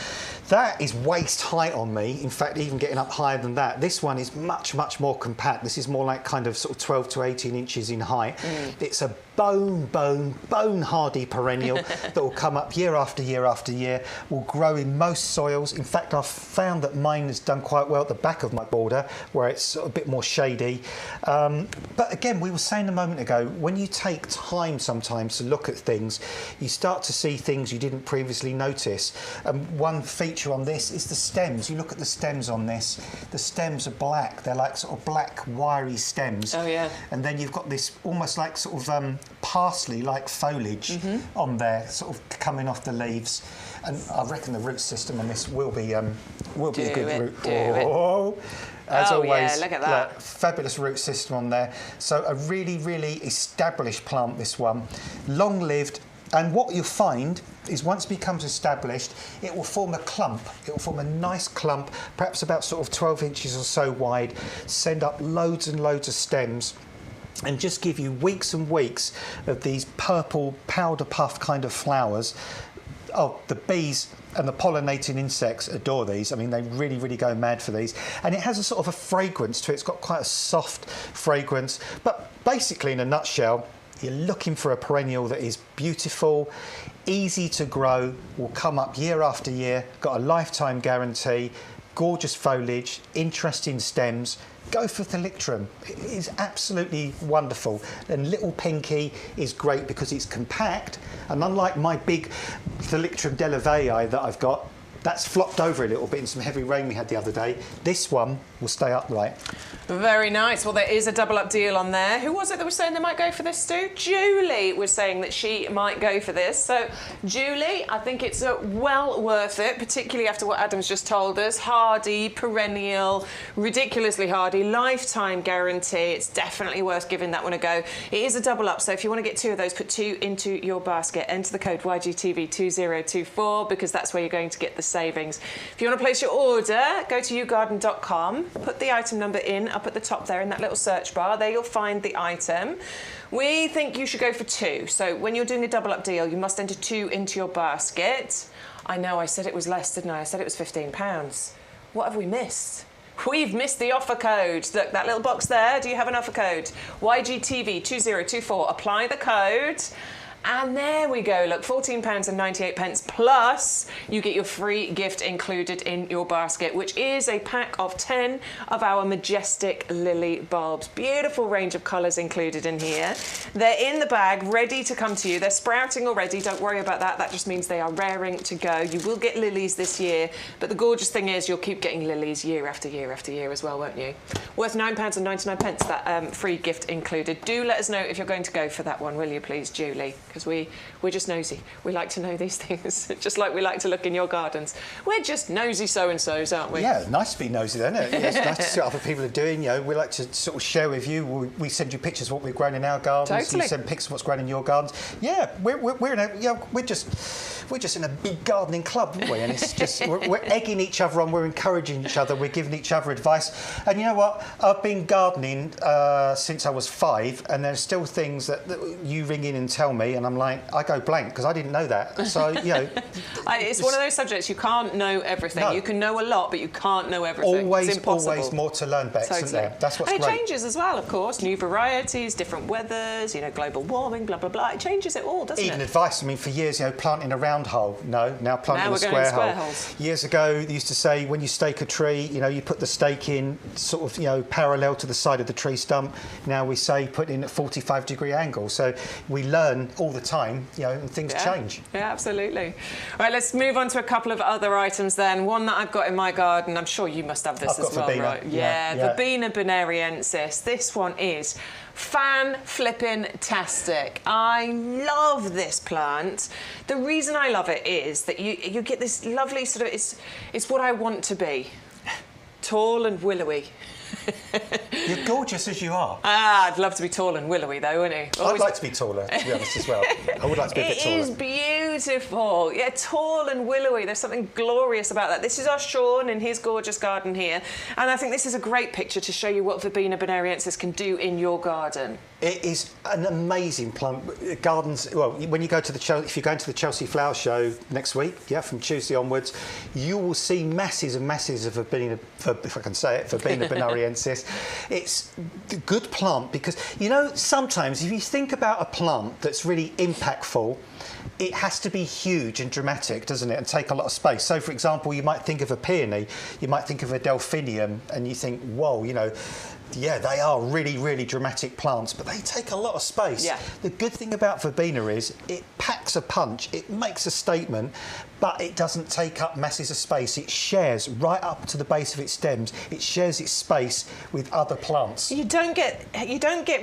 That is waist height on me. In fact, even getting up higher than that. This one is much, much more compact. This is more like kind of sort of 12 to 18 inches in height. It's a bone hardy perennial that will come up year after year after year, will grow in most soils. In fact, I've found that mine has done quite well at the back of my border where it's sort of a bit more shady. But again, we were saying a moment ago, when you take time sometimes to look at things, you start to see things you didn't previously notice. One feature on this is the stems. You look at the stems on this, the stems are black. They're like sort of black, wiry stems. Oh, yeah. And then you've got this almost like sort of parsley-like foliage on there, sort of coming off the leaves. And I reckon the root system on this will be a good root. As always, yeah, look at that. Fabulous root system on there. So a really, really established plant, this one. Long-lived. And what you'll find is once it becomes established, it will form a clump. It will form a nice clump, perhaps about sort of 12 inches or so wide, send up loads and loads of stems, and just give you weeks and weeks of these purple powder puff kind of flowers. Oh, the bees and the pollinating insects adore these. I mean, they really, really go mad for these. And it has a sort of a fragrance to it. It's got quite a soft fragrance. But basically, in a nutshell, you're looking for a perennial that is beautiful, easy to grow, will come up year after year, got a lifetime guarantee, gorgeous foliage, interesting stems. Go for Thalictrum. It is absolutely wonderful. And Little Pinky is great because it's compact, and unlike my big Thalictrum delavei that I've got, that's flopped over a little bit in some heavy rain we had the other day. This one will stay upright. Very nice. Well, there is a double up deal on there. Who was it that was saying they might go for this, Stu? Julie was saying that she might go for this. So, Julie, I think it's well worth it, particularly after what Adam's just told us. Hardy, perennial, ridiculously hardy, lifetime guarantee. It's definitely worth giving that one a go. It is a double up, so if you want to get 2 of those, put 2 into your basket. Enter the code YGTV2024 because that's where you're going to get the savings. If you want to place your order, go to YouGarden.com, put the item number in up at the top there in that little search bar. There you'll find the item. We think you should go for 2. So when you're doing a double up deal, you must enter 2 into your basket. I know I said it was less, didn't I? I said it was £15. What have we missed? We've missed the offer code. Look, that little box there. Do you have an offer code? YGTV2024. Apply the code. And there we go, look, £14.98 plus you get your free gift included in your basket, which is a pack of 10 of our majestic lily bulbs. Beautiful range of colours included in here. They're in the bag, ready to come to you. They're sprouting already, don't worry about that. That just means they are raring to go. You will get lilies this year, but the gorgeous thing is you'll keep getting lilies year after year after year as well, won't you? Worth £9.99, that free gift included. Do let us know if you're going to go for that one, will you please, Julie? Because we're just nosy. We like to know these things, just like we like to look in your gardens. We're just nosy so-and-sos, aren't we? Yeah, nice to be nosy, then, isn't it? It's nice to see what other people are doing. You know, we like to sort of share with you. We send you pictures of what we've grown in our gardens. Totally. You send pictures of what's grown in your gardens. Yeah, we're just in a big gardening club, aren't we? And it's just we're egging each other on. We're encouraging each other. We're giving each other advice. And you know what? I've been gardening since I was 5, and there's still things that you ring in and tell me, and I'm like, I go blank because I didn't know that. So, you know. It's one of those subjects you can't know everything. No. You can know a lot, but you can't know everything. Always more to learn, Bex, isn't there? That's what's great. great. And it changes as well, of course. New varieties, different weathers, you know, global warming, blah, blah, blah. It changes it all, doesn't it? Even advice, I mean, for years, you know, planting a round hole. No, now planting a square hole. Holes. Years ago, they used to say when you stake a tree, you know, you put the stake in sort of, you know, parallel to the side of the tree stump. Now we say put in at 45-degree angle. So we learn all the time, you know, and things change. Yeah, absolutely. All right, let's move on to a couple of other items then. One that I've got in my garden, I'm sure you must have this as well, Verbena. right? Yeah, Verbena bonariensis. This one is fan-flippin-tastic. I love this plant. The reason I love it is that you get this lovely sort of, it's what I want to be. Tall and willowy. You're gorgeous as you are. I'd love to be tall and willowy though, wouldn't you? I'd like to be taller, to be honest, as well. I would like to be a bit taller. It is beautiful. Yeah, tall and willowy. There's something glorious about that. This is our Sean in his gorgeous garden here. And I think this is a great picture to show you what Verbena bonariensis can do in your garden. It is an amazing plant. Gardens, well, when you go to if you're going to the Chelsea Flower Show next week, from Tuesday onwards, you will see masses and masses of Verbena, if I can say it, Verbena bonariensis. It's a good plant because, you know, sometimes if you think about a plant that's really impactful, it has to be huge and dramatic, doesn't it, and take a lot of space. So, for example, you might think of a peony, you might think of a delphinium, and you think, whoa, you know, yeah, they are really, really dramatic plants, but they take a lot of space. Yeah. The good thing about Verbena is it packs a punch, it makes a statement, but it doesn't take up masses of space. It shares right up to the base of its stems. It shares its space with other plants. You don't get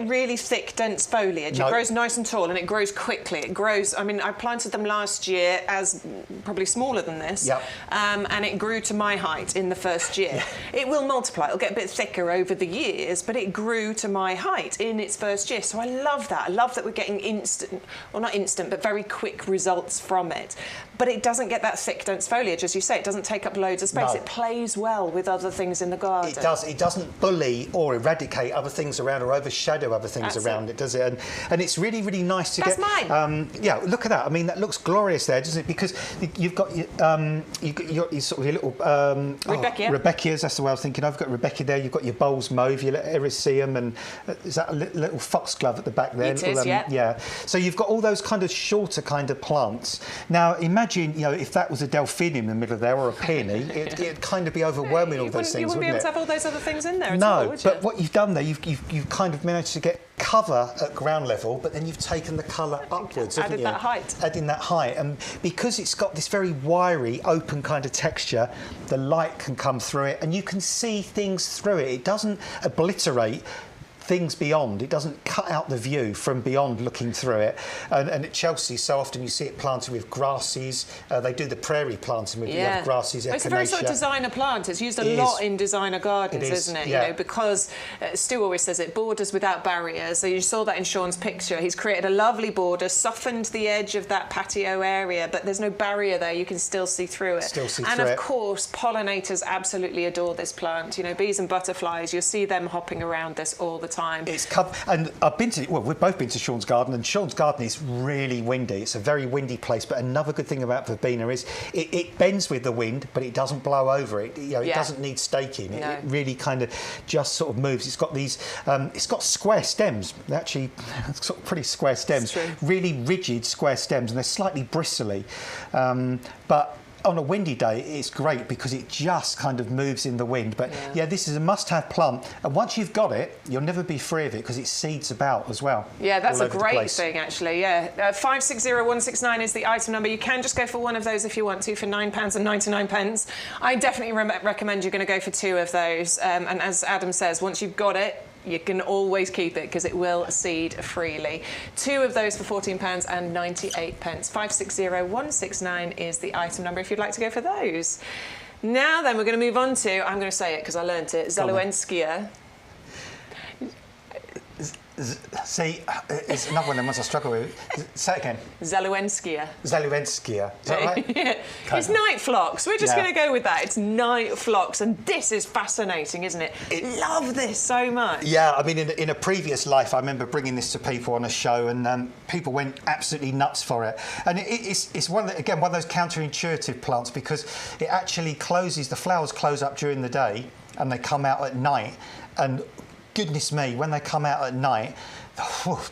really thick, dense foliage. No. It grows nice and tall, and it grows quickly. It grows. I mean, I planted them last year as probably smaller than this, and it grew to my height in the first year. It will multiply. It'll get a bit thicker over the years, but it grew to my height in its first year. So I love that. I love that we're getting instant, well, not instant, but very quick results from it. But it doesn't doesn't get that thick, dense foliage, as you say. It doesn't take up loads of space. No. It plays well with other things in the garden. It does. It doesn't bully or eradicate other things around or overshadow other things around it, does it? And it's really, really nice to get. That's mine. Yeah, look at that. I mean, that looks glorious there, doesn't it? Because you've got your sort of your little Rebecchias. That's the way I was thinking. I've got Rebecca there. You've got your Bowls mauve, your Ericeum, and is that a little foxglove at the back there? It is, yeah. Yeah. So you've got all those kind of shorter kind of plants. Now imagine, if that was a delphinium in the middle there or a peony, it'd kind of be overwhelming all those things. You wouldn't be able to have all those other things in there at no, all, would you? but what you've done there, you've kind of managed to get cover at ground level, but then you've taken the colour upwards, haven't you? Added that height. Adding that height, and because it's got this very wiry, open kind of texture, the light can come through it, and you can see things through it. It doesn't obliterate things beyond. It doesn't cut out the view from beyond looking through it. And at Chelsea, so often you see it planted with grasses. They do the prairie planting with the grasses, echinacea. It's a very sort of designer plant. It's used a lot in designer gardens, isn't it? Yeah. Because Stu always says it, borders without barriers. So you saw that in Sean's picture. He's created a lovely border, softened the edge of that patio area, but there's no barrier there. You can still see through it. And of course, pollinators absolutely adore this plant. Bees and butterflies, you'll see them hopping around this all the time. It's covered, and I've been to. Well, we've both been to Sean's garden, and Sean's garden is really windy. It's a very windy place. But another good thing about verbena is it bends with the wind, but it doesn't blow over it. It doesn't need staking. No. It really kind of just sort of moves. It's got these. It's got square stems. Actually, it's got pretty square stems. Really rigid square stems, and they're slightly bristly, but on a windy day, it's great because it just kind of moves in the wind. But yeah, this is a must-have plant. And once you've got it, you'll never be free of it because it seeds about as well. Yeah, that's a great thing, actually. Yeah, 560169 is the item number. You can just go for one of those if you want to for £9.99. I definitely recommend you're going to go for two of those. And as Adam says, once you've got it, you can always keep it because it will seed freely. Two of those for £14.98. 560169 is the item number if you'd like to go for those. Now then, we're going to move on to, I'm going to say it because I learnt it, Zelowenskia. See, it's another one of the ones I struggle with. Say it again. Zelowenskia. Zelowenskia. Is that right? Yeah. It's night phlox. We're just going to go with that. It's night phlox, and this is fascinating, isn't it? Love this so much. Yeah, I mean, in a previous life, I remember bringing this to people on a show, and people went absolutely nuts for it. And it's one of those counterintuitive plants because it actually closes. The flowers close up during the day, and they come out at night, and goodness me, when they come out at night,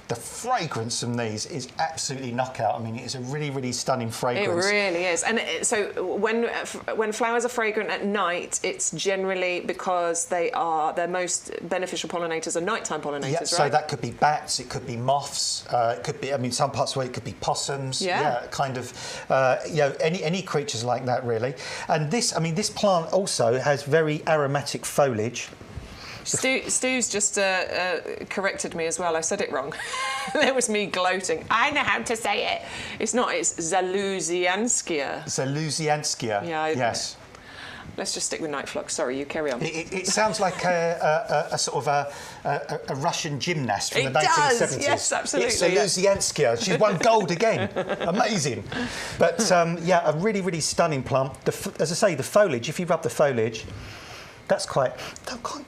the fragrance from these is absolutely knockout. I mean, it's a really, really stunning fragrance. It really is. And so when flowers are fragrant at night, it's generally because their most beneficial pollinators are nighttime pollinators, right? So that could be bats, it could be moths, it could be, I mean, some parts of the way it could be possums. Yeah, kind of, any creatures like that, really. And this plant also has very aromatic foliage. Stu's just corrected me as well. I said it wrong. That was me gloating. I know how to say it. It's not. It's Zaluzianskia. Zaluzianskia. Yeah. Yes. Let's just stick with night phlox. Sorry, you carry on. It sounds like a sort of a Russian gymnast from the 1970s. Does. Yes, absolutely. It's Zaluzianskia. She's won gold again. Amazing. But yeah, a really, really stunning plant. As I say, the foliage. If you rub the foliage, that's quite. Don't quite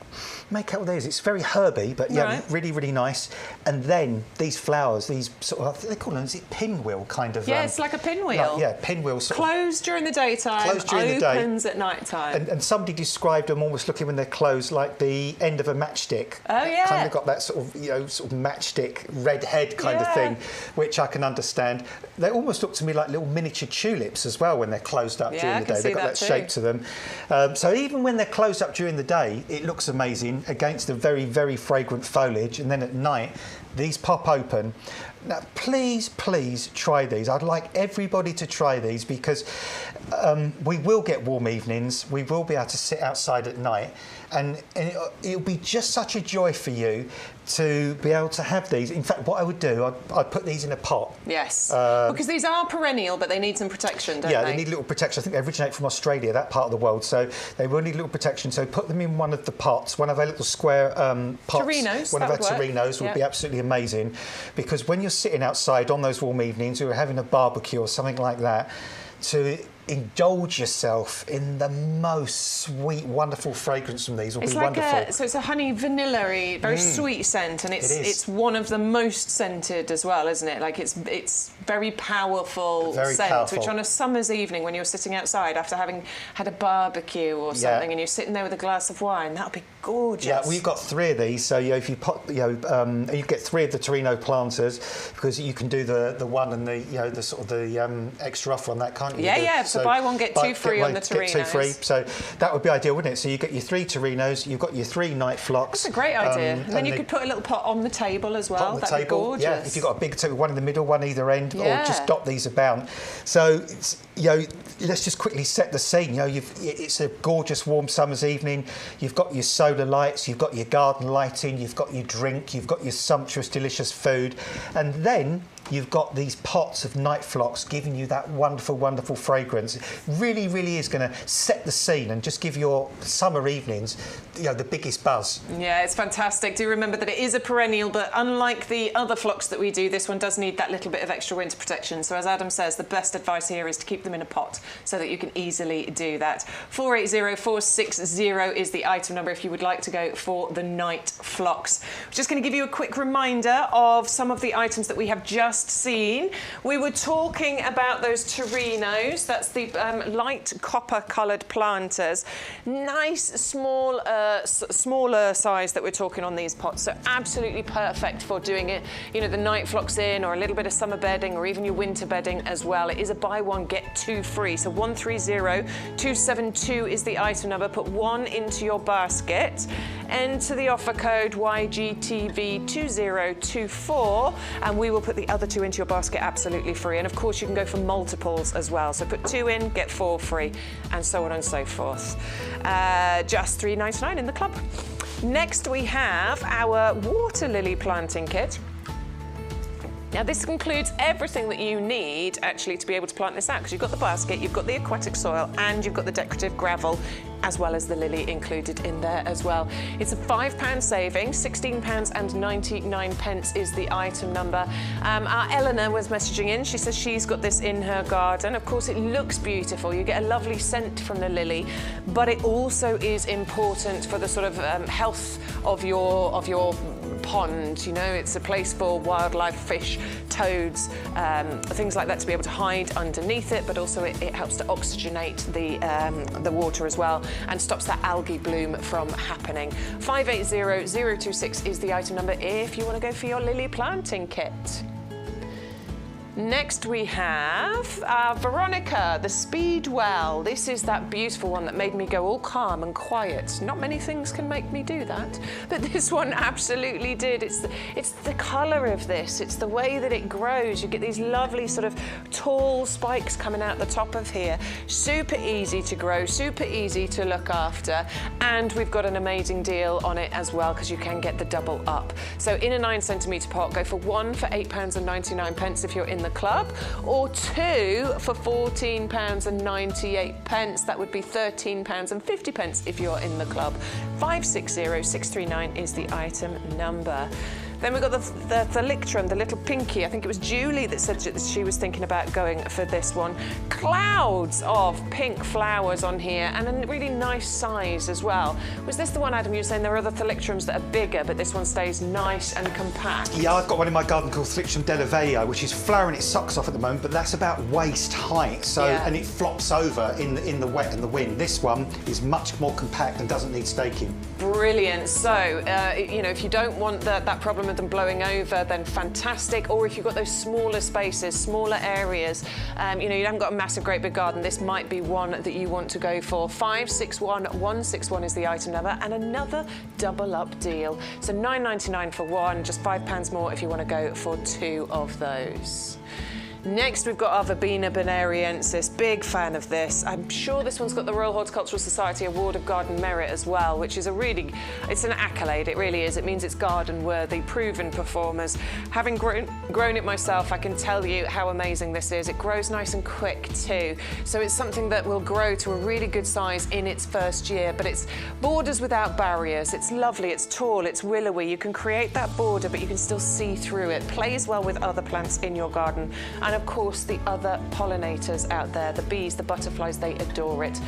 make out what it is. It's very herby, but yeah, really, really nice. And then these flowers, these sort of, I think they call them, is it pinwheel kind of? Yeah, it's like a pinwheel. Pinwheel. Closed during the daytime, opens at night time. And somebody described them almost looking when they're closed like the end of a matchstick. Oh yeah. Kind of got that sort of, sort of matchstick red head kind of thing, which I can understand. They almost look to me like little miniature tulips as well when they're closed up during the day. They've got that shape to them. So even when they're closed up during the day, it looks amazing against the very, very fragrant foliage, and then at night these pop open. Now please try these. I'd like everybody to try these because we will get warm evenings, we will be able to sit outside at night, and it'll be just such a joy for you to be able to have these. In fact, what I would do, I'd put these in a pot. Yes, because these are perennial, but they need some protection, don't they? Yeah, they need a little protection. I think they originate from Australia, that part of the world, so they will need a little protection. So put them in one of the pots, one of our little square pots. Terinos, one of our terinos would be absolutely amazing, because when you're sitting outside on those warm evenings, or you're having a barbecue or something like that, to indulge yourself in the most sweet, wonderful fragrance from these. Will it's be like wonderful. So it's a honey vanilla-y, very sweet scent, and it's one of the most scented as well, isn't it? Like it's very powerful scent, which on a summer's evening when you're sitting outside after having had a barbecue or something, and you're sitting there with a glass of wine, that'll be gorgeous. Yeah, we've got 3 of these, so if you put, you get 3 of the Torino planters because you can do the one and the sort of the extra offer on that, can't you? Yeah. So buy one get 2 free on the Torinos. Get 2 free. So that would be ideal, wouldn't it? So you get your 3 Torinos, you've got your 3 night flocks. That's a great idea. And then you could put a little pot on the table as well. That'd be gorgeous. Yeah, if you've got a big table, one in the middle, one either end, or just dot these about. So let's just quickly set the scene. It's a gorgeous warm summer's evening. You've got your solar lights, you've got your garden lighting, you've got your drink, you've got your sumptuous, delicious food, and then you've got these pots of night phlox giving you that wonderful, wonderful fragrance. It really, really is going to set the scene and just give your summer evenings, the biggest buzz. Yeah, it's fantastic. Do remember that it is a perennial, but unlike the other phlox that we do, this one does need that little bit of extra winter protection. So as Adam says, the best advice here is to keep them in a pot so that you can easily do that. 480460 is the item number if you would like to go for the night phlox. Just going to give you a quick reminder of some of the items that we have just seen. We were talking about those Torinos. That's the light copper coloured planters. Nice, smaller size that we're talking on these pots. So absolutely perfect for doing it, the night phlox in, or a little bit of summer bedding, or even your winter bedding as well. It is a buy one, get 2 free. So 130272 is the item number. Put 1 into your basket. Enter the offer code YGTV2024, and we will put the other 2 into your basket absolutely free. And of course you can go for multiples as well, so put 2 in, get 4 free, and so on and so forth. Just $3.99 in the club. Next we have our water lily planting kit. Now this includes everything that you need actually to be able to plant this out, because you've got the basket, you've got the aquatic soil, and you've got the decorative gravel, as well as the lily included in there as well. It's a £5 saving, £16.99 is the item number. Our Eleanor was messaging in. She says she's got this in her garden. Of course, it looks beautiful. You get a lovely scent from the lily, but it also is important for the sort of health of your pond. It's a place for wildlife, fish, toads, things like that to be able to hide underneath it, but also it helps to oxygenate the water as well, and stops that algae bloom from happening. 580026 is the item number if you want to go for your lily planting kit. Next we have Veronica, the Speedwell. This is that beautiful one that made me go all calm and quiet. Not many things can make me do that, but this one absolutely did. It's the colour of this. It's the way that it grows. You get these lovely sort of tall spikes coming out the top of here. Super easy to grow, super easy to look after, and we've got an amazing deal on it as well, because you can get the double up. So in a 9cm pot, go for 1 for £8.99 if you're in the club, or 2 for £14.98. That would be £13.50 if you're in the club. 560639 is the item number. Then we've got the Thalictrum, the little pinky. I think it was Julie that said that she was thinking about going for this one. Clouds of pink flowers on here, and a really nice size as well. Was this the one, Adam, you were saying there are other Thalictrums that are bigger, but this one stays nice and compact? Yeah, I've got one in my garden called Thalictrum delaveia, which is flowering its socks off at the moment, but that's about waist height, so and it flops over in the wet and the wind. This one is much more compact and doesn't need staking. Brilliant. So, if you don't want that problem of them blowing over, then fantastic. Or if you've got those smaller spaces, smaller areas, you haven't got a massive, great big garden, this might be one that you want to go for. 561161 is the item number, and another double up deal. So £9.99 for 1, just £5 more if you want to go for 2 of those. Next, we've got our Verbena bonariensis. Big fan of this. I'm sure this one's got the Royal Horticultural Society Award of Garden Merit as well, which is it's an accolade, it really is. It means it's garden worthy, proven performers. Having grown it myself, I can tell you how amazing this is. It grows nice and quick too. So it's something that will grow to a really good size in its first year, but it's borders without barriers. It's lovely, it's tall, it's willowy. You can create that border, but you can still see through it. Plays well with other plants in your garden. And of course the other pollinators out there, the bees, the butterflies, they adore it.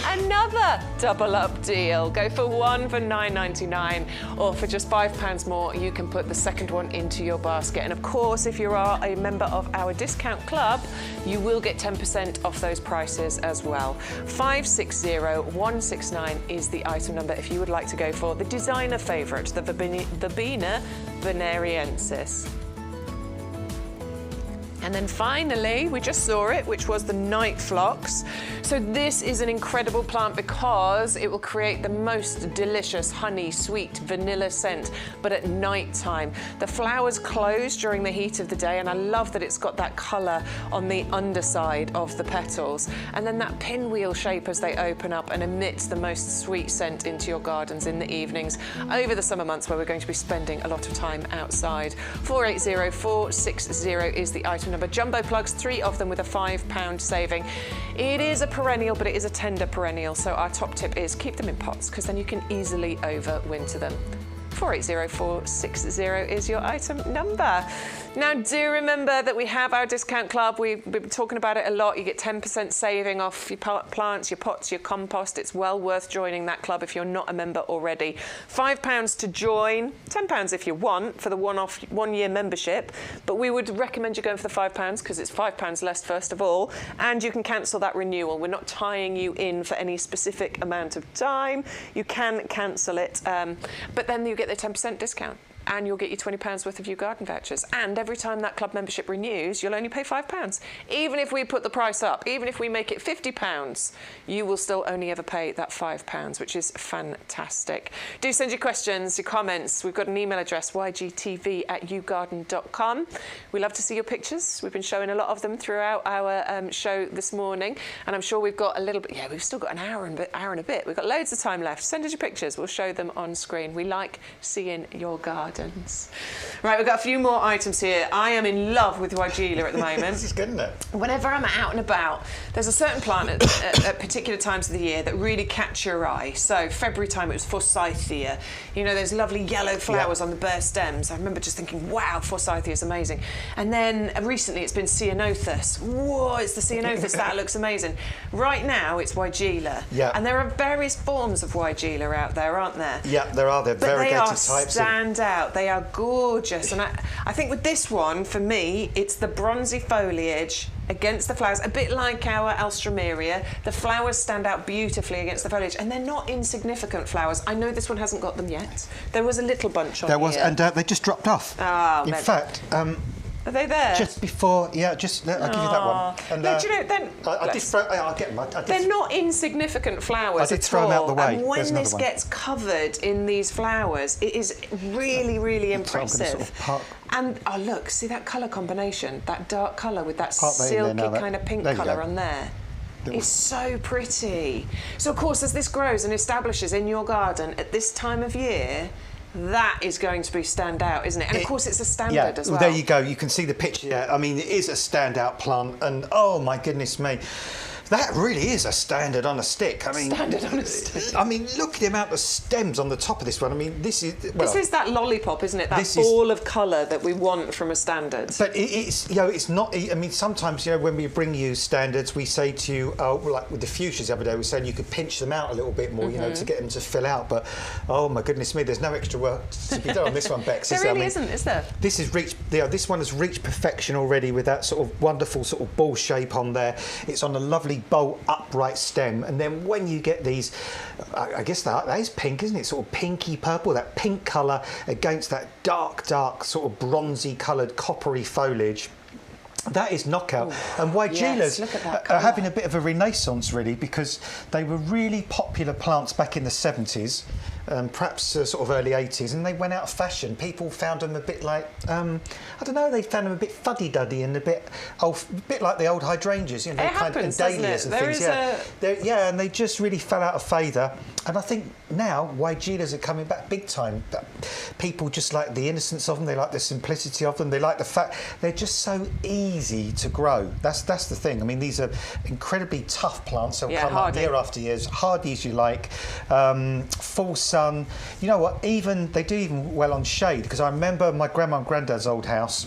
Another double up deal. Go for one for £9.99, or for just £5 more, you can put the second one into your basket. And of course, if you are a member of our discount club, you will get 10% off those prices as well. 560169 is the item number if you would like to go for the designer favourite, the Verbena venariensis. And then finally, we just saw it, which was the night phlox. So this is an incredible plant because it will create the most delicious honey, sweet vanilla scent, but at night time. The flowers close during the heat of the day, and I love that it's got that colour on the underside of the petals. And then that pinwheel shape as they open up and emit the most sweet scent into your gardens in the evenings over the summer months where we're going to be spending a lot of time outside. 480460 is the item number. Jumbo plugs, 3 of them with a £5 saving. It is a perennial, but it is a tender perennial, so our top tip is keep them in pots because then you can easily overwinter them. 480460 is your item number. Now, do remember that we have our discount club. We've been talking about it a lot. You get 10% saving off your plants, your pots, your compost. It's well worth joining that club if you're not a member already. £5 to join, £10 if you want for the one-year membership. But we would recommend you going for the £5 because it's £5 less first of all, and you can cancel that renewal. We're not tying you in for any specific amount of time. You can cancel it, but then you get the 10% discount. And you'll get your £20 worth of YouGarden vouchers. And every time that club membership renews, you'll only pay £5. Even if we put the price up, even if we make it £50, you will still only ever pay that £5, which is fantastic. Do send your questions, your comments. We've got an email address, ygtv@yougarden.com. We love to see your pictures. We've been showing a lot of them throughout our show this morning. And I'm sure we've got a little bit, yeah, we've still got an hour and a bit. We've got loads of time left. Send us your pictures. We'll show them on screen. We like seeing your garden. Right, we've got a few more items here. I am in love with Weigela at the moment. This is good, isn't it? Whenever I'm out and about, there's a certain plant at particular times of the year that really catch your eye. So February time it was Forsythia. You know, those lovely yellow flowers on the bare stems. I remember just thinking, wow, Forsythia is amazing. And then recently it's been Ceanothus. Whoa, it's the Ceanothus, that looks amazing. Right now it's Weigela. Yeah. And there are various forms of Weigela out there, aren't there? Yeah, there are. They're variegated types. They stand out. They are gorgeous, and I think with this one, for me, it's the bronzy foliage against the flowers, a bit like our Alstroemeria. The flowers stand out beautifully against the foliage, and they're not insignificant flowers. I know this one hasn't got them yet. There was a little bunch on here. There was, and they just dropped off. Oh, in fact, are they there? just before, yeah, I'll give you that one. And, no, do you know, then I did throw, I'll get them. they're not insignificant flowers. I did throw them out the way. And when There's this gets covered in these flowers, it is really, really impressive. Sort of park. And oh look, see that colour combination, that dark colour with that Park silky kind of pink colour on there. It's so pretty. So of course, as this grows and establishes in your garden at this time of year, that is going to be stand out, isn't it? And of course it's a standard as well. There you go, you can see the picture. Yeah, I mean, it is a standout plant, and oh my goodness me, that really is a standard on a stick. I mean, standard on a stick. I mean, look at the amount of stems on the top of this one. I mean, this is this is that lollipop, isn't it? That ball of colour that we want from a standard. But it's, you know, it's not. I mean, sometimes, you know, when we bring you standards, we say to you, like with the fuchsias the other day, we said you could pinch them out a little bit more, you know, to get them to fill out. But oh my goodness me, there's no extra work to be done on this one, Bex. There really isn't, is there? This has reached. This one has reached perfection already with that sort of wonderful sort of ball shape on there. It's on a lovely bold upright stem, and then when you get these, I guess that is pink, isn't it? Sort of pinky purple, that pink colour against that dark sort of bronzy coloured coppery foliage. That is knockout. Ooh, and Weigelas are having a bit of a renaissance, really, because they were really popular plants back in the 70s, perhaps sort of early 80s, and they went out of fashion. People found them a bit like, I don't know, they found them a bit fuddy-duddy and a bit like the old hydrangeas, you know, and dahlias and things. Yeah, and they just really fell out of favour. And I think now Weigelas are coming back big time. People just like the innocence of them, they like the simplicity of them, they like the fact they're just so easy to grow. That's the thing. I mean, these are incredibly tough plants. They'll come up year after year, as hardy as you like, full sun. You know what? They do even well on shade, because I remember my grandma and granddad's old house.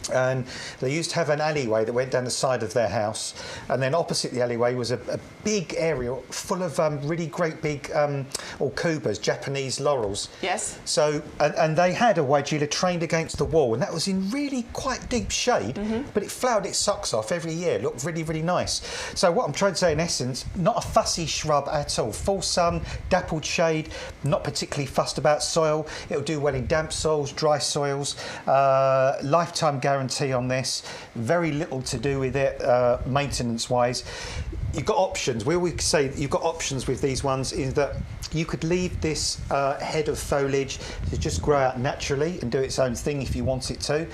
And they used to have an alleyway that went down the side of their house, and then opposite the alleyway was a big area full of really great big Orcubas, Japanese laurels. Yes. So, and they had a Weigela trained against the wall, and that was in really quite deep shade, but it flowered its socks off every year. Looked really, really nice. So what I'm trying to say in essence, not a fussy shrub at all. Full sun, dappled shade, not particularly fussed about soil. It'll do well in damp soils, dry soils. Lifetime guarantee on this. Very little to do with it maintenance-wise. You've got options. We always say you've got options with these ones, is that you could leave this head of foliage to just grow out naturally and do its own thing if you want it to,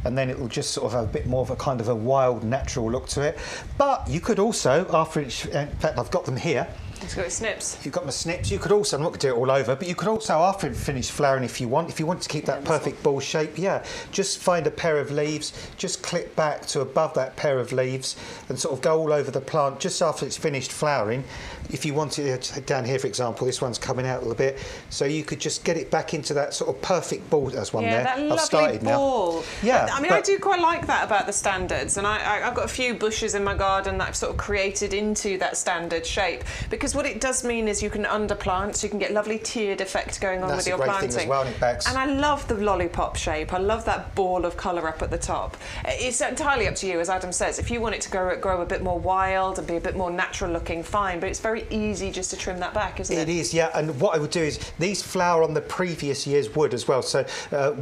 and then it will just sort of have a bit more of a kind of a wild, natural look to it. But you could also, after each, in fact, I've got them here. It's got its snips. You've got my snips. You could also, I'm not going to do it all over, but you could also, after it finished flowering, if you want to keep that perfect ball shape, just find a pair of leaves, just clip back to above that pair of leaves and sort of go all over the plant just after it's finished flowering. If you want it, down here, for example, this one's coming out a little bit, so you could just get it back into that sort of perfect ball. There's one there. That lovely I've started ball. Now. Yeah. I mean, I do quite like that about the standards, and I've got a few bushes in my garden that I've sort of created into that standard shape, because what it does mean is you can underplant, so you can get lovely tiered effect going on with your planting. Thing as well, and it backs. And I love the lollipop shape. I love that ball of colour up at the top. It's entirely up to you, as Adam says. If you want it to grow a bit more wild and be a bit more natural looking, fine. But it's very easy just to trim that back, isn't it? It is, yeah. And what I would do is these flower on the previous year's wood as well. So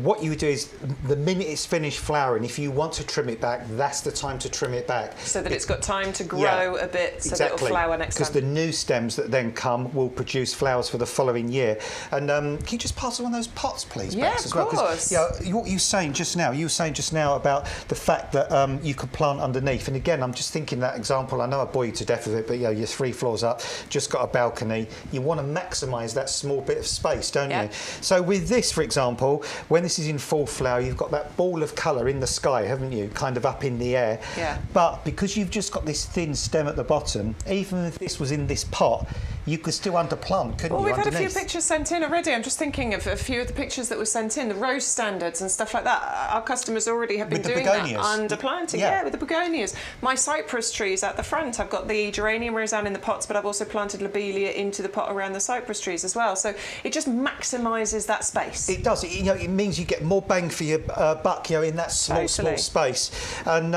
what you would do is the minute it's finished flowering, if you want to trim it back, that's the time to trim it back. So that it's got time to grow a bit, so that it'll flower next time. Because the new stems that then come will produce flowers for the following year. And can you just pass on those pots, please, Bex, as well? Yeah, of course. What you were saying just now about the fact that you could plant underneath. And again, I'm just thinking that example. I know I bore you to death with it, but you're 3 floors up, just got a balcony. You want to maximise that small bit of space, don't you? So with this, for example, when this is in full flower, you've got that ball of colour in the sky, haven't you? Kind of up in the air. Yeah. But because you've just got this thin stem at the bottom, even if this was in this pot, you could still underplant, couldn't you? We've had a few pictures sent in already. I'm just thinking of a few of the pictures that were sent in, the rose standards and stuff like that. Our customers already have been doing that, underplanting, with the begonias. My cypress trees at the front, I've got the geranium roseanne in the pots, but I've also planted lobelia into the pot around the cypress trees as well. So it just maximises that space. It does. It means you get more bang for your buck, in that small space. And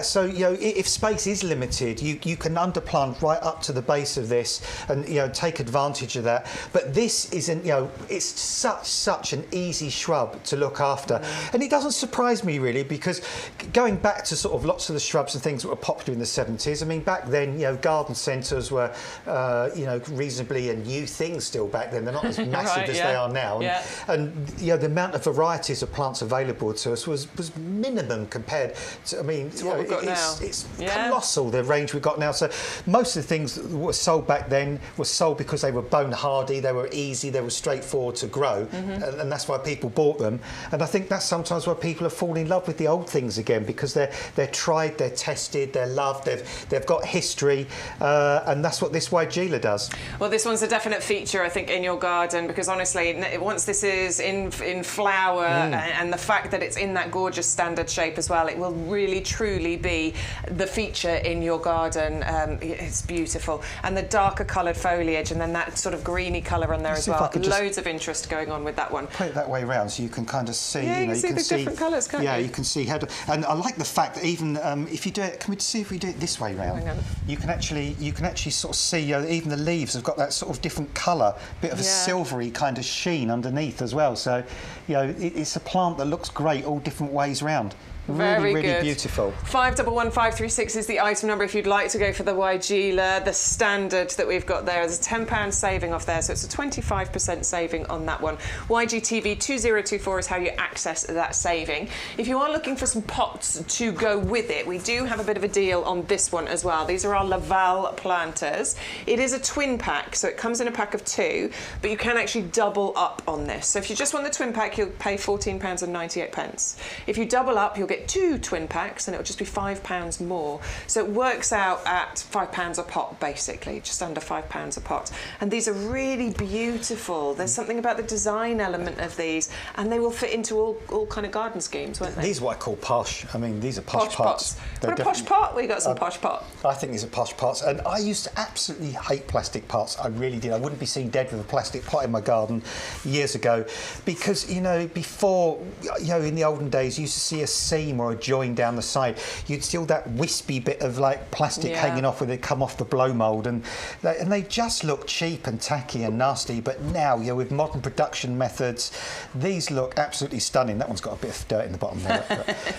so if space is limited, you can underplant right up to the base of this and take advantage of that. But this isn't, it's such an easy shrub to look after. And it doesn't surprise me really, because going back to sort of lots of the shrubs and things that were popular in the 70s, I mean, back then, garden centres were, reasonably a new thing still back then. They're not as massive as they are now. And the amount of varieties of plants available to us was minimum compared to, what we've got now. It's colossal, the range we've got now. So most of the things that were sold back then were sold because they were bone hardy, they were easy, they were straightforward to grow, and that's why people bought them. And I think that's sometimes why people have fallen in love with the old things again, because they're tried, they're tested, they're loved, they've got history, and that's what this Weigela does. Well, this one's a definite feature, I think, in your garden, because honestly, once this is in flower, and the fact that it's in that gorgeous standard shape as well, it will really truly be the feature in your garden. It's beautiful, and the darker coloured foliage, and then that sort of greeny colour on there as well. Loads of interest going on with that one. Put it that way round so you can kind of see. Yeah, you can see the different colours, can't you? Yeah, you can see how. And I like the fact that even if you do it, can we see if we do it this way round? You can actually sort of see even the leaves have got that sort of different colour, bit of a silvery kind of sheen underneath as well. So, it's a plant that looks great all different ways round. Really beautiful. 511536 is the item number if you'd like to go for the Weigela, the standard that we've got there. There's a £10 saving off there, so it's a 25% saving on that one. YGTV 2024 is how you access that saving. If you are looking for some pots to go with it, we do have a bit of a deal on this one as well. These are our Laval planters. It is a twin pack, so it comes in a pack of 2, but you can actually double up on this. So if you just want the twin pack, you'll pay £14.98. If you double up, you'll get get 2 twin packs and it'll just be £5 more. So it works out at £5 a pot, basically, just under £5 a pot. And these are really beautiful. There's something about the design element of these, and they will fit into all kind of garden schemes, won't they? These are what I call posh. I mean, these are posh pots. For a posh pot, we got some posh pot. I think these are posh pots, and I used to absolutely hate plastic pots. I really did. I wouldn't be seen dead with a plastic pot in my garden years ago, because, you know, before, you know, in the olden days, you used to see a seam or a join down the side. You'd see all that wispy bit of like plastic hanging off when they come off the blow mould, and they just look cheap and tacky and nasty. But now, you know, with modern production methods, these look absolutely stunning. That one's got a bit of dirt in the bottom there,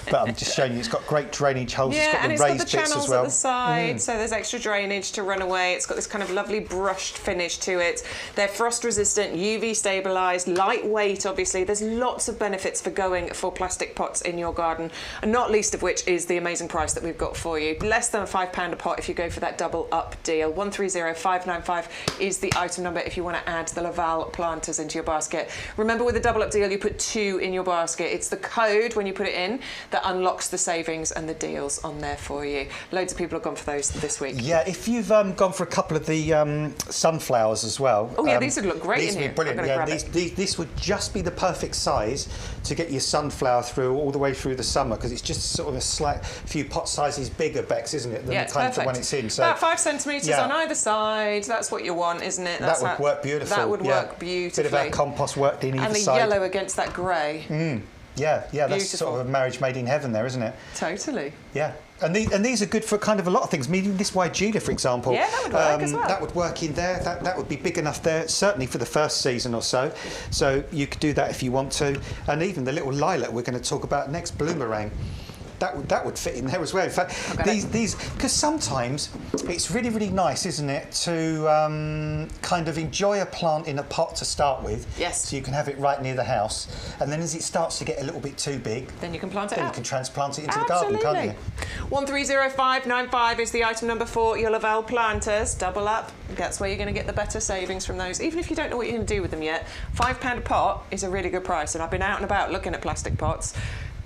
but I'm just showing you, it's got great drainage holes. Yeah, it's got the raised bits as well. At the side, so there's extra drainage to run away. It's got this kind of lovely brushed finish to it. They're frost resistant, UV stabilised, lightweight. Obviously, there's lots of benefits for going for plastic pots in your garden, and not least of which is the amazing price that we've got for you. Less than £5 a pot if you go for that double up deal. 130595 is the item number if you want to add the Laval planters into your basket. Remember, with the double up deal, you put 2 in your basket. It's the code when you put it in that unlocks the savings and the deals on there for you. Loads of people have gone for those this week. Yeah, if you've gone for a couple of the sunflowers as well. Oh yeah, these would look great in here. These would be brilliant. Yeah, this would just be the perfect size to get your sunflower through all the way through the summer, because it's just sort of a slight few pot sizes bigger, Bex, isn't it, than the kind of when it's in. So about 5 centimetres on either side. That's what you want, isn't it? That would work beautiful. That would work beautifully. Bit of our compost worked in either side. And the yellow against that grey. Yeah, that's sort of a marriage made in heaven there, isn't it? Totally. Yeah. And these are good for kind of a lot of things. I mean, this Julia, for example. Yeah, that would work as well. That would work in there. That would be big enough there, certainly for the first season or so. So you could do that if you want to. And even the little lilac we're going to talk about next, bloomerang. That would fit in there as well. In fact, these because sometimes it's really, really nice, isn't it, to kind of enjoy a plant in a pot to start with. Yes. So you can have it right near the house, and then as it starts to get a little bit too big, then you can plant it out. You can transplant it into the garden, can't you? 130595 is the item number for your Laval planters. Double up. That's where you're going to get the better savings from those. Even if you don't know what you're going to do with them yet, £5 a pot is a really good price. And I've been out and about looking at plastic pots.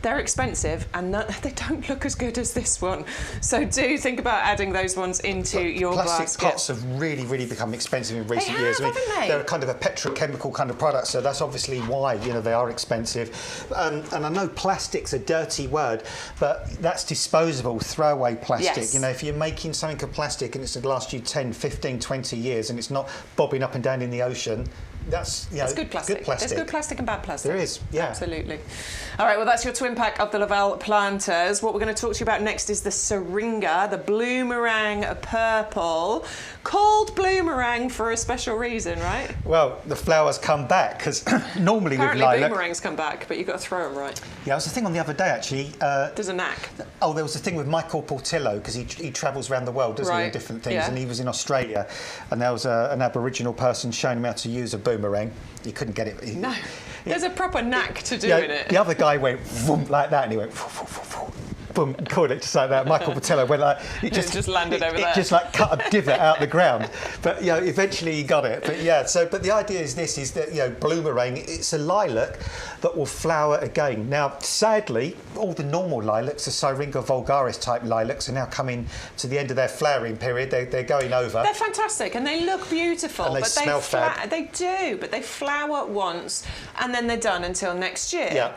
They're expensive and they don't look as good as this one. So do think about adding those ones into your basket. Plastic pots have really, really become expensive in recent years. Haven't they? They're kind of a petrochemical kind of product, so that's obviously why, you know, they are expensive. And I know plastic's a dirty word, but that's disposable, throwaway plastic. Yes. You know, if you're making something of plastic and it's going to last you 10, 15, 20 years and it's not bobbing up and down in the ocean, that's good plastic. There's good plastic and bad plastic. There is, yeah. Absolutely. All right, well, that's your twin pack of the Laval planters. What we're going to talk to you about next is the Syringa, the Bloomerang Purple, called Bloomerang for a special reason, right? Well, the flowers come back, because normally apparently with lilac... boomerangs come back, but you've got to throw them right. Yeah, there was a thing on the other day, actually. There's a knack. Oh, there was a thing with Michael Portillo, because he travels around the world, doesn't he, in different things, and he was in Australia, and there was an Aboriginal person showing him how to use a boomerang. He couldn't get it. No, there's a proper knack to doing it. The other guy went vroom, like that, and he went boom, called it just like that. Michael Portillo went like it just landed over there. It just like cut a divot out the ground. But you know, eventually he got it. But yeah, but the idea is that, you know, bloomerang, it's a lilac that will flower again. Now, sadly, all the normal lilacs, the Syringa vulgaris type lilacs, are now coming to the end of their flowering period. They're going over. They're fantastic and they look beautiful. And they smell fab. They do, but they flower once and then they're done until next year. Yeah.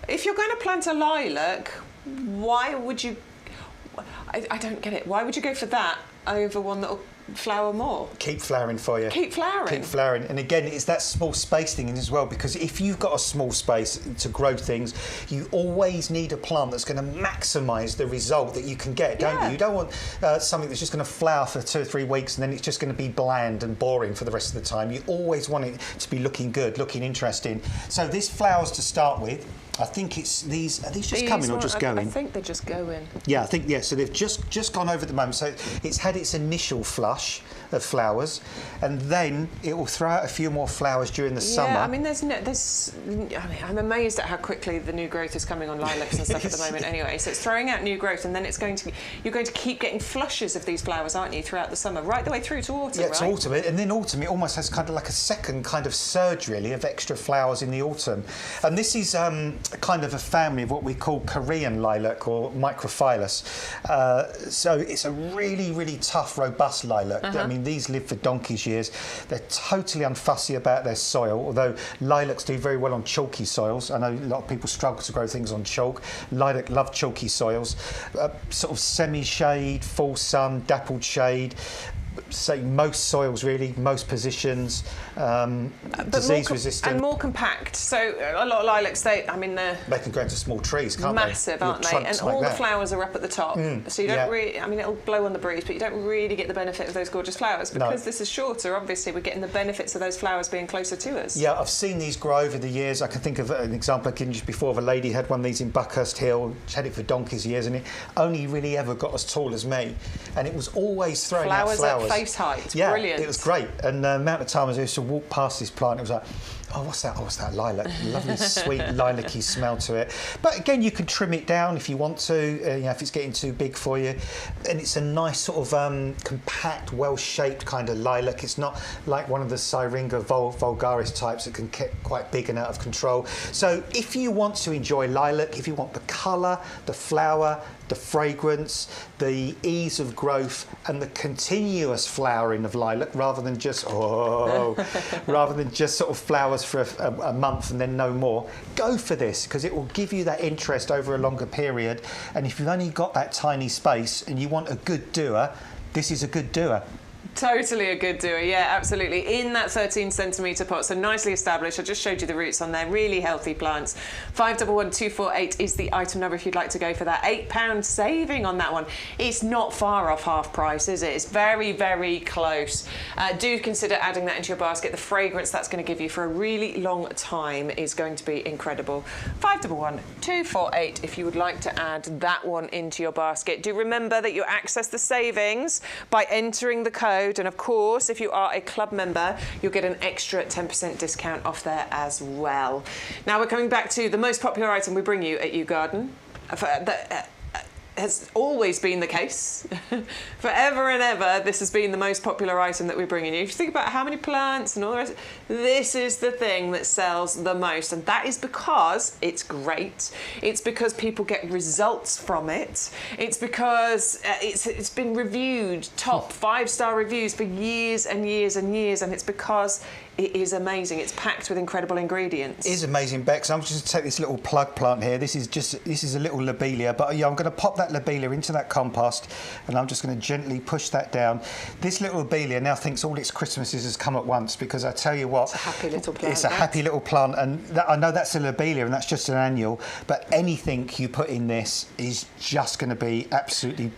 If you're going to plant a lilac, why would you... I don't get it. Why would you go for that over one that'll flower more? Keep flowering for you. Keep flowering. Keep flowering. And again, it's that small space thing as well, because if you've got a small space to grow things, you always need a plant that's going to maximise the result that you can get, don't you? You don't want something that's just going to flower for 2 or 3 weeks and then it's just going to be bland and boring for the rest of the time. You always want it to be looking good, looking interesting. So this flowers to start with. I think it's these. Are these just coming or just going? I think they're just going. Yeah, I think so they've just gone over at the moment. So it's had its initial flush of flowers, and then it will throw out a few more flowers during the summer. Yeah, I mean, I'm amazed at how quickly the new growth is coming on lilacs and stuff at the moment. Anyway, so it's throwing out new growth, and then you're going to keep getting flushes of these flowers, aren't you, throughout the summer, right the way through to autumn. Yeah, it's autumn, and then autumn it almost has kind of like a second kind of surge really of extra flowers in the autumn, and this is kind of a family of what we call Korean lilac or microphyllus. So it's a really, really tough, robust lilac. I mean, these live for donkey's years. They're totally unfussy about their soil, although lilacs do very well on chalky soils. I know a lot of people struggle to grow things on chalk. Lilac love chalky soils. Sort of semi-shade, full sun, dappled shade. Say most soils, really, most positions, disease resistant. And more compact. So a lot of lilacs, they can grow into small trees, can't massive, they? aren't they? And all the flowers are up at the top. So you don't really, it'll blow on the breeze, but you don't really get the benefit of those gorgeous flowers. Because this is shorter, obviously, we're getting the benefits of those flowers being closer to us. Yeah, I've seen these grow over the years. I can think of an example I given just before of a lady had one of these in Buckhurst Hill. She had it for donkey's years, and it only really ever got as tall as me. And it was always throwing out flowers. At face height. Yeah, brilliant. It was great. And the amount of times I used to walk past this plant, it was like, oh, what's that? Oh, it's that lilac. Lovely, sweet, lilac-y smell to it. But again, you can trim it down if you want to, if it's getting too big for you. And it's a nice sort of compact, well-shaped kind of lilac. It's not like one of the Syringa vulgaris types that can get quite big and out of control. So if you want to enjoy lilac, if you want the colour, the flower, the fragrance, the ease of growth, and the continuous flowering of lilac, rather than just sort of flowers for a month and then no more, go for this, because it will give you that interest over a longer period. And if you've only got that tiny space and you want a good doer, this is a good doer. Totally a good doer, yeah, absolutely. In that 13 centimetre pot, so nicely established. I just showed you the roots on there, really healthy plants. 511248 is the item number if you'd like to go for that. £8 saving on that one. It's not far off half price, is it? It's very, very close. Do consider adding that into your basket. The fragrance that's going to give you for a really long time is going to be incredible. 511248 if you would like to add that one into your basket. Do remember that you access the savings by entering the code. And of course, if you are a club member, you'll get an extra 10% discount off there as well. Now we're coming back to the most popular item we bring you at YouGarden. That has always been the case. Forever and ever, this has been the most popular item that we're bringing you. If you think about how many plants and all the rest, this is the thing that sells the most. And that is because it's great. It's because people get results from it. It's because it's been reviewed, top 5-star reviews for years and years and years. And it's because it is amazing. It's packed with incredible ingredients. It is amazing, Bex. I'm just going to take this little plug plant here. This is a little lobelia, but I'm going to pop that lobelia into that compost, and I'm just going to gently push that down. This little lobelia now thinks all its Christmases has come at once, because I tell you what, it's a happy little plant. It's a happy little plant, and I know that's a lobelia, and that's just an annual. But anything you put in this is just going to be absolutely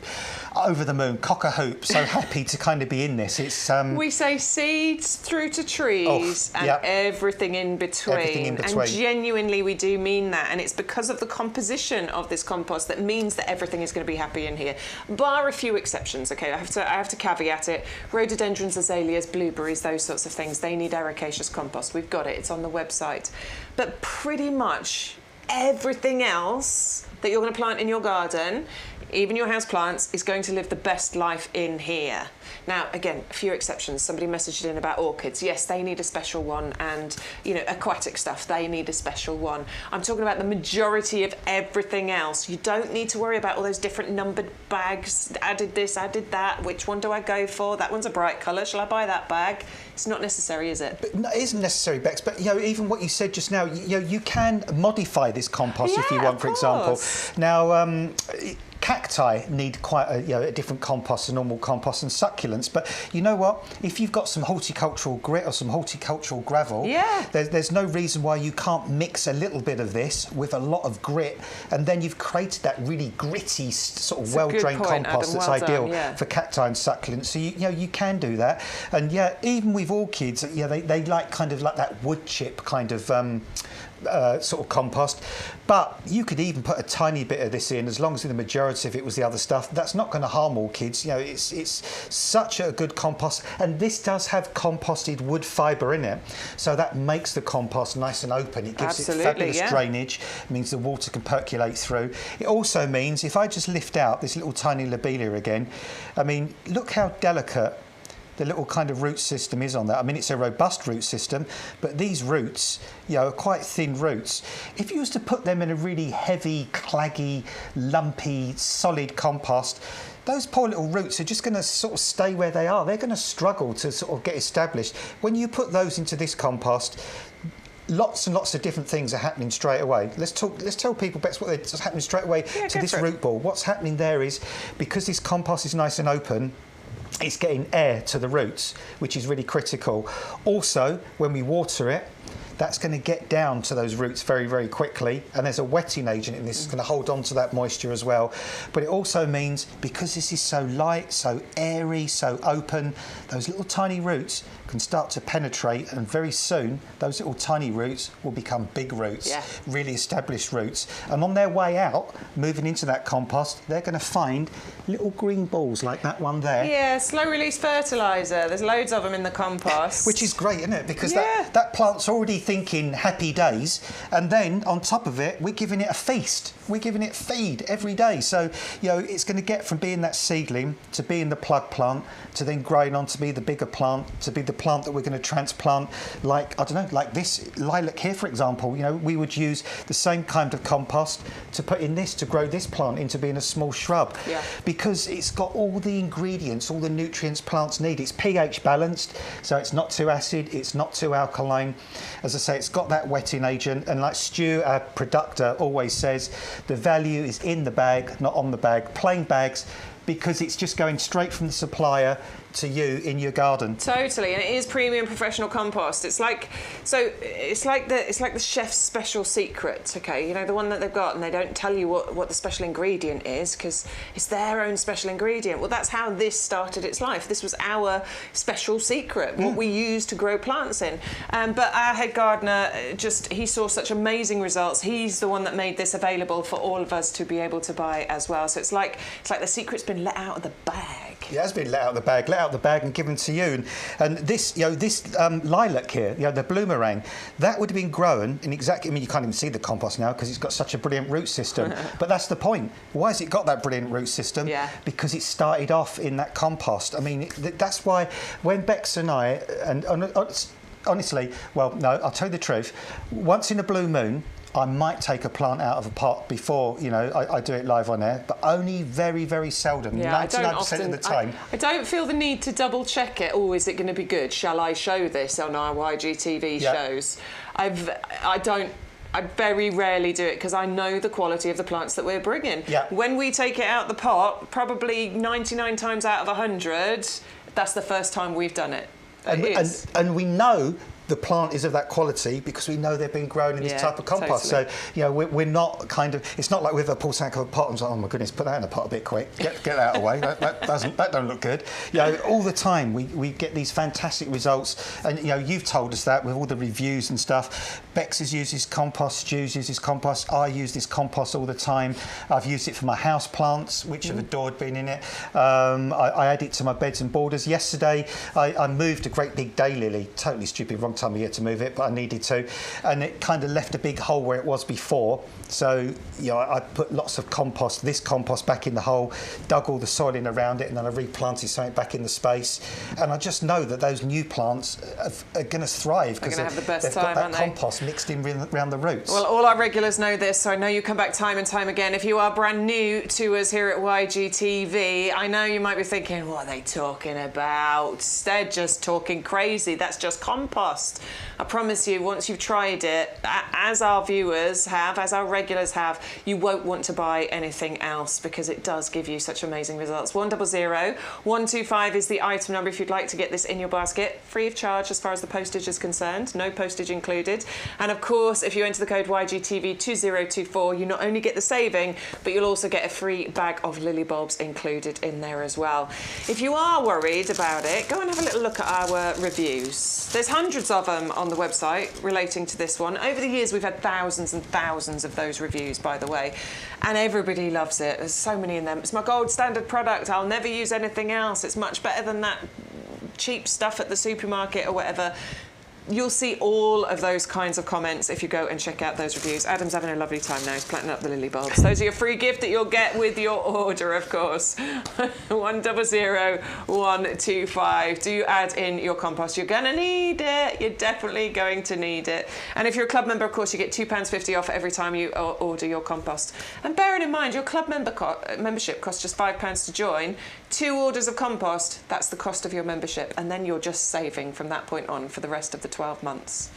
over the moon, cock a hoop. So happy to kind of be in this. It's we say seeds through to trees. And everything in between. Everything in between. And genuinely, we do mean that. And it's because of the composition of this compost that means that everything is going to be happy in here. Bar a few exceptions, okay? I have to caveat it. Rhododendrons, azaleas, blueberries, those sorts of things, they need ericaceous compost. We've got it. It's on the website. But pretty much everything else that you're going to plant in your garden, even your house plants, is going to live the best life in here. Now, again, a few exceptions. Somebody messaged in about orchids. Yes, they need a special one, and, aquatic stuff, they need a special one. I'm talking about the majority of everything else. You don't need to worry about all those different numbered bags. Added this, added that. Which one do I go for? That one's a bright colour. Shall I buy that bag? It's not necessary, is it? But no, it isn't necessary, Bex. But even what you said just now, you can modify this compost if you want, for example. Now, cacti need quite a different compost to normal compost, and succulents. But you know what? If you've got some horticultural grit or some horticultural gravel, there's no reason why you can't mix a little bit of this with a lot of grit, and then you've created that really gritty, sort of well-drained compost that's ideal for cacti and succulents. So you can do that. And even with orchids, they like kind of like that wood chip kind of sort of compost. But you could even put a tiny bit of this in, as long as the majority of it was the other stuff. That's not going to harm orchids. It's such a good compost, and this does have composted wood fibre in it, so that makes the compost nice and open. It gives it fabulous drainage. It means the water can percolate through. It also means, if I just lift out this little tiny lobelia again, I mean, look how delicate the little kind of root system is on that. I mean, it's a robust root system, but these roots, you know, are quite thin roots. If you was to put them in a really heavy, claggy, lumpy, solid compost, those poor little roots are just going to sort of stay where they are. They're going to struggle to sort of get established. When you put those into this compost, lots and lots of different things are happening straight away. Let's tell people, Bex, what's happening straight away to this root ball. What's happening there is, because this compost is nice and open, it's getting air to the roots, which is really critical. Also, when we water it, that's going to get down to those roots very, very quickly, and there's a wetting agent in this that's going to hold on to that moisture as well. But it also means, because this is so light, so airy, so open, those little tiny roots can start to penetrate, and very soon those little tiny roots will become big roots, really established roots. And on their way out, moving into that compost, they're going to find little green balls like that one there. Yeah, slow-release fertiliser. There's loads of them in the compost. Which is great, isn't it? Because that plant's already thinking happy days, and then on top of it, we're giving it a feast. We're giving it feed every day. So, you know, it's going to get from being that seedling to being the plug plant, to then growing on to be the bigger plant, to be the plant that we're going to transplant, like, I don't know, like this lilac here, for example. You know, we would use the same kind of compost to put in this, to grow this plant into being a small shrub. Because it's got all the ingredients, all the nutrients plants need. It's pH balanced, so it's not too acid, it's not too alkaline. As I say, it's got that wetting agent, and like Stu, our producer, always says, the value is in the bag, not on the bag. Plain bags, because it's just going straight from the supplier to you in your garden. Totally, and it is premium professional compost. It's like the chef's special secret, okay? You know, the one that they've got, and they don't tell you what the special ingredient is, because it's their own special ingredient. Well, that's how this started its life. This was our special secret, what we use to grow plants in. But our head gardener, he saw such amazing results. He's the one that made this available for all of us to be able to buy as well. So it's like the secret's been let out of the bag. Yeah, it's been let out of the bag and given to you. And this, you know, this lilac here, you know, the bloomerang, that would have been grown in exactly, I mean, you can't even see the compost now because it's got such a brilliant root system. But that's the point. Why has it got that brilliant root system? Because it started off in that compost. I mean, that's why when Bex and I, and honestly, well, no, I'll tell you the truth, once in a blue moon, I might take a plant out of a pot before, you know, I do it live on air, but only very, very seldom, 99% of the time. I don't feel the need to double check it. Oh, is it going to be good? Shall I show this on our YGTV shows? I very rarely do it because I know the quality of the plants that we're bringing. When we take it out the pot, probably 99 times out of 100, that's the first time we've done it. And we know the plant is of that quality because we know they've been grown in this type of compost. Totally. So, you know, we're not kind of, it's not like with a porcelain covered pot, I'm like, oh my goodness, put that in a pot a bit quick, get that out of the way, that don't look good. You know, all the time we get these fantastic results, and, you know, you've told us that with all the reviews and stuff. Bex has used his compost, Stu's used his compost, I use this compost all the time. I've used it for my house plants, which have adored being in it. I add it to my beds and borders. Yesterday, I moved a great big daylily, totally stupid, wrong time of year to move it, but I needed to, and it kind of left a big hole where it was before. So, you know, I put lots of compost, this compost back in the hole, dug all the soil in around it, and then I replanted something back in the space. And I just know that those new plants are going to thrive because they've got that compost mixed in around the roots. Well, all our regulars know this, so I know you come back time and time again. If you are brand new to us here at YGTV, I know you might be thinking, what are they talking about? They're just talking crazy. That's just compost. I promise you, once you've tried it, as our viewers have, as our regulars have, you won't want to buy anything else because it does give you such amazing results. 100 125 is the item number if you'd like to get this in your basket, free of charge as far as the postage is concerned, no postage included. And of course, if you enter the code YGTV2024, you not only get the saving, but you'll also get a free bag of lily bulbs included in there as well. If you are worried about it, go and have a little look at our reviews. There's hundreds of them on the website relating to this one. Over the years, we've had thousands and thousands of those reviews, by the way, and everybody loves it. There's so many in them. It's my gold standard product. I'll never use anything else. It's much better than that cheap stuff at the supermarket or whatever. You'll see all of those kinds of comments if you go and check out those reviews. Adam's having a lovely time now. He's planting up the lily bulbs. Those are your free gift that you'll get with your order, of course. 100125. Do you add in your compost? You're going to need it. You're definitely going to need it. And if you're a club member, of course, you get £2.50 off every time you order your compost. And bearing in mind, your club membership costs just £5 to join. 2 orders of compost, that's the cost of your membership. And then you're just saving from that point on for the rest of the 12 months.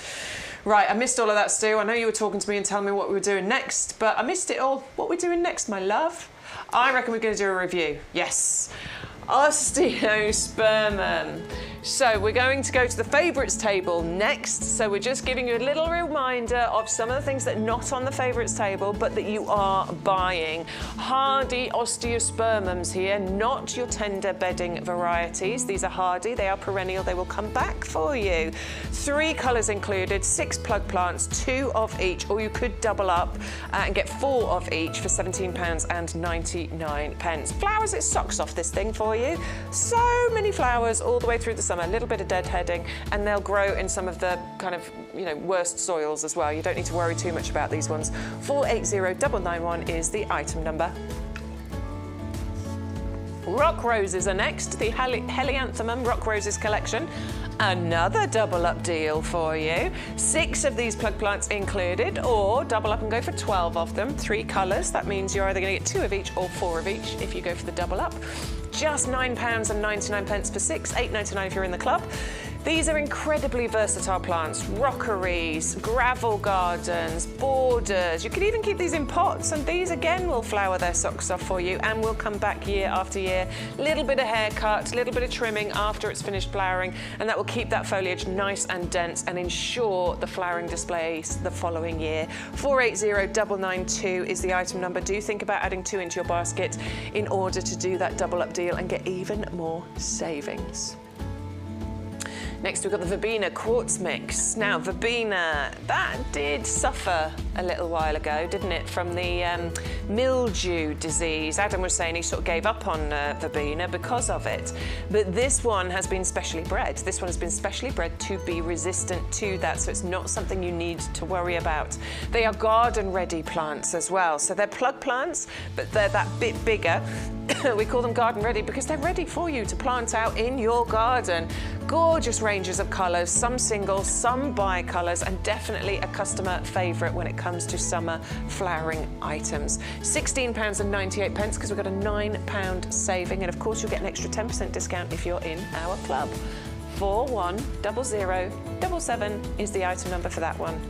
Right, I missed all of that, Stu. I know you were talking to me and telling me what we were doing next, but I missed it all. What are we doing next, my love? I reckon we're going to do a review. Yes. Osteospermum. So we're going to go to the favourites table next. So we're just giving you a little reminder of some of the things that are not on the favourites table, but that you are buying. Hardy osteospermums here, not your tender bedding varieties. These are hardy, they are perennial, they will come back for you. 3 colours included, 6 plug plants, 2 of each, or you could double up and get 4 of each for £17.99. Flowers, it socks off this thing for you. So many flowers all the way through the summer, a little bit of deadheading, and they'll grow in some of the kind of, you know, worst soils as well. You don't need to worry too much about these ones. 480991 is the item number. Rock roses are next, the Helianthemum Rock Roses collection. Another double up deal for you. 6 of these plug plants included, or double up and go for 12 of them. 3 colours, that means you're either going to get 2 of each or 4 of each if you go for the double up. Just £9.99 for 6, £8.99 if you're in the club. These are incredibly versatile plants. Rockeries, gravel gardens, borders. You can even keep these in pots, and these again will flower their socks off for you and will come back year after year. Little bit of haircut, little bit of trimming after it's finished flowering, and that will keep that foliage nice and dense and ensure the flowering displays the following year. 480992 is the item number. Do think about adding 2 into your basket in order to do that double up deal and get even more savings. Next, we've got the Verbena Quartz Mix. Now, Verbena, that did suffer a little while ago, didn't it, from the mildew disease. Adam was saying he sort of gave up on Verbena because of it. But this one has been specially bred. This one has been specially bred to be resistant to that, so it's not something you need to worry about. They are garden-ready plants as well. So they're plug plants, but they're that bit bigger. We call them garden-ready because they're ready for you to plant out in your garden. Gorgeous ranges of colours, some single, some bi-colours, and definitely a customer favourite when it comes to summer flowering items. £16.98 because we've got a £9 saving, and of course you'll get an extra 10% discount if you're in our club. 410077 is the item number for that one.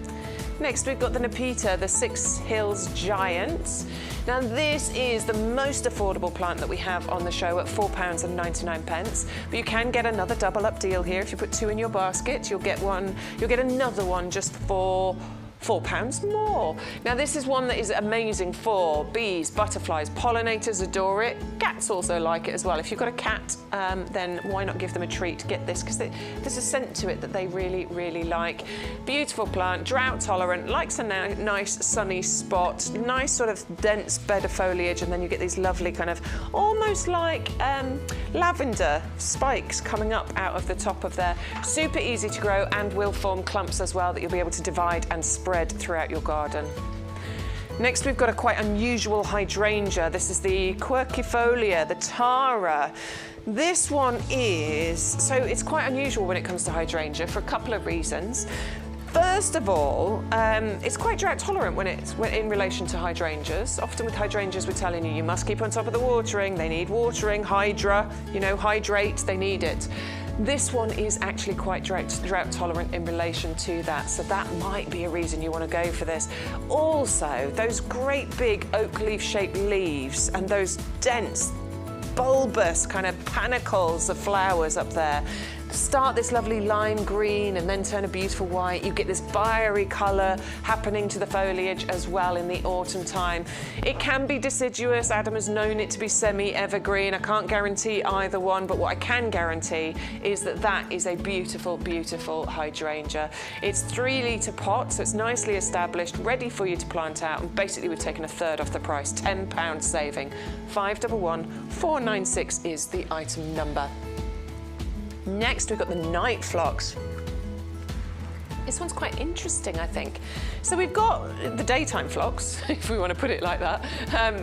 Next, we've got the Nepeta, the 6 Hills Giant. Now, this is the most affordable plant that we have on the show at £4.99. But you can get another double up deal here. If you put 2 in your basket, you'll get another one just for £4 more. Now, this is one that is amazing for bees, butterflies, pollinators adore it. Cats also like it as well. If you've got a cat, then why not give them a treat? Get this, because there's a scent to it that they really, really like. Beautiful plant, drought tolerant, likes a nice sunny spot, nice sort of dense bed of foliage, and then you get these lovely kind of almost like lavender spikes coming up out of the top of there. Super easy to grow and will form clumps as well that you'll be able to divide and spread throughout your garden. Next, we've got a quite unusual hydrangea. This is the Quercifolia, the Tara. This one it's quite unusual when it comes to hydrangea for a couple of reasons. First of all, it's quite drought tolerant when in relation to hydrangeas. Often with hydrangeas, we're telling you must keep on top of the watering. They need watering, hydrate, they need it. This one is actually quite drought tolerant in relation to that, so that might be a reason you want to go for this. Also, those great big oak leaf shaped leaves and those dense, bulbous kind of panicles of flowers up there start this lovely lime green and then turn a beautiful white. You get this fiery colour happening to the foliage as well in the autumn time. It can be deciduous. Adam has known it to be semi-evergreen. I can't guarantee either one, but what I can guarantee is that that is a beautiful, beautiful hydrangea. It's 3 litre pot, so it's nicely established, ready for you to plant out, and basically we've taken a third off the price, £10 saving. 511496 is the item number. Next, we've got the night phlox. This one's quite interesting, I think. So we've got the daytime phlox, if we want to put it like that.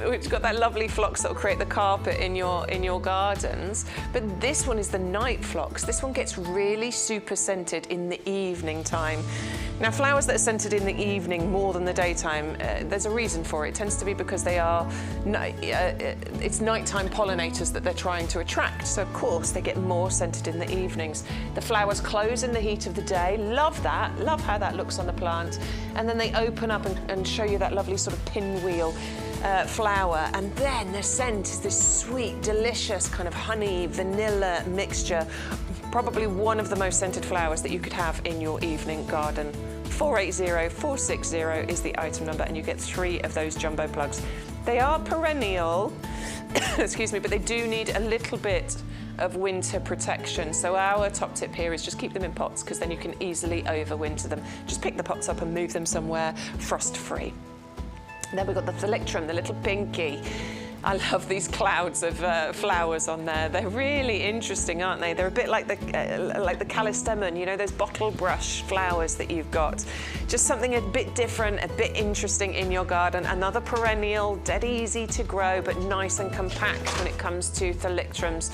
We've got that lovely phlox that will create the carpet in your gardens. But this one is the night phlox. This one gets really super scented in the evening time. Now, flowers that are scented in the evening more than the daytime, there's a reason for it. It tends to be because they are, it's nighttime pollinators that they're trying to attract. So, of course, they get more scented in the evenings. The flowers close in the heat of the day. Love that. Love how that looks on the plant. And then they open up and show you that lovely sort of pinwheel flower. And then the scent is this sweet, delicious kind of honey, vanilla mixture. Probably one of the most scented flowers that you could have in your evening garden. 480-460 is the item number, and you get 3 of those jumbo plugs. They are perennial, excuse me, but they do need a little bit of winter protection. So our top tip here is just keep them in pots, because then you can easily overwinter them. Just pick the pots up and move them somewhere frost-free. Then we've got the thalictrum, the little pinky. I love these clouds of flowers on there. They're really interesting, aren't they? They're a bit like the callistemon, you know, those bottle brush flowers that you've got. Just something a bit different, a bit interesting in your garden. Another perennial, dead easy to grow, but nice and compact when it comes to thalictrums.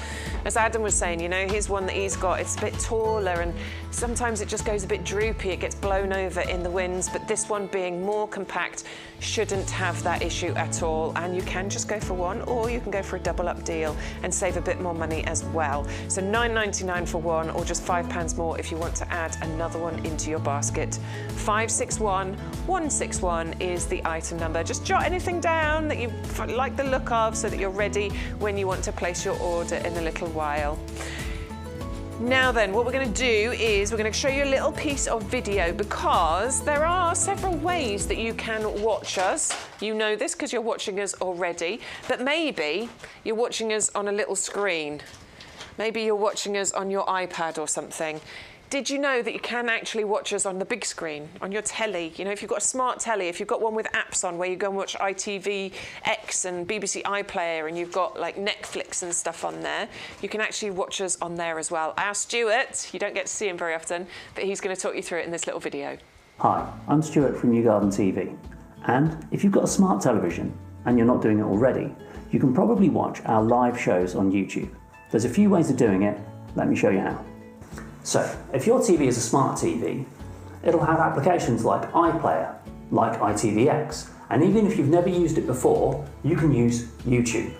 As Adam was saying, you know, here's one that he's got. It's a bit taller, and sometimes it just goes a bit droopy. It gets blown over in the winds, but this one being more compact shouldn't have that issue at all. And you can just go for one, or you can go for a double up deal and save a bit more money as well. So £9.99 for one, or just £5 more if you want to add another one into your basket. 561161 is the item number. Just jot anything down that you like the look of so that you're ready when you want to place your order in a little while. Now then, what we're going to do is we're going to show you a little piece of video, because there are several ways that you can watch us. You know this because you're watching us already, but maybe you're watching us on a little screen. Maybe you're watching us on your iPad or something. Did you know that you can actually watch us on the big screen, on your telly? You know, if you've got a smart telly, if you've got one with apps on where you go and watch ITVX and BBC iPlayer, and you've got like Netflix and stuff on there, you can actually watch us on there as well. Our Stuart, you don't get to see him very often, but he's going to talk you through it in this little video. Hi, I'm Stuart from YouGarden TV. And if you've got a smart television and you're not doing it already, you can probably watch our live shows on YouTube. There's a few ways of doing it. Let me show you how. So, if your TV is a smart TV, it'll have applications like iPlayer, like ITVX, and even if you've never used it before, you can use YouTube.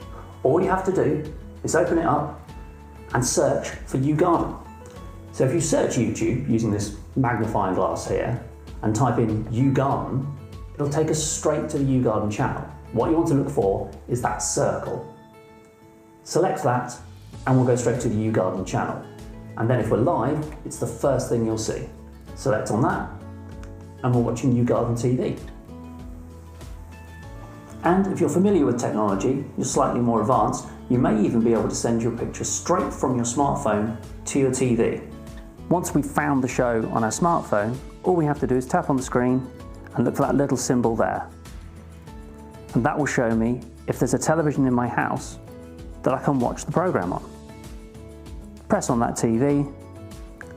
All you have to do is open it up and search for YouGarden. So if you search YouTube using this magnifying glass here and type in YouGarden, it'll take us straight to the YouGarden channel. What you want to look for is that circle. Select that and we'll go straight to the YouGarden channel. And then if we're live, it's the first thing you'll see. Select on that, and we're watching YouGarden TV. And if you're familiar with technology, you're slightly more advanced, you may even be able to send your picture straight from your smartphone to your TV. Once we've found the show on our smartphone, all we have to do is tap on the screen and look for that little symbol there. And that will show me if there's a television in my house that I can watch the programme on. Press on that TV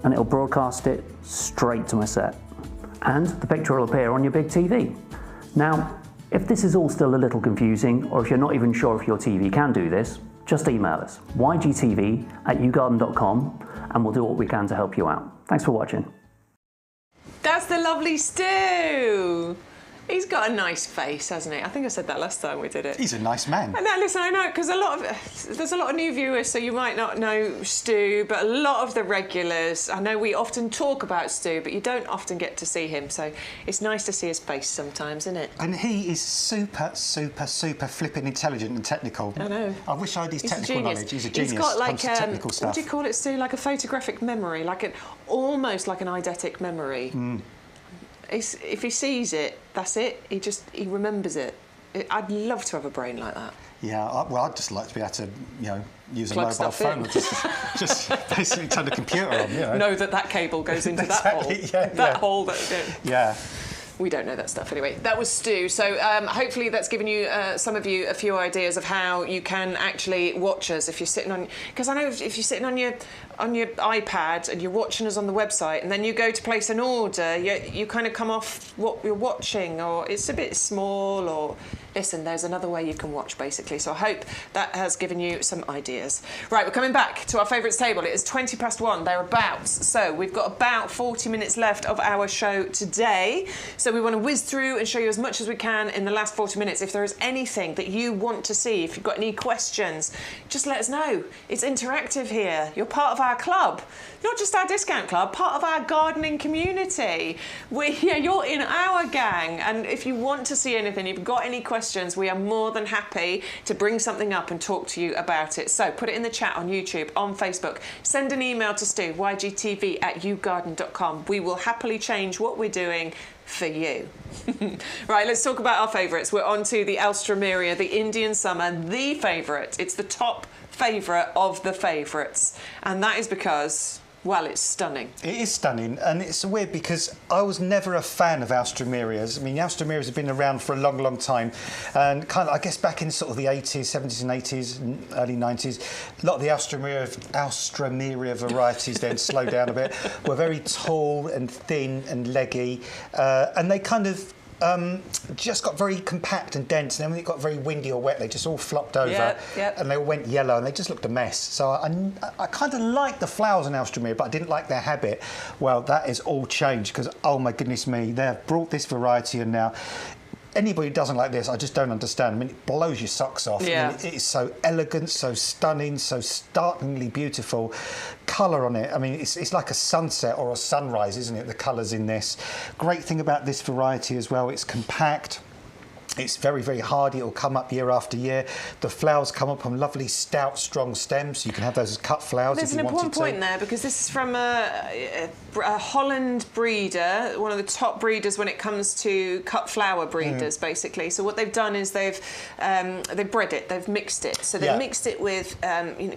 and it'll broadcast it straight to my set. And the picture will appear on your big TV. Now, if this is all still a little confusing, or if you're not even sure if your TV can do this, just email us, ygtv@yougarden.com, and we'll do what we can to help you out. Thanks for watching. That's the lovely Stu. He's got a nice face, hasn't he? I think I said that last time we did it. He's a nice man. And now, listen, I know, because there's a lot of new viewers, so you might not know Stu, but a lot of the regulars, I know we often talk about Stu, but you don't often get to see him, so it's nice to see his face sometimes, isn't it? And he is super flipping intelligent and technical. I know. I wish I had his technical knowledge. He's a genius. He's got like technical stuff. what do you call it, Stu? Like a photographic memory, like almost like an eidetic memory. Mm. If he sees it, that's it. He remembers it. I'd love to have a brain like that. Yeah, well, I'd just like to be able to, use a mobile phone or just basically turn the computer on. Know that cable goes into exactly, that hole. Yeah. We don't know that stuff anyway. That was Stu. So hopefully that's given you, some of you, a few ideas of how you can actually watch us if you're sitting on... Because I know if you're sitting on your on your iPad and you're watching us on the website, and then you go to place an order, you kind of come off what you're watching, or it's a bit small, or listen, there's another way you can watch, basically. So I hope that has given you some ideas. Right, we're coming back to our favourites table. It is 1:20, thereabouts. So we've got about 40 minutes left of our show today. So we want to whiz through and show you as much as we can in the last 40 minutes. If there is anything that you want to see, if you've got any questions, just let us know. It's interactive here. You're part of our club. Not just our discount club, part of our gardening community. You're in our gang. And if you want to see anything, if you've got any questions, we are more than happy to bring something up and talk to you about it. So put it in the chat on YouTube, on Facebook. Send an email to Stu, ygtv@yougarden.com. We will happily change what we're doing for you. Right, let's talk about our favourites. We're on to the Alstroemeria, the Indian Summer, the favourite. It's the top favourite of the favourites. And that is because, well, it's stunning. It is stunning, and it's weird because I was never a fan of Alstroemerias. I mean, Alstroemerias have been around for a long, long time, and kind of, I guess, back in sort of the 80s, 70s and 80s, and early 90s, a lot of the Alstroemeria varieties then slowed down a bit, were very tall and thin and leggy, and they kind of just got very compact and dense, and then when it got very windy or wet, they just all flopped over, and they all went yellow, and they just looked a mess. So I kind of liked the flowers in Alstroemeria, but I didn't like their habit. Well, that is all changed because, oh my goodness me, they've brought this variety in now. Anybody who doesn't like this, I just don't understand. I mean, it blows your socks off. Yeah. I mean, it is so elegant, so stunning, so startlingly beautiful. Colour on it, I mean, it's like a sunset or a sunrise, isn't it, the colours in this. Great thing about this variety as well, it's compact. It's very, very hardy. It'll come up year after year. The flowers come up on lovely, stout, strong stems. So you can have those as cut flowers if you wanted to. There's an important point there, because this is from a Holland breeder, one of the top breeders when it comes to cut flower breeders, basically. So what they've done is they've bred it, they've mixed it. So they've mixed it with,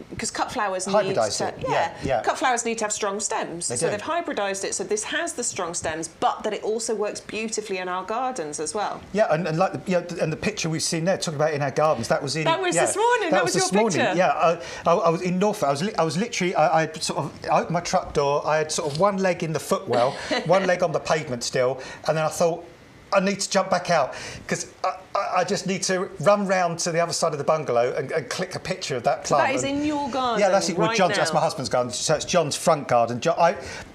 because cut flowers need to, cut flowers need to have strong stems. So they've hybridised it. So this has the strong stems, but that it also works beautifully in our gardens as well. Yeah, and like and the picture we've seen there, talking about in our gardens, that was in... That was this morning, that was your picture. Yeah, I was in Norfolk. I was literally, I opened my truck door, I had sort of one leg in the footwell, one leg on the pavement still, and then I thought, I need to jump back out because I just need to run round to the other side of the bungalow and click a picture of that plant. That is in your garden. Yeah, that's it. Right John's, now. that's my husband's garden, so it's John's front garden. John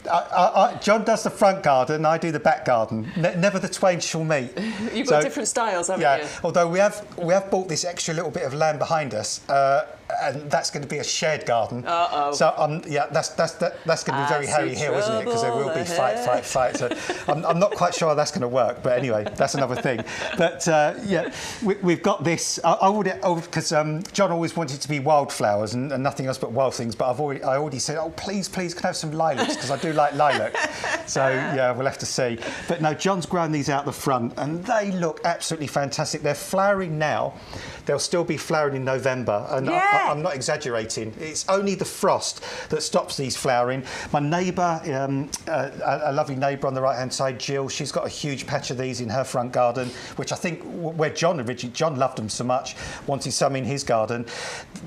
does the front garden, I do the back garden. Never the twain shall meet. You've got different styles, haven't you? Although we have bought this extra little bit of land behind us. And that's going to be a shared garden. So that's going to be very Harry Hill, isn't it? Because there will be fight. So I'm not quite sure how that's going to work, but anyway, that's another thing. But we've got this. I would, because John always wanted to be wildflowers and nothing else but wild things. But I already said, oh please, can I have some lilacs, because I do like lilac. So yeah, we'll have to see. But no, John's grown these out the front, and they look absolutely fantastic. They're flowering now. They'll still be flowering in November, and I'm not exaggerating. It's only the frost that stops these flowering. My neighbour, a lovely neighbour on the right-hand side, Jill, she's got a huge patch of these in her front garden, which I think where John loved them so much, wanted some in his garden.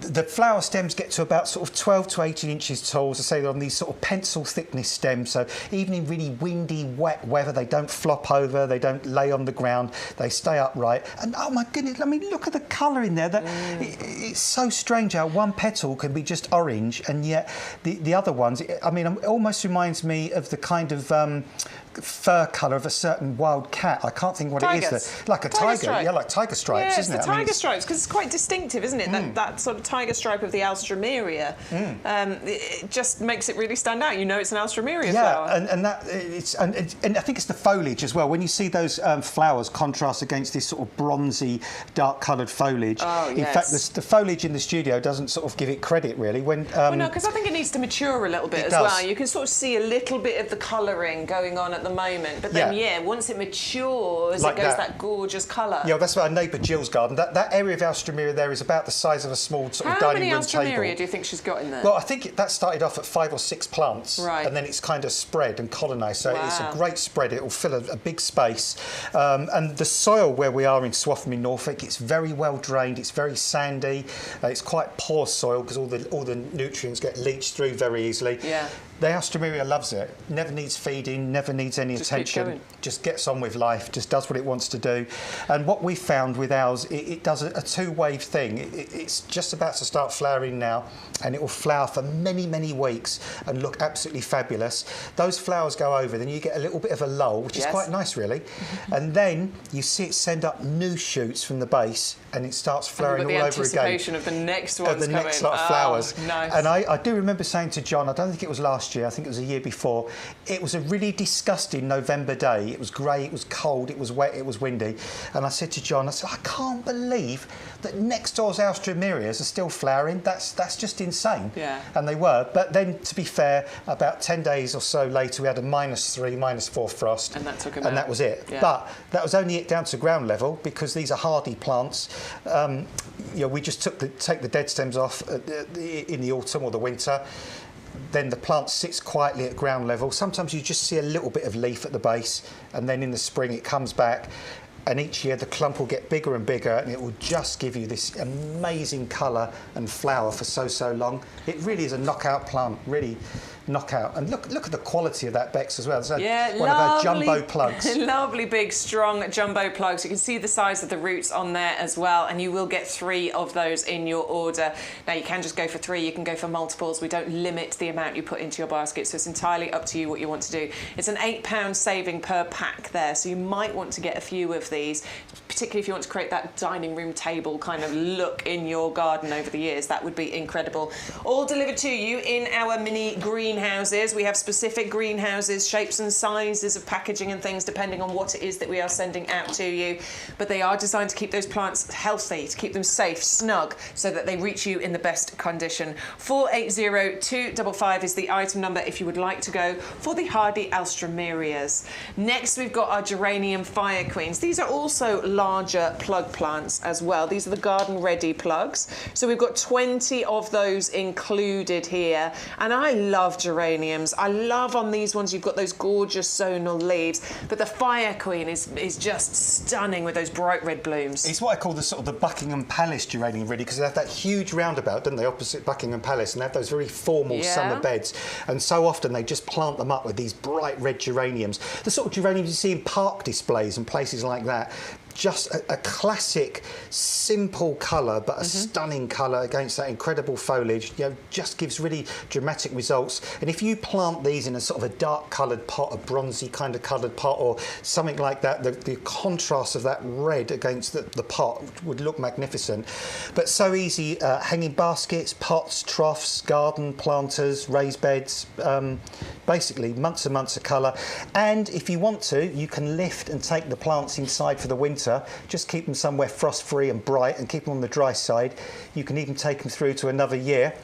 The flower stems get to about sort of 12 to 18 inches tall. As I say, they're on these sort of pencil thickness stems, so even in really windy, wet weather, they don't flop over, they don't lay on the ground, they stay upright. And oh my goodness, I mean, look at the colour in there. It's so strange how one petal can be just orange, and yet the other ones, I mean, it almost reminds me of the kind of fur colour of a certain wild cat. I can't think what it is. Like a tiger. Stripe. Yeah, like tiger stripes, isn't it? Yeah, it's the tiger stripes, because it's quite distinctive, isn't it? That sort of tiger stripe of the Alstroemeria. It just makes it really stand out. You know it's an Alstroemeria flower. Yeah, and I think it's the foliage as well. When you see those flowers contrast against this sort of bronzy, dark-coloured foliage. Oh, in fact, the foliage in the studio doesn't sort of give it credit, really. Well, no, because I think it needs to mature a little bit as well. You can sort of see a little bit of the colouring going on at the the moment, but then once it matures, like it goes that gorgeous colour. Yeah, that's our neighbour Jill's garden. That area of Alstroemeria there is about the size of a small sort of dining room table. How many Alstroemeria do you think she's got in there? Well, I think that started off at 5 or 6 plants, right, and then it's kind of spread and colonised. So it's a great spread. It will fill a big space. And the soil where we are in Swaffham in Norfolk, it's very well drained. It's very sandy. It's quite poor soil because all the nutrients get leached through very easily. Yeah. The Alstroemeria loves it. Never needs feeding, never needs any attention. Just gets on with life, just does what it wants to do. And what we found with ours, it does a two-wave thing. It's just about to start flowering now, and it will flower for many, many weeks and look absolutely fabulous. Those flowers go over, then you get a little bit of a lull, which is quite nice, really. And then you see it send up new shoots from the base, and it starts flowering all over again. The anticipation of the next one's coming. Of the next lot of flowers. Nice. And I do remember saying to John, I don't think it was last year, I think it was a year before, it was a really disgusting November day. It was grey, it was cold, it was wet, it was windy. And I said to John, I said, I can't believe that next door's Alstroemerias are still flowering. That's just insane. Yeah. And they were. But then, to be fair, about 10 days or so later, we had a -3, -4 frost. And that took them And out. that was it. Yeah. But that was only it down to ground level, because these are hardy plants. We just take the dead stems off in the autumn or the winter. Then the plant sits quietly at ground level. Sometimes you just see a little bit of leaf at the base, and then in the spring it comes back. And each year the clump will get bigger and bigger, and it will just give you this amazing colour and flower for so long. It really is a knockout plant, really knockout. And look at the quality of that, Bex, as well. It's one of our jumbo plugs. Lovely, big, strong jumbo plugs. You can see the size of the roots on there as well, and you will get 3 of those in your order. Now, you can just go for 3, you can go for multiples. We don't limit the amount you put into your basket, so it's entirely up to you what you want to do. It's an £8 saving per pack there, so you might want to get a few of these, particularly if you want to create that dining room table kind of look in your garden over the years. That would be incredible. All delivered to you in our mini greenhouses. We have specific greenhouses, shapes and sizes of packaging and things depending on what it is that we are sending out to you. But they are designed to keep those plants healthy, to keep them safe, snug, so that they reach you in the best condition. 480255 is the item number if you would like to go for the hardy Alstroemerias. Next, we've got our geranium fire queens. These are also larger plug plants as well. These are the garden ready plugs. So we've got 20 of those included here. And I love geraniums. I love on these ones you've got those gorgeous zonal leaves, but the fire queen is just stunning with those bright red blooms. It's what I call the Buckingham Palace geranium, really, because they have that huge roundabout, don't they, opposite Buckingham Palace, and they have those very formal summer beds, and so often they just plant them up with these bright red geraniums. The sort of geraniums you see in park displays and places like that. Just a classic, simple colour, but a stunning colour against that incredible foliage. Just gives really dramatic results. And if you plant these in a sort of a dark coloured pot, a bronzy kind of coloured pot, or something like that, the contrast of that red against the pot would look magnificent. But so easy, hanging baskets, pots, troughs, garden planters, raised beds, basically months and months of colour. And if you want to, you can lift and take the plants inside for the winter. Just keep them somewhere frost-free and bright and keep them on the dry side. You can even take them through to another year,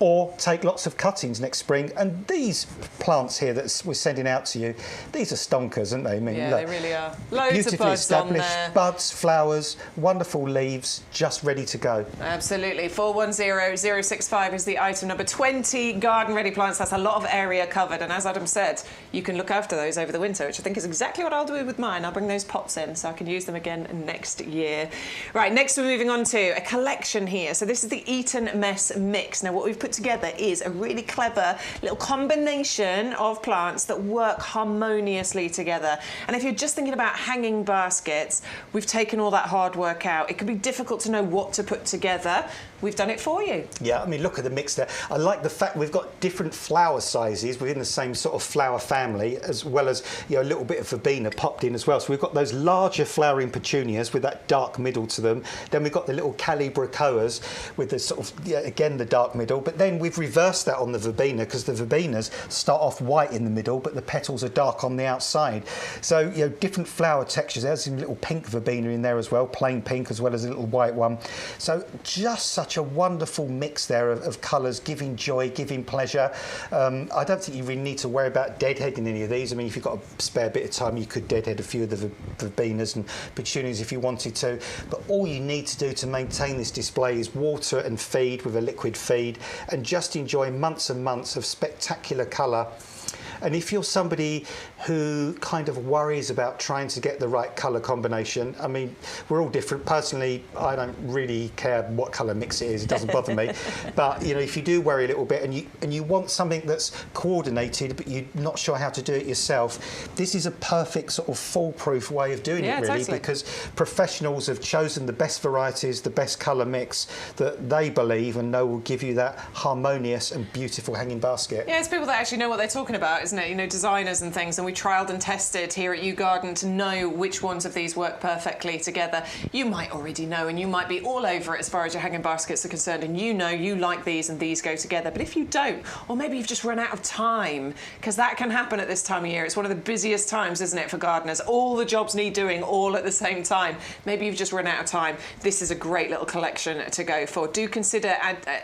or take lots of cuttings next spring. And these plants here that we're sending out to you, these are stonkers, aren't they? I mean, yeah, look, they really are. Loads beautifully of buds established on there. buds, flowers, wonderful leaves, just ready to go. Absolutely. 410065 is the item number. 20 garden-ready plants. That's a lot of area covered. And as Adam said, you can look after those over the winter, which I think is exactly what I'll do with mine. I'll bring those pots in so I can use them again next year. Right, next we're moving on to a collection here. So this is the Eton Mess Mix. Now, what we've put together is a really clever little combination of plants that work harmoniously together. And if you're just thinking about hanging baskets, we've taken all that hard work out. It can be difficult to know what to put together. We've done it for you. Yeah, I mean, look at the mix there. I like the fact we've got different flower sizes within the same sort of flower family, as well as, a little bit of verbena popped in as well. So we've got those larger flowering petunias with that dark middle to them. Then we've got the little calibrachoas with the sort of, again, the dark middle. But then we've reversed that on the verbena, because the verbenas start off white in the middle, but the petals are dark on the outside. So, different flower textures. There's some little pink verbena in there as well, plain pink, as well as a little white one. So just such such a wonderful mix there of colours, giving joy, giving pleasure. I don't think you really need to worry about deadheading any of these. I mean, if you've got a spare bit of time, you could deadhead a few of the verbenas and petunias if you wanted to. But all you need to do to maintain this display is water and feed with a liquid feed, and just enjoy months and months of spectacular colour. And if you're somebody who kind of worries about trying to get the right colour combination, I mean, we're all different. Personally, I don't really care what colour mix it is. It doesn't bother me. But, you know, if you do worry a little bit and you want something that's coordinated, but you're not sure how to do it yourself, this is a perfect sort of foolproof way of doing it, really, totally. Because professionals have chosen the best varieties, the best colour mix that they believe and know will give you that harmonious and beautiful hanging basket. Yeah, it's people that actually know what they're talking about, isn't it? You know, designers and things, and we trialled and tested here at YouGarden to know which ones of these work perfectly together. You might already know, and you might be all over it as far as your hanging baskets are concerned, and you know you like these and these go together. But if you don't, or maybe you've just run out of time, because that can happen at this time of year. It's one of the busiest times, isn't it, for gardeners? All the jobs need doing all at the same time. Maybe you've just run out of time. This is a great little collection to go for. Do consider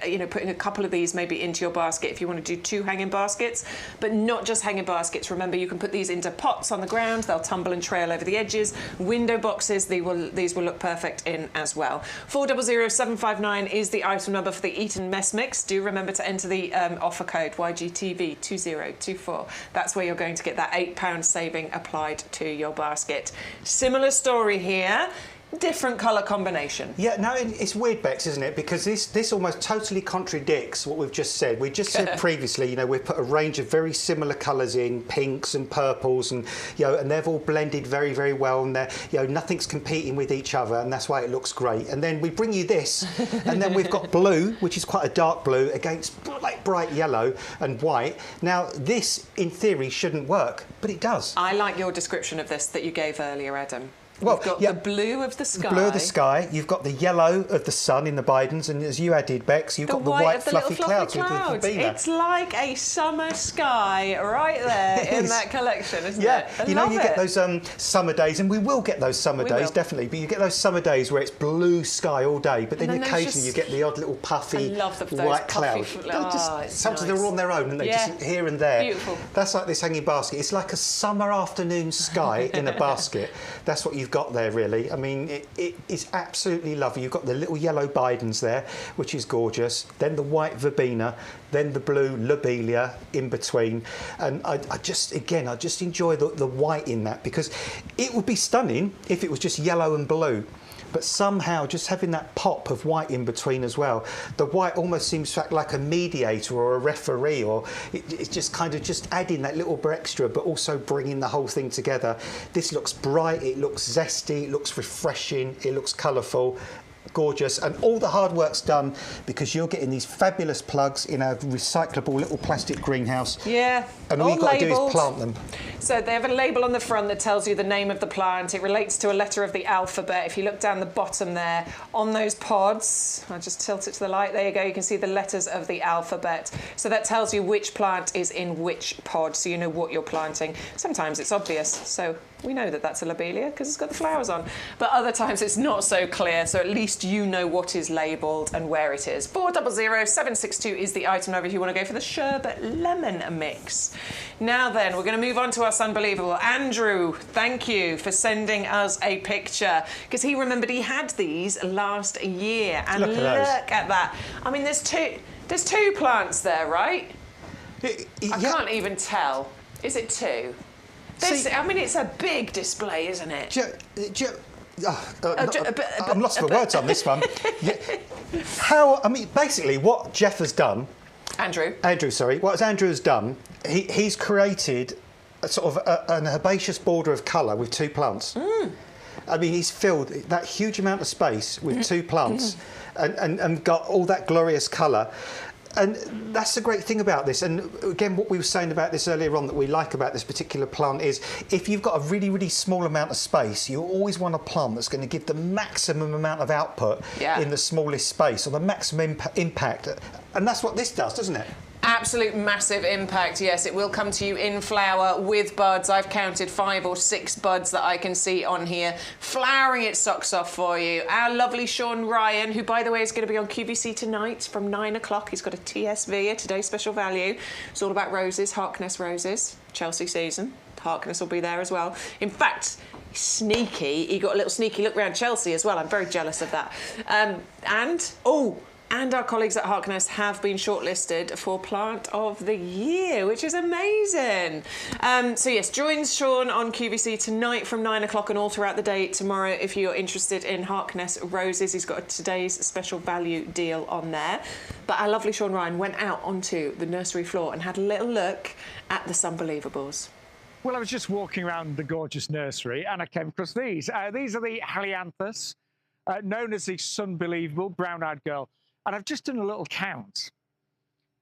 you know, putting a couple of these maybe into your basket if you want to do 2 hanging baskets, but not just hanging baskets. Remember, you can put these into pots on the ground. They'll tumble and trail over the edges. Window boxes, these will look perfect in as well. 400759 is the item number for the Eton Mess Mix. Do remember to enter the offer code YGTV2024. That's where you're going to get that £8 saving applied to your basket. Similar story here. Different colour combination. Yeah, no, it's weird, Bex, isn't it? Because this almost totally contradicts what we've just said. We just said previously, you know, we've put a range of very similar colours in, pinks and purples, and, you know, and they've all blended very, very well, and they're, you know, nothing's competing with each other, and that's why it looks great. And then we bring you this, and then we've got blue, which is quite a dark blue, against like bright yellow and white. Now, this, in theory, shouldn't work, but it does. I like your description of this that you gave earlier, Adam. Well, you've got the blue of the sky. Blue of the sky. You've got the yellow of the sun in the Bidens, and as you added, Bex, you've got the white fluffy clouds with the verbena. It's like a summer sky right there in that collection, isn't it? Yeah, you know, you get those summer days, and we will get those summer days, definitely, but you get those summer days where it's blue sky all day, but then occasionally you get the odd little puffy white cloud. Sometimes they're on their own, and they just here and there. Beautiful. That's like this hanging basket. It's like a summer afternoon sky in a basket. That's what you've got there, really. I mean, it is absolutely lovely. You've got the little yellow Bidens there, which is gorgeous, then the white verbena, then the blue lobelia in between, and I just enjoy the white in that, because it would be stunning if it was just yellow and blue. But somehow just having that pop of white in between as well, the white almost seems to act like a mediator or a referee, or it's just kind of just adding that little bit extra, but also bringing the whole thing together. This looks bright, it looks zesty, it looks refreshing, it looks colourful. Gorgeous, and all the hard work's done because you're getting these fabulous plugs in a recyclable little plastic greenhouse. Yeah, and all you've got to do is plant them. So they have a label on the front that tells you the name of the plant. It relates to a letter of the alphabet. If you look down the bottom there, on those pods, I'll just tilt it to the light, there you go, you can see the letters of the alphabet. So that tells you which plant is in which pod, so you know what you're planting. Sometimes it's obvious, so we know that that's a lobelia because it's got the flowers on. But other times it's not so clear, so at least you know what is labelled and where it is. 400762 is the item number if you want to go for the sherbet lemon mix. Now then, we're going to move on to our Unbelievable. Andrew, thank you for sending us a picture, because he remembered he had these last year. And look at that. I mean, there's two plants there, right? I can't even tell. Is it two? I mean, it's a big display, isn't it? I'm lost for words on this one. I mean, basically, what Jeff has done... Andrew, sorry. What Andrew has done, he's created a sort of an herbaceous border of colour with two plants. I mean, he's filled that huge amount of space with two plants and got all that glorious colour. And that's the great thing about this. And again, what we were saying about this earlier on that we like about this particular plant is if you've got a really, really small amount of space, you always want a plant that's going to give the maximum amount of output in the smallest space, or the maximum impact. And that's what this does, doesn't it? Absolute massive impact. Yes, it will come to you in flower with buds. I've counted 5 or 6 buds that I can see on here, flowering its socks off for you. Our lovely Sean Ryan, who, by the way, is going to be on QVC tonight from 9 o'clock. He's got a TSV, a Today's Special Value. It's all about roses, Harkness roses, Chelsea season. Harkness will be there as well. In fact, sneaky. He got a little sneaky look around Chelsea as well. I'm very jealous of that. And our colleagues at Harkness have been shortlisted for Plant of the Year, which is amazing. So yes, join Sean on QVC tonight from 9 o'clock and all throughout the day tomorrow if you're interested in Harkness roses. He's got a Today's Special Value deal on there. But our lovely Sean Ryan went out onto the nursery floor and had a little look at the Sunbelievables. Well, I was just walking around the gorgeous nursery and I came across these. These are the Helianthus, known as the Sunbelievable brown-eyed girl. And I've just done a little count.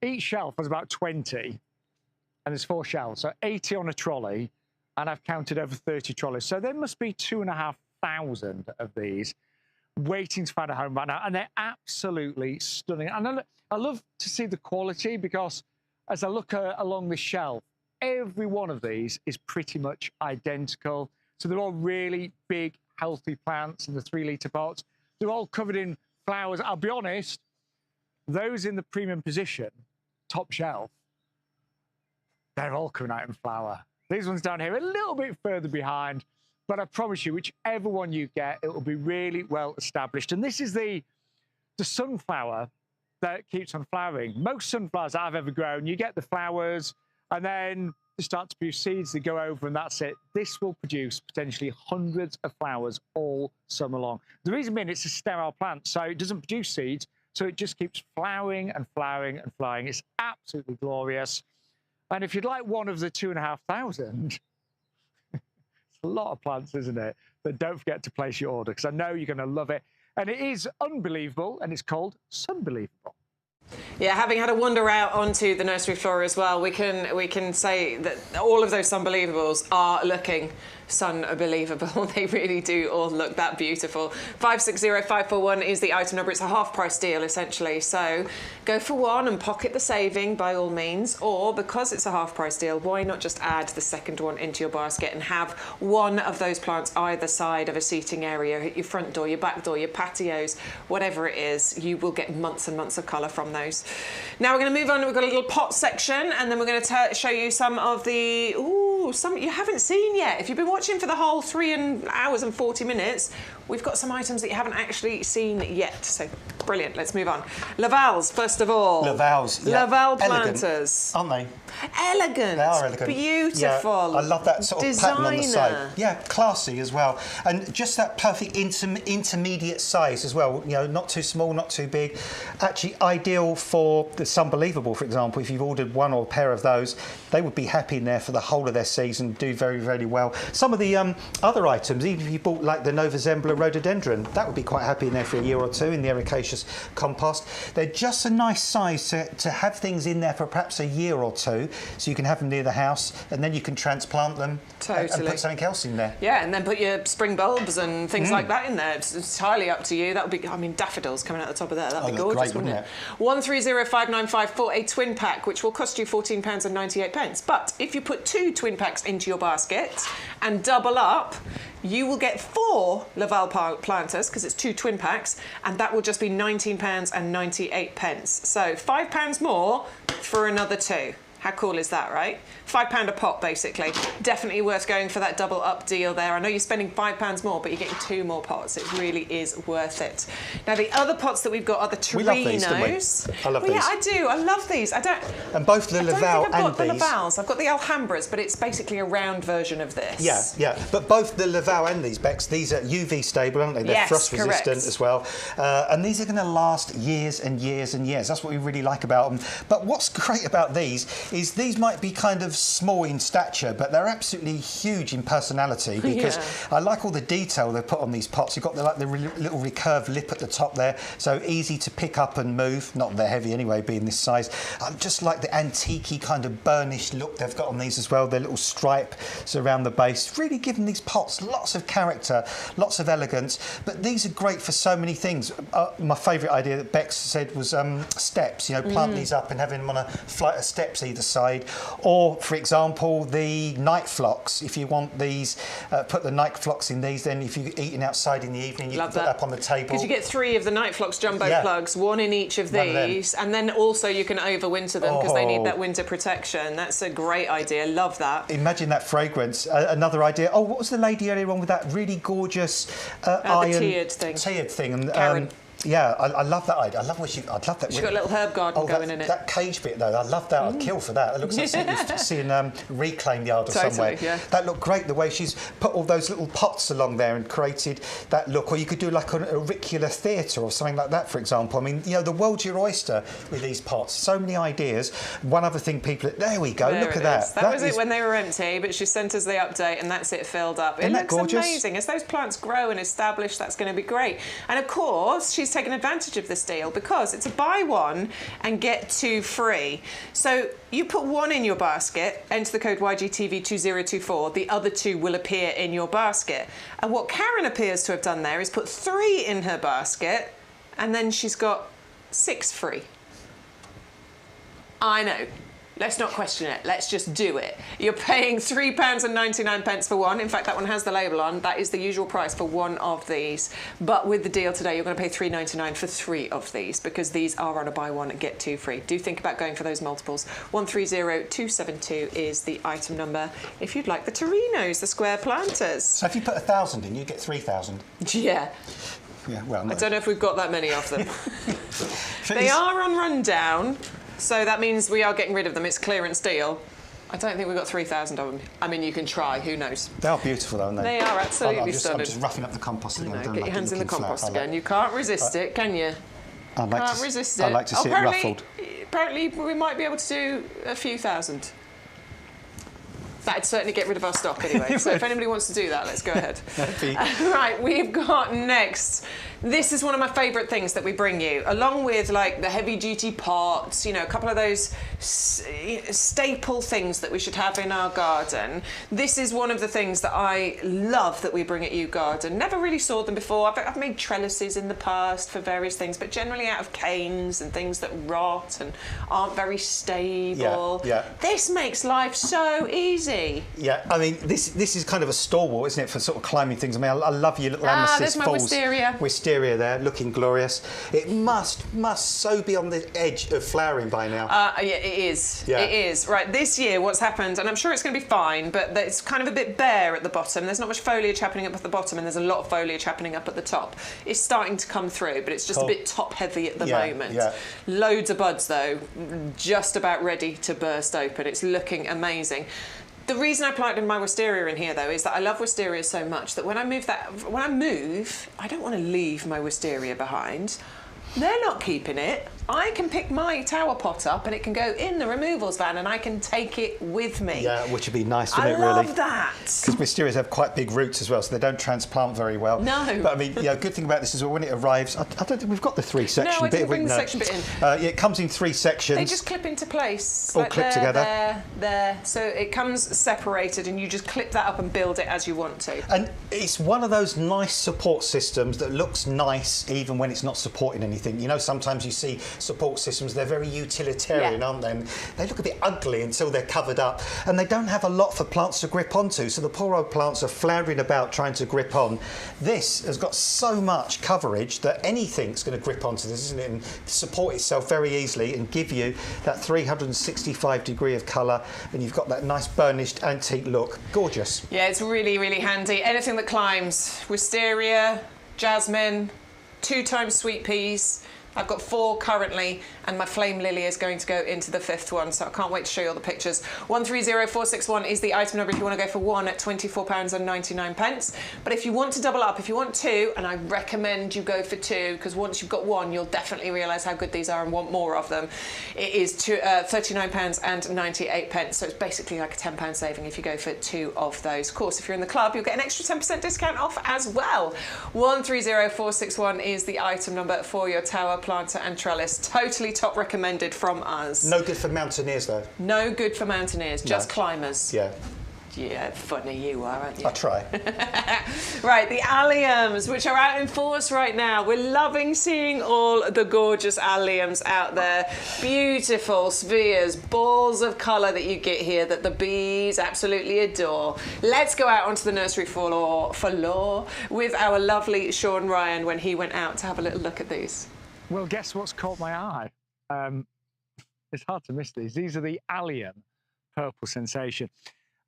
Each shelf has about 20, and there's 4 shelves, so 80 on a trolley, and I've counted over 30 trolleys. So there must be 2,500 of these waiting to find a home right now, and they're absolutely stunning. And I love to see the quality because as I look along the shelf, every one of these is pretty much identical. So they're all really big, healthy plants in the 3-litre pots. They're all covered in flowers. I'll be honest, those in the premium position, top shelf, they're all coming out in flower. These ones down here, a little bit further behind, but I promise you, whichever one you get, it will be really well established. And this is the sunflower that keeps on flowering. Most sunflowers I've ever grown, you get the flowers, and then they start to produce seeds, they go over, and that's it. This will produce potentially hundreds of flowers all summer long. The reason being, it's a sterile plant, so it doesn't produce seeds, so it just keeps flowering and flowering and flowering. It's absolutely glorious. And if you'd like one of the 2,500, it's a lot of plants, isn't it? But don't forget to place your order, because I know you're going to love it. And it is unbelievable, and it's called Sunbelievable. Yeah, having had a wander out onto the nursery floor as well, we can say that all of those Sunbelievables are looking Sunbelievable. They really do all look that beautiful. 560541 is the item number. It's a half-price deal, essentially. So go for one and pocket the saving by all means. Or because it's a half-price deal, why not just add the second one into your basket and have one of those plants either side of a seating area, at your front door, your back door, your patios, whatever it is. You will get months and months of colour from those. Now we're going to move on. We've got a little pot section, and then we're going to show you some of the some you haven't seen yet. If you've been watching for the whole 3 hours and 40 minutes, we've got some items that you haven't actually seen yet. So brilliant. Let's move on. Lavals, first of all. Lavals, yeah. Laval planters. Aren't they? Elegant. They are elegant. Beautiful. Yeah, I love that sort of Designer. pattern on the side. Yeah, classy as well. And just that perfect intermediate size as well. You know, not too small, not too big. Actually ideal for the Sunbelievable, for example. If you've ordered one or a pair of those, they would be happy in there for the whole of their season, do very, very well. Some of the other items, even if you bought like the Nova Zembla rhododendron, that would be quite happy in there for a year or two in the ericaceous compost. They're just a nice size to have things in there for perhaps a year or two, so you can have them near the house, and then you can transplant them and put something else in there. Yeah, and then put your spring bulbs and things like that in there. It's entirely up to you. That would be, I mean, daffodils coming out the top of there. That'd be gorgeous, great, wouldn't it? 130595 for a twin pack, which will cost you £14.98. But if you put 2 twin packs into your basket and double up, you will get 4 Laval planters, because it's 2 twin packs, and that will just be £19.98. So £5 more for another 2. How cool is that, right? £5 a pot, basically. Definitely worth going for that double up deal there. I know you're spending £5 more, but you're getting 2 more pots. It really is worth it. Now, the other pots that we've got are the Torinos. We love these, don't we? I love these. Yeah, I do. I love these. And both the Laval and I've got the these. Lavals. I've got the Alhambras, but it's basically a round version of this. Yeah, yeah. But both the Laval and these, Bex, these are UV stable, aren't they? They're yes, frost correct. resistant as well. And these are going to last years and years and years. That's what we really like about them. But what's great about these is these might be kind of small in stature, but they're absolutely huge in personality, because I like all the detail they put on these pots. You've got the little recurved lip at the top there, so easy to pick up and move. Not they're heavy anyway, being this size. I just like the antique-y kind of burnished look they've got on these as well. Their little stripes around the base, really giving these pots lots of character, lots of elegance. But these are great for so many things. My favourite idea that Bex said was steps. You know, plant these up and having them on a flight of steps either side. Or, for example, the night phlox. If you want these, put the night phlox in these. Then, if you're eating outside in the evening, you can put that up on the table. Because you get 3 of the night phlox jumbo plugs, 1 in each of these, and then also you can overwinter them because they need that winter protection. That's a great idea. Love that. Imagine that fragrance. Another idea. Oh, what was the lady earlier on with that really gorgeous iron tiered thing? Tiered thing. And, Karen. yeah, I love that idea. I love what I'd love that. She's got a little herb garden going in it. That cage bit though, I love that. I'd kill for that. It looks like something you've seen Reclaim Yard or somewhere. Yeah. That looked great. The way she's put all those little pots along there and created that look. Or you could do like an auricular theatre or something like that, for example. I mean, you know, the world's your oyster with these pots. So many ideas. One other thing, people. There we go. Look at that. That was it when they were empty, but she sent us the update, and that's it filled up. It looks amazing. As those plants grow and establish, that's going to be great. And of course, she's taken advantage of this deal because it's a buy 1 and get 2 free. So you put 1 in your basket, enter the code YGTV2024, the other 2 will appear in your basket. And what Karen appears to have done there is put 3 in her basket, and then she's got 6 free. I know. Let's not question it. Let's just do it. You're paying £3.99 for 1. In fact, that one has the label on. That is the usual price for 1 of these. But with the deal today, you're going to pay £3.99 for 3 of these, because these are on a buy 1 and get 2 free. Do think about going for those multiples. 130272 is the item number if you'd like the Torinos, the square planters. So if you put 1,000 in, you get 3,000. Yeah. Yeah, well, no. I don't know if we've got that many of them. They are on rundown. So that means we are getting rid of them. It's clearance deal. I don't think we've got 3,000 of them. I mean, you can try. Who knows? They are beautiful, though, aren't they? They are absolutely stunning. I'm just roughing up the compost again. Get your hands in the compost again. You can't resist it, can you? Can't resist it. I'd like to see it ruffled. Apparently, we might be able to do a few thousand. That'd certainly get rid of our stock anyway. So if anybody wants to do that, let's go ahead. Right, we've got next. This is one of my favourite things that we bring you, along with like the heavy-duty pots, you know, a couple of those staple things that we should have in our garden. This is one of the things that I love that we bring at YouGarden. Never really saw them before. I've made trellises in the past for various things, but generally out of canes and things that rot and aren't very stable. Yeah. This makes life so easy. Yeah, I mean, this is kind of a stalwart, isn't it, for sort of climbing things. I mean, I love your little amethyst there's my falls. wisteria. Wisteria there, looking glorious. It must so be on the edge of flowering by now. Yeah, it is. Yeah. It is. Right, this year what's happened, and I'm sure it's going to be fine, but it's kind of a bit bare at the bottom. There's not much foliage happening up at the bottom, and there's a lot of foliage happening up at the top. It's starting to come through, but it's just a bit top-heavy at the moment. Yeah. Loads of buds, though, just about ready to burst open. It's looking amazing. The reason I planted my wisteria in here, though, is that I love wisteria so much that when I move, I don't want to leave my wisteria behind. They're not keeping it. I can pick my tower pot up and it can go in the removals van and I can take it with me. Yeah, which would be nice, wouldn't it, really? I love that. Because wisterias have quite big roots as well, so they don't transplant very well. No. But I mean, yeah, good thing about this is when it arrives, I don't think we've got the 3-section bit. No, I didn't bring the section bit in. Yeah, it comes in 3 sections. They just clip into place. All like clipped together. There. So it comes separated and you just clip that up and build it as you want to. And it's one of those nice support systems that looks nice even when it's not supporting anything. You know, sometimes you see support systems, they're very utilitarian, aren't they? And they look a bit ugly until they're covered up. And they don't have a lot for plants to grip onto. So the poor old plants are floundering about trying to grip on. This has got so much coverage that anything's going to grip onto this, isn't it? And support itself very easily and give you that 365 degree of colour. And you've got that nice burnished antique look. Gorgeous. Yeah, it's really, really handy. Anything that climbs, wisteria, jasmine, 2 times sweet peas, I've got 4 currently, and my flame lily is going to go into the 5th one, so I can't wait to show you all the pictures. 130461 is the item number if you want to go for 1 at £24.99. But if you want to double up, if you want 2, and I recommend you go for 2, because once you've got 1, you'll definitely realise how good these are and want more of them. It is £39.98, so it's basically like a £10 saving if you go for 2 of those. Of course, if you're in the club, you'll get an extra 10% discount off as well. 130461 is the item number for your tower planter and trellis. Totally top recommended from us. No good for mountaineers, though. No good for mountaineers, just climbers. Yeah. Yeah, funny you are, aren't you? I try. Right, the alliums, which are out in force right now. We're loving seeing all the gorgeous alliums out there. Beautiful spheres, balls of colour that you get here that the bees absolutely adore. Let's go out onto the nursery floor with our lovely Sean Ryan when he went out to have a little look at these. Well, guess what's caught my eye? It's hard to miss these. These are the allium purple sensation.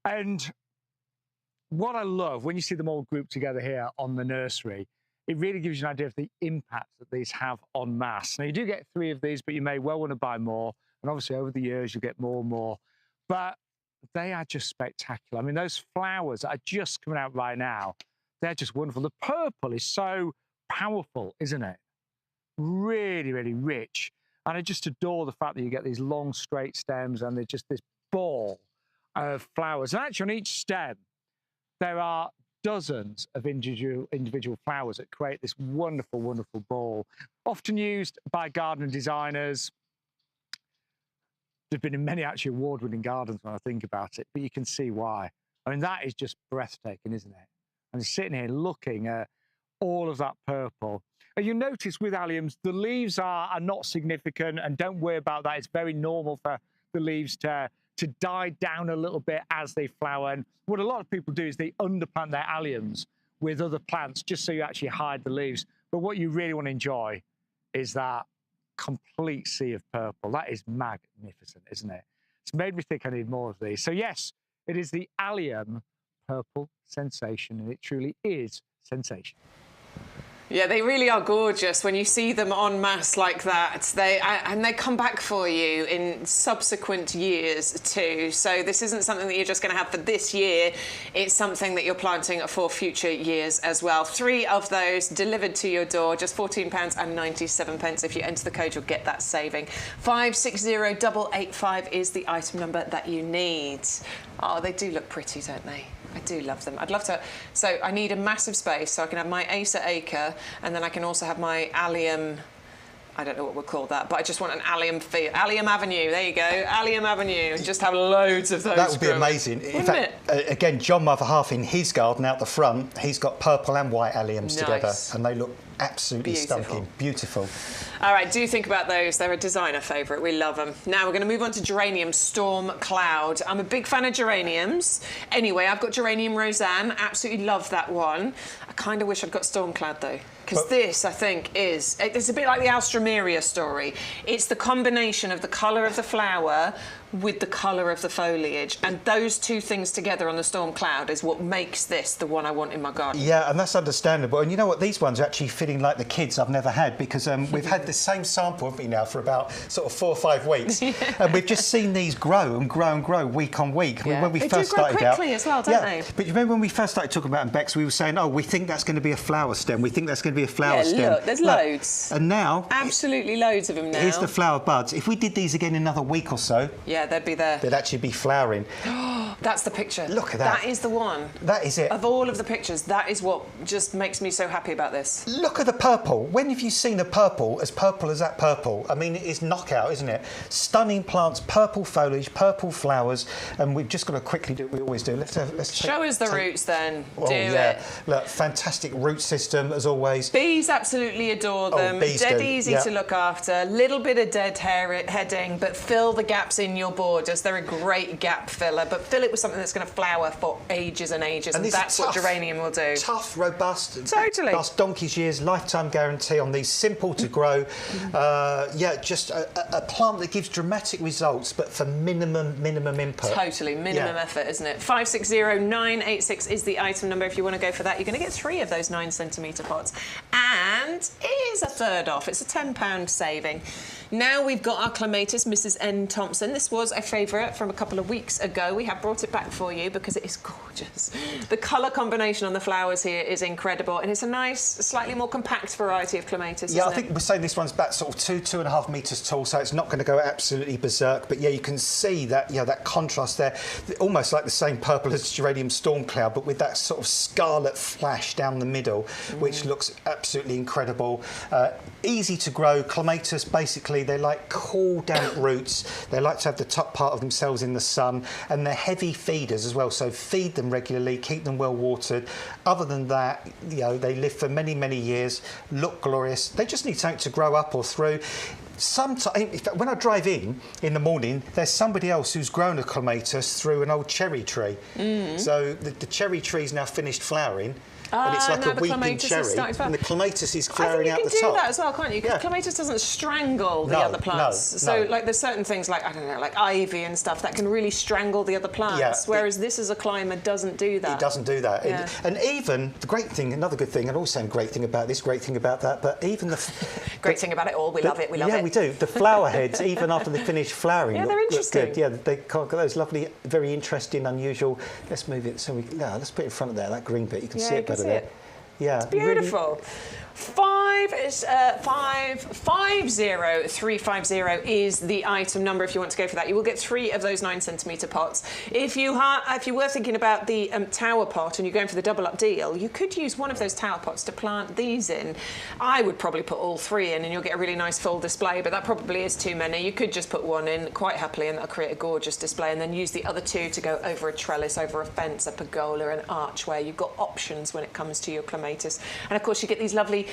And what I love, when you see them all grouped together here on the nursery, it really gives you an idea of the impact that these have en masse. Now, you do get 3 of these, but you may well want to buy more. And obviously, over the years, you'll get more and more. But they are just spectacular. I mean, those flowers that are just coming out right now, they're just wonderful. The purple is so powerful, isn't it? Really, really rich. And I just adore the fact that you get these long, straight stems and they're just this ball of flowers. And actually on each stem, there are dozens of individual flowers that create this wonderful, wonderful ball. Often used by garden designers. There've been in many actually award-winning gardens when I think about it, but you can see why. I mean, that is just breathtaking, isn't it? And sitting here looking at all of that purple. And you notice with alliums, the leaves are not significant, and don't worry about that. It's very normal for the leaves to die down a little bit as they flower. And what a lot of people do is they underplant their alliums with other plants just so you actually hide the leaves. But what you really want to enjoy is that complete sea of purple. That is magnificent, isn't it? It's made me think I need more of these. So yes, it is the allium purple sensation, and it truly is sensation. Yeah, they really are gorgeous when you see them en masse like that. They come back for you in subsequent years too. So this isn't something that you're just going to have for this year. It's something that you're planting for future years as well. 3 of those delivered to your door, just £14.97. If you enter the code, you'll get that saving. 560885 is the item number that you need. Oh, they do look pretty, don't they? I do love them. I'd love to. So I need a massive space so I can have my Acer acre, and then I can also have my allium. I don't know what we'll call that, but I just want an allium field. Allium Avenue, there you go. Allium Avenue, and just have loads of those. That would be amazing. In fact, again, John Mother Half in his garden out the front, he's got purple and white alliums together, and they look absolutely stunning. Beautiful. All right, do think about those. They're a designer favourite. We love them. Now we're going to move on to geranium Storm Cloud. I'm a big fan of geraniums. Anyway, I've got geranium Roseanne. Absolutely love that one. I kind of wish I'd got Storm Cloud though, because this, I think, it's a bit like the Alstroemeria story. It's the combination of the colour of the flower with the colour of the foliage, and those 2 things together on the Storm Cloud is what makes this the one I want in my garden. Yeah, and that's understandable. And you know what? These ones are actually fitting like the kids I've never had, because we've had the same sample, haven't we, now for about sort of 4 or 5 weeks, and we've just seen these grow and grow and grow week on week. Yeah. When we they first do grow started quickly out, as well, don't they? But you remember when we first started talking about them, Bex, we were saying, oh, we think that's going to be a flower stem. We think that's going to be a flower stem. Look, there's loads. And now, absolutely loads of them now. Here's the flower buds. If we did these again in another week or so, yeah, they'd be there. They'd actually be flowering. That's the picture. Look at that. That is the one. That is it. Of all of the pictures, that is what just makes me so happy about this. Look at the purple. When have you seen a purple as that purple? I mean, it is knockout, isn't it? Stunning plants, purple foliage, purple flowers, and we've just got to quickly do what we always do. Let's show us the roots then. Oh, do it. Look, fantastic root system as always. Bees absolutely adore them. Dead easy to look after. Little bit of dead heading, but fill the gaps in your borders. They're a great gap filler, but fill it with with something that's going to flower for ages and ages, and that's what geranium will do. Tough, robust. Totally. Last donkey's years, lifetime guarantee on these. Simple to grow. Just a plant that gives dramatic results, but for minimum input. Totally, minimum effort, isn't it? 560986 is the item number. If you want to go for that, you're going to get 3 of those 9cm pots, and it is a third off. It's a £10 saving. Now we've got our clematis, Mrs. N. Thompson. This was a favourite from a couple of weeks ago. We have brought it back for you because it is gorgeous. The colour combination on the flowers here is incredible, and it's a nice, slightly more compact variety of clematis. Yeah, I think we're saying this one's about sort of 2.5 metres tall, so it's not going to go absolutely berserk. But yeah, you can see that, that contrast there, almost like the same purple as geranium storm cloud, but with that sort of scarlet flash down the middle, which looks absolutely incredible. Easy to grow. Clematis, basically, they like cool, damp roots. They like to have the top part of themselves in the sun, and they're heavy feeders as well. So feed them regularly, keep them well watered. Other than that, they live for many, many years. Look glorious. They just need something to grow up or through. Sometimes, when I drive in the morning, there's somebody else who's grown a clematis through an old cherry tree. So the cherry tree's now finished flowering. And it's like a weeping cherry, and the clematis is flowering out the top. You can do that as well, can't you? Because clematis doesn't strangle the other plants. So, like, there's certain things like, I don't know, like ivy and stuff that can really strangle the other plants. Whereas this as a climber doesn't do that. It doesn't do that. Yeah. And even the great thing, another good thing, and also a great thing about this, great thing about that, but even the great thing about it all, we love it. Yeah, we do. The flower heads, even after they finish flowering, they're interesting. Look good. Yeah, they've got those lovely, very interesting, unusual. Let's move it so let's put it in front of there. That green bit, you can see it better there. Yeah, it's beautiful. 50350 is the item number if you want to go for that. You will get 3 of those 9cm pots. If you were thinking about the tower pot and you're going for the double up deal, you could use one of those tower pots to plant these in. I would probably put all 3 in and you'll get a really nice full display, but that probably is too many. You could just put 1 in quite happily and that'll create a gorgeous display, and then use the other 2 to go over a trellis, over a fence, a pergola, an archway. You've got options when it comes to your clematis. And of course you get these lovely,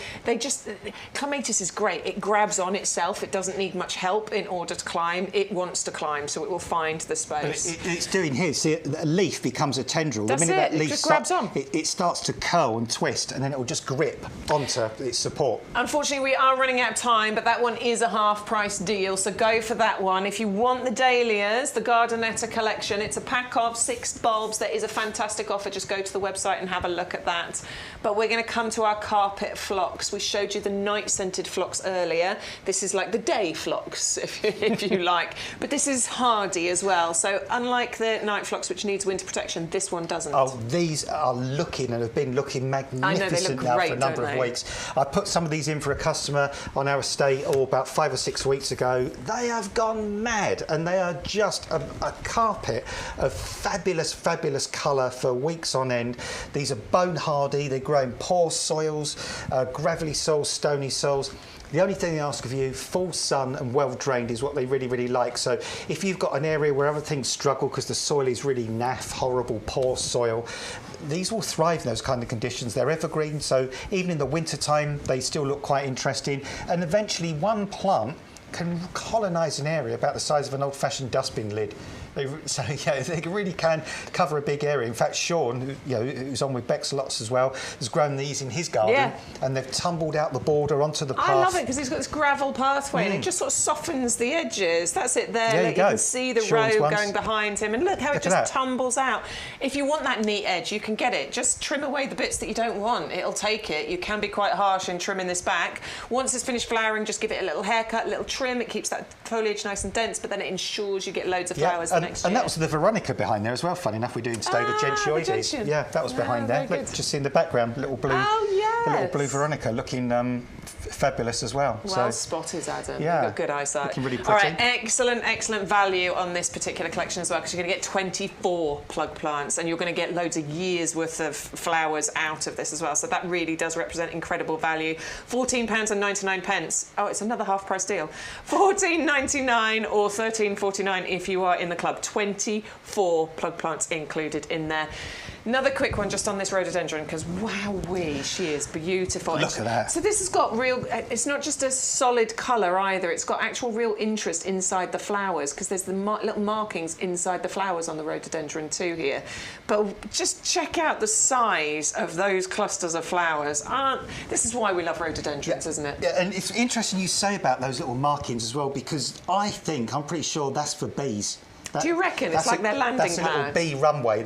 clematis is great. It grabs on itself. It doesn't need much help in order to climb. It wants to climb, so it will find the space. It's doing here. See, a leaf becomes a tendril. That's the minute that leaf just grabs on. It starts to curl and twist, and then it will just grip onto its support. Unfortunately, we are running out of time, but that one is a half-price deal, so go for that one. If you want the dahlias, the Gardenetta collection, it's a pack of 6 bulbs. There is a fantastic offer. Just go to the website and have a look at that. But we're going to come to our carpet phlox. We showed you the night-scented phlox earlier. This is like the day phlox, if you like. But this is hardy as well. So unlike the night phlox, which needs winter protection, this one doesn't. Oh, these are looking and have been looking magnificent now for a number of weeks. I put some of these in for a customer on our estate about 5 or 6 weeks ago. They have gone mad, and they are just a carpet of fabulous, fabulous colour for weeks on end. These are bone hardy. They grow in poor soils, gravelly soils, stony soils. The only thing they ask of you, full sun and well drained, is what they really, really like. So if you've got an area where other things struggle because the soil is really naff, horrible, poor soil, these will thrive in those kind of conditions. They're evergreen, so even in the winter time, they still look quite interesting. And eventually one plant can colonise an area about the size of an old-fashioned dustbin lid. They really can cover a big area. In fact, Sean, who's on with Bex lots as well, has grown these in his garden, and they've tumbled out the border onto the path. I love it because he's got this gravel pathway and it just sort of softens the edges. That's it there. You can see the Sean's road going behind him, and look how it just tumbles out. If you want that neat edge, you can get it. Just trim away the bits that you don't want. It'll take it. You can be quite harsh in trimming this back. Once it's finished flowering, just give it a little haircut, a little trim. It keeps that foliage nice and dense, but then it ensures you get loads of flowers next year. And that was the Veronica behind there as well, funny enough. We're doing today the gentianoides. Yeah, that was behind there. Look, just in the background, little blue, the little blue Veronica looking fabulous as well. Well spotted, Adam. Yeah. You've got good eyesight. Looking really pretty. All right, excellent value on this particular collection as well, because you're going to get 24 plug plants and you're going to get loads of years worth of flowers out of this as well. So that really does represent incredible value. £14.99. Oh, it's another half-price deal. £14.99 or £13.49 if you are in the club. 24 plug plants included in there. Another quick one just on this rhododendron, because wowee, she is beautiful. Look at that. So this has got real, it's not just a solid colour either, it's got actual real interest inside the flowers, because there's the little markings inside the flowers on the rhododendron too here. But just check out the size of those clusters of flowers. This is why we love rhododendrons, isn't it? Yeah, and it's interesting you say about those little markings as well, because I'm pretty sure that's for bees. Do you reckon? It's like their landing pads. That's a little bee runway.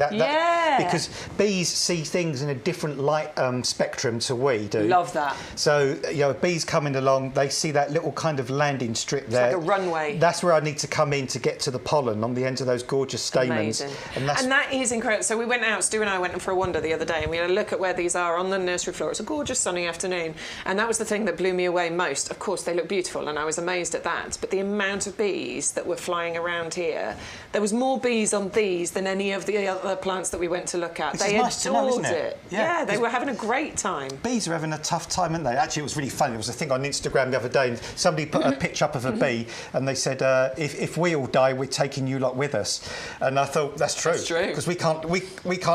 Because bees see things in a different light spectrum to we do. Love that. So, you know, bees coming along, they see that little kind of landing strip there. It's like a runway. That's where I need to come in to get to the pollen on the ends of those gorgeous stamens. Amazing. And that is incredible. So we went out, Stu and I went for a wander the other day, and we had a look at where these are on the nursery floor. It's a gorgeous sunny afternoon. And that was the thing that blew me away most. Of course, they look beautiful, and I was amazed at that. But the amount of bees that were flying around here, there was more bees on these than any of the other plants that we went to look at. They adored it. Yeah, they were having a great time. Bees are having a tough time, aren't they? Actually, it was really funny. There was a thing on Instagram the other day, and somebody put a picture up of a bee, and they said, if we all die, we're taking you lot with us. And I thought, that's true. That's true. Because we can't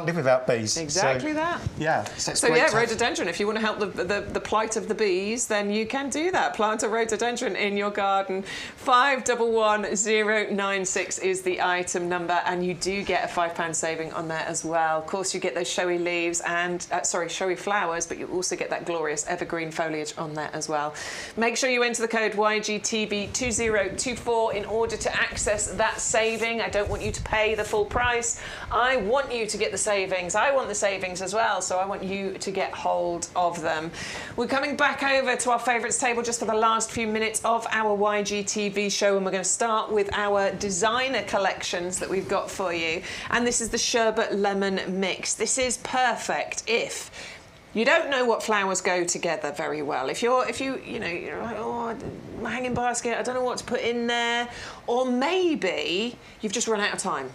live without bees. Exactly that. Yeah. So yeah, rhododendron, if you want to help the plight of the bees, then you can do that. Plant a rhododendron in your garden. 511096 is the item number, and you do get a £5 saving on there as well. Of course, you get those showy leaves and showy flowers, but you also get that glorious evergreen foliage on there as well. Make sure you enter the code YGTV2024 in order to access that saving. I don't want you to pay the full price. I want you to get the savings. I want the savings as well, so I want you to get hold of them. We're coming back over to our favourites table just for the last few minutes of our YGTV show, and we're going to start with our designer collections that we've got for you. And this is the sherbet lemon mix. This is perfect if you don't know what flowers go together very well. If you're like, oh, my hanging basket, I don't know what to put in there, or maybe you've just run out of time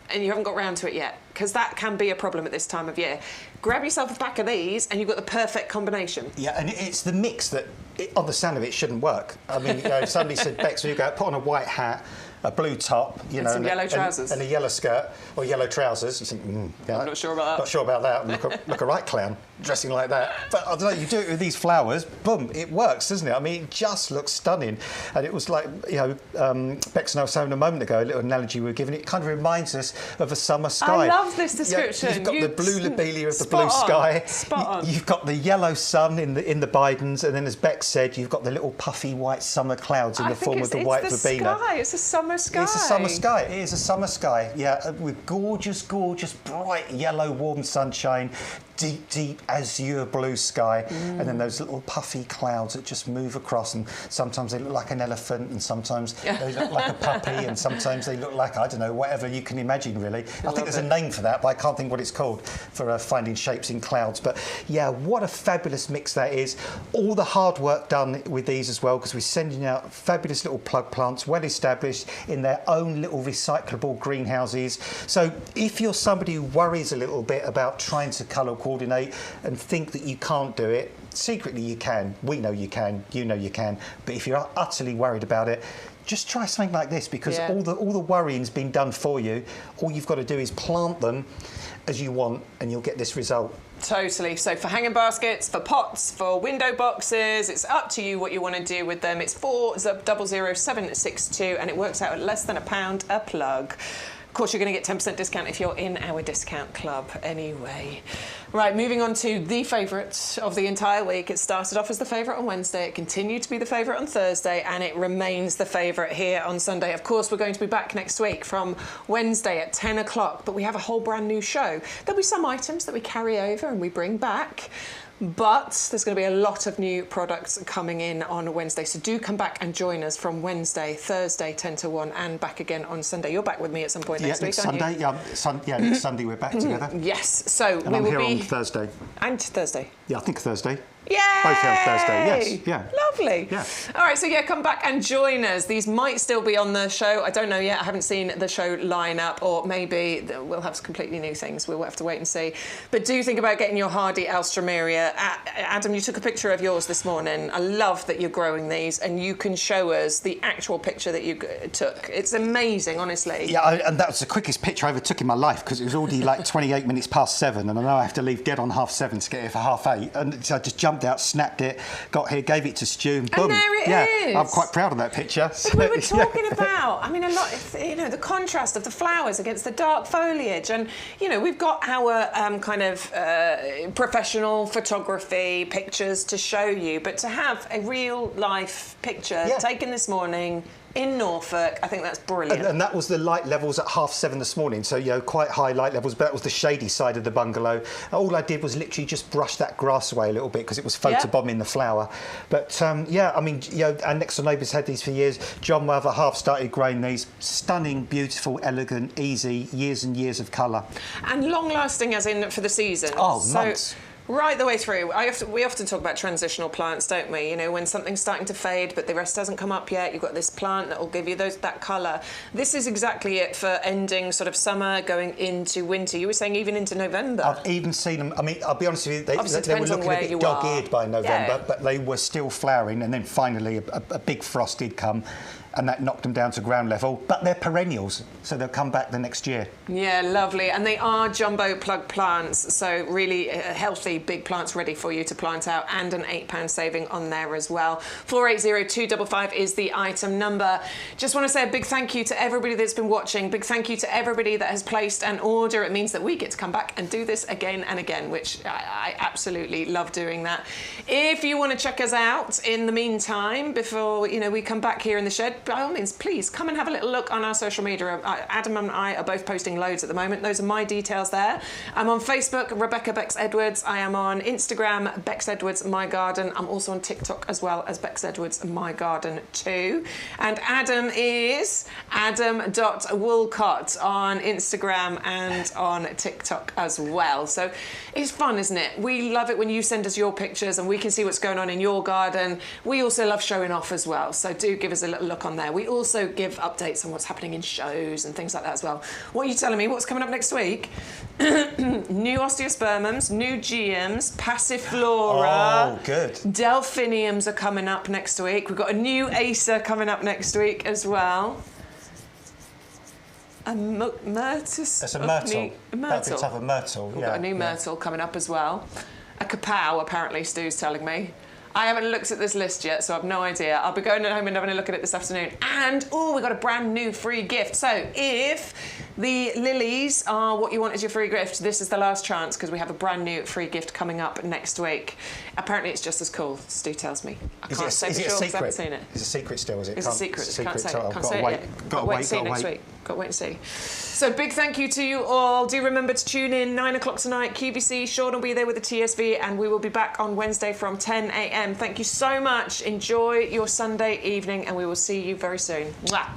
and you haven't got round to it yet, because that can be a problem at this time of year. Grab yourself a pack of these and you've got the perfect combination. Yeah, and it's the mix that, on the sound of it, shouldn't work. I mean, somebody said, Bex, when you go, put on a white hat, a blue top, some yellow trousers, and a yellow skirt or yellow trousers. You think, I'm not sure about that. Not sure about that. Look a right clown dressing like that. But I don't know. You do it with these flowers, boom, it works, doesn't it? I mean, it just looks stunning. And it was like, Bex and I were saying a moment ago, a little analogy we were giving. It kind of reminds us of a summer sky. I love this description. You've got the blue lobelia of the blue sky. Spot on. You've got the yellow sun in the Bidens, and then, as Bex said, you've got the little puffy white summer clouds in the form of the white verbena. It's a summer sky. It's a summer sky. It is a summer sky. Yeah, with gorgeous, gorgeous, bright yellow, warm sunshine, deep, deep azure blue sky, and then those little puffy clouds that just move across, and sometimes they look like an elephant, and sometimes they look like a puppy, and sometimes they look like, I don't know, whatever you can imagine, really. I think there's a name for that, but I can't think what it's called, for finding shapes in clouds. But yeah, what a fabulous mix that is. All the hard work done with these as well, because we're sending out fabulous little plug plants, well established in their own little recyclable greenhouses. So if you're somebody who worries a little bit about trying to colour coordinate and think that you can't do it, secretly you can. We know you can. You know you can. But if you're utterly worried about it, just try something like this, because all the worrying's been done for you. All you've got to do is plant them as you want, and you'll get this result. Totally. So for hanging baskets, for pots, for window boxes, it's up to you what you want to do with them. It's 400762, and it works out at less than £1 a plug. Of course, you're going to get 10% discount if you're in our discount club anyway. Right, moving on to the favourite of the entire week. It started off as the favourite on Wednesday, it continued to be the favourite on Thursday, and it remains the favourite here on Sunday. Of course, we're going to be back next week from Wednesday at 10 o'clock, but we have a whole brand new show. There'll be some items that we carry over and we bring back, but there's going to be a lot of new products coming in on Wednesday. So do come back and join us from Wednesday, Thursday, 10 to 1, and back again on Sunday. You're back with me at some point next week, aren't Sunday, you? Next Sunday we're back together. Yes. So and I'm here on Thursday. And Thursday. Yeah, I think Thursday. Yay! Both here on Thursday, yes, yeah. Lovely. Yeah. All right, so yeah, come back and join us. These might still be on the show. I don't know yet. I haven't seen the show lineup, or maybe we'll have some completely new things. We'll have to wait and see. But do think about getting your hardy Alstroemeria. Adam, you took a picture of yours this morning. I love that you're growing these, and you can show us the actual picture that you took. It's amazing, honestly. Yeah, and that was the quickest picture I ever took in my life, because it was already like 28 minutes past 7, and I know I have to leave dead on 7:30 to get here for 8:30. And so I just jumped out, snapped it, got here, gave it to Stu, and boom. And there it is. I'm quite proud of that picture. But we were talking about, I mean, a lot, the contrast of the flowers against the dark foliage. And, we've got our kind of professional photography pictures to show you, but to have a real life picture taken this morning in Norfolk, I think that's brilliant. And that was the light levels at 7:30 this morning, so quite high light levels, but that was the shady side of the bungalow. All I did was literally just brush that grass away a little bit, because it was photobombing the flower. But I mean, our next door neighbours had these for years. John, my other half, started growing these. Stunning, beautiful, elegant, easy, years and years of colour. And long lasting, as in for the season. Oh, months. Right the way through. We often talk about transitional plants, don't we? When something's starting to fade, but the rest hasn't come up yet, you've got this plant that will give you that colour. This is exactly it for ending sort of summer, going into winter. You were saying even into November. I've even seen them. I mean, I'll be honest with you, they were looking a bit dog-eared by November, but they were still flowering, and then finally a big frost did come, and that knocked them down to ground level. But they're perennials, so they'll come back the next year. Yeah, lovely. And they are jumbo plug plants, so really healthy, big plants ready for you to plant out, and an £8 saving on there as well. 480255 is the item number. Just want to say a big thank you to everybody that's been watching. Big thank you to everybody that has placed an order. It means that we get to come back and do this again and again, which I absolutely love doing that. If you want to check us out in the meantime, before we come back here in the shed, by all means, please come and have a little look on our social media. Adam and I are both posting loads at the moment. Those are my details there. I'm on Facebook, Rebecca Bex Edwards. I am on Instagram, Bex Edwards My Garden. I'm also on TikTok as well as Bex Edwards My Garden too. And Adam is adam.woolcott on Instagram and on TikTok as well. So it's fun, isn't it? We love it when you send us your pictures and we can see what's going on in your garden. We also love showing off as well. So do give us a little look on there. We also give updates on what's happening in shows and things like that as well. What are you telling me? What's coming up next week? New osteospermums, new GMs, passiflora. Oh, good. Delphiniums are coming up next week. We've got a new Acer coming up next week as well. A myrtus. It's a myrtle. That'd be tough, a myrtle. We've got a new myrtle coming up as well. A kapow, apparently, Stu's telling me. I haven't looked at this list yet, so I've no idea. I'll be going home and having a look at it this afternoon. And, we've got a brand new free gift. So if the lilies are what you want as your free gift, this is the last chance, because we have a brand new free gift coming up next week. Apparently it's just as cool, Stu tells me. I can't say for sure because I haven't seen it. It's a secret still, is it? It's a secret. Can't say it. Can't say it yet. Got to wait and see next week. Got to wait and see. So big thank you to you all. Do remember to tune in 9 o'clock tonight, QVC. Sean will be there with the TSV, and we will be back on Wednesday from 10 a.m. Thank you so much. Enjoy your Sunday evening, and we will see you very soon. Mwah.